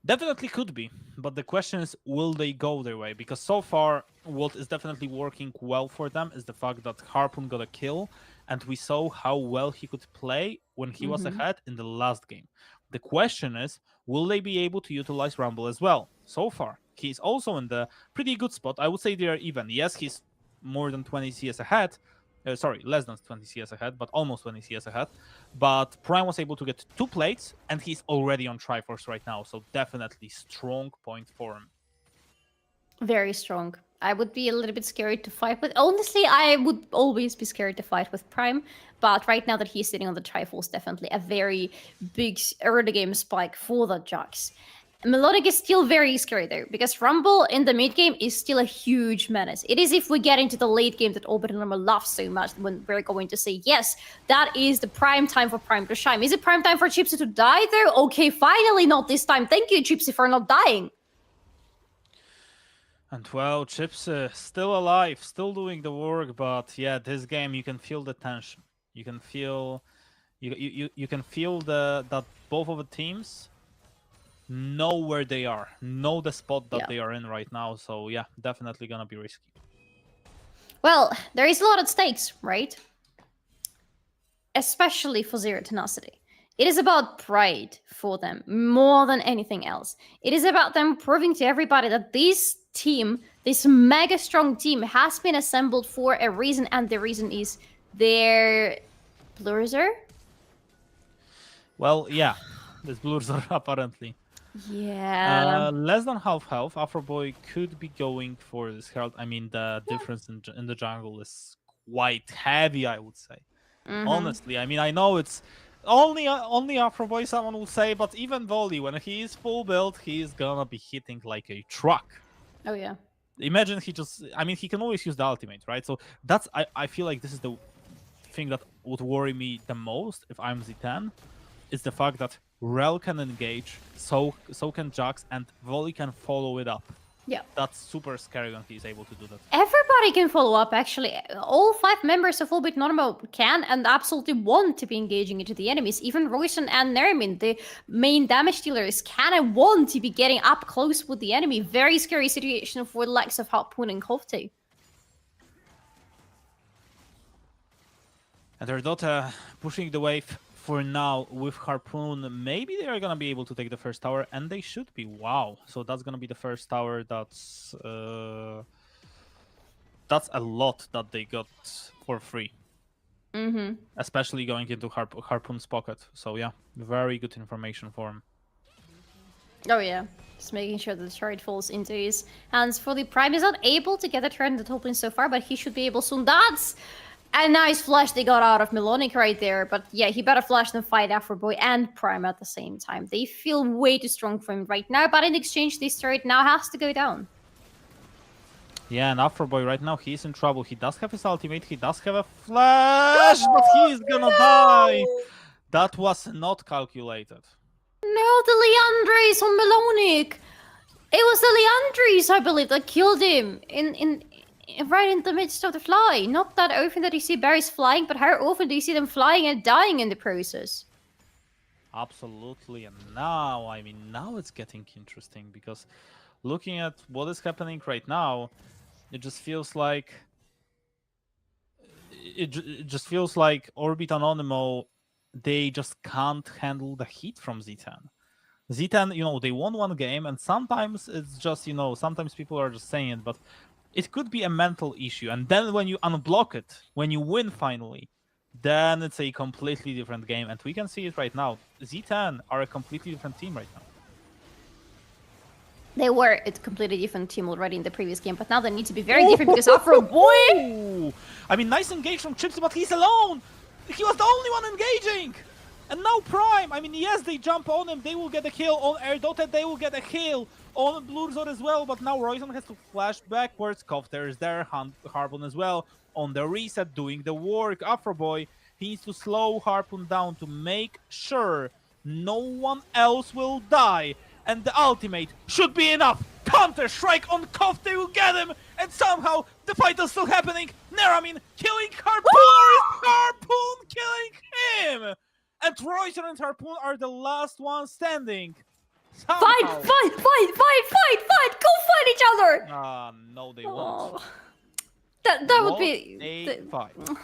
Definitely could be, but the question is, will they go their way? Because so far, what is definitely working well for them is the fact that Harpoon got a kill, and we saw how well he could play when he was ahead in the last game. The question is, will they be able to utilize Rumble as well? So far, he's also in the pretty good spot. I would say they are even. Yes, he's more than 20 CS ahead. Sorry, less than 20 CS ahead, but almost 20 CS ahead. But Prime was able to get 2 plates, and he's already on Triforce right now. So definitely strong point for him. Very strong. I would be a little bit scared to fight with. Honestly, I would always be scared to fight with Prime. But right now that he's sitting on the Triforce, definitely a very big early game spike for the Jax. Melodic is still very scary though, because Rumble in the mid game is still a huge menace. It is if we get into the late game that Orbital loves so much when we're going to say, yes, that is the prime time for Prime to shine. Is it prime time for Gypsy to die though? Okay, finally not this time. Thank you, Gypsy, for not dying. And well, Gypsy still alive, still doing the work, but yeah, this game you can feel the tension. You can feel you can feel that both of the teams know where they are, know the spot that they are in right now. So yeah, definitely gonna be risky. Well, there is a lot at stakes, right? Especially for Zero Tenacity. It is about pride for them more than anything else. It is about them proving to everybody that this team, this mega strong team, has been assembled for a reason, and the reason is their Blurzer. Well, yeah, this Blurzer apparently. Yeah. Less than half health. Afroboy could be going for this Herald. I mean, the difference in the jungle is quite heavy, I would say. Honestly, I mean, I know it's only Afroboy, someone will say, but even Volley, when he is full build, he's gonna be hitting like a truck. Oh yeah. Imagine he just, I mean, he can always use the ultimate, right? So that's, I feel like this is the thing that would worry me the most if I'm Z10, is the fact that Rel can engage, so can Jax, and Volley can follow it up. Yeah. That's super scary when he's able to do that. Everybody can follow up, actually. All 5 members of Fullbit Anonymo can and absolutely want to be engaging into the enemies. Even Royson and Nermin, the main damage dealers, can and want to be getting up close with the enemy. Very scary situation for the likes of Harpoon and Korotkiy. And their Dota pushing the wave for now with Harpoon. Maybe they are going to be able to take the first tower, and they should be. Wow. So that's going to be the first tower. That's a lot that they got for free. Especially going into Harpoon's pocket. So yeah, very good information for him. Oh yeah, just making sure that the turret falls into his hands. For the Prime, is not able to get the turret in the top lane so far, but he should be able soon. That's a nice flash they got out of Melonic right there. But yeah, he better flash than fight Afroboy and Prime at the same time. They feel way too strong for him right now, but in exchange, this turret now has to go down. Yeah, and Afroboy right now, he's in trouble. He does have his ultimate, he does have a flash, but he's gonna die! That was not calculated. No, the Leandres on Melonic! It was the Leandres, I believe, that killed him right in the midst of the fly. Not that often that you see berries flying, but how often do you see them flying and dying in the process? Absolutely, and now, I mean, now it's getting interesting, because looking at what is happening right now, it just feels like Orbit Anonymo, they just can't handle the heat from Z10. Z10, you know, they won one game, and sometimes it's just, you know, sometimes people are just saying it, but it could be a mental issue. And then when you unblock it, when you win finally, then it's a completely different game. And we can see it right now. Z10 are a completely different team right now. They were a completely different team already in the previous game, but now they need to be very different because Afroboy! I mean, nice engage from Gypsy, but he's alone! He was the only one engaging! And now Prime, I mean, yes, they jump on him, they will get a kill. On Air Dota, they will get a kill. On Blurzor as well, but now Royson has to flash backwards. Kofter is there, Harpoon as well. On the reset, doing the work. Afroboy, he needs to slow Harpoon down to make sure no one else will die. and the ultimate should be enough. Counter-strike on Kof, they will get him, and somehow the fight is still happening. Neramin killing Harpoon, or is Harpoon killing him? And Royson and Harpoon are the last ones standing. Somehow. Fight! Go fight each other! No, they won't. Oh. That would be... a fight. What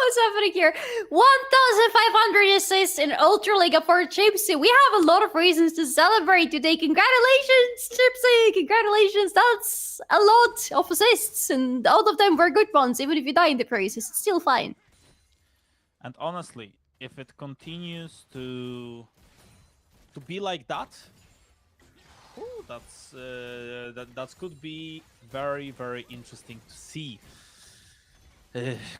is happening here? 1,500 assists in Ultraliga for Chipsy. We have a lot of reasons to celebrate today. Congratulations, Chipsy! Congratulations, that's a lot of assists, and all of them were good ones. Even if you die in the process, it's still fine. And honestly, if it continues to be like that, that could be very, very interesting to see.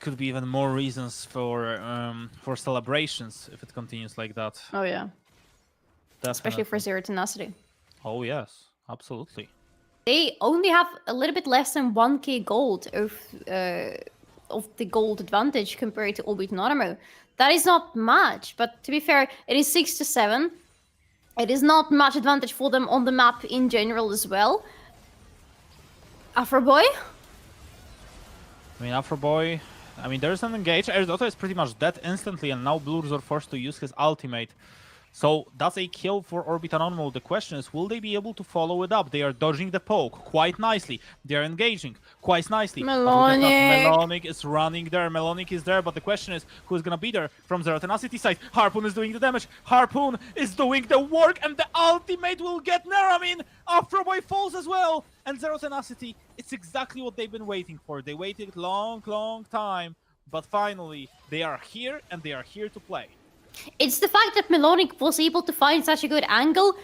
Could be even more reasons for celebrations if it continues like that. Oh yeah, Definitely. especially for Zero Tenacity. Oh yes, absolutely. They only have a little bit less than 1k gold of the gold advantage compared to Orbit and Anonymo. That is not much, but to be fair, it is 6 to 7. It is not much advantage for them on the map in general as well. Afroboy? I mean, Afroboy, there's an engage. Erdoto is pretty much dead instantly, and now Blurs are forced to use his ultimate. So that's a kill for Orbit Anonymo. The question is, will they be able to follow it up? They are dodging the poke quite nicely. They are engaging quite nicely. Melonic is running there. Melonic is there, but the question is, who's gonna be there from Zero Tenacity side? Harpoon is doing the damage. Harpoon is doing the work, and the ultimate will get Neramin. Afroboy falls as well. And Zero Tenacity, it's exactly what they've been waiting for. They waited long time, but finally, they are here, and they are here to play. It's the fact that Melonic was able to find such a good angle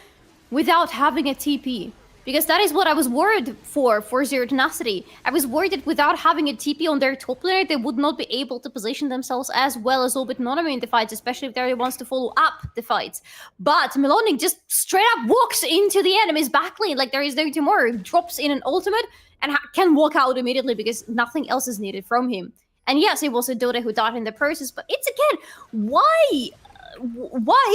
without having a TP. Because that is what I was worried for Zero Tenacity. I was worried that without having a TP on their top laner, they would not be able to position themselves as well as Orbit and Anonymo in the fights, especially if they're the ones to follow up the fights. But Melonic just straight up walks into the enemy's backlane like there is no tomorrow. Drops in an ultimate and can walk out immediately because nothing else is needed from him. And yes, it was a Dota who died in the process, but it's again, why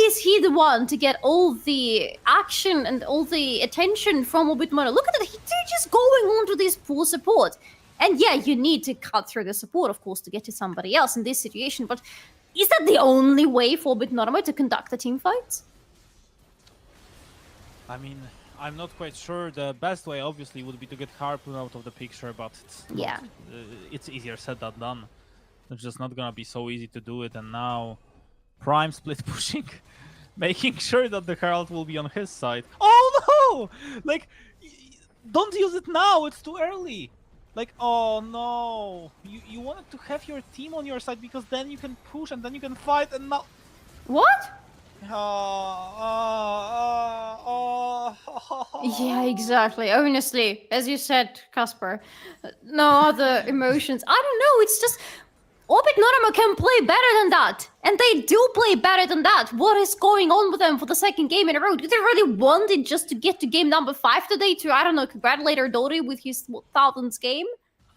is he the one to get all the action and all the attention from Orbit Mono? Look at it, they're just going on to this full support. And yeah, you need to cut through the support, of course, to get to somebody else in this situation, but is that the only way for Orbit Mono to conduct a team fight? I'm not quite sure. The best way, obviously, would be to get Harpoon out of the picture, but it's easier said than done. It's just not gonna be so easy to do it, and now Prime split pushing, making sure that the Herald will be on his side. Oh no! Like, don't use it now, it's too early. Like, oh no! You wanted to have your team on your side because then you can push and then you can fight, and now... What? Yeah, exactly. Honestly, as you said, Kasper, no other emotions. I don't know, it's just... Orbit Anonymo can play better than that. And they do play better than that. What is going on with them for the second game in a row? Do they really want it just to get to game number 5 today to, I don't know, congratulate Erdori with his 1000th game?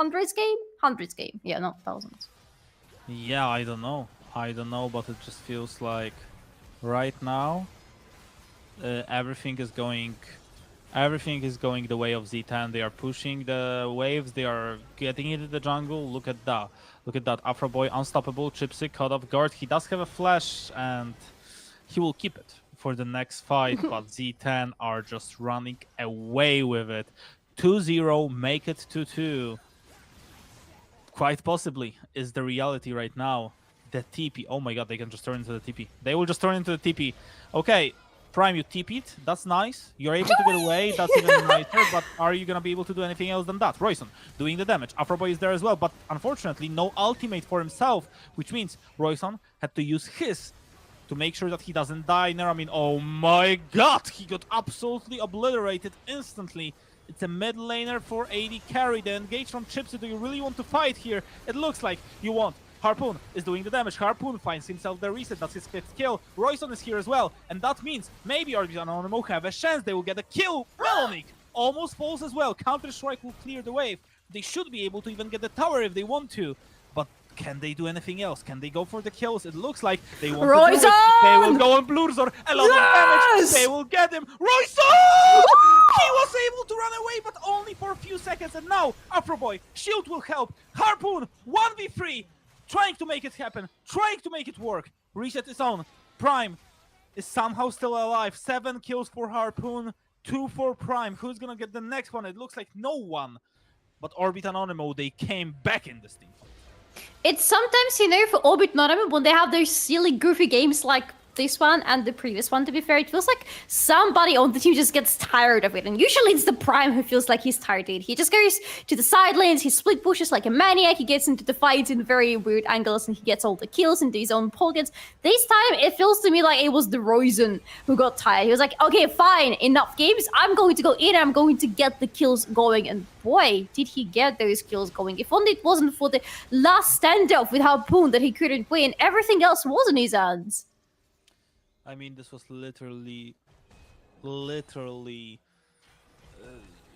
100th game? 100th game. Yeah, not 1000th. Yeah, I don't know, but it just feels like right now everything is going the way of Z10. They are pushing the waves, they are getting into the jungle. Look at that. Afroboy unstoppable, Chipsy caught off guard. He does have a flash and he will keep it for the next fight, but Z10 are just running away with it. 2-0, make it 2-2. Quite possibly is the reality right now. The TP, oh my god, they can just turn into the TP. They will just turn into the TP. Okay, Prime, you TP'd, that's nice. You're able to get away, that's even nicer, but are you gonna be able to do anything else than that? Royson doing the damage. Afroboy is there as well, but unfortunately no ultimate for himself, which means Royson had to use his to make sure that he doesn't die. Neramin, oh my god, he got absolutely obliterated instantly. It's a mid laner for AD carry. The engage from Chipsy. Do you really want to fight here? It looks like you want. Harpoon is doing the damage. Harpoon finds himself the reset. That's his 5th kill. Royson is here as well. And that means maybe Orbit and Anonymo have a chance. They will get a kill. Melonic almost falls as well. Counter-Strike will clear the wave. They should be able to even get the tower if they want to. But Can they do anything else? Can they go for the kills? It looks like they want to do Royson! it. They will go on Blurzor. A lot of damage. They will get him. Royson! He was able to run away, but only for a few seconds. And now, Afroboy, Shield will help. Harpoon, 1v3. Trying to make it happen. Trying to make it work. Reset is on. Prime is somehow still alive. 7 kills for Harpoon. 2 for Prime. Who's gonna get the next one? It looks like no one. But Orbit and Anonymo, they came back in this team. It's sometimes, you know, for Orbit and Anonymo, when they have those silly, goofy games like this one and the previous one, to be fair, it feels like somebody on the team just gets tired of it. And usually it's the Prime who feels like he's tired of it. He just goes to the side lanes, he split pushes like a maniac, he gets into the fights in very weird angles, and he gets all the kills into his own pockets. This time, it feels to me like it was the Roizen who got tired. He was like, okay, fine, enough games. I'm going to go in, I'm going to get the kills going. And boy, did he get those kills going. If only it wasn't for the last standoff with Harpoon that he couldn't win, everything else was in his hands. I mean, this was literally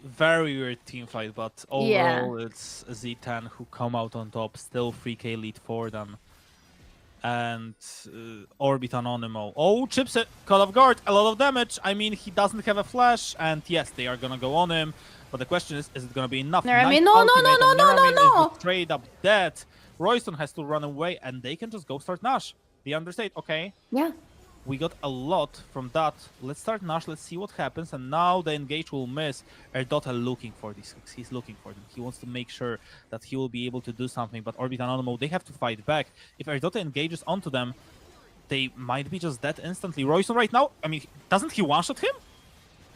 very weird team fight, but overall it's Z10 who come out on top, still 3k lead for them. And Orbit Anonymo. Oh, chips it, Call of Guard, a lot of damage. I mean, he doesn't have a flash, and yes, they are gonna go on him. But the question is it gonna be enough? Nerami, no. Straight up dead. Royston has to run away, and they can just go start Nash. They understate, okay. Yeah. We got a lot from that. Let's start Nash, let's see what happens. And now the engage will miss. Erdota looking for these hooks. He's looking for them. He wants to make sure that he will be able to do something. But Orbit and Anonymo, they have to fight back. If Erdota engages onto them, they might be just dead instantly. Royson right now, I mean, doesn't he one-shot him?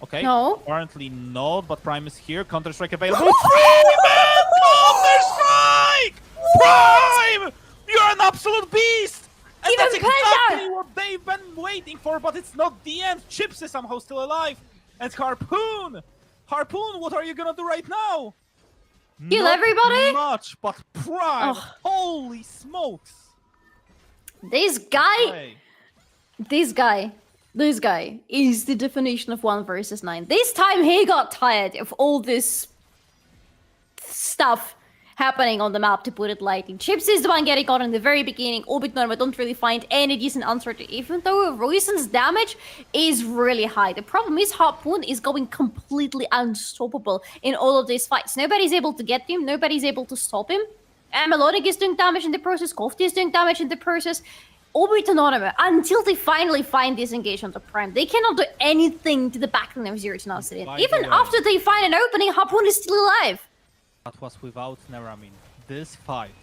Okay. No. Apparently not, but Prime is here. Counter-Strike available. Freeman! Counter-Strike! Prime! You're an absolute beast! And Even that's exactly what they've been waiting for, but it's not the end. Chips is somehow still alive. And Harpoon! Harpoon, what are you gonna do right now? Kill Not everybody? much, but Prime, Oh. holy smokes. This guy is the definition of 1 versus 9. This time he got tired of all this stuff happening on the map, to put it lightly. Chips is the one getting caught in the very beginning. Orbit and Anonymo don't really find any decent answer to, even though Royson's damage is really high. The problem is Harpoon is going completely unstoppable in all of these fights. Nobody's able to get him, nobody's able to stop him. And Melodic is doing damage in the process, Kofti is doing damage in the process. Orbit and Anonymo, until they finally find this engagement of Prime, they cannot do anything to the backline of Zero Tenacity. Even after they find an opening, Harpoon is still alive. That was without Neramin. This fight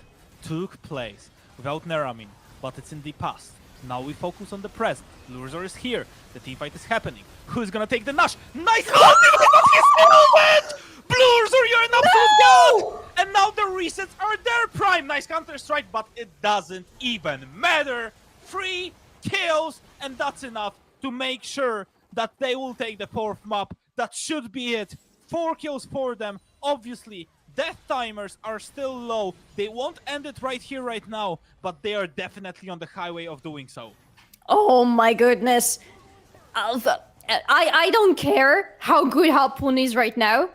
took place without Neramin, but it's in the past. Now we focus on the present. Blurzor is here. The teamfight is happening. Who's gonna take the Nash? Nice ultimate, but he still went! Blurzor, you're an absolute god! And now the resets are there, Prime. Nice counter-strike, but it doesn't even matter. 3 kills, and that's enough to make sure that they will take the 4th map. That should be it. 4 kills for them. Obviously, death timers are still low. They won't end it right here, right now, but they are definitely on the highway of doing so. Oh my goodness. I don't care how good Harpoon is right now.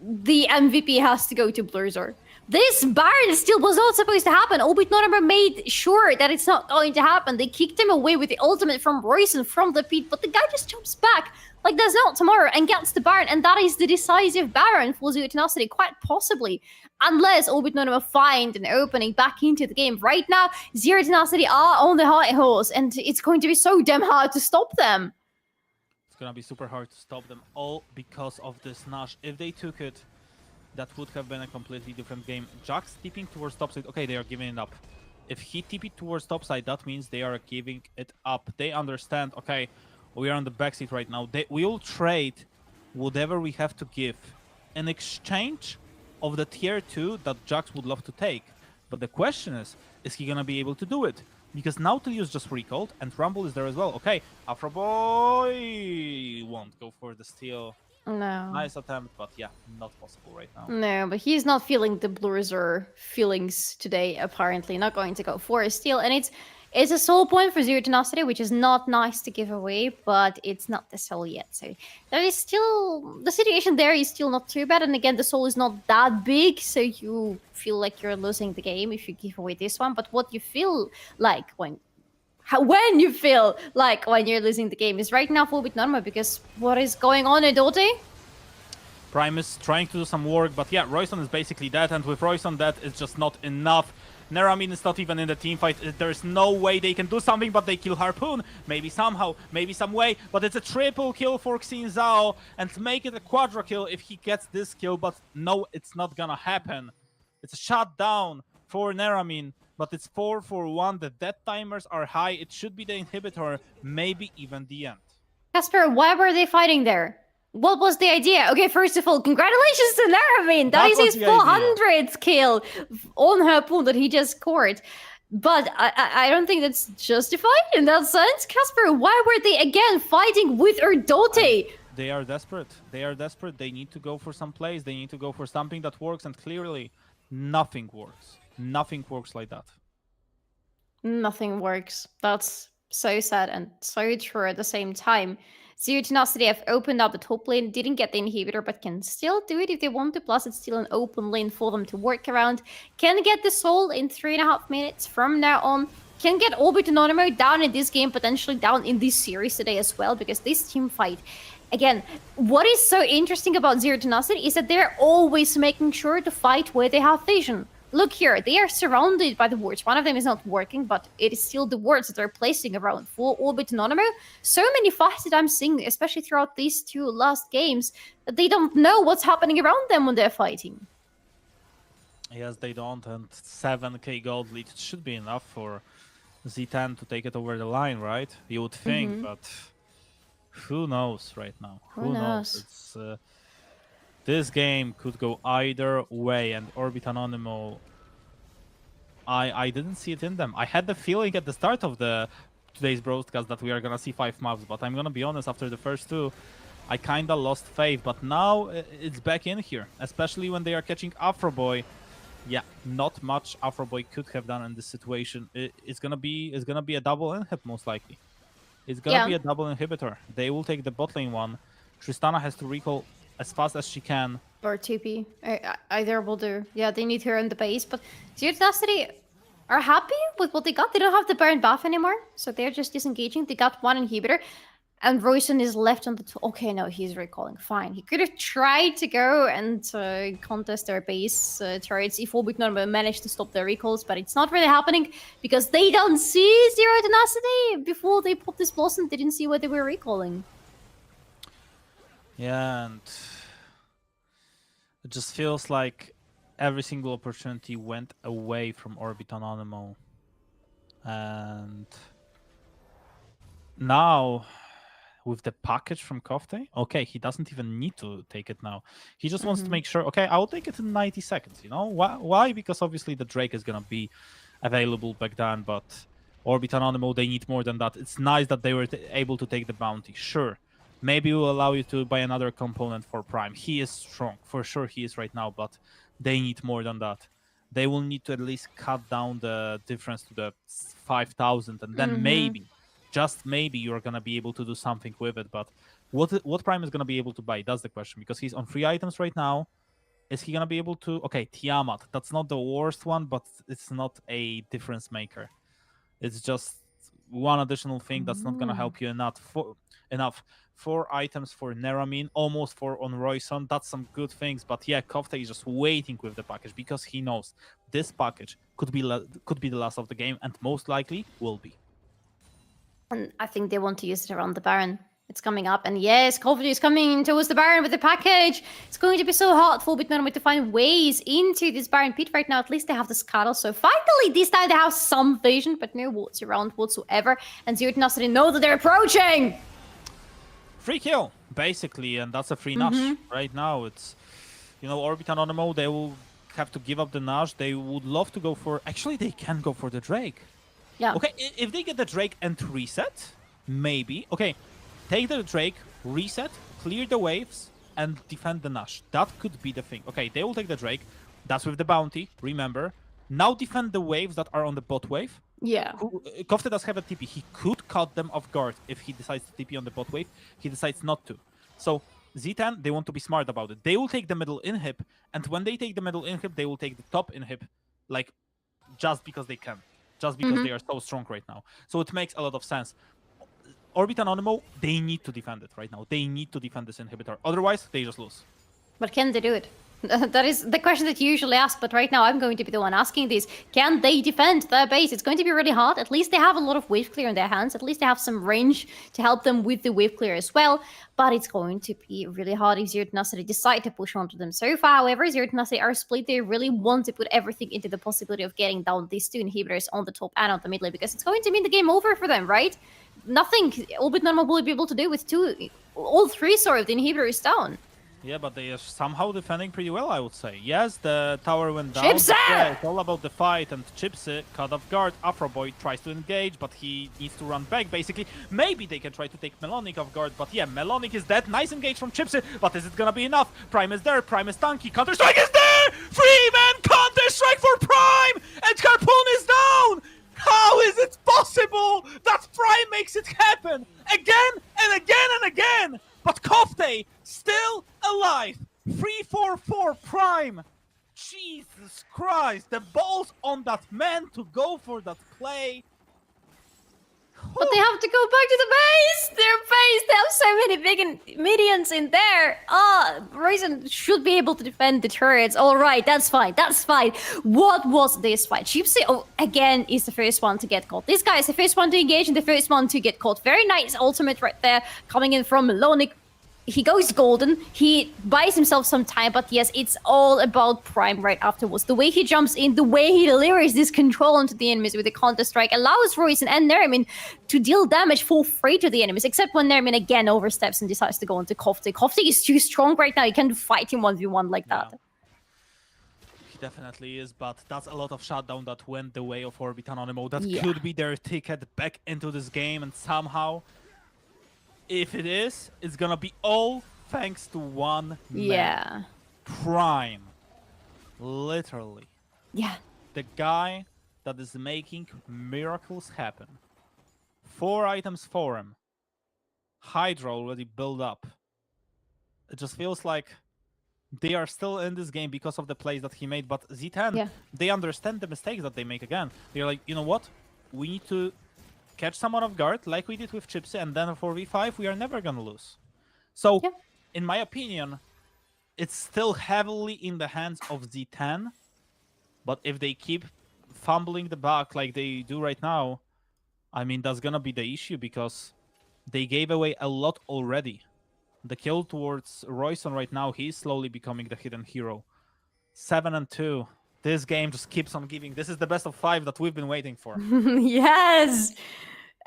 The MVP has to go to Blurzor. This Baron still was not supposed to happen. Orbit and Anonymo made sure that it's not going to happen. They kicked him away with the ultimate from Royson from the pit, but the guy just jumps back like there's not tomorrow and gets the Baron, and that is the decisive Baron for Zero Tenacity, quite possibly. Unless Orbit and Anonymo find an opening back into the game. Right now, Zero Tenacity are on the high horse, and it's going to be so damn hard to stop them. It's gonna be super hard to stop them, all because of this Nash. If they took it, that would have been a completely different game. Jax tipping towards topside. Okay, they are giving it up. If he tipped towards topside, that means they are giving it up. They understand, okay, we are on the backseat right now. We will trade whatever we have to give in exchange of the tier 2 that Jax would love to take. But the question is he gonna be able to do it? Because now Tilius just recalled, and Rumble is there as well. Okay, Afroboy won't go for the steal. No. Nice attempt, but yeah, not possible right now. No, but he's not feeling the Blurzor feelings today, apparently. Not going to go for a steal. And It's a soul point for Zero Tenacity, which is not nice to give away, but it's not the soul yet. So there is still the situation there is still not too bad. And again, the soul is not that big, so you feel like you're losing the game if you give away this one. But what you feel like when you feel like when you're losing the game is right now full bit normal, because what is going on in Dote? Prime is trying to do some work, but yeah, Royson is basically dead, and with Royson dead, it's just not enough. Neramin is not even in the team fight. There's no way they can do something, but they kill Harpoon. Maybe somehow, maybe some way, but it's a triple kill for Xin Zhao, and make it a quadra kill if he gets this kill, but no, it's not gonna happen. It's a shutdown for Neramin, but it's 4-for-1. The death timers are high. It should be the inhibitor, maybe even the end. Kasper, why were they fighting there? What was the idea? Okay, first of all, congratulations to Neramin. That is his 400th kill on Harpoon that he just scored. But I don't think that's justified in that sense. Kasper, why were they again fighting with Erdote? They are desperate. They are desperate. They need to go for some plays. They need to go for something that works, and clearly nothing works. Nothing works like that. Nothing works. That's so sad and so true at the same time. Zero Tenacity have opened up the top lane, didn't get the inhibitor, but can still do it if they want to. Plus, it's still an open lane for them to work around. Can get the soul in 3.5 minutes from now on. Can get Orbit Anonymo down in this game, potentially down in this series today as well, because this team fight. Again, what is so interesting about Zero Tenacity is that they're always making sure to fight where they have vision. Look here, they are surrounded by the wards. One of them is not working, but it is still the wards that they're placing around for Orbit Anonymo. So many fights that I'm seeing, especially throughout these two last games, that they don't know what's happening around them when they're fighting. Yes, they don't, and 7k gold lead should be enough for Z10 to take it over the line, right? You would think, but who knows right now? Who knows? It's... this game could go either way, and Orbit Anonymo, I didn't see it in them. I had the feeling at the start of today's broadcast that we are gonna see 5 maps, but I'm gonna be honest, after the first 2, I kinda lost faith. But now it's back in here, especially when they are catching Afroboy. Yeah, not much Afroboy could have done in this situation. It's gonna be a double inhib most likely. It's gonna be a double inhibitor. They will take the bot lane one. Tristana has to recall as fast as she can. Or TP. Either will do. Yeah, they need her in the base, but Zero Tenacity are happy with what they got. They don't have the Baron buff anymore, so they're just disengaging. They got one inhibitor, and Royson is left on the okay, no, he's recalling. Fine. He could have tried to go and contest their base turrets if Orbit Normal managed to stop their recalls, but it's not really happening because they don't see Zero Tenacity. Before they popped this blossom, they didn't see what they were recalling. Yeah, and it just feels like every single opportunity went away from Orbit Anonymo. And now, with the package from Kofte, okay, he doesn't even need to take it now. He just wants to make sure, okay, I'll take it in 90 seconds, you know? Why? Because obviously the Drake is going to be available back then, but Orbit Anonymo, they need more than that. It's nice that they were able to take the bounty, sure. Maybe we'll allow you to buy another component for Prime. He is strong. For sure he is right now, but they need more than that. They will need to at least cut down the difference to the 5,000, and then maybe, just maybe, you're going to be able to do something with it. But what Prime is going to be able to buy? That's the question, because he's on 3 items right now. Is he going to be able to... Okay, Tiamat. That's not the worst one, but it's not a difference maker. It's just one additional thing that's not going to help you enough. 4 items for Neramin, almost 4 on Royson. That's some good things, but yeah, Kofte is just waiting with the package because he knows this package could be the last of the game, and most likely will be. And I think they want to use it around the Baron. It's coming up, and yes, Kofte is coming towards the Baron with the package. It's going to be so hard for Bitnormal to find ways into this Baron pit right now. At least they have the scuttle, so finally this time they have some vision, but no wards around whatsoever. And Zero Tenacity know that they're approaching. Free kill, basically, and that's a free Nash. Right now, it's, you know, Orbit Anonymo, they will have to give up the Nash. They would love to go for... Actually, they can go for the Drake. Yeah. Okay, if they get the Drake and reset, maybe. Okay, take the Drake, reset, clear the waves, and defend the Nash. That could be the thing. Okay, they will take the Drake. That's with the bounty, remember. Now defend the waves that are on the bot wave. Yeah. Kofte does have a TP. He could cut them off guard if he decides to TP on the bot wave. He decides not to. So Z10, they want to be smart about it. They will take the middle inhib, and when they take the middle inhib, they will take the top inhib, like, just because they can. Just because they are so strong right now. So it makes a lot of sense. Orbit Anonymo, they need to defend it right now. They need to defend this inhibitor. Otherwise, they just lose. But can they do it? That is the question that you usually ask, but right now I'm going to be the one asking this. Can they defend their base? It's going to be really hard. At least they have a lot of wave clear in their hands. At least they have some range to help them with the wave clear as well. But it's going to be really hard if Zero Tenacity decide to push onto them. So far, however, Zero Tenacity are split. They really want to put everything into the possibility of getting down these two inhibitors on the top and on the mid lane, because it's going to mean the game over for them, right? Nothing Orbit Normal will be able to do with all three, sorry, of the inhibitors down. Yeah, but they are somehow defending pretty well, I would say. Yes, the tower went down. Chipsy! Yeah, it's all about the fight, and Chipsy caught off guard. Afroboy tries to engage, but he needs to run back, basically. Maybe they can try to take Melonic off guard, but yeah, Melonic is dead. Nice engage from Chipsy, but is it gonna be enough? Prime is there, Prime is tanky, Counter-Strike is there! Freeman Counter-Strike for Prime! And Harpoon is down! How is it possible that Prime makes it happen? Again and again and again! But Kofte still alive. 3-4-4 Prime. Jesus Christ, the balls on that man to go for that play. But they have to go back to the base! Their base! They have so many big minions in there! Ryzen should be able to defend the turrets. Alright, that's fine, that's fine. What was this fight? Chipsy, again, is the first one to get caught. This guy is the first one to engage and the first one to get caught. Very nice ultimate right there, coming in from Melonic. He goes golden, he buys himself some time, but yes, it's all about Prime right afterwards. The way he jumps in, the way he delivers this control onto the enemies with the Counter-Strike allows Royson and Nermin to deal damage for free to the enemies, except when Nermin again oversteps and decides to go into Kofte. Kofte is too strong right now, you can't fight him 1v1 like that. He definitely is, but that's a lot of shutdown that went the way of Orbit Anonymo. That could be their ticket back into this game, and somehow, if it is, it's gonna be all thanks to one man. Prime. Literally. Yeah. The guy that is making miracles happen. 4 items for him. Hydra already built up. It just feels like they are still in this game because of the plays that he made, but Z10, they understand the mistakes that they make again. They're like, you know what? We need to catch someone off guard, like we did with Chipsy, and then for V5, we are never gonna lose. So, in my opinion, it's still heavily in the hands of Z10, but if they keep fumbling the back like they do right now, I mean, that's gonna be the issue, because they gave away a lot already. The kill towards Royson right now, he's slowly becoming the hidden hero. 7-2. This game just keeps on giving. This is the best of 5 that we've been waiting for. Yes!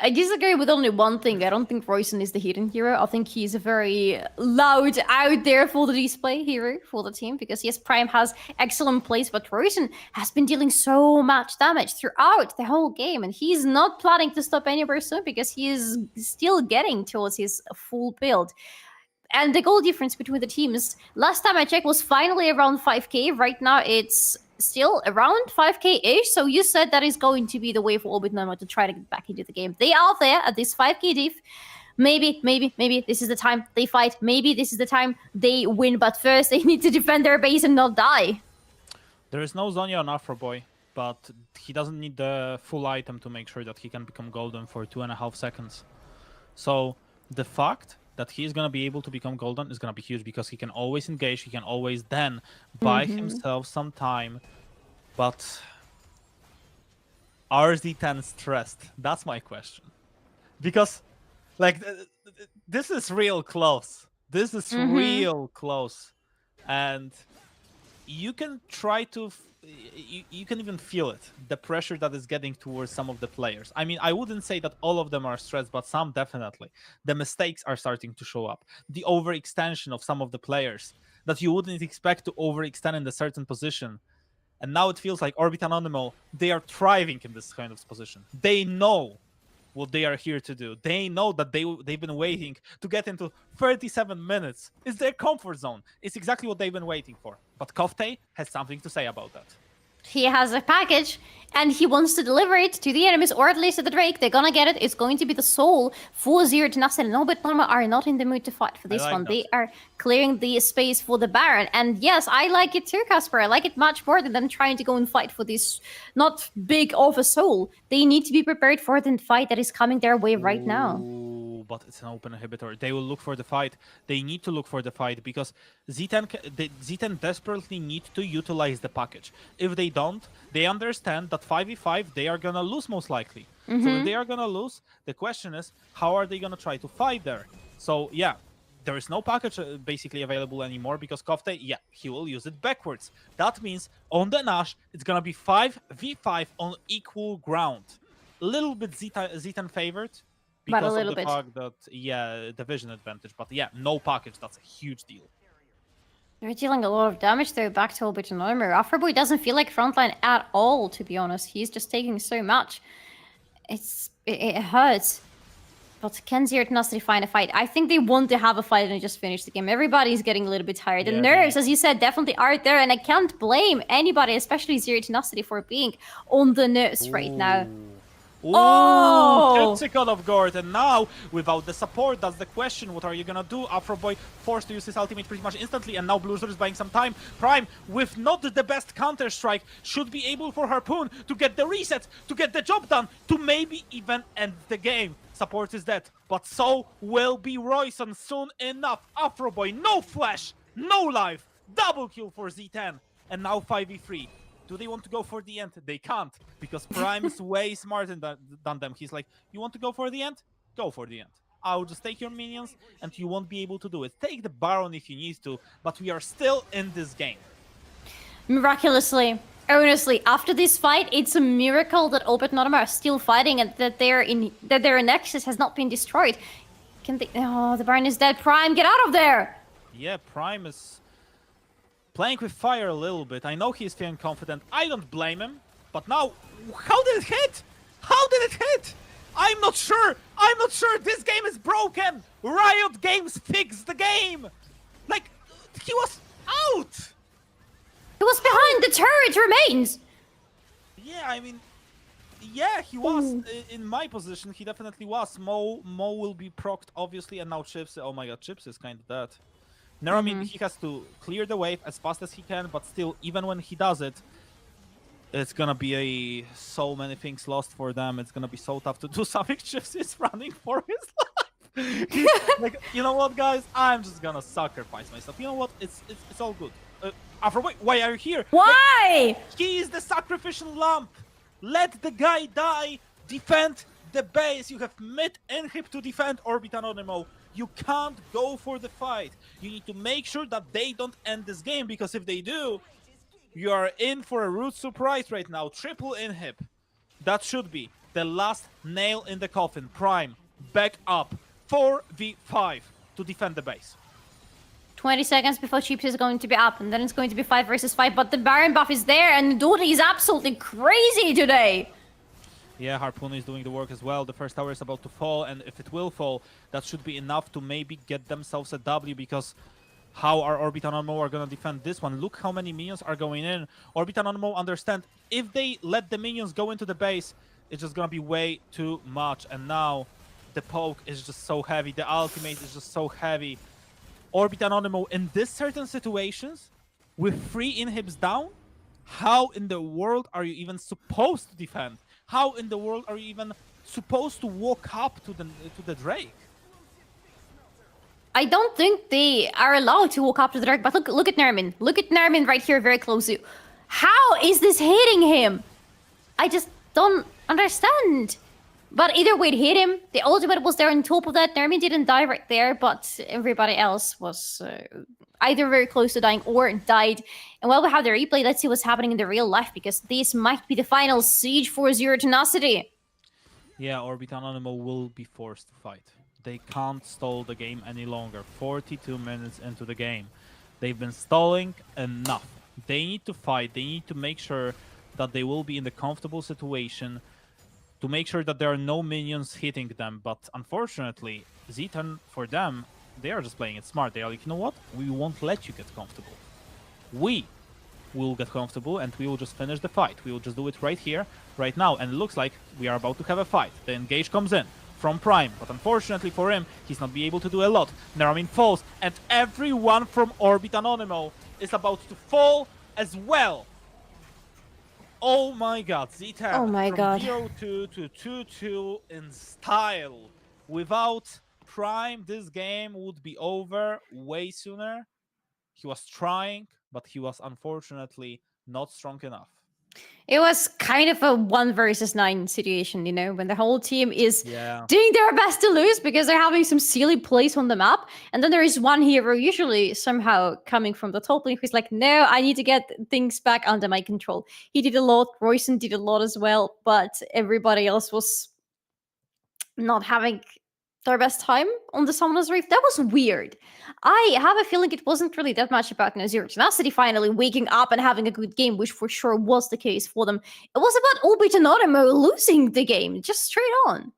I disagree with only one thing. I don't think Royson is the hidden hero. I think he's a very loud, out there for the display hero for the team. Because yes, Prime has excellent plays, but Royson has been dealing so much damage throughout the whole game. And he's not planning to stop anywhere soon because he is still getting towards his full build. And the goal difference between the teams, last time I checked, was finally around 5k. Right now it's still around 5k-ish, so you said that is going to be the way for Orbit Normal to try to get back into the game. They are there at this 5k diff. Maybe this is the time they fight. Maybe this is the time they win, but first they need to defend their base and not die. There is no Zonya on Afroboy, but he doesn't need the full item to make sure that he can become golden for 2.5 seconds. So the fact that he's going to be able to become golden is going to be huge, because he can always engage, he can always then buy himself some time. But are Z10 stressed? That's my question. Because, like, this is real close. This is real close. And you can try to... You can even feel it, the pressure that is getting towards some of the players. I mean, I wouldn't say that all of them are stressed, but some definitely. The mistakes are starting to show up. The overextension of some of the players that you wouldn't expect to overextend in a certain position. And now it feels like Orbit Anonymo, they are thriving in this kind of position. They know what they are here to do. They know that they've been waiting to get into 37 minutes. It's their comfort zone. It's exactly what they've been waiting for. But Kofte has something to say about that. He has a package, and he wants to deliver it to the enemies, or at least to the Drake. They're gonna get it. It's going to be the soul for Zero Tenacity. No, but Norma are not in the mood to fight for this like one. that. They are clearing the space for the Baron. And yes, I like it too, Kasper. I like it much more than them trying to go and fight for this not big of a soul. They need to be prepared for the fight that is coming their way right now. Ooh, but it's an open inhibitor. They will look for the fight. They need to look for the fight because Z10 desperately need to utilize the package. If they don't, they understand that 5v5 they are gonna lose most likely. So if they are gonna lose, the question is how are they gonna try to fight there? So yeah, there is no package basically available anymore because Kofte, yeah, he will use it backwards. That means on the Nash, it's gonna be 5v5 on equal ground. A little bit Z10 favored because of the fact that, yeah, the vision advantage. But yeah, no package, that's a huge deal. They're dealing a lot of damage though, back to Orbit and Armor. Afroboy doesn't feel like frontline at all, to be honest. He's just taking so much. It hurts. But can Zero Tenacity find a fight? I think they want to have a fight and just finish the game. Everybody's getting a little bit tired. The nerves, as you said, definitely are there, and I can't blame anybody, especially Zero Tenacity, for being on the nerves right now. Ooh, Oh! Gets caught off guard, and now, without the support, that's the question. What are you gonna do? Afroboy forced to use his ultimate pretty much instantly, and now Bluezer is buying some time. Prime, with not the best counter-strike, should be able for Harpoon to get the reset, to get the job done, to maybe even end the game. Support is dead, but so will be Royson soon enough. Afroboy, no flash, no life, double kill for Z10, and now 5v3. Do they want to go for the end? They can't, because Prime is way smarter than them. He's like, you want to go for the end? Go for the end. I'll just take your minions, and you won't be able to do it. Take the Baron if you need to, but we are still in this game. Miraculously, honestly, after this fight, it's a miracle that Obit Notama are still fighting and that their Nexus has not been destroyed. Can they? Oh, the Baron is dead. Prime, get out of there! Yeah, Prime is playing with fire a little bit. I know he's feeling confident. I don't blame him. But now, how did it hit? How did it hit? I'm not sure. I'm not sure. This game is broken. Riot Games fixed the game. Like, he was out. He was behind. The turret remains. Yeah, I mean, yeah, he was. In my position, he definitely was. Mo will be procced, obviously, and now Chips. Oh my god, Chips is kind of dead. Now, I mean, he has to clear the wave as fast as he can, but still, even when he does it, it's gonna be so many things lost for them. It's gonna be so tough to do something. Chips is running for his life. He's like, you know what, guys? I'm just gonna sacrifice myself. You know what? It's all good. Afroboy, why are you here? Why? He is the sacrificial lamp. Let the guy die. Defend the base. You have mid-inhib to defend Orbit Anonymo. You can't go for the fight. You need to make sure that they don't end this game, because if they do, you are in for a rude surprise right now. Triple inhib. That should be the last nail in the coffin. Prime, back up. 4v5 to defend the base. 20 seconds before Chips is going to be up, and then it's going to be 5 versus 5, but the Baron buff is there, and Dodi is absolutely crazy today. Yeah, Harpoon is doing the work as well. The first tower is about to fall, and if it will fall, that should be enough to maybe get themselves a W, because how are Orbit and Anonymo are going to defend this one? Look how many minions are going in. Orbit and Anonymo understand, if they let the minions go into the base, it's just going to be way too much. And now, the poke is just so heavy. The ultimate is just so heavy. Orbit and Anonymo, in this certain situations, with 3 inhibs down, how in the world are you even supposed to defend? How in the world are you even supposed to walk up to the Drake? I don't think they are allowed to walk up to the Drake, but look at Nermin. Look at Nermin right here, very close to you. How is this hitting him? I just don't understand. But either way, it hit him. The ultimate was there on top of that. Nermin didn't die right there, but everybody else was either very close to dying or died. And while we have the replay, let's see what's happening in the real life, because this might be the final siege for Zero Tenacity. Yeah, Orbit Anonymo will be forced to fight. They can't stall the game any longer. 42 minutes into the game. They've been stalling enough. They need to fight. They need to make sure that they will be in the comfortable situation, to make sure that there are no minions hitting them. But unfortunately, Z10, for them, they are just playing it smart. They are like, you know what? We won't let you get comfortable. We we'll get comfortable and we will just finish the fight. We will just do it right here, right now. And it looks like we are about to have a fight. The engage comes in from Prime, but unfortunately for him, he's not be able to do a lot. Neramin falls, and everyone from Orbit Anonymo is about to fall as well. Oh my god, Z10 Oh my from god. 0-2 to 2-2 in style. Without Prime, this game would be over way sooner. He was trying, but he was unfortunately not strong enough. It was kind of a 1 versus 9 situation, you know, when the whole team is Yeah. doing their best to lose because they're having some silly plays on the map. And then there is one hero, usually somehow coming from the top lane, who's like, no, I need to get things back under my control. He did a lot, Royson did a lot as well, but everybody else was not having their best time on the Summoner's Rift. That was weird. I have a feeling it wasn't really that much about Zero Tenacity finally waking up and having a good game, which for sure was the case for them. It was about Orbit Anonymo losing the game, just straight on.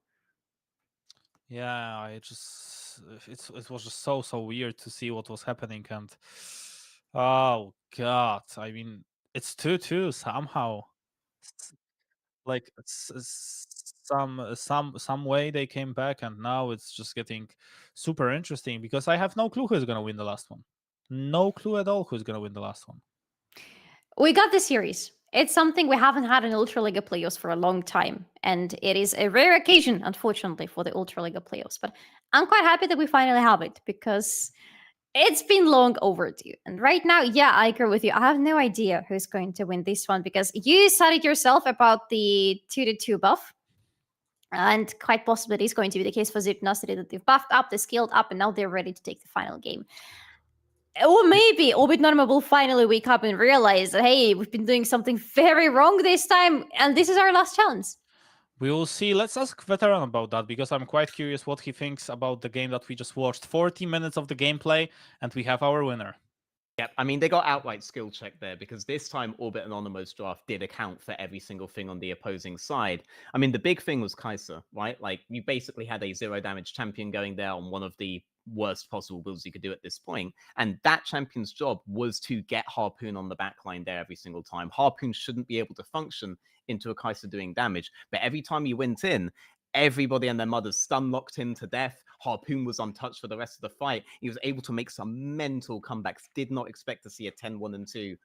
Yeah, it was just so weird to see what was happening, and oh god, I mean, it's 2-2 somehow. Like some way they came back, and now it's just getting super interesting because I have no clue who's gonna win the last one. No clue at all who's gonna win the last one. We got the series. It's something we haven't had in Ultraliga playoffs for a long time, and it is a rare occasion, unfortunately, for the Ultraliga playoffs. But I'm quite happy that we finally have it because it's been long overdue. And right now, yeah, I agree with you. I have no idea who's going to win this one because you said it yourself about the 2-2 buff. And quite possibly it is going to be the case for Zero Tenacity that they've buffed up, they scaled up, and now they're ready to take the final game. Or maybe Orbit Anonymo will finally wake up and realize that, hey, we've been doing something very wrong this time, and this is our last chance. We will see. Let's ask Veteran about that because I'm quite curious what he thinks about the game that we just watched. 40 minutes of the gameplay, and we have our winner. Yep, I mean, they got outright skill check there because this time Orbit Anonymo's draft did account for every single thing on the opposing side. I mean, the big thing was Kaiser, right? Like, you basically had a 0 damage champion going there on one of the worst possible builds you could do at this point. And that champion's job was to get Harpoon on the backline there every single time. Harpoon shouldn't be able to function into a Kaiser doing damage, but every time you went in, everybody and their mothers stun locked him to death. Harpoon was untouched for the rest of the fight. He was able to make some mental comebacks. Did not expect to see a 10-1-2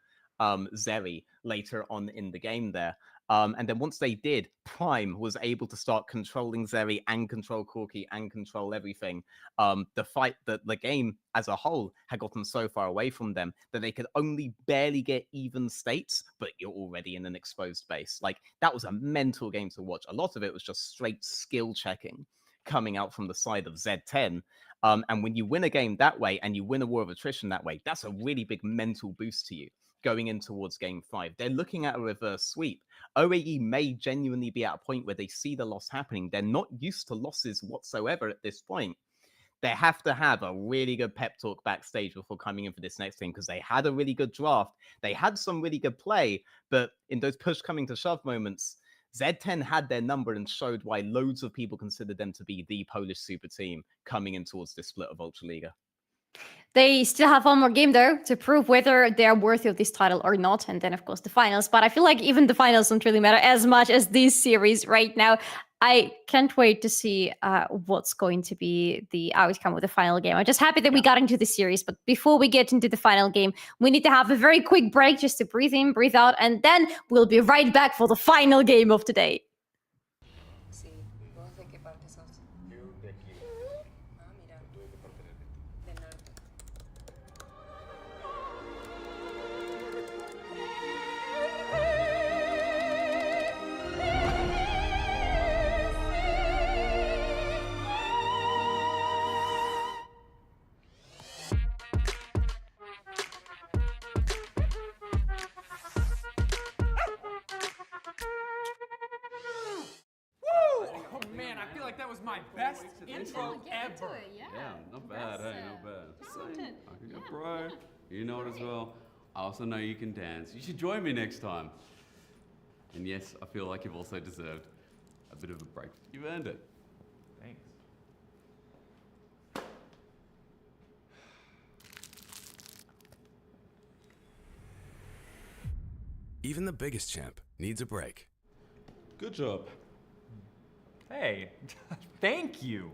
Zeri later on in the game there. And then once they did, Prime was able to start controlling Zeri and control Korotkiy and control everything. The game as a whole had gotten so far away from them that they could only barely get even states, but you're already in an exposed base. Like, that was a mental game to watch. A lot of it was just straight skill checking coming out from the side of Z10. And when you win a game that way and you win a war of attrition that way, that's a really big mental boost to you going in towards game 5. They're looking at a reverse sweep. OAE may genuinely be at a point where they see the loss happening. They're not used to losses whatsoever at this point. They have to have a really good pep talk backstage before coming in for this next game because they had a really good draft. They had some really good play, but in those push coming to shove moments, Z10 had their number and showed why loads of people considered them to be the Polish super team coming in towards this split of Ultraliga. They still have one more game, though, to prove whether they're worthy of this title or not. And then, of course, the finals. But I feel like even the finals don't really matter as much as this series right now. I can't wait to see what's going to be the outcome of the final game. I'm just happy that we got into the series. But before we get into the final game, we need to have a very quick break just to breathe in, breathe out. And then we'll be right back for the final game of today. Sí, ¿vos de qué parte sos? Yo de aquí. Ah, mira, ¿Tú de qué parte eres? del norte. Oh man, I feel like that was my best intro ever. Yeah, not bad, hey, not bad. Okay, bro. You know it as well. I also know you can dance. You should join me next time. And yes, I feel like you've also deserved a bit of a break. You've earned it. Thanks. Even the biggest champ needs a break. Good job. Hey, thank you.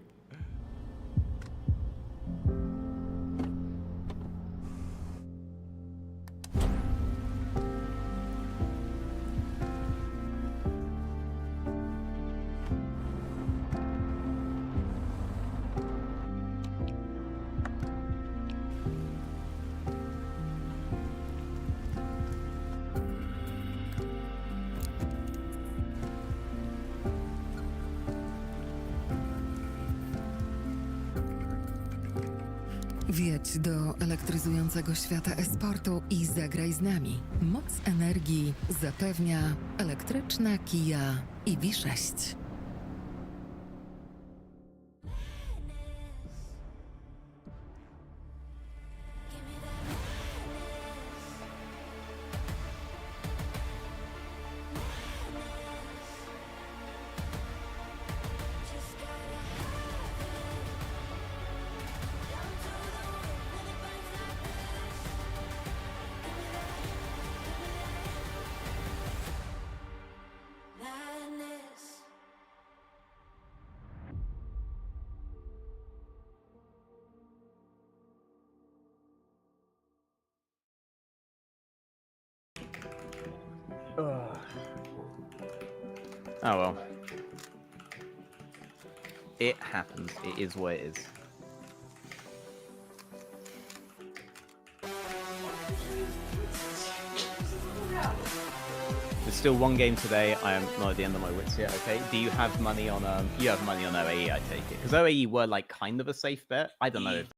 Wjedź do elektryzującego świata esportu i zagraj z nami. Moc energii zapewnia elektryczna Kia EV6. Oh well. It happens. It is what it is. There's still one game today. I am not at the end of my wits yet. Okay. Do you have money on You have money on OAE, I take it, because OAE were like kind of a safe bet. I don't know. If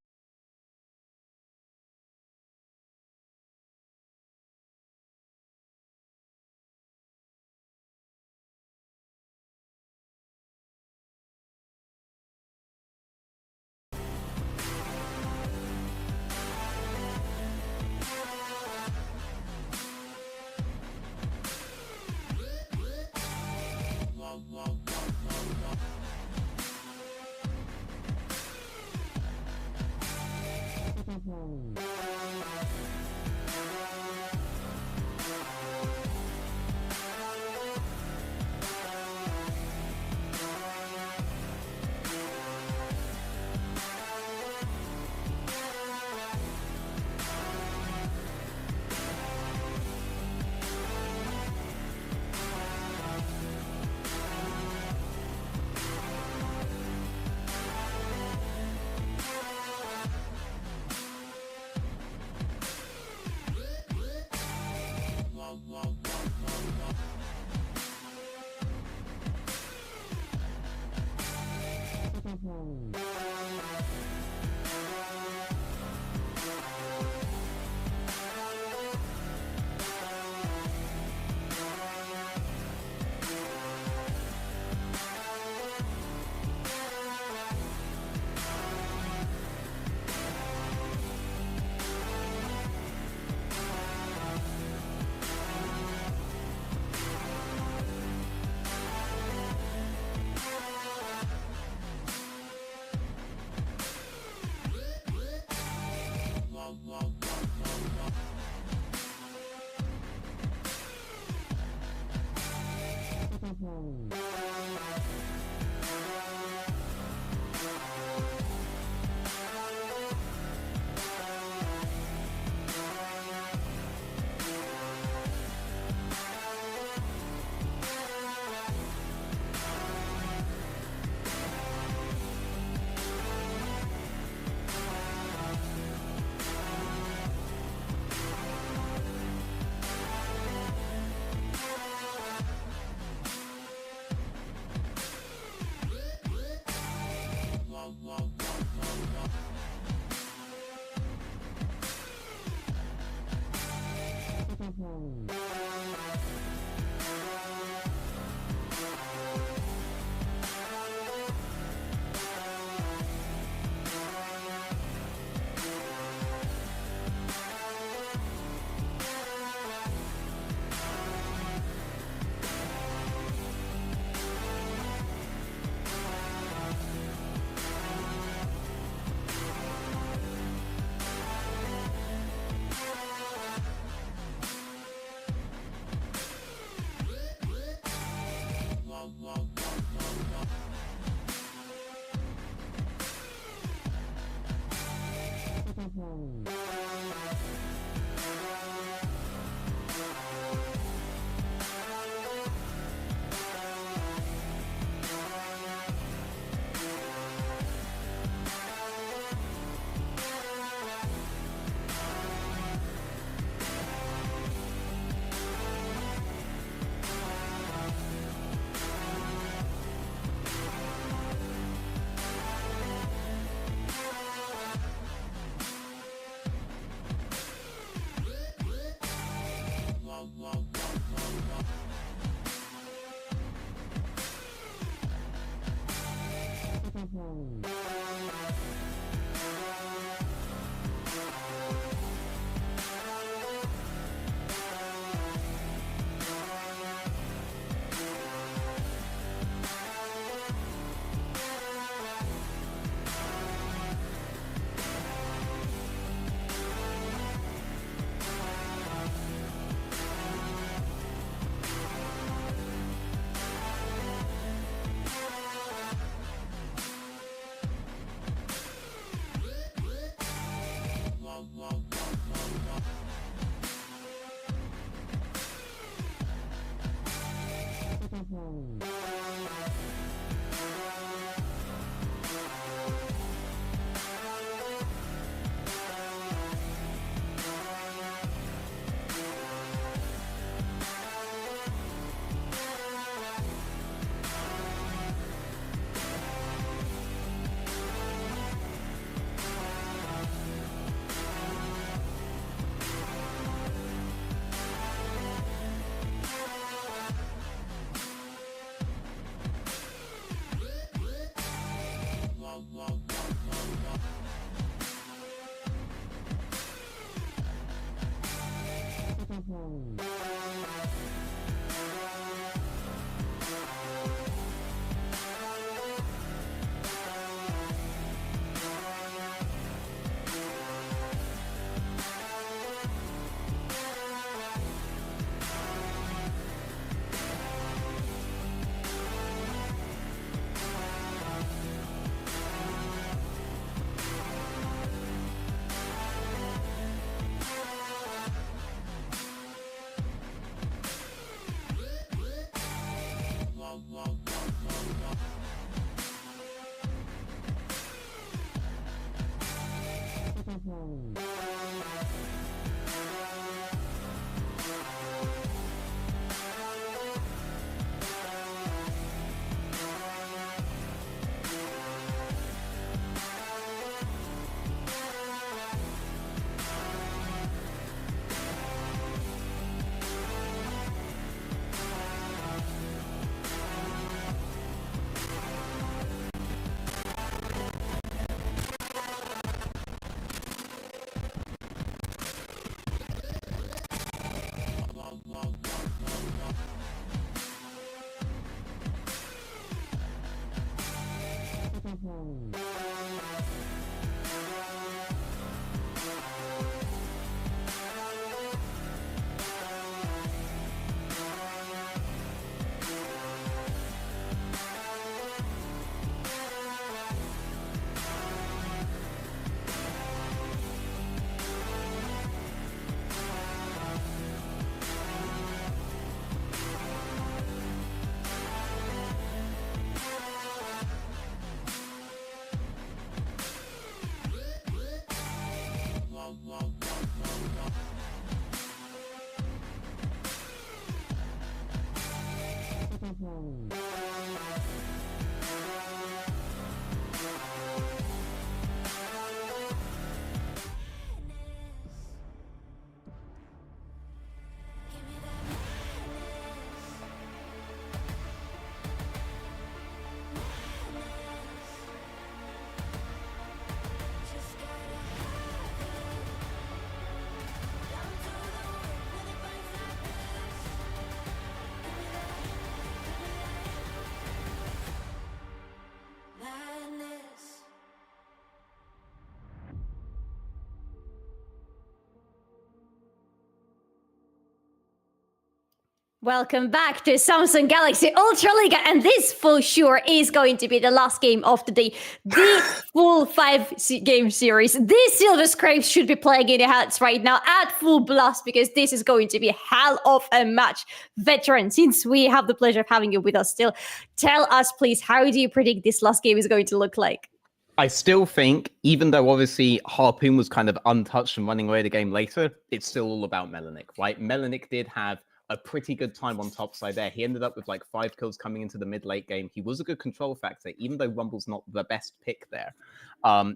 Welcome back to Samsung Galaxy Ultraliga, and this for sure is going to be the last game of the day. The full 5-game series. These Silver Scrapes should be playing in your heads right now at full blast, because this is going to be a hell of a match. Veteran, since we have the pleasure of having you with us still, tell us please, how do you predict this last game is going to look like? I still think, even though obviously Harpoon was kind of untouched and running away the game later, it's still all about Melanik, right? Melanik did have a pretty good time on top side there. He ended up with like 5 kills coming into the mid-late game. He was a good control factor, even though Rumble's not the best pick there.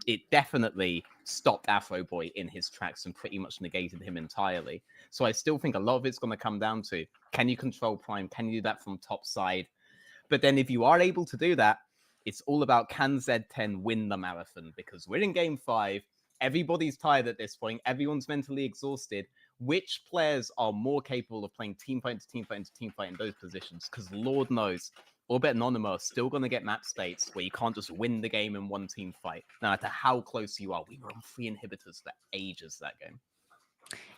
It definitely stopped Afro Boy in his tracks and pretty much negated him entirely. So I still think a lot of it's going to come down to, can you control Prime? Can you do that from top side? But then if you are able to do that, it's all about, can Z10 win the marathon? Because we're in game 5. Everybody's tired at this point. Everyone's mentally exhausted. Which players are more capable of playing team fight to team fight to team fight in those positions? Because Lord knows, Orbit and Anonymo are still going to get map states where you can't just win the game in one team fight. No matter how close you are. We were on 3 inhibitors for ages that game.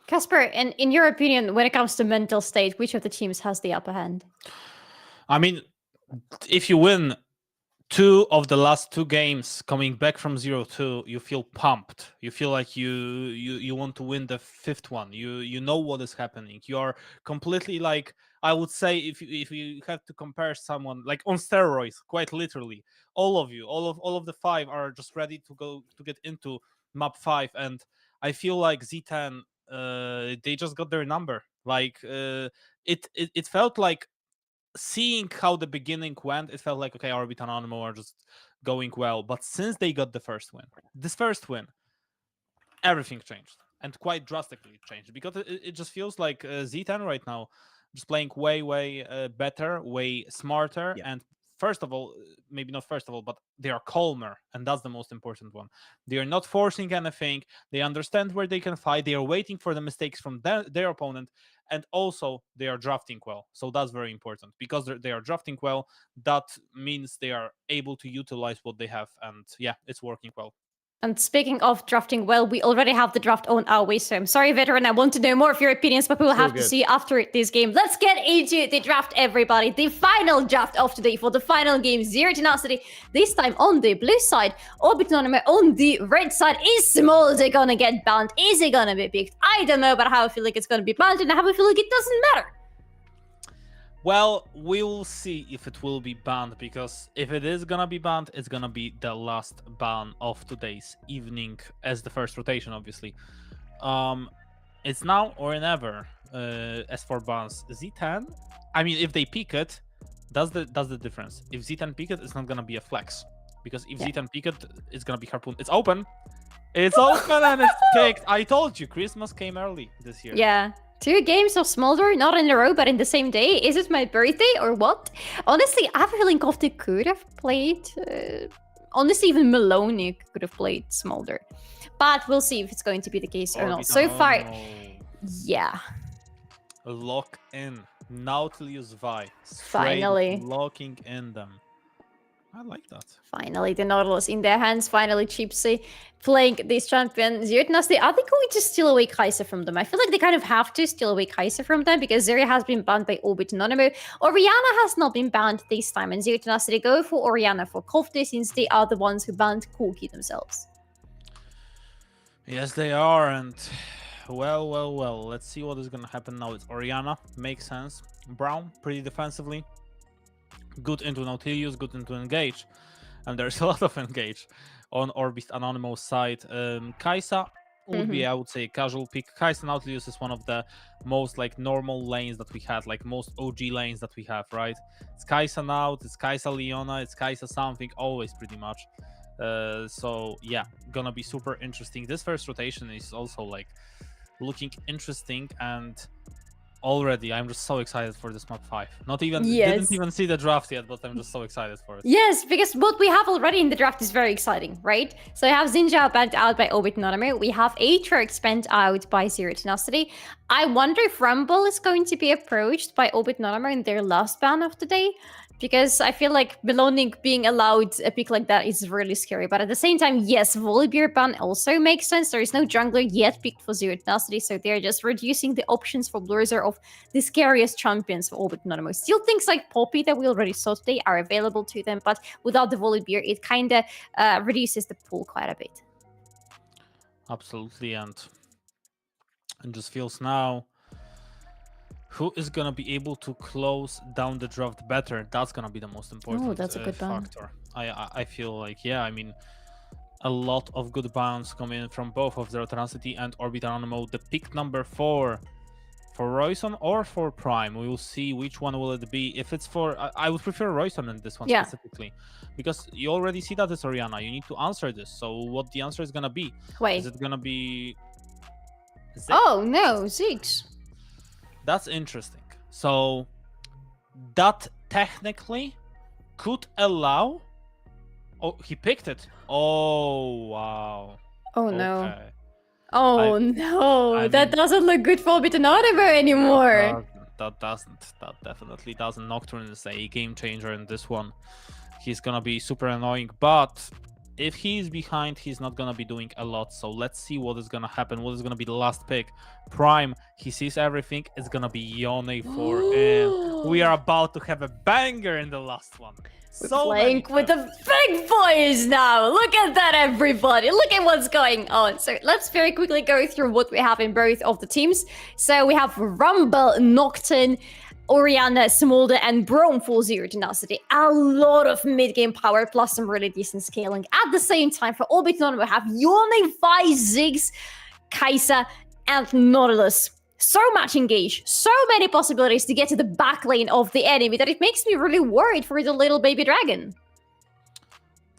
Kasper, and in your opinion, when it comes to mental state, which of the teams has the upper hand? I mean, if you win 2 of the last 2 games coming back from 0-2, you feel pumped. You feel like you want to win the 5th one. You know what is happening. You are completely, like, I would say, if you have to compare someone like on steroids, quite literally, all of the 5 are just ready to get into map 5, and I feel like Z10, they just got their number. Like it felt like, seeing how the beginning went, it felt like, okay, Orbit and Anonymo are just going well. But since they got this first win, everything changed, and quite drastically changed, because it just feels like Z10 right now just playing way better, way smarter, and first of all, maybe not first of all, but they are calmer, and that's the most important one. They are not forcing anything. They understand where they can fight. They are waiting for the mistakes from their opponent, and also they are drafting well. So that's very important because they are drafting well. That means they are able to utilize what they have, and yeah, it's working well. And speaking of drafting well, we already have the draft on our way, so I'm sorry, Veteran, I want to know more of your opinions, but we will have to see after this game. Let's get into the draft, everybody. The final draft of today for the final game, Zero Tenacity. This time on the blue side, Anonymo on the red side. Is Smolder gonna get banned? Is he gonna be picked? I don't know, but I have a feeling it's gonna be banned, and I have a feeling it doesn't matter. Well, we will see if it will be banned, because if it is gonna be banned, it's gonna be the last ban of today's evening as the first rotation, obviously. It's now or never. As for bans, Z10, I mean, if they pick it, that's the difference. If Z10 pick it, it's not gonna be a flex, because if Z10 pick it, it's gonna be Harpoon. It's open. It's open and it's picked. I told you, Christmas came early this year. Yeah. 2 games of Smolder, not in a row, but in the same day. Is it my birthday or what? Honestly, I have a feeling Kofti could have played. Honestly, even Maloney could have played Smolder. But we'll see if it's going to be the case or not. So far, yeah. Lock in. Nautilus Vi. Finally. Locking in them. I like that. Finally, the Nautilus in their hands. Finally, Chipsy playing this champion. Zero Tenacity, are they going to steal away Kaiser from them? I feel like they kind of have to steal away Kaiser from them because Zero has been banned by Orbit Anonymo. Oriana has not been banned this time, and Zero Tenacity go for Oriana for Kofti since they are the ones who banned Korotkiy themselves. Yes, they are, and well. Let's see what is going to happen now. It's Oriana. Makes sense. Brown, pretty defensively. Good into Nautilus, good into engage, and there's a lot of engage on Orbit Anonymo's side. Kai'Sa would be, I would say, a casual pick. Kai'Sa Nautilus is one of the most like normal lanes that we had, like most OG lanes that we have, right? It's Kai'Sa Naut, it's Kai'Sa Leona, it's Kai'Sa something, always pretty much. So yeah, gonna be super interesting. This first rotation is also like looking interesting, and already I'm just so excited for this map 5. Didn't even see the draft yet, but I'm just so excited for it. Yes, because what we have already in the draft is very exciting, right? So we have Xinjiao banned out by Orbit Anonymo. We have Aatrox banned out by Zero Tenacity. I wonder if Rumble is going to be approached by Orbit Anonymo in their last ban of the day, because I feel like Belonic being allowed a pick like that is really scary. But at the same time, yes, Volibear ban also makes sense. There is no jungler yet picked for Zero Tenacity, so they're just reducing the options for Blurzer of the scariest champions for Orbit Anonymo. Still, things like Poppy that we already saw today are available to them, but without the Volibear, it kind of reduces the pool quite a bit. Absolutely, and just feels now who is going to be able to close down the draft better. That's going to be the most important that's a good factor. I feel like, yeah, I mean, a lot of good bans come in from both of Zero Tenacity and Orbit Anonymo. The pick number 4 for Royson or for Prime. We will see which one will it be. If it's for, I would prefer Royson in this one specifically, because you already see that it's Oriana. You need to answer this. So what the answer is going to be? Wait. Is it going to be Ziggs? Oh, no, Ziggs. That's interesting. So that technically could allow... Oh, he picked it. Oh, wow. Oh, no. Oh, no. That doesn't look good for Orbit Anonymo anymore. That definitely doesn't. Nocturne is a game changer in this one. He's gonna be super annoying, but if he's behind, he's not gonna be doing a lot. So let's see what is gonna happen. What is gonna be the last pick? Prime, he sees everything. It's gonna be Yone for him. We are about to have a banger in the last one. We're playing with the big boys now. Look at that, everybody. Look at what's going on. So let's very quickly go through what we have in both of the teams. So we have Rumble, Nocturne, Oriana, Smolder, and Braum for Zero Tenacity. A lot of mid-game power plus some really decent scaling. At the same time, for Orbit Anonymo, we have Yone, Vi, Ziggs, Kai'Sa, and Nautilus. So much engage, so many possibilities to get to the back lane of the enemy that it makes me really worried for the little baby dragon.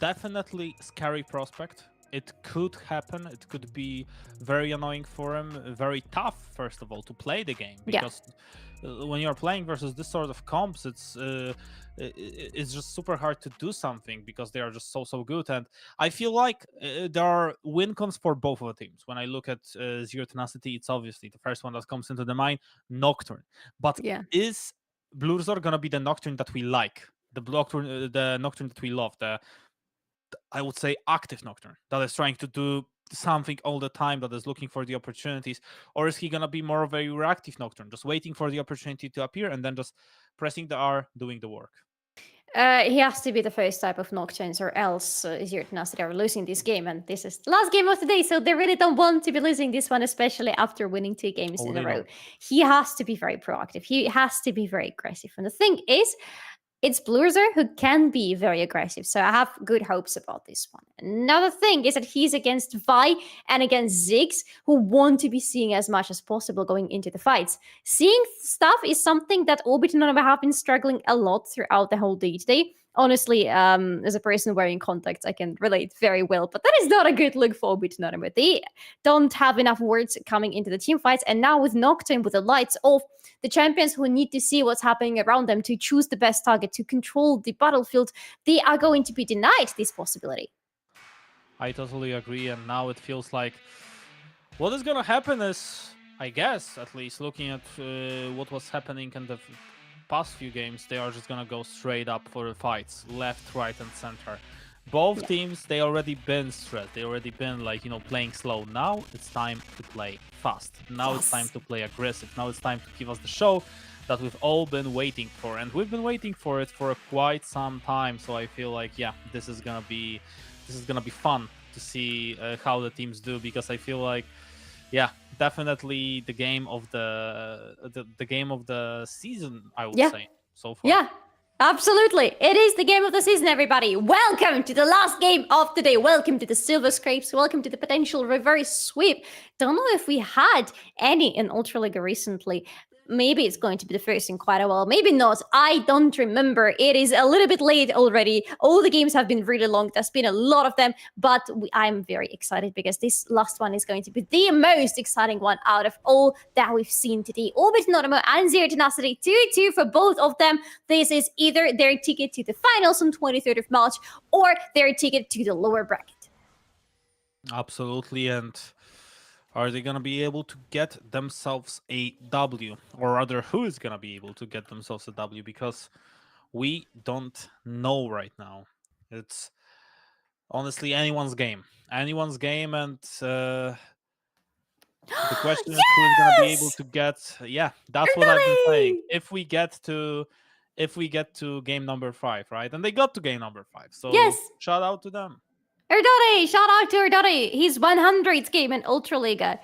Definitely scary prospect. it could happen. It could be very annoying for him, very tough, first of all, to play the game. Because when you're playing versus this sort of comps, it's just super hard to do something because they are just so good. And I feel like there are win cons for both of the teams. When I look at Zero Tenacity, it's obviously the first one that comes into the mind, Nocturne. But is Blurzor gonna be the Nocturne that we like? The Nocturne that we love, I would say active Nocturne that is trying to do something all the time, that is looking for the opportunities, or is he gonna be more of a reactive Nocturne, just waiting for the opportunity to appear and then just pressing the R, doing the work? He has to be the first type of Nocturnes, or else Zero Tenacity are losing this game, and this is the last game of the day, so they really don't want to be losing this one, especially after winning 2 games in a row. He has to be very proactive. He has to be very aggressive. And the thing is, it's Blurzor who can be very aggressive, so I have good hopes about this one. Another thing is that he's against Vi and against Ziggs, who want to be seeing as much as possible going into the fights. Seeing stuff is something that Orbit and Anonymo have been struggling a lot throughout the whole day today. Honestly, as a person wearing contacts, I can relate very well, but that is not a good look for Orbit and Anonymo. They don't have enough words coming into the team fights, and now with Nocturne, with the lights off, the champions who need to see what's happening around them to choose the best target, to control the battlefield, they are going to be denied this possibility. I totally agree, and now it feels like what is gonna happen is, I guess, at least looking at what was happening in the past few games, they are just gonna go straight up for the fights, left, right, and center. Both teams, they already been stressed. They already been playing slow. Now it's time to play fast. Now it's time to play aggressive. Now it's time to give us the show that we've all been waiting for, and we've been waiting for it for quite some time. So I feel like, yeah, this is gonna be fun to see how the teams do, because I feel like, yeah, definitely the game of the game of the season, I would say, so far. Yeah, absolutely. It is the game of the season, everybody. Welcome to the last game of the day. Welcome to the Silver Scrapes. Welcome to the potential reverse sweep. Don't know if we had any in Ultraliga recently. Maybe it's going to be the first in quite a while. Maybe not. I don't remember. It is a little bit late already. All the games have been really long. There's been a lot of them, but I'm very excited because this last one is going to be the most exciting one out of all that we've seen today. Orbit, Anonymo, and Zero Tenacity, 2-2 for both of them. This is either their ticket to the finals on 23rd of March or their ticket to the lower bracket. Absolutely, and are they going to be able to get themselves a W? Or rather, who is going to be able to get themselves a W? Because we don't know right now. It's honestly anyone's game. Anyone's game, and the question is who is going to be able to get... Yeah, that's what I've been saying. If we get to game number 5, right? And they got to game number 5. So shout out to them. Erdori! Shout out to Erdori! His 100th game in Ultraliga.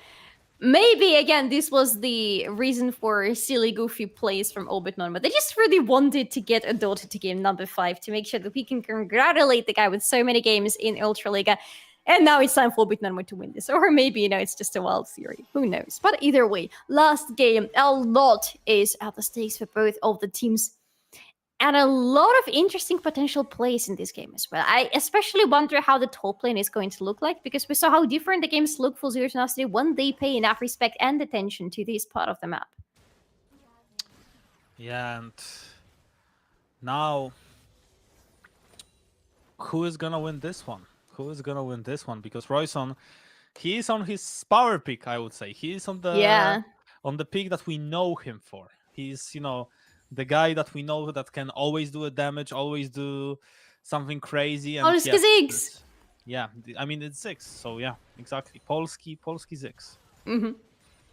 Maybe, again, this was the reason for silly, goofy plays from Orbit and Anonymo. They just really wanted to get a daughter to game number 5 to make sure that we can congratulate the guy with so many games in Ultraliga. And now it's time for Orbit and Anonymo to win this. Or maybe, it's just a wild theory. Who knows? But either way, last game, a lot is at the stakes for both of the teams. And a lot of interesting potential plays in this game as well. I especially wonder how the top lane is going to look like, because we saw how different the games look for Zero Tenacity when they pay enough respect and attention to this part of the map. Yeah, and now, who is gonna win this one? Who is gonna win this one? Because Royson, he is on his power pick, I would say. He is on the pick that we know him for. He's, the guy that we know that can always do a damage, always do something crazy. And Polski Ziggs! Yeah, I mean, it's Ziggs, so yeah, exactly. Polski Ziggs. Mm-hmm.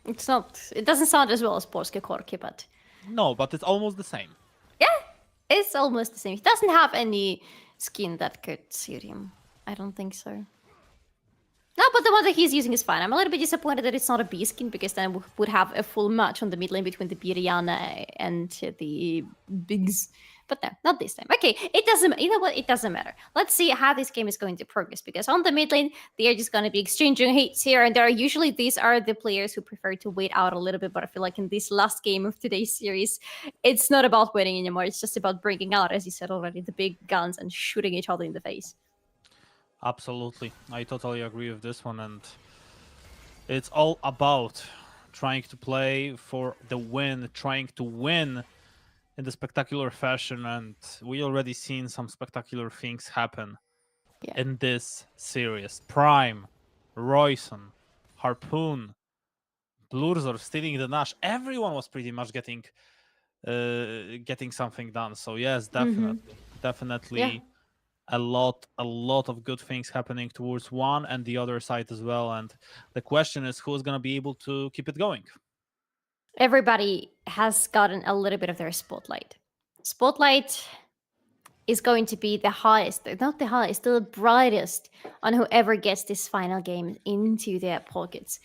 It doesn't sound as well as Polski Korotkiy, but... No, but it's almost the same. Yeah, it's almost the same. He doesn't have any skin that could suit him. I don't think so. No, but the one that he's using is fine. I'm a little bit disappointed that it's not a B skin, because then we would have a full match on the mid lane between the Biriana and the Bigs. But no, not this time. Okay, it doesn't. You know what? It doesn't matter. Let's see how this game is going to progress, because on the mid lane, they are just going to be exchanging hits here and there. Usually, these are the players who prefer to wait out a little bit. But I feel like in this last game of today's series, it's not about waiting anymore. It's just about bringing out, as you said already, the big guns and shooting each other in the face. Absolutely. I totally agree with this one, and it's all about trying to play for the win, trying to win in the spectacular fashion, and we already seen some spectacular things happen in this series. Prime, Royson, Harpoon, Blurzor stealing the Nash. Everyone was pretty much getting something done. So yes, definitely a lot of good things happening towards one and the other side as well. And the question is, who's gonna be able to keep it going? Everybody has gotten a little bit of their spotlight. Spotlight is going to be the highest, not the highest, the brightest on whoever gets this final game into their pockets.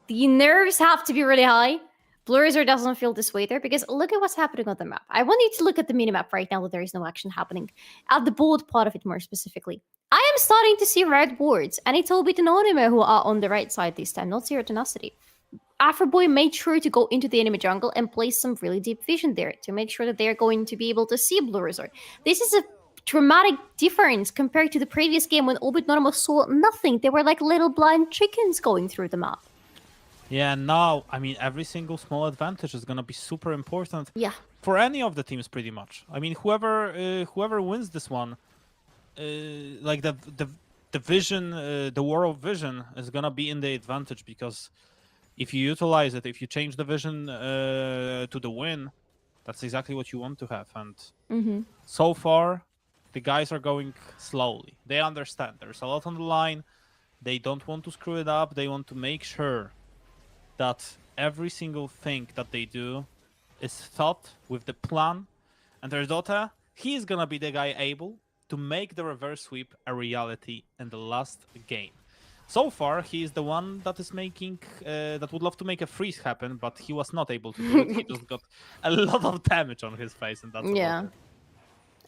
The nerves have to be really high. Blurzer doesn't feel this way there because look at what's happening on the map. I want you to look at the minimap right now that there is no action happening. At the board part of it more specifically. I am starting to see red wards, and it's all bit Anonymo who are on the right side this time, not Zero Tenacity. Afroboy made sure to go into the enemy jungle and place some really deep vision there to make sure that they're going to be able to see Blue Resort. This is a dramatic difference compared to the previous game when Obit Normal saw nothing. They were like little blind chickens going through the map. Yeah, now, I mean, every single small advantage is going to be super important for any of the teams, pretty much. I mean, whoever wins this one, like the vision, the war of vision is going to be in the advantage, because if you utilize it, if you change the vision to the win, that's exactly what you want to have. And so far, the guys are going slowly. They understand there's a lot on the line. They don't want to screw it up. They want to make sure that every single thing that they do is thought with the plan. And their Dota, he's gonna be the guy able to make the reverse sweep a reality in the last game. So far, he is the one that is making, that would love to make a freeze happen, but he was not able to do it. He just got a lot of damage on his face, and that's about it.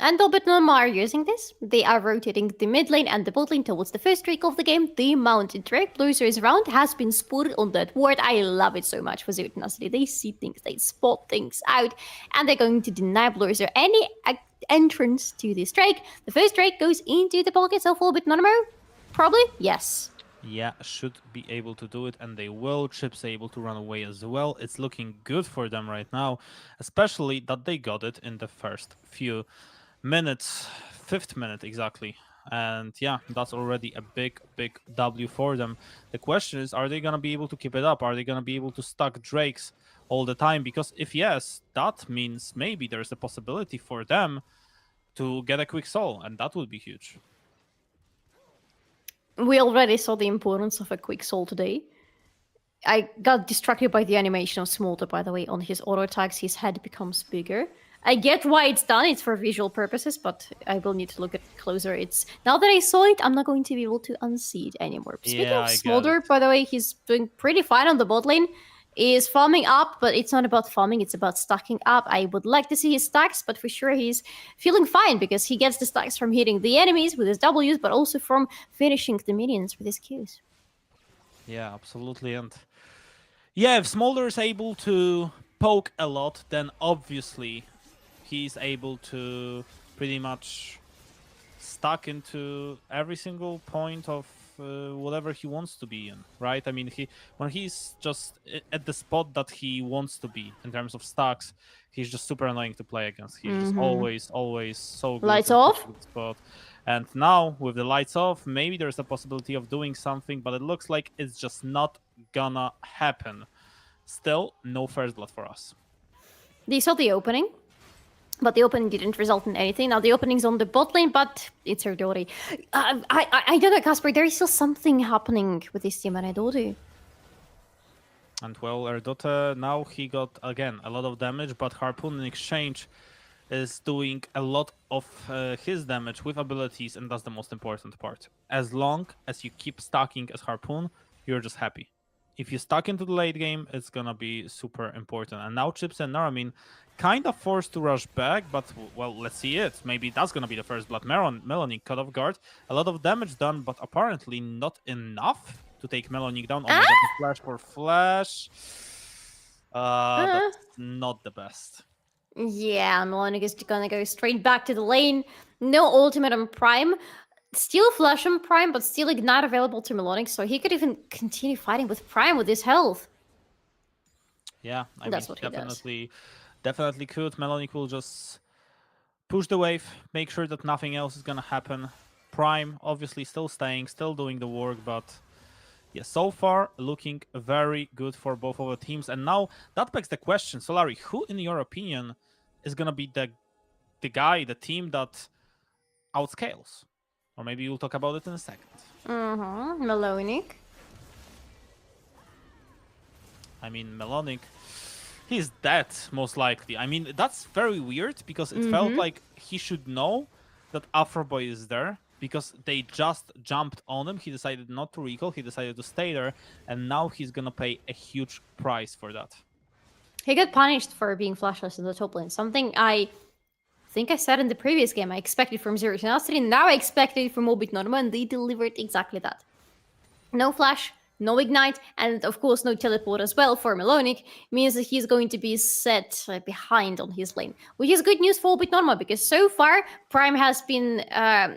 And Obit Normal are using this. They are rotating the mid lane and the bot lane towards the first streak of the game. The mounted drake Bluezer's round has been spotted on that ward. I love it so much for Zero Tenacity. They see things, they spot things out, and they're going to deny Bluezer any entrance to this drake. The first drake goes into the pockets of Obit Normal. Probably, yes. Yeah, should be able to do it, and they will. Chip's able to run away as well. It's looking good for them right now, especially that they got it in the first few minutes, 5th minute exactly. And yeah, that's already a big W for them. The question is, are they going to be able to keep it up? Are they going to be able to stack drakes all the time? Because if yes, that means maybe there's a possibility for them to get a quick soul, and that would be huge. We already saw the importance of a quick soul today. I got distracted by the animation of Smolder, by the way. On his auto attacks, his head becomes bigger. I get why it's done, it's for visual purposes, but I will need to look at it closer. It's now that I saw it, I'm not going to be able to unsee it anymore. Speaking of Smolder, by the way, he's doing pretty fine on the bot lane. He is farming up, but it's not about farming, it's about stacking up. I would like to see his stacks, but for sure he's feeling fine because he gets the stacks from hitting the enemies with his Ws, but also from finishing the minions with his Qs. Yeah, absolutely. And yeah, if Smolder is able to poke a lot, then obviously he's able to pretty much stack into every single point of whatever he wants to be in, right? I mean, when he's just at the spot that he wants to be in terms of stacks, he's just super annoying to play against. He's just always so good. Lights off? Spot. And now, with the lights off, maybe there's a possibility of doing something, but it looks like it's just not gonna happen. Still, no first blood for us. They saw the opening, but the opening didn't result in anything. Now the opening's on the bot lane, but it's Erdori. I don't know, Kasper, there is still something happening with this team, and I don't know. And well, Erdota, now he got, again, a lot of damage, but Harpoon in exchange is doing a lot of his damage with abilities, and that's the most important part. As long as you keep stacking as Harpoon, you're just happy. If you stack into the late game, it's gonna be super important. And now Chips and Naramin kind of forced to rush back, but well, let's see it. Maybe that's gonna be the first blood. Melanie cut off guard. A lot of damage done, but apparently not enough to take Melanie down. Oh my god, the flash for flash. That's not the best. Yeah, Melanie is gonna go straight back to the lane. No ultimate on Prime. Still Flash on Prime, but still Ignite available to Melonic, so he could even continue fighting with Prime with his health. Yeah, I That's mean, what he does. definitely could. Melonic will just push the wave, make sure that nothing else is gonna happen. Prime obviously still staying, still doing the work, but yeah, so far looking very good for both of the teams. And now that begs the question, Solari, who in your opinion is gonna be the team that outscales? Or maybe you'll talk about it in a second. Melonic. I mean, Melonic, he's dead, most likely. I mean, that's very weird, because it felt like he should know that Afroboy is there, because they just jumped on him. He decided not to recall, he decided to stay there, and now he's gonna pay a huge price for that. He got punished for being flashless in the top lane. Something I think I said in the previous game I expected from Zero Tenacity, now I expected it from Anonymo, and they delivered exactly that. No flash, no ignite, and of course no teleport as well for Melonic, means that he's going to be set behind on his lane. Which is good news for Anonymo, because so far Prime has been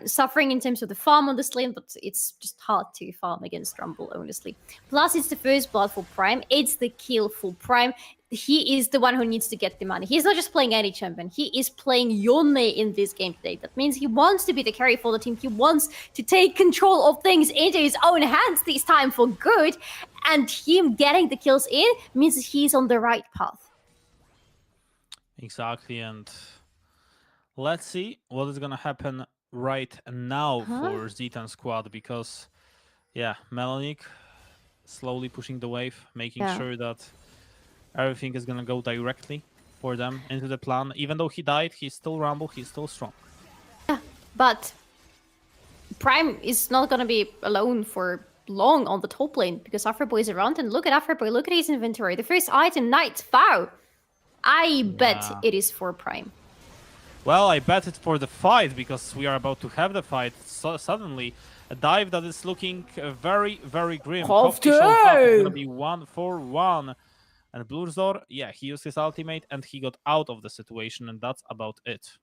suffering in terms of the farm on this lane, but it's just hard to farm against Rumble, honestly. Plus, it's the first blood for Prime, it's the kill for Prime. He is the one who needs to get the money. He's not just playing any champion. He is playing Yone in this game today. That means he wants to be the carry for the team. He wants to take control of things into his own hands this time for good. And him getting the kills in means he's on the right path. Exactly, and let's see what is going to happen right now for Z10 squad, because, yeah, Melonic slowly pushing the wave, making sure that everything is going to go directly for them into the plan. Even though he died, he's still Rumble, he's still strong. Yeah, but Prime is not going to be alone for long on the top lane, because Afroboy is around, and look at Afroboy, look at his inventory. The first item, Knight's Vow. I bet it is for Prime. Well, I bet it's for the fight, because we are about to have the fight. So suddenly, a dive that is looking very, very grim. Korotkiy shows up. It's going to be 1-for-1. And Blurzor, yeah, he used his ultimate and he got out of the situation, and that's about it.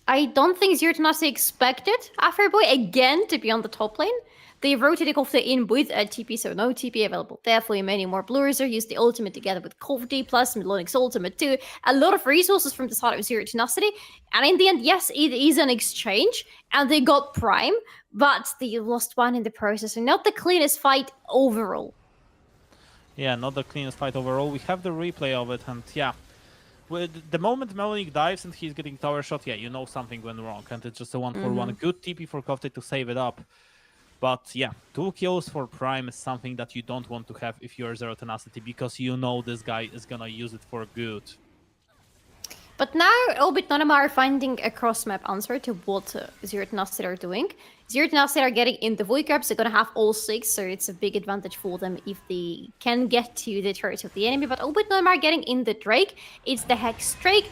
I don't think Zero Tenacity expected Afroboy again to be on the top lane. They rotated off the in with a TP, so no TP available. Therefore, many more Blurzor used the ultimate together with Korotkiy plus Melonic's ultimate too. A lot of resources from the side of Zero Tenacity. And in the end, yes, it is an exchange, and they got Prime, but they lost one in the process, and not the cleanest fight overall. Yeah, not the cleanest fight overall. We have the replay of it, and yeah, the moment Melonic dives and he's getting tower shot, yeah, you know something went wrong, and it's just a 1-for-1. Good TP for Korotkiy to save it up. But yeah, 2 kills for Prime is something that you don't want to have if you're Zero Tenacity, because you know this guy is gonna use it for good. But now Anonymo are finding a cross-map answer to what Zero Tenacity are doing. Zero Tenacity are getting in the Void Grabs, they're gonna have all 6, so it's a big advantage for them if they can get to the turrets of the enemy. But Anonymo are getting in the Drake, it's the Hex Drake,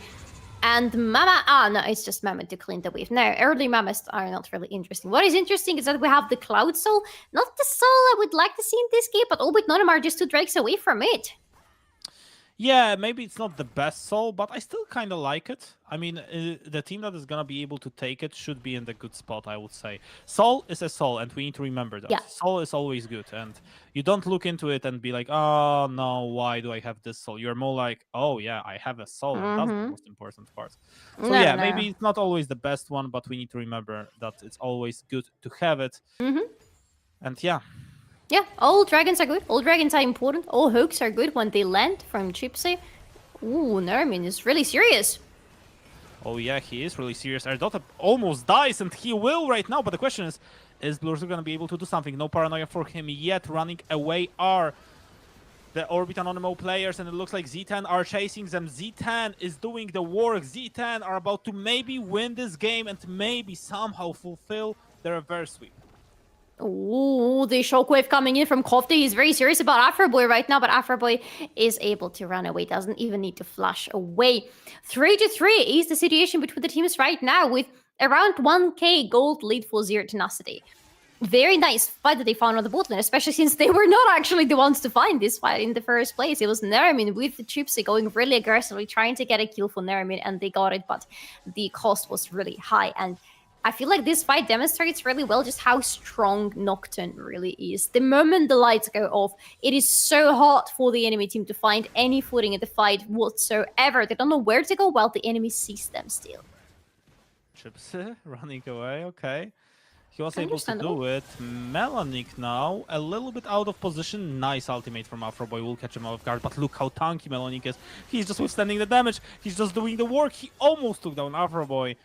and Mama, no, it's just Mama to clean the wave. No, early Mamas are not really interesting. What is interesting is that we have the Cloud Soul, not the soul I would like to see in this game, but Anonymo are just 2 Drakes away from it. Yeah, maybe it's not the best soul, but I still kind of like it. I mean, the team that is going to be able to take it should be in the good spot, I would say. Soul is a soul, and we need to remember that. Yeah. Soul is always good, and you don't look into it and be like, oh, no, why do I have this soul? You're more like, oh, yeah, I have a soul, and that's the most important part. So, maybe it's not always the best one, but we need to remember that it's always good to have it. And yeah. Yeah, all dragons are good. All dragons are important. All hooks are good when they land from Gypsy. Ooh, Nermin is really serious. Oh yeah, he is really serious. Erdota almost dies, and he will right now. But the question is Blurzor going to be able to do something? No paranoia for him yet. Running away are the Orbit Anonymo players, and it looks like Z10 are chasing them. Z10 is doing the work. Z10 are about to maybe win this game and maybe somehow fulfill the reverse sweep. Ooh, the shockwave coming in from Korotkiy. He's very serious about Afroboy right now, but Afroboy is able to run away. Doesn't even need to flash away. 3-3 is the situation between the teams right now, with around 1k gold lead for Zero Tenacity. Very nice fight that they found on the bot lane, especially since they were not actually the ones to find this fight in the first place. It was Nermin with the Gypsy going really aggressively, trying to get a kill for Nermin, and they got it, but the cost was really high. And I feel like this fight demonstrates really well just how strong Nocturne really is. The moment the lights go off, it is so hard for the enemy team to find any footing in the fight whatsoever. They don't know where to go while the enemy sees them still. Chips running away, okay. He was able to Understandable. do it. Melanic now, a little bit out of position. Nice ultimate from Afroboy, will catch him off guard, but look how tanky Melanic is. He's just withstanding the damage, he's just doing the work. He almost took down Afroboy,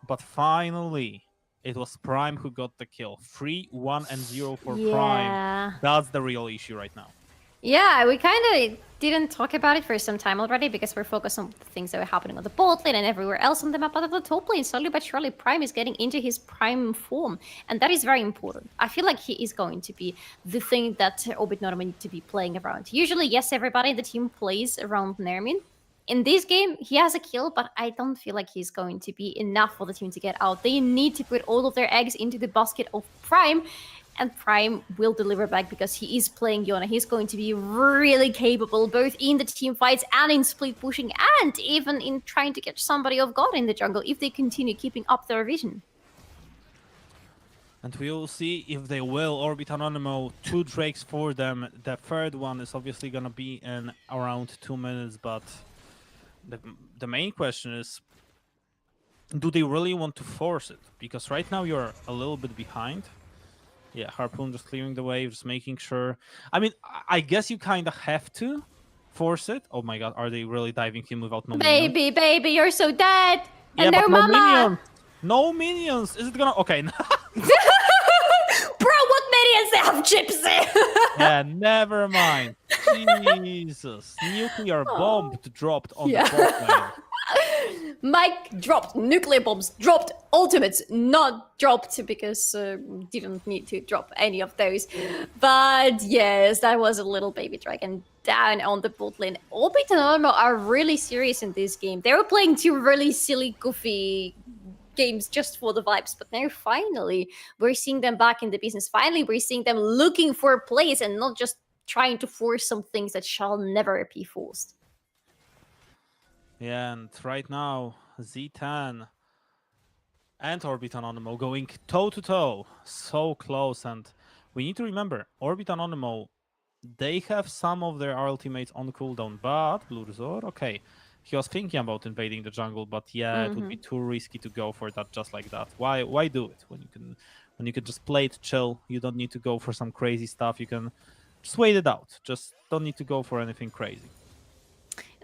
but finally, it was Prime who got the kill. 3, 1, and 0 for Prime. That's the real issue right now. Yeah, we kind of didn't talk about it for some time already because we're focused on the things that were happening on the bot lane and everywhere else on the map. But at the top lane, slowly but surely, Prime is getting into his prime form. And that is very important. I feel like he is going to be the thing that Orbit Norman need to be playing around. Usually, yes, everybody in the team plays around Nermin. In this game, he has a kill, but I don't feel like he's going to be enough for the team to get out. They need to put all of their eggs into the basket of Prime, and Prime will deliver back because he is playing Yona. He's going to be really capable, both in the team fights and in split pushing, and even in trying to catch somebody off guard in the jungle if they continue keeping up their vision. And we will see if they will. Orbit Anonymo, 2 Drakes for them. The third one is obviously going to be in around 2 minutes, but the main question is, do they really want to force it? Because right now you're a little bit behind. Yeah, Harpoon just clearing the way, just making sure. I mean, I guess you kind of have to force it. Oh my god, are they really diving him without no minions? Baby, you're so dead! Yeah, and but no no mama! minions! No minions! Is it gonna... Okay. Bro, what minions they have, Gypsy? Yeah, never mind. Jesus. Nuclear bomb dropped on the bot lane. Mike dropped nuclear bombs, dropped ultimates, not dropped because didn't need to drop any of those. But yes, that was a little baby dragon down on the bot lane. Orbit and Anonymo are really serious in this game. They were playing 2 really silly, goofy games just for the vibes, but now finally we're seeing them back in the business. Finally, we're seeing them looking for plays and not just trying to force some things that shall never be forced. Yeah, and right now, Z10 and Orbit Anonymo going toe-to-toe. So close, and we need to remember, Orbit Anonymo, they have some of their ultimates on cooldown, but Blurzor, okay, he was thinking about invading the jungle, but yeah, it would be too risky to go for that just like that. Why do it when you can just play it chill? You don't need to go for some crazy stuff. You can just wait it out. Just don't need to go for anything crazy.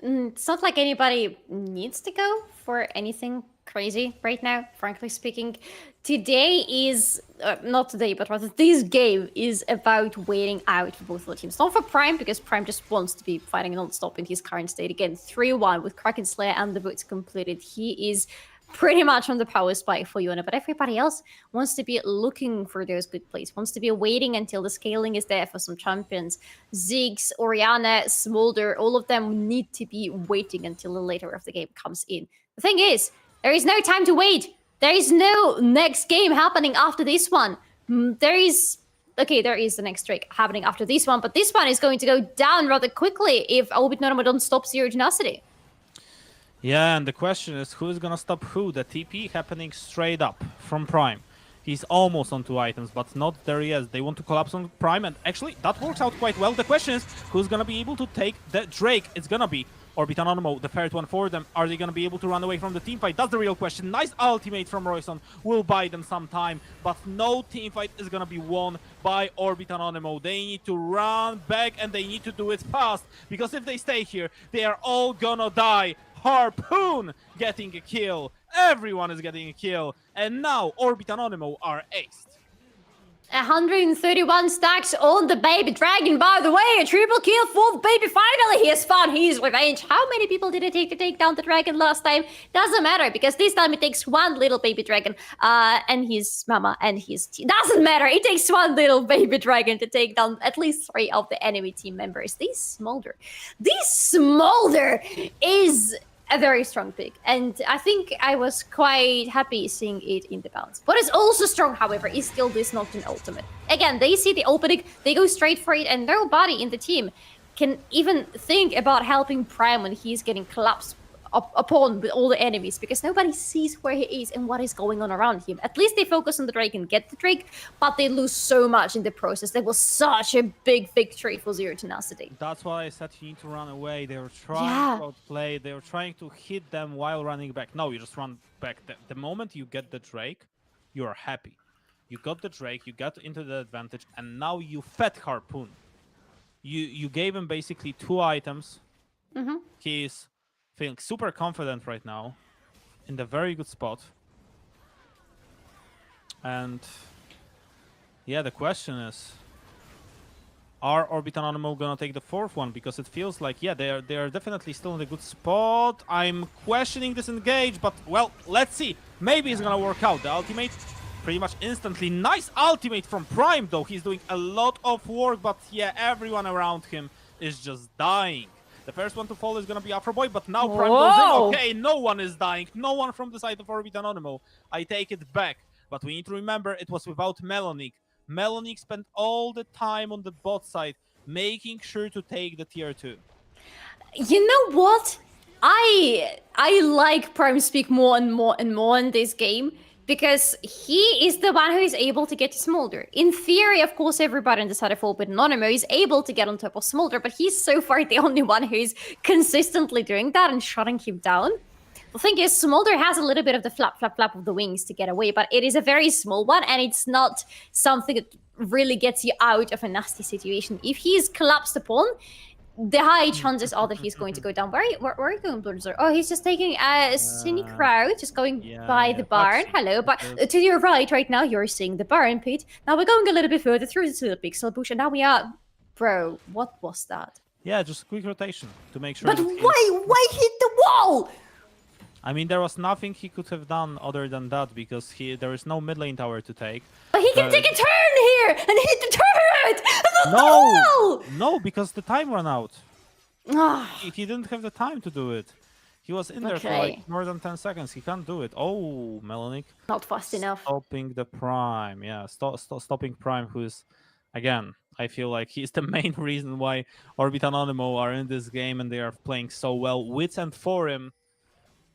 It's not like anybody needs to go for anything crazy right now, frankly speaking. Today is, not today, but rather this game is about waiting out for both of the teams. Not for Prime, because Prime just wants to be fighting non-stop in his current state. Again, 3-1 with Kraken Slayer and the boots completed. He is pretty much on the power spike for Yona, but everybody else wants to be looking for those good plays, wants to be waiting until the scaling is there for some champions. Ziggs, Oriana, Smolder, all of them need to be waiting until the later of the game comes in. The thing is, there is no time to wait. There is no next game happening after this one. There is the next Drake happening after this one, but this one is going to go down rather quickly if Orbit Normal don't stop Zero Tenacity. Yeah, and the question is, who's gonna stop who? The TP happening straight up from Prime. He's almost on 2 items, but not there yet. They want to collapse on Prime, and actually, that works out quite well. The question is, who's gonna be able to take the Drake? It's gonna be Orbit Anonymo, the third one for them. Are they gonna be able to run away from the teamfight? That's the real question. Nice ultimate from Royson will buy them some time, but no teamfight is gonna be won by Orbit Anonymo. They need to run back, and they need to do it fast, because if they stay here, they are all gonna die. Harpoon getting a kill. Everyone is getting a kill. And now Orbit Anonymo are aced. 131 stacks on the baby dragon, by the way. A triple kill for the baby. Finally, he has found his revenge. How many people did it take to take down the dragon last time? Doesn't matter, because this time it takes one little baby dragon and his mama and his team. Doesn't matter. It takes one little baby dragon to take down at least 3 of the enemy team members. This Smolder is a very strong pick, and I think I was quite happy seeing it in the balance. What is also strong, however, is still this Nocturne ultimate. Again, they see the opening, they go straight for it, and nobody in the team can even think about helping Prime when he's getting collapsed a pawn with all the enemies because nobody sees where he is and what is going on around him. At least they focus on the Drake and get the Drake, but they lose so much in the process. That was such a big victory for Zero Tenacity. That's why I said you need to run away. They were trying to outplay. They were trying to hit them while running back. No, you just run back. The moment you get the Drake, you are happy. You got the Drake, you got into the advantage, and now you fed Harpoon. You gave him basically 2 items. He's feeling super confident right now, in the very good spot. And yeah, the question is, are Orbit and Anonymo gonna take the 4th one? Because it feels like, yeah, they are definitely still in a good spot. I'm questioning this engage, but well, let's see. Maybe it's gonna work out. The ultimate pretty much instantly. Nice ultimate from Prime, though. He's doing a lot of work, but yeah, everyone around him is just dying. The first one to fall is gonna be Afroboy, but now Prime goes in. Okay, no one is dying. No one from the side of Orbit and Anonymo. I take it back. But we need to remember it was without Melonic. Melonic spent all the time on the bot side, making sure to take the tier 2. You know what? I like Prime Speak more and more and more in this game because he is the one who is able to get to Smolder. In theory, of course, everybody on the side of Orbit and Anonymo is able to get on top of Smolder, but he's so far the only one who's consistently doing that and shutting him down. The thing is, Smolder has a little bit of the flap of the wings to get away, but it is a very small one, and it's not something that really gets you out of a nasty situation. If he's collapsed upon, the high chances are that he's going to go down. Where are you going, Blizzard? Oh, he's just taking a scenic route, just going by the barn. Hello, but to your right now, you're seeing the barn pit. Now we're going a little bit further through to the pixel bush, and now we are... Bro, what was that? Yeah, just a quick rotation to make sure... But why hit the wall? I mean, there was nothing he could have done other than that because there is no mid lane tower to take. But he can take a turn here and hit the turret! No, because the time ran out. He didn't have the time to do it. He was in there for like more than 10 seconds. He can't do it. Oh, Melonic. Not fast enough. Stopping the Prime. Yeah, stopping Prime, who is, again, I feel like he's the main reason why Orbit and Anonymo are in this game and they are playing so well. Wits and for him.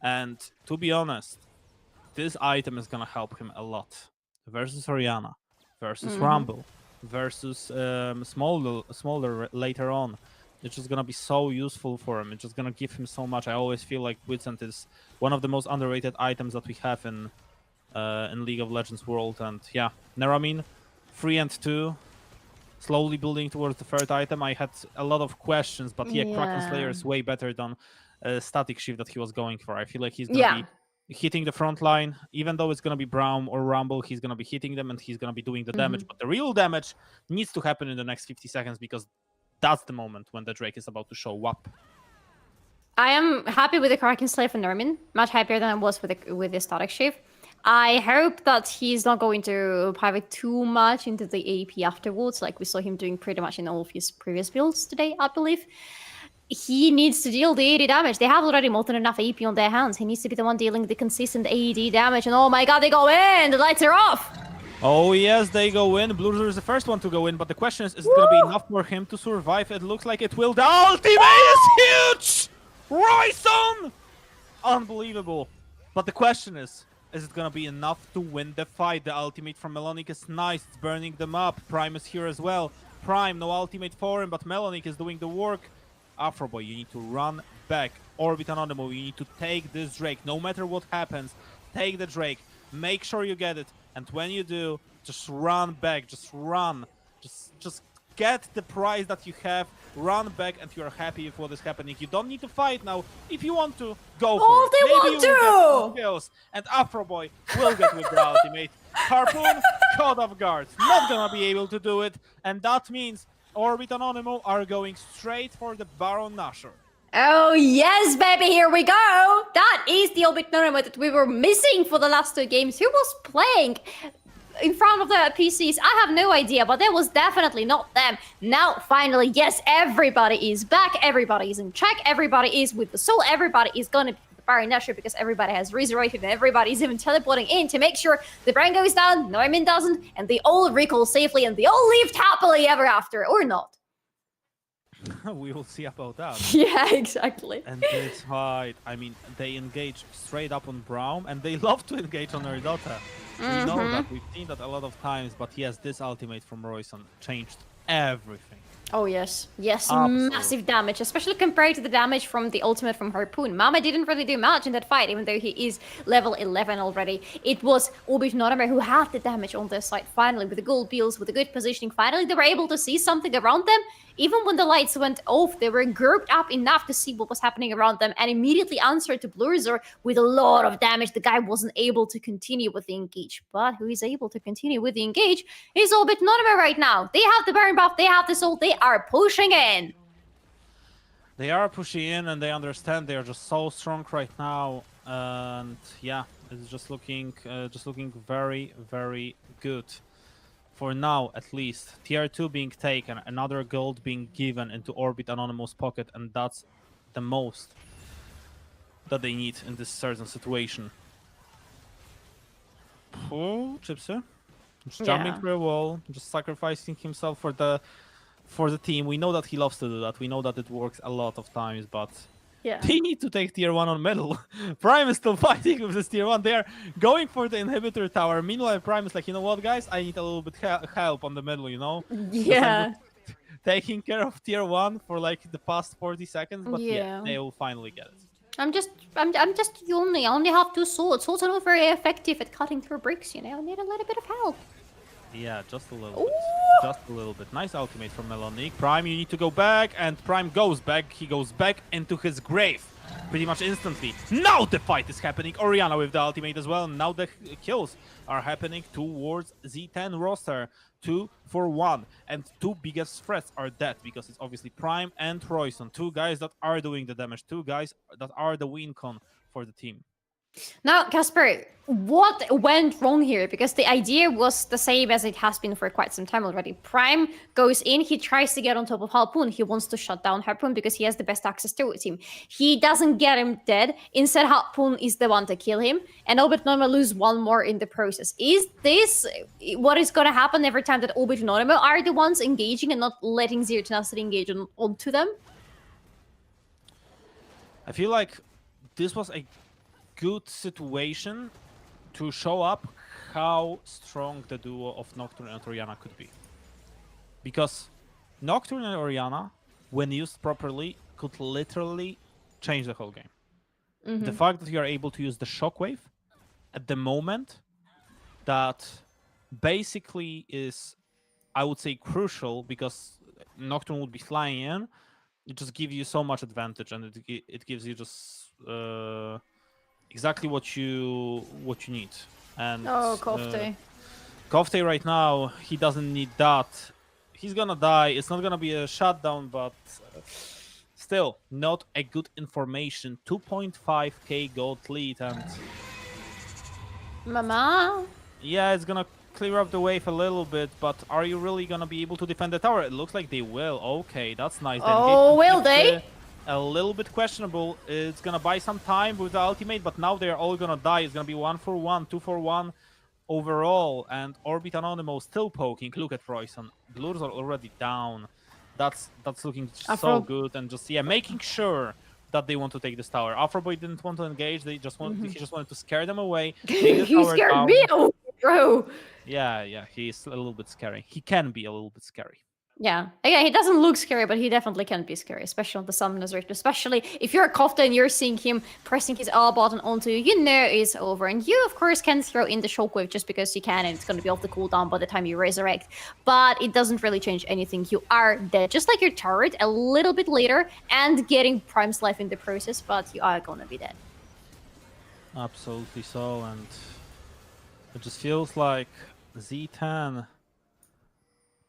And to be honest, this item is gonna help him a lot. Versus Orianna, versus Rumble, versus Smolder later on. It's just gonna be so useful for him. It's just gonna give him so much. I always feel like Witsend is one of the most underrated items that we have in League of Legends world. And yeah, Neramin, 3 and 2, slowly building towards the 3rd item. I had a lot of questions, but yeah, Kraken Slayer is way better than static shift that he was going for. I feel like he's gonna be hitting the front line, even though it's gonna be Braum or Rumble, he's gonna be hitting them and he's gonna be doing the damage. But the real damage needs to happen in the next 50 seconds because that's the moment when the Drake is about to show up. I am happy with the Kraken Slayer for Nermin, much happier than I was with the static shift. I hope that he's not going to pivot too much into the AP afterwards, like we saw him doing pretty much in all of his previous builds today, I believe. He needs to deal the AD damage. They have already more than enough AP on their hands. He needs to be the one dealing the consistent AD damage. And oh my god, they go in! The lights are off! Oh yes, they go in. Blue is the first one to go in, but the question is it going to be enough for him to survive? It looks like it will. The ultimate is huge! Ryson! Unbelievable. But the question is it going to be enough to win the fight? The ultimate from Melonic is nice. It's burning them up. Prime is here as well. Prime, no ultimate for him, but Melonic is doing the work. Afroboy, you need to run back. Orbit and Anonymo, you need to take this Drake. No matter what happens, take the Drake. Make sure you get it. And when you do, just run back. Just run. Just get the prize that you have. Run back and you're happy with what is happening. You don't need to fight now. If you want to, go for it. Maybe you will get some kills. And Afroboy will get with the ultimate. Harpoon, caught off guard. Not gonna be able to do it. And that means Orbit and Anonymo are going straight for the Baron Nashor. Oh yes, baby, here we go! That is the Orbit and Anonymo that we were missing for the last 2 games. Who was playing in front of the PCs? I have no idea, but that was definitely not them. Now, finally, yes, everybody is back, everybody is in check, everybody is with the soul, everybody is gonna be Baron Nashor because everybody has resurrected and everybody's even teleporting in to make sure the Brain goes down, Neumann doesn't, and they all recall safely and they all lived happily ever after, or not. We will see about that. Yeah, exactly. And this right, I mean, they engage straight up on Braum, and they love to engage on Erdota. We know that, we've seen that a lot of times, but yes, this ultimate from Royson changed everything. Oh yes, yes, Absolutely. massive damage, especially compared to the damage from the ultimate from Harpoon. Mama didn't really do much in that fight, even though he is level 11 already. It was Obit who had the damage on their side finally, with the gold bills, with the good positioning. Finally, they were able to see something around them. Even when the lights went off, they were grouped up enough to see what was happening around them and immediately answered to Blurzor with a lot of damage. The guy wasn't able to continue with the engage, but who is able to continue with the engage is Obit right now. They have the Baron buff, they have the soul, they are pushing in. They are pushing in, and they understand they are just so strong right now. And yeah, it's just looking very, very good. For now, at least. Tier 2 being taken, another gold being given into Orbit Anonymous pocket, and that's the most that they need in this certain situation. Oh, Chipsy. Just jumping through a wall, just sacrificing himself for the team. We know that he loves to do that. We know that it works a lot of times, but they need to take tier 1 on middle. Prime is still fighting with this tier 1. They are going for the inhibitor tower. Meanwhile, Prime is like, you know what, guys? I need a little bit help on the middle, you know? Yeah. Taking care of tier 1 for like the past 40 seconds, but yeah, they will finally get it. I'm just I only have 2 swords. Swords are not very effective at cutting through bricks, you know. I need a little bit of help. Yeah, just a little bit. Just a little bit. Nice ultimate from Linnik. Prime, you need to go back, and Prime goes back. He goes back into his grave pretty much instantly. Now the fight is happening. Orianna with the ultimate as well. Now the kills are happening towards Z10 roster. 2 for 1. And 2 biggest threats are dead, because it's obviously Prime and Royson. 2 guys that are doing the damage. 2 guys that are the win con for the team. Now, Kasper, what went wrong here? Because the idea was the same as it has been for quite some time already. Prime goes in, he tries to get on top of Harpoon. He wants to shut down Harpoon because he has the best access to him. He doesn't get him dead. Instead, Harpoon is the one to kill him. And Obit lose 1 more in the process. Is this what is going to happen every time that Obit are the ones engaging and not letting Zero Tenacity engage onto them? I feel like this was a good situation to show up how strong the duo of Nocturne and Orianna could be. Because Nocturne and Orianna, when used properly, could literally change the whole game. The fact that you are able to use the Shockwave at the moment, that basically is, I would say, crucial, because Nocturne would be flying in. It just gives you so much advantage, and it gives you just exactly what you need. And Kofte. Kofte right now, he doesn't need that. He's gonna die. It's not gonna be a shutdown, but still not a good information. 2.5k gold lead, and Mama. yeah, it's gonna clear up the wave a little bit, but are you really gonna be able to defend the tower? It looks like they will. Okay, that's nice. Oh, will they? A little bit questionable. It's gonna buy some time with the ultimate, but now they're all gonna die. It's gonna be 1 for 1, 2 for 1 overall, and Orbit Anonymo still poking. Look at Royson. Blurs are already down. That's looking so good, and just making sure that they want to take this tower. Afroboy didn't want to engage. They just want he just wanted to scare them away. He scared me away, bro. Yeah, he's a little bit scary. He can be a little bit scary. Yeah, again, he doesn't look scary, but he definitely can be scary, especially on the summoners rate. Especially if you're a Kofta and you're seeing him pressing his R button onto you, you know it's over. And you, of course, can throw in the Shockwave just because you can, and it's going to be off the cooldown by the time you resurrect. But it doesn't really change anything. You are dead, just like your turret, a little bit later, and getting Prime's life in the process, but you are going to be dead. Absolutely so, and it just feels like Z10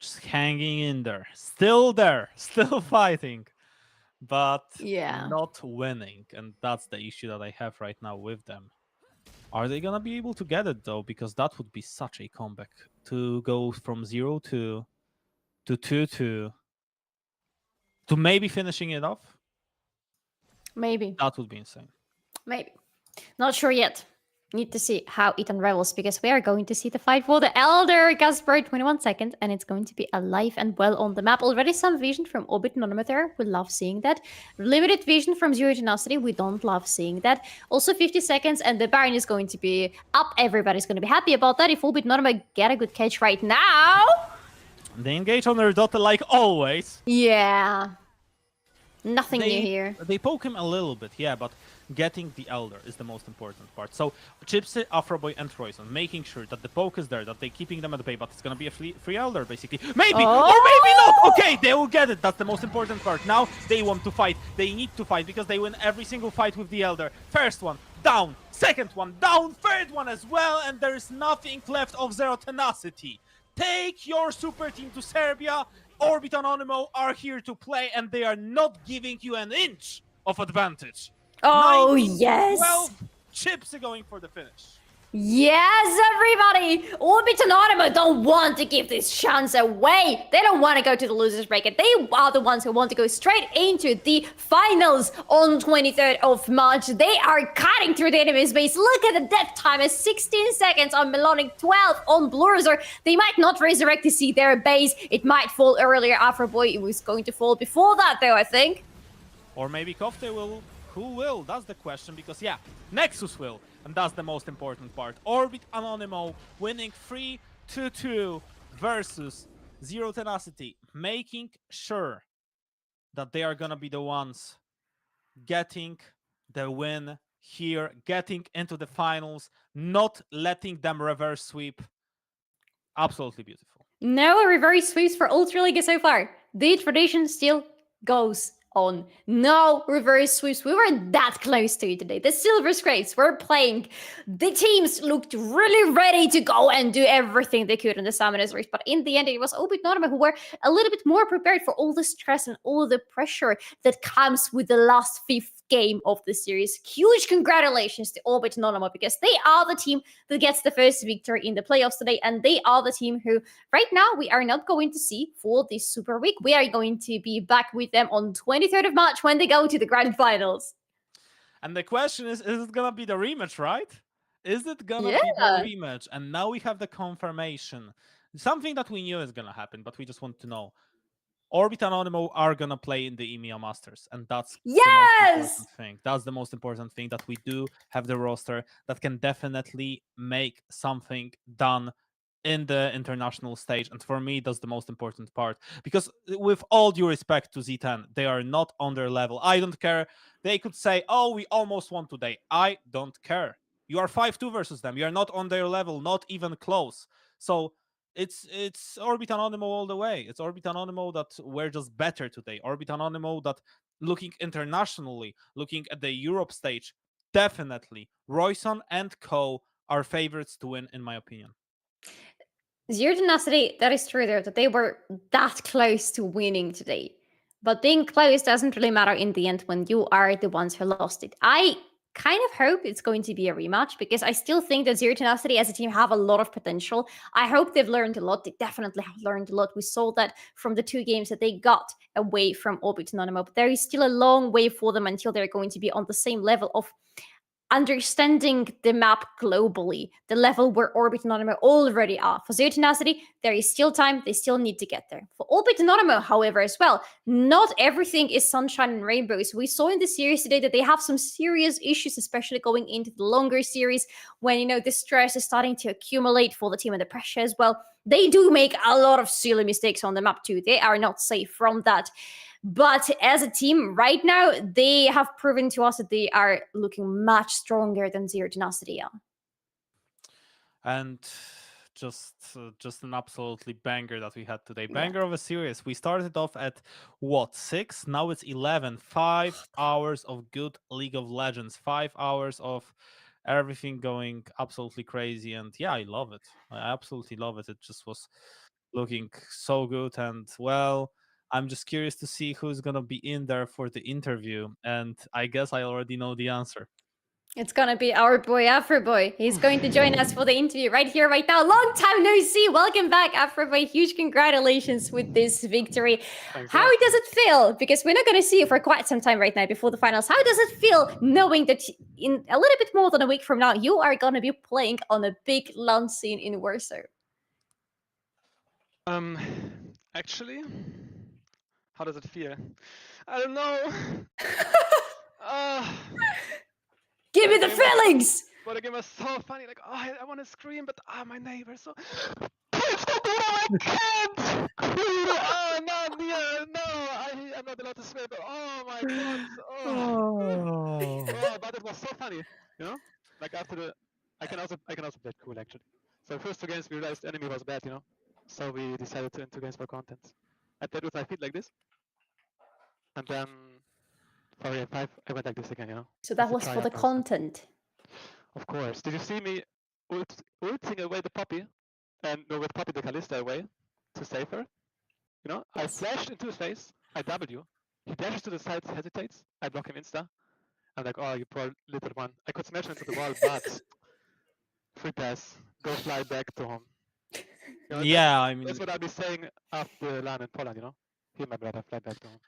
just hanging in there, still fighting, but not winning, and that's the issue that I have right now with them. Are they gonna be able to get it though? Because that would be such a comeback to go from 0 to 2 to maybe finishing it off. Maybe That would be insane. Maybe. Not sure yet. Need to see how it unravels because we are going to see the fight for the Elder. Kasper, 21 seconds, and it's going to be alive and well on the map. Already some vision from Orbit Anonymo there. We love seeing that. Limited vision from Zero Tenacity. We don't love seeing that. Also 50 seconds, and the Baron is going to be up. Everybody's going to be happy about that. If Orbit Anonymo get a good catch right now. They engage on their daughter like always. Yeah. Nothing new here. They poke him a little bit, yeah, but getting the Elder is the most important part. So Chipsy, Afroboy, and Royson making sure that the poke is there, that they're keeping them at bay, but it's gonna be a free Elder, basically. Maybe, or maybe not! Okay, they will get it. That's the most important part. Now they want to fight. They need to fight because they win every single fight with the Elder. First one, down. Second one, down. Third one as well, and there is nothing left of Zero Tenacity. Take your super team to Serbia. Orbit Anonymo are here to play, and they are not giving you an inch of advantage. Oh, 19, yes. 12, Chips are going for the finish. Yes, everybody! Orbit Anonymo don't want to give this chance away. They don't want to go to the losers bracket. They are the ones who want to go straight into the finals on 23rd of March. They are cutting through the enemy's base. Look at the death time is 16 seconds on Melonic, 12 on Blurzer. They might not resurrect to see their base. It might fall earlier. Afroboy was going to fall before that, though, I think. Or maybe Kofte will. Who will? That's the question, because yeah, Nexus will. And that's the most important part. Orbit Anonymo winning 3-2 versus Zero Tenacity, making sure that they are gonna be the ones getting the win here, getting into the finals, not letting them reverse sweep. Absolutely beautiful. No reverse sweeps for Ultraliga so far. The tradition still goes on. No reverse sweeps. We were that close to it today. The Silver Scrapes were playing. The teams looked really ready to go and do everything they could in the Summoners Race. But in the end, it was Orbit Anonymo who were a little bit more prepared for all the stress and all the pressure that comes with the last fifth game of the series. Huge congratulations to Orbit Anonymo because they are the team that gets the first victory in the playoffs today, and they are the team who right now we are not going to see for this Super Week. We are going to be back with them on 23rd of March when they go to the grand finals. And the question is it gonna be the rematch, right? Is it gonna be the rematch? And now we have the confirmation. Something that we knew is gonna happen, but we just want to know. Orbit Anonymo are gonna play in the EMEA Masters, and that's the most important thing. That's the most important thing, that we do have the roster that can definitely make something done in the international stage. And for me, that's the most important part, because with all due respect to Z10, they are not on their level. I don't care. They could say, oh, we almost won today. I don't care. You are 5-2 versus them. You are not on their level, not even close. So it's Orbit Anonymo all the way. It's Orbit Anonymo that were just better today. Orbit Anonymo that, looking internationally, looking at the Europe stage, definitely Royson and Co are favorites to win, in my opinion. Zero Tenacity, that is true there, that they were that close to winning today. But being close doesn't really matter in the end when you are the ones who lost it. I kind of hope it's going to be a rematch because I still think that Zero Tenacity as a team have a lot of potential. I hope they've learned a lot. They definitely have learned a lot. We saw that from the 2 games that they got away from Orbit Anonymo. But there is still a long way for them until they're going to be on the same level of understanding the map globally, the level where Orbit Anonymo already are. For Zero Tenacity, there is still time. They still need to get there. For Orbit Anonymo, however, as well, not everything is sunshine and rainbows. We saw in the series today that they have some serious issues, especially going into the longer series when, you know, the stress is starting to accumulate for the team and the pressure as well. They do make a lot of silly mistakes on the map too. They are not safe from that. But as a team right now, they have proven to us that they are looking much stronger than Zero Tenacity are. And just an absolutely banger that we had today. Banger of a series. We started off at what, 6? Now it's 11. 5 hours of good League of Legends. 5 hours of everything going absolutely crazy. And yeah, I love it. I absolutely love it. It just was looking so good. And well, I'm just curious to see who's going to be in there for the interview. And I guess I already know the answer. It's going to be our boy, Afroboy. He's going to join us for the interview right here, right now. Long time no see. Welcome back, Afroboy. Huge congratulations with this victory. How does it feel? Because we're not going to see you for quite some time right now before the finals. How does it feel knowing that in a little bit more than a week from now, you are gonna be playing on a big LAN scene in Warsaw. Actually, how does it feel? I don't know. Give me the feelings! But the game was so funny. Like, I want to scream, but my neighbor. So please don't do that. I can't. Oh no, dear, no. I'm not allowed to swear. But oh my god. But it was so funny. You know, like after the, I can also play it cool actually. So first 2 games we realized enemy was bad. You know, so we decided to end 2 games for content. I played with my feet like this, and then for game 5 I went like this again. You know. So that was for the content. Of course. Did you see me ulting away the Poppy? And no, with Poppy the Kalista away to save her? You know, I flashed into his face, I W. He dashes to the side, hesitates, I block him insta. I'm like, oh, you poor little one. I could smash him into the wall, but free pass. Go fly back to home. You know, Yeah, I mean, that's what I'll be saying after LAN in Poland, you know? He, my brother, fly back to home.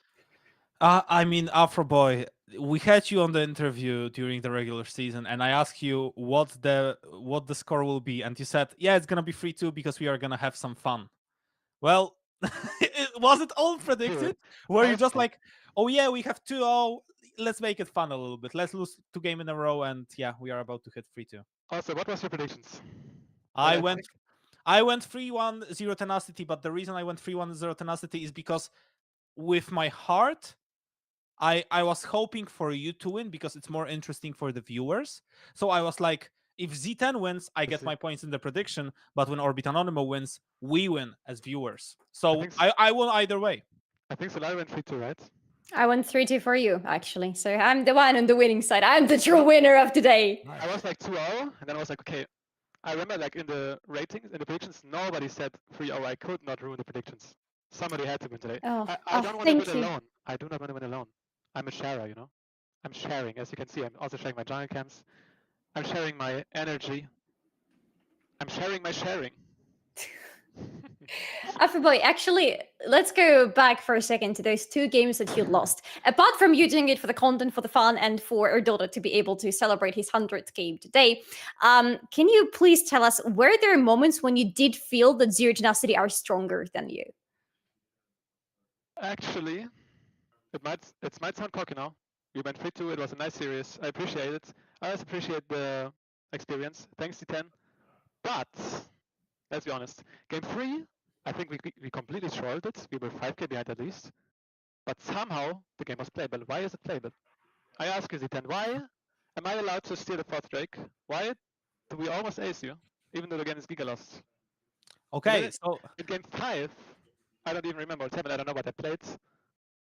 I mean, Afro Boy, we had you on the interview during the regular season, and I asked you what the score will be, and you said, "Yeah, it's gonna be 3-2 because we are gonna have some fun." Well, was it all predicted? Were you just like, "Oh yeah, we have 2-0, let's make it fun a little bit. Let's lose 2 games in a row, and yeah, we are about to hit 3-2." Also, what was your predictions? I went 3-1 0 Tenacity, but the reason I went 3-1 0 Tenacity is because with my heart, I was hoping for you to win because it's more interesting for the viewers. So I was like, if Z10 wins, I get my points in the prediction, but when Orbit Anonymo wins, we win as viewers. So I won either way. I think Solari went 3-2, right? I went 3-2 for you, actually. So I'm the one on the winning side. I'm the true winner of today. I was like 2-0, and then I was like, okay. I remember like in the ratings, in the predictions, nobody said 3-0. I could not ruin the predictions. Somebody had to win today. I don't want to win alone. I do not want to win alone. I'm a sharer, you know? I'm sharing. As you can see, I'm also sharing my jungle camps. I'm sharing my energy. I'm sharing my sharing. Boy, actually, let's go back for a second to those 2 games that you lost. Apart from you doing it for the content, for the fun, and for Erdota to be able to celebrate his 100th game today, can you please tell us, were there moments when you did feel that Zero Tenacity are stronger than you? Actually, it might sound cocky now. We went 3-2. It was a nice series. I appreciate it. I also appreciate the experience. Thanks, Z10. But let's be honest. Game 3, I think we completely trolled it. We were 5k behind at least. But somehow the game was playable. Why is it playable? I ask you, Z10, why am I allowed to steal the 4th Drake? Why do we almost ace you, even though the game is Giga lost? Okay, so in game 5, I don't even remember what happened. I don't know what I played.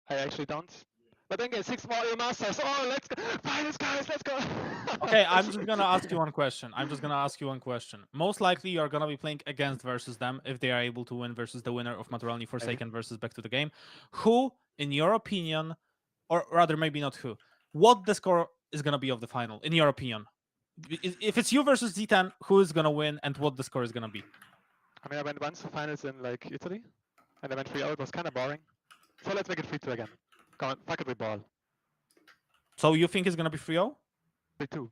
I actually don't. But then game 6 more masters. Oh, let's go! Finals, guys, let's go! Okay, I'm just gonna ask you one question. Most likely, you're gonna be playing against versus them if they are able to win versus the winner of Naturalnie Forsaken versus Back to the Game. Who, in your opinion, or rather maybe not who, what the score is gonna be of the final, in your opinion? If it's you versus Z10, who is gonna win and what the score is gonna be? I mean, I went once to finals in like Italy, and I went 3-0. It was kind of boring. So let's make it 3-2 again. Come on, fuck it with ball. So you think it's gonna be 3-0? 3-2.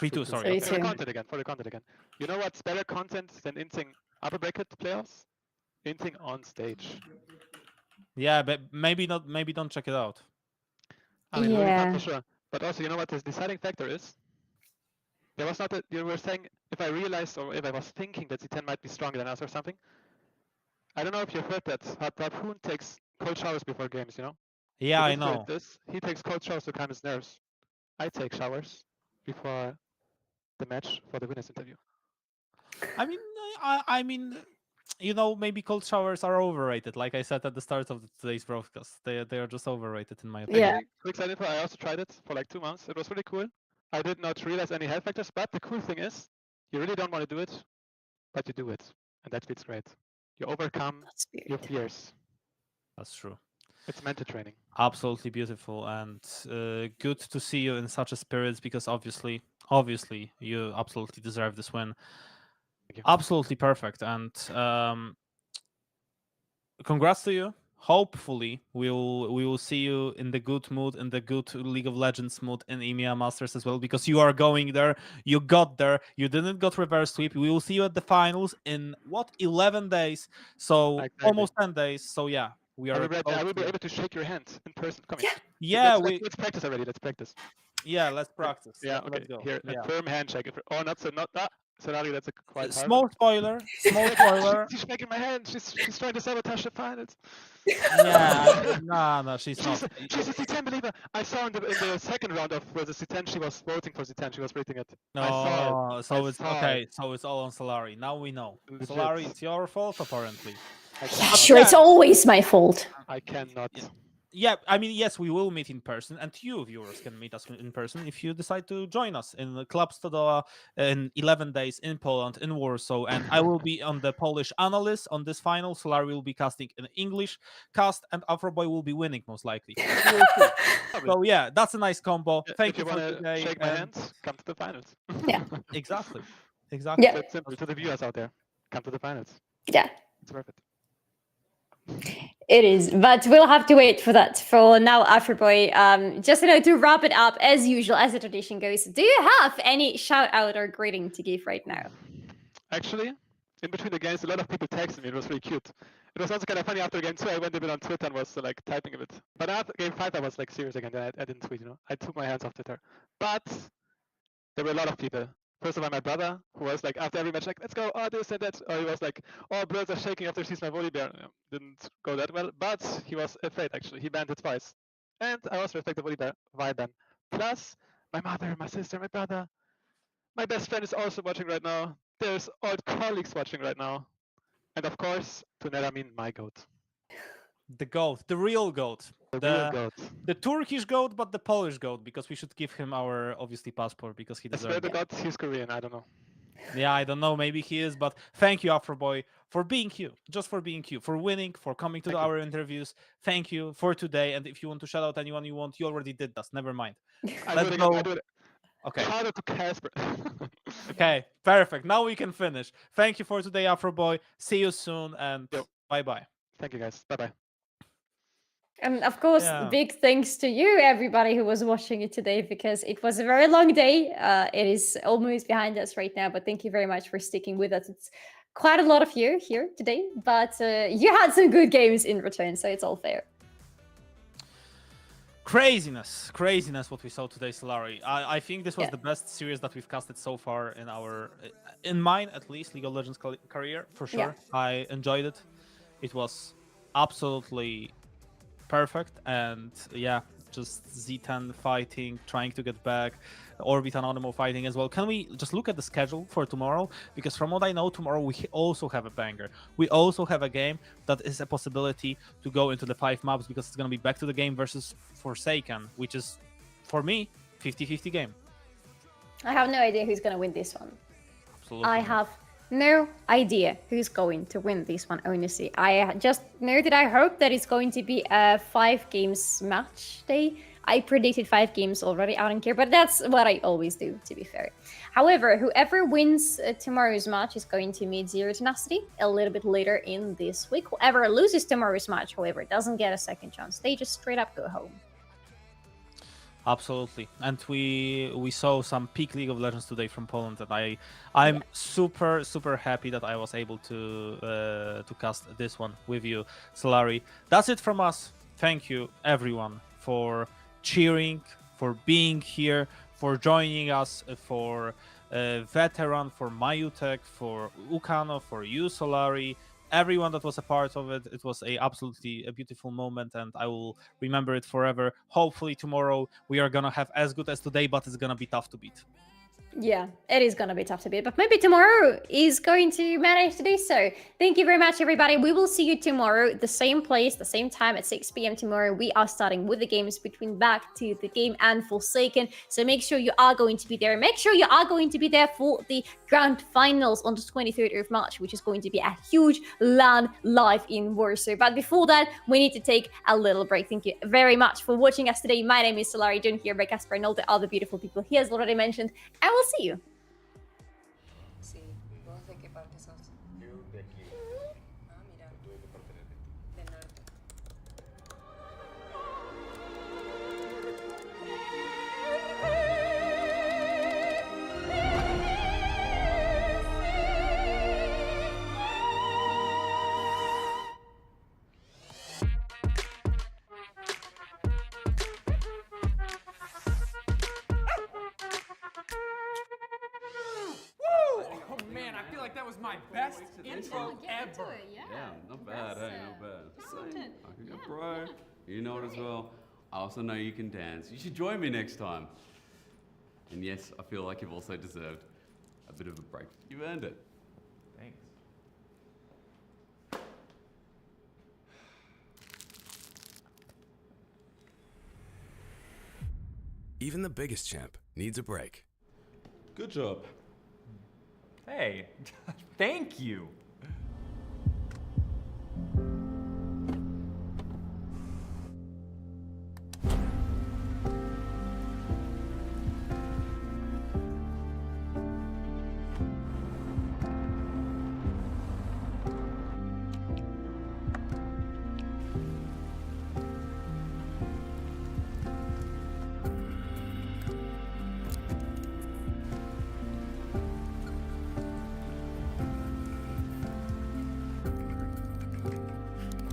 3-2, sorry. For the content again. You know what's better content than inting upper bracket playoffs? Inting on stage. Yeah, but maybe not. Maybe don't check it out. I mean, yeah, for sure. But also, you know what the deciding factor is? There was not a, you were saying if I realized or if I was thinking that Z10 might be stronger than us or something. I don't know if you've heard that. Harpoon takes cold showers before games, you know? Yeah, I know. He takes cold showers to calm his nerves. I take showers before the match for the winners interview. I mean, you know, maybe cold showers are overrated. Like I said at the start of today's broadcast, they are just overrated in my opinion. Yeah. Quick side info, I also tried it for like 2 months. It was really cool. I did not realize any health factors, but the cool thing is, you really don't want to do it, but you do it, and that feels great. You overcome your fears. That's true. It's mental training. Absolutely beautiful, and good to see you in such a spirit, because obviously you absolutely deserve this win. Absolutely perfect, and congrats to you. hopefully we will see you in the good mood, in the good League of Legends mood in EMEA Masters as well, because you are going there. You got there. You didn't got reverse sweep. We will see you at the finals in what, 11 days? So Exactly. almost 10 days. So yeah, we are. I will be able to shake your hand in person. Come here. Yeah, let's practice already. Let's practice. Yeah, let's practice. Yeah, okay. Let's go. Here, Yeah. a firm handshake. Oh, not that. Solari, that's a quite hard. Small spoiler. Small spoiler. She's shaking my hand. She's trying to sabotage the finals. Yeah, no, she's not. She's a Z10 believer. I saw in the second round of the Z10, she was voting for Z10. She was rating it. I saw it. So it's okay. So it's all on Solari. Now we know. Legit. Solari, it's your fault apparently. Yeah, sure, it's always my fault. I cannot. Yeah, I mean, yes, we will meet in person, and you viewers can meet us in person if you decide to join us in the Club Stodoła in 11 days in Poland, in Warsaw, and I will be on the Polish analyst on this final. Solari will be casting an English cast, and Afroboy will be winning most likely. So yeah, that's a nice combo. Thank you for today. Shake my hands. Come to the finals. Yeah. Exactly. Yeah. That's simple to the viewers out there. Come to the finals. Yeah. It's worth it. It is, but we'll have to wait for that. For now, Afroboy, just to wrap it up, as usual, as the tradition goes, do you have any shout out or greeting to give right now? Actually, in between the games, a lot of people texted me. It was really cute. It was also kind of funny after game 2. I went a bit on Twitter and was like typing a bit. But after game 5, I was like serious again. I didn't tweet. I took my hands off Twitter. But there were a lot of people. First of all, my brother, who was like, after every match, like, let's go, oh, this and that. Or he was like, oh, birds are shaking after he sees my volley bear. Didn't go that well, but he was afraid, actually. He banned it twice. And I also respect the volley bear vibe ban. Plus, my mother, my sister, my brother, my best friend is also watching right now. There's old colleagues watching right now. And of course, to Neramin, my goat. The goat, the real goat. The real goat. The Turkish goat, but the Polish goat, because we should give him our, obviously, passport, because he I swear deserves to it. God, he's Korean. I don't know. Yeah, I don't know. Maybe he is, but thank you, Afroboy, for being you. Just for being you, for winning, for coming to our interviews. Thank you for today. And if you want to shout out anyone you want, you already did that. Never mind. Let's go. I do it. Okay. Shout out to Kasper. Okay, perfect. Now we can finish. Thank you for today, Afroboy. See you soon, and bye-bye. Thank you, guys. Bye-bye. And of course, Yeah. big thanks to you, everybody who was watching it today, because it was a very long day. It is almost behind us right now, but thank you very much for sticking with us. It's quite a lot of you here today, but you had some good games in return, so it's all fair. Craziness what we saw today, Solari. I think this was the best series that we've casted so far in mine at least, League of Legends career, for sure. Yeah. I enjoyed it. It was absolutely perfect, and yeah, just Z10 fighting, trying to get back, Orbit Anonymo fighting as well. Can we just look at the schedule for tomorrow? Because from what I know, tomorrow we also have a banger. We also have a game that is a possibility to go into the 5 maps, because it's going to be Back to the Game versus Forsaken, which is, for me, 50-50 game. I have no idea who's going to win this one. Absolutely. I have no idea who's going to win this one, honestly. I just know that I hope that it's going to be a 5 games match day. I predicted 5 games already, I don't care, but that's what I always do, to be fair. However, whoever wins tomorrow's match is going to meet Zero Tenacity a little bit later in this week. Whoever loses tomorrow's match, however, doesn't get a second chance. They just straight up go home. Absolutely, and we saw some peak League of Legends today from Poland, and I'm super happy that I was able to cast this one with you, Solari. That's it from us. Thank you everyone for cheering, for being here, for joining us, for Veteran, for Mayutek, for Ukano, for you, Solari. Everyone that was a part of it. It was absolutely a beautiful moment, and I will remember it forever. Hopefully tomorrow we are gonna have as good as today, but it's gonna be tough to beat. Yeah, it is going to be tough to beat, but maybe tomorrow is going to manage to do so. Thank you very much, everybody. We will see you tomorrow, the same place, the same time at 6 p.m. tomorrow. We are starting with the games between Back to the Game and Forsaken, so make sure you are going to be there. Make sure you are going to be there for the grand finals on the 23rd of March, which is going to be a huge LAN live in Warsaw. But before that, we need to take a little break. Thank you very much for watching us today. My name is Solari, joined here by Kasper and all the other beautiful people he has already mentioned. I will see you. Sí, ¿vos de qué parte sos? Yo de aquí. Ah, mira, Estoy de parte de del norte. that was my best intro ever. Yeah, not bad, hey, not bad. Just saying, I could go pro. You know it as well. I also know you can dance. You should join me next time. And yes, I feel like you've also deserved a bit of a break. You've earned it. Thanks. Even the biggest champ needs a break. Good job. Hey, thank you.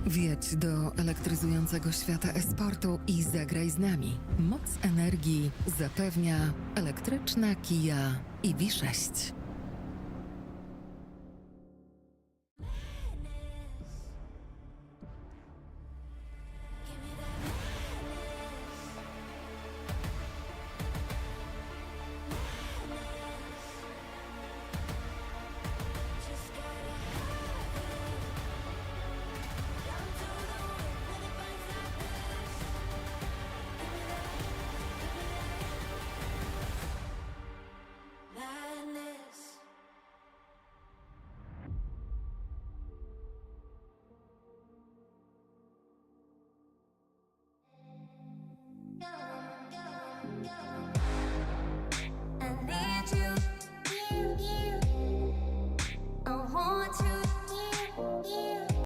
Wjedź do elektryzującego świata esportu i zagraj z nami. Moc energii zapewnia elektryczna Kia EV6.